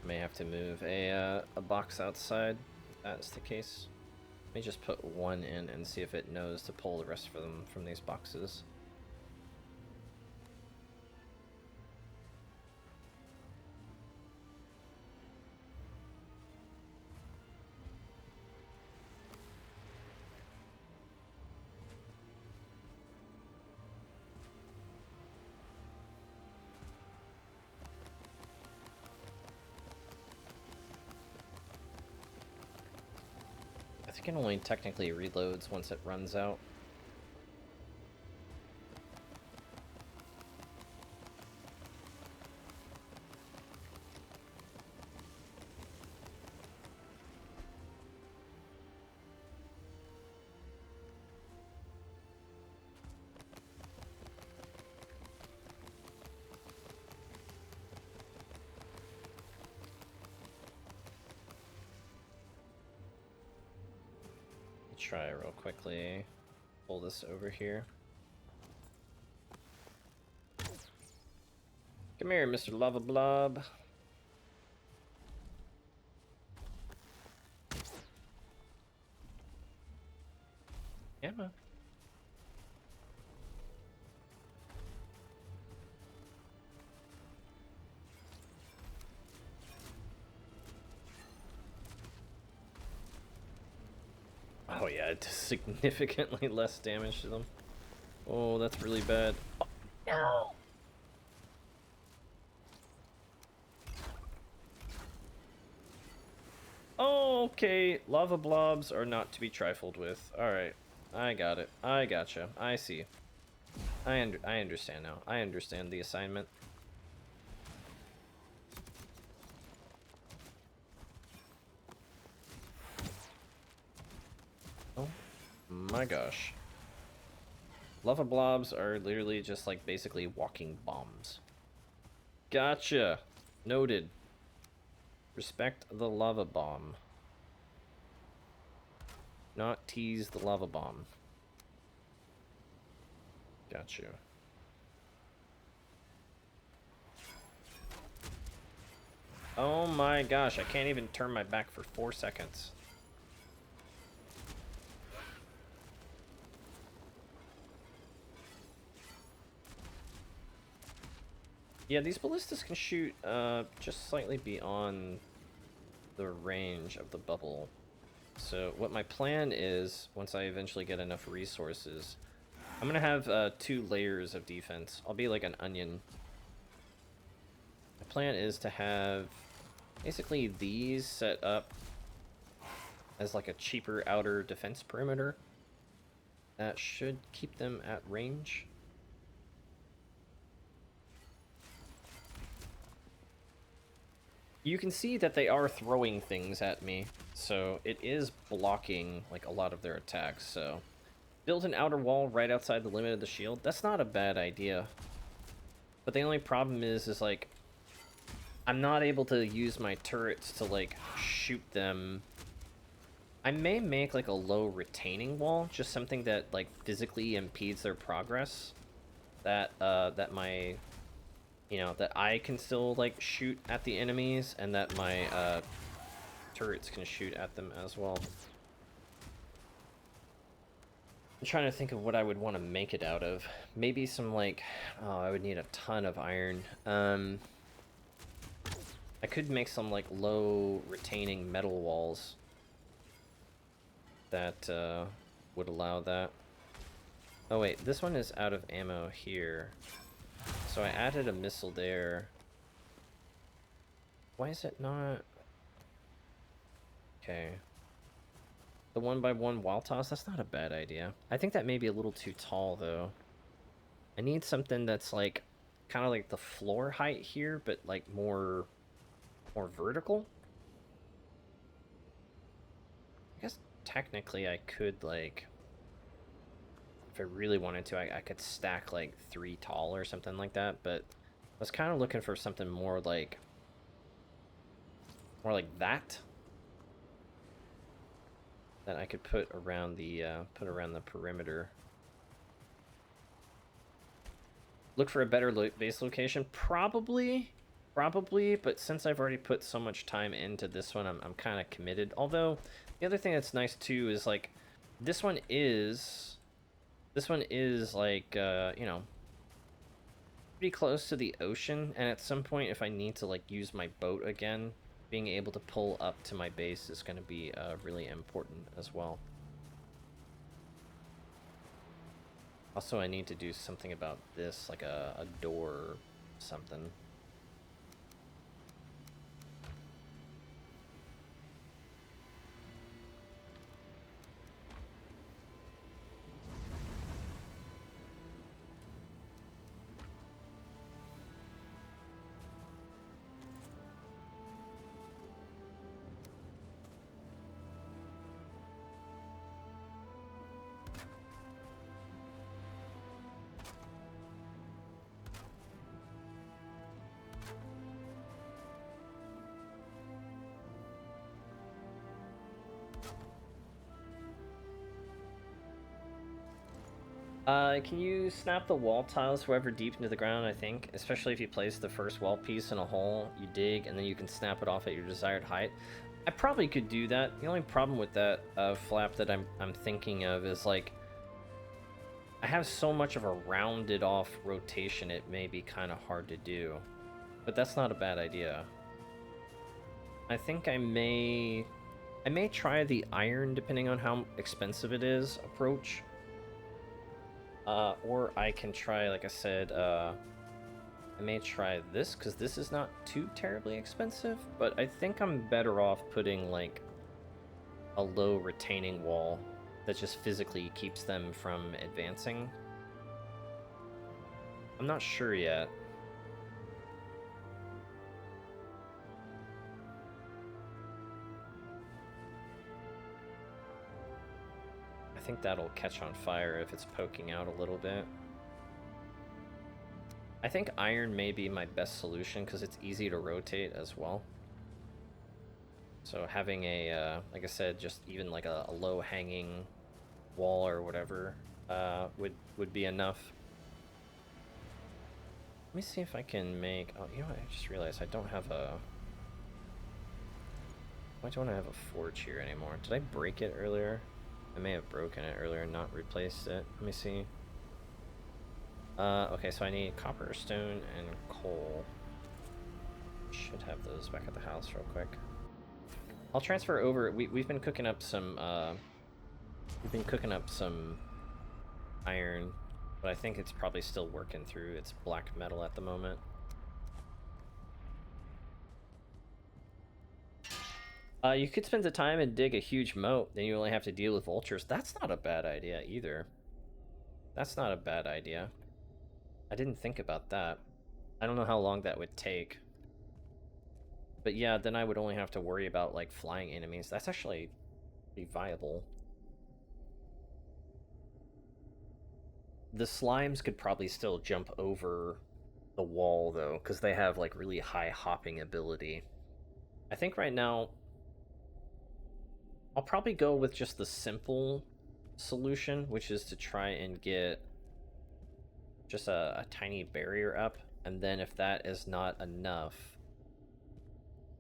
May have to move a box outside, if that's the case. Let me just put one in and see if it knows to pull the rest of them from these boxes. I think it only technically reloads once it runs out. Try real quickly. Pull this over here. Come here, Mr. Lava Blob. Ammo. Oh yeah, it does significantly less damage to them. Oh, that's really bad. Oh, no! Oh, okay, lava blobs are not to be trifled with. Alright, I got it. I gotcha. I see. I understand now. I understand the assignment. Oh my gosh. Lava blobs are literally just like basically walking bombs. Gotcha. Noted. Respect the lava bomb. Not tease the lava bomb. Got you. Oh my gosh, I can't even turn my back for 4 seconds. Yeah, these ballistas can shoot just slightly beyond the range of the bubble. So what my plan is, once I eventually get enough resources, I'm gonna have 2 layers of defense. I'll be like an onion. My plan is to have basically these set up as like a cheaper outer defense perimeter. That should keep them at range. You can see that they are throwing things at me, so it is blocking like a lot of their attacks. So build an outer wall right outside the limit of the shield. That's not a bad idea. But the only problem is like I'm not able to use my turrets to like shoot them. I may make like a low retaining wall, just something that like physically impedes their progress. That that my, you know, that I can still like shoot at the enemies, and that my turrets can shoot at them as well. I'm trying to think of what I would want to make it out of. Maybe some like, oh, I would need a ton of iron. I could make some like low retaining metal walls that would allow that. Oh wait, this one is out of ammo here. So I added a missile there. Why is it not? Okay. The 1x1 wall toss, that's not a bad idea. I think that may be a little too tall though. I need something that's like kind of like the floor height here, but like more vertical. I guess technically I could like, if I really wanted to, I could stack like 3 tall or something like that, but I was kind of looking for something more like that I could put around the perimeter. Look for a better base location, probably, but since I've already put so much time into this one, I'm kind of committed. Although the other thing that's nice too is like this one is like you know, pretty close to the ocean, and at some point if I need to like use my boat again, being able to pull up to my base is going to be really important as well. Also, I need to do something about this, like a door or something. Can you snap the wall tiles however deep into the ground, I think? Especially if you place the first wall piece in a hole, you dig, and then you can snap it off at your desired height. I probably could do that. The only problem with that flap that I'm thinking of is, like, I have so much of a rounded off rotation, it may be kind of hard to do. But that's not a bad idea. I think I may try the iron, depending on how expensive it is, approach. Or I can try, like I said, I may try this, because this is not too terribly expensive, but I think I'm better off putting, like, a low retaining wall that just physically keeps them from advancing. I'm not sure yet. I think that'll catch on fire if it's poking out a little bit. I think iron may be my best solution because it's easy to rotate as well. So having a, like I said, just even like a low-hanging wall or whatever would be enough. Let me see if I can make... Oh, you know what? I just realized I don't have a... Why don't I have a forge here anymore? Did I break it earlier? I may have broken it earlier and not replaced it. Let me see. Okay, so I need copper, stone, and coal. Should have those back at the house real quick. I'll transfer over... We've been cooking up some, iron, but I think it's probably still working through its black metal at the moment. You could spend the time and dig a huge moat, then you only have to deal with vultures. That's not a bad idea either. That's not a bad idea. I didn't think about that. I don't know how long that would take. But yeah, then I would only have to worry about, like, flying enemies. That's actually pretty viable. The slimes could probably still jump over the wall, though, because they have, like, really high hopping ability. I think right now... I'll probably go with just the simple solution, which is to try and get just a tiny barrier up, and then if that is not enough,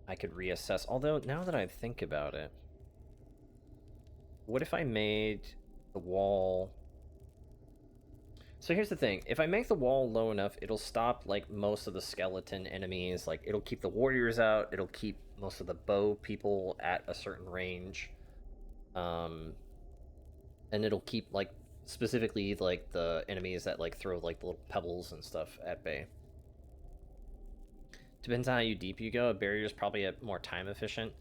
I could reassess. Although, now that I think about it, what if I made the wall... So here's the thing, if I make the wall low enough, it'll stop, like, most of the skeleton enemies, like, it'll keep the warriors out, it'll keep most of the bow people at a certain range, and it'll keep, like, specifically, like, the enemies that, like, throw, like, the little pebbles and stuff at bay. Depends on how deep you go. A barrier is probably more time efficient.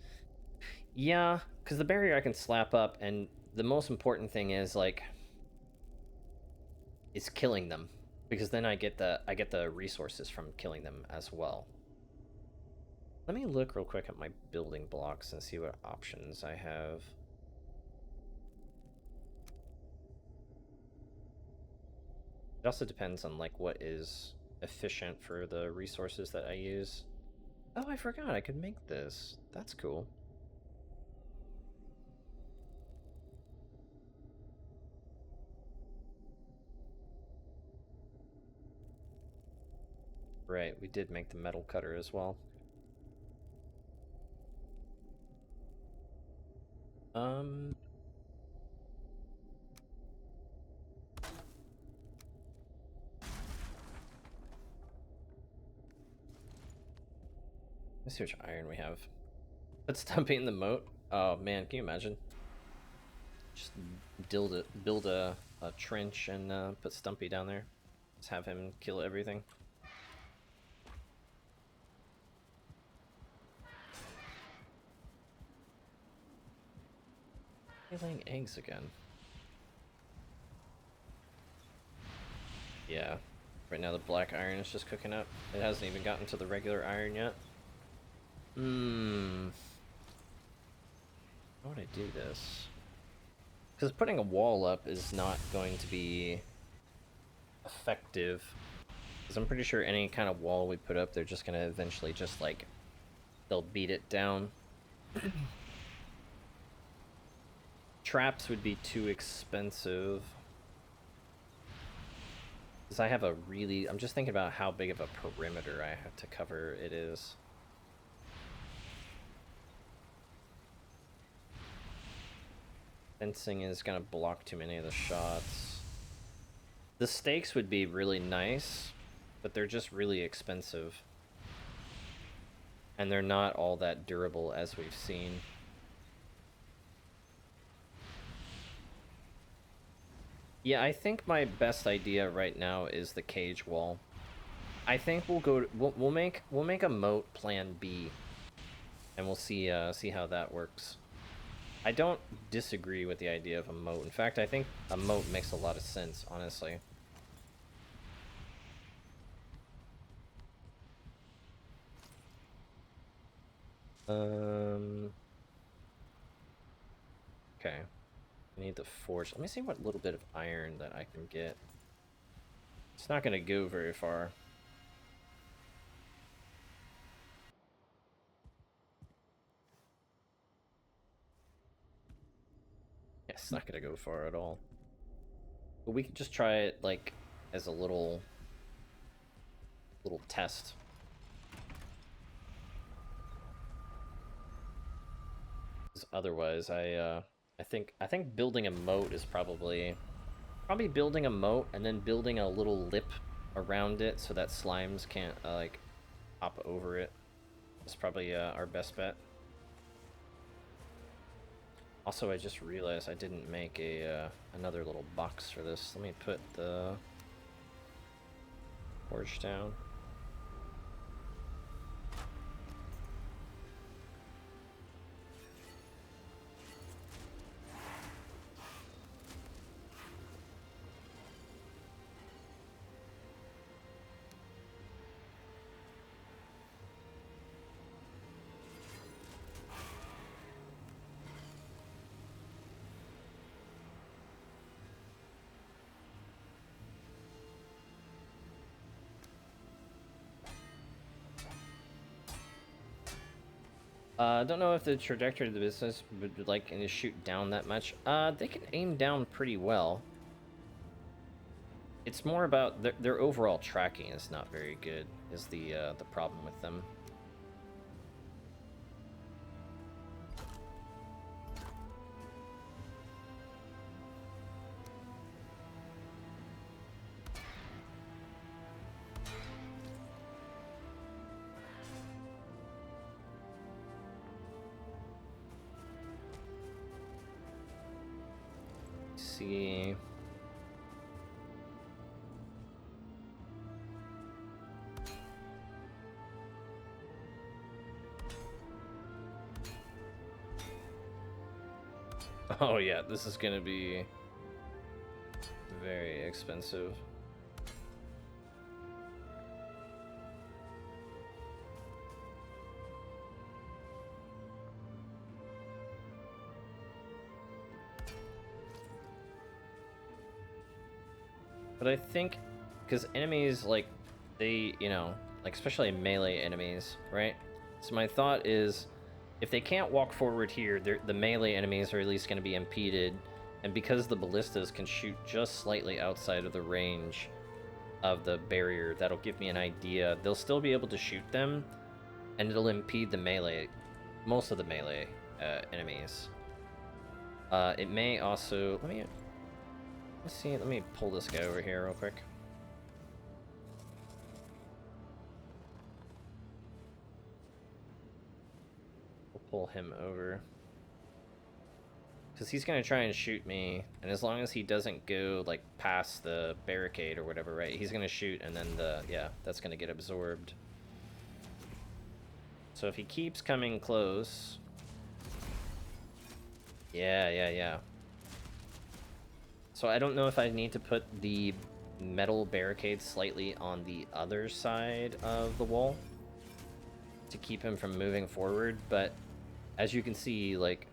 Yeah, because the barrier I can slap up, and the most important thing is, like, is killing them, because then I get the resources from killing them as well. Let me look real quick at my building blocks and see what options I have. It also depends on, like, what is efficient for the resources that I use. Oh, I forgot I could make this. That's cool. Right, we did make the metal cutter as well. Let's see which iron we have. Let's Stumpy in the moat. Oh man, can you imagine? Just build a trench and put Stumpy down there. Just have him kill everything. He's laying eggs again. Yeah. Right now the black iron is just cooking up. It hasn't even gotten to the regular iron yet. How would I do this? Because putting a wall up is not going to be effective. Because I'm pretty sure any kind of wall we put up, they're just going to eventually just, like, they'll beat it down. Traps would be too expensive. Because I have a really... I'm just thinking about how big of a perimeter I have to cover it is. Fencing is going to block too many of the shots. The stakes would be really nice, but they're just really expensive. And they're not all that durable, as we've seen. Yeah, I think my best idea right now is the cage wall. I think we'll go. We'll make a moat plan B, and we'll see see how that works. I don't disagree with the idea of a moat. In fact, I think a moat makes a lot of sense, honestly. Okay. I need the forge. Let me see what little bit of iron that I can get. It's not going to go very far. It's not gonna go far at all. But we could just try it, like, as a little test. 'Cause otherwise, I think building a moat is probably building a moat and then building a little lip around it so that slimes can't like hop over it. Is probably our best bet. Also, I just realized I didn't make a another little box for this. Let me put the torch down. I don't know if the trajectory of the business would like to shoot down that much. They can aim down pretty well. It's more about their overall tracking is not very good, is the problem with them. See. Oh yeah, this is gonna be very expensive. But I think, because enemies, like, they, you know, like, especially melee enemies, right? So my thought is, if they can't walk forward here, the melee enemies are at least going to be impeded, and because the ballistas can shoot just slightly outside of the range of the barrier, that'll give me an idea. They'll still be able to shoot them, and it'll impede the melee, most of the melee enemies. It may also, let's see, let me pull this guy over here real quick. We'll pull him over. Because he's going to try and shoot me, and as long as he doesn't go, like, past the barricade or whatever, right, he's going to shoot, and then yeah, that's going to get absorbed. So if he keeps coming close... Yeah. So I don't know if I need to put the metal barricade slightly on the other side of the wall to keep him from moving forward, but as you can see, like,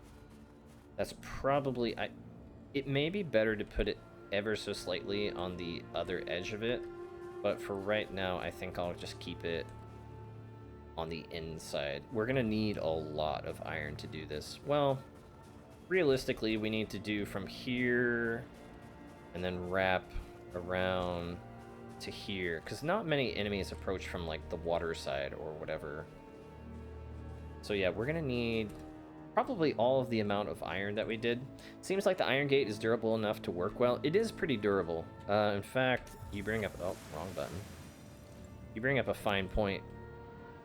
that's probably... it may be better to put it ever so slightly on the other edge of it, but for right now, I think I'll just keep it on the inside. We're gonna need a lot of iron to do this. Well, realistically, we need to do from here and then wrap around to here, because not many enemies approach from, like, the water side or whatever. So yeah, we're gonna need probably all of the amount of iron that we did. Seems like the iron gate is durable enough to work well. It is pretty durable. In fact, you bring up... oh, wrong button. You bring up a fine point.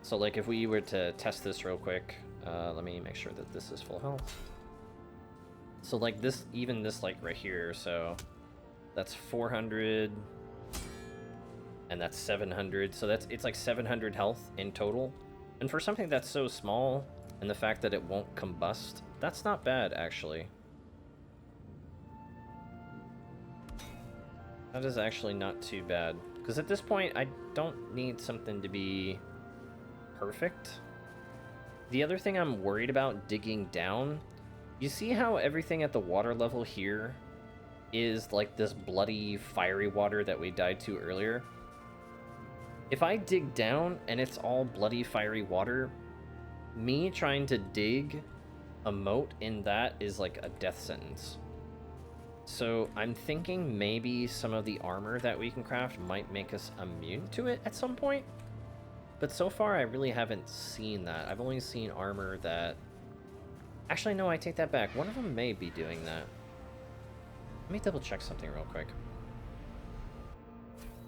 So, like, if we were to test this real quick, let me make sure that this is full health. So, like, this, even this, like, right here, so that's 400, and that's 700, so it's like 700 health in total. And for something that's so small, and the fact that it won't combust, that's not bad, actually. That is actually not too bad. Because at this point, I don't need something to be perfect. The other thing I'm worried about digging down, you see how everything at the water level here is like this bloody, fiery water that we died to earlier? If I dig down and it's all bloody, fiery water, me trying to dig a moat in that is like a death sentence. So I'm thinking maybe some of the armor that we can craft might make us immune to it at some point. But so far, I really haven't seen that. I've only seen armor that... Actually, no, I take that back. One of them may be doing that. Let me double check something real quick.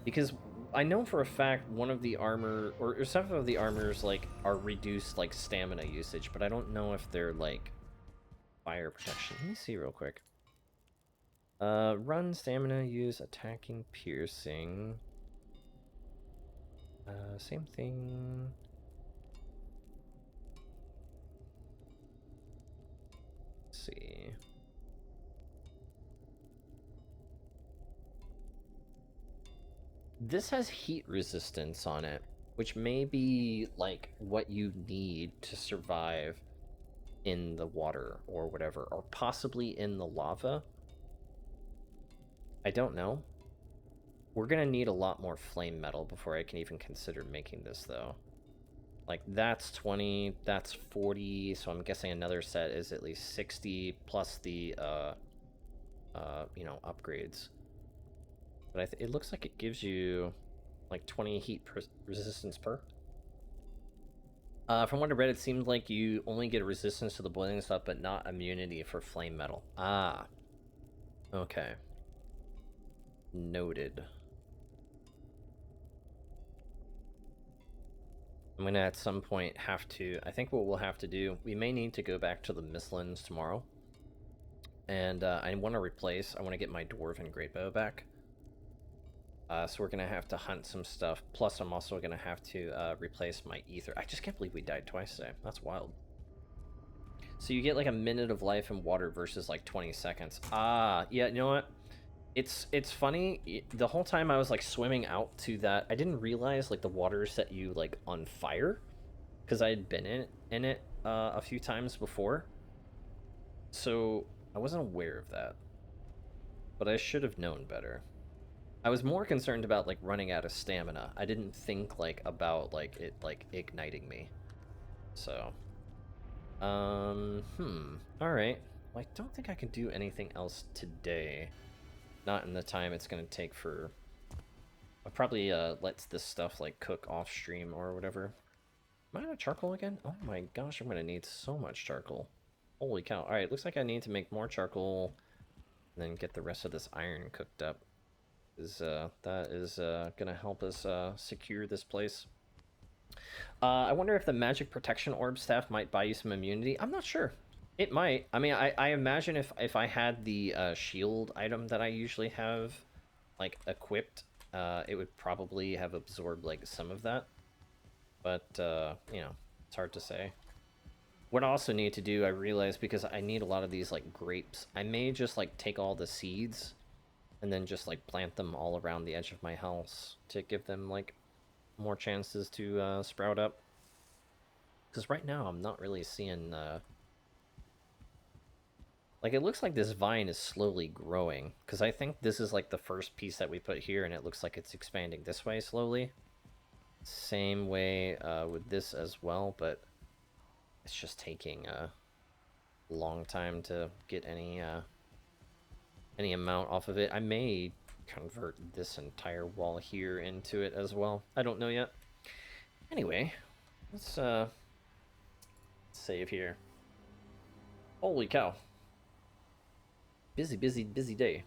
Because I know for a fact one of the armor, or some of the armors, like, are reduced, like, stamina usage, but I don't know if they're, like, fire protection. Let me see real quick. Run, stamina, use, attacking, piercing. Same thing. Let's see. This has heat resistance on it, which may be like what you need to survive in the water or whatever, or possibly in the lava. I don't know. We're gonna need a lot more flame metal before I can even consider making this, though. Like, that's 20, that's 40, so I'm guessing another set is at least 60, plus the, you know, upgrades. But it looks like it gives you, like, 20 heat resistance per. From what I read, it seemed like you only get a resistance to the boiling stuff, but not immunity for flame metal. Ah. Okay. Noted. I'm gonna at some point have to... I think what we'll have to do... We may need to go back to the Mistlands tomorrow. And I want to replace... I want to get my Dwarven Greatbow back. So we're gonna have to hunt some stuff. Plus, I'm also gonna have to replace my ether. I just can't believe we died twice today. That's wild. So you get like a minute of life in water versus like 20 seconds. Ah, yeah, you know what? It's funny. The whole time I was like swimming out to that, I didn't realize like the water set you like on fire, because I had been in it a few times before. So I wasn't aware of that, but I should have known better. I was more concerned about like running out of stamina. I didn't think like about like it like igniting me. So, all right. Well, I don't think I can do anything else today. Not in the time it's gonna take for... I probably let this stuff like cook off stream or whatever. Am I out of charcoal again? Oh my gosh, I'm gonna need so much charcoal. Holy cow. Alright, looks like I need to make more charcoal and then get the rest of this iron cooked up. That is gonna help us secure this place. I wonder if the magic protection orb staff might buy you some immunity. I'm not sure. It might. I mean, I imagine if I had the shield item that I usually have, like, equipped, it would probably have absorbed, like, some of that. But, you know, it's hard to say. What I also need to do, I realize, because I need a lot of these, like, grapes, I may just, like, take all the seeds and then just, like, plant them all around the edge of my house to give them, like, more chances to sprout up. Because right now I'm not really seeing... Like, it looks like this vine is slowly growing, because I think this is, like, the first piece that we put here, and it looks like it's expanding this way slowly. Same way with this as well, but it's just taking a long time to get any amount off of it. I may convert this entire wall here into it as well. I don't know yet. Anyway, let's save here. Holy cow. Busy, busy, busy day.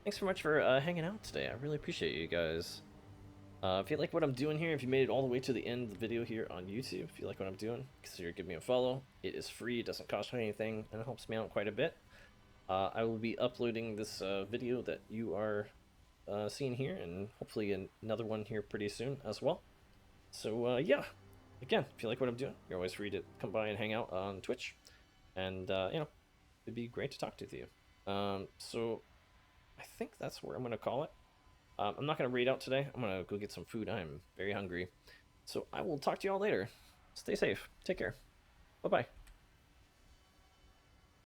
Thanks so much for hanging out today. I really appreciate you guys. If you like what I'm doing here, if you made it all the way to the end of the video here on YouTube, if you like what I'm doing, consider giving me a follow. It is free, it doesn't cost you anything, and it helps me out quite a bit. I will be uploading this video that you are seeing here, and hopefully another one here pretty soon as well. So yeah, again, if you like what I'm doing, you're always free to come by and hang out on Twitch. And, you know, it'd be great to talk to you. So I think that's where I'm going to call it. I'm not going to raid out today. I'm going to go get some food. I'm very hungry. So I will talk to you all later. Stay safe. Take care. Bye-bye.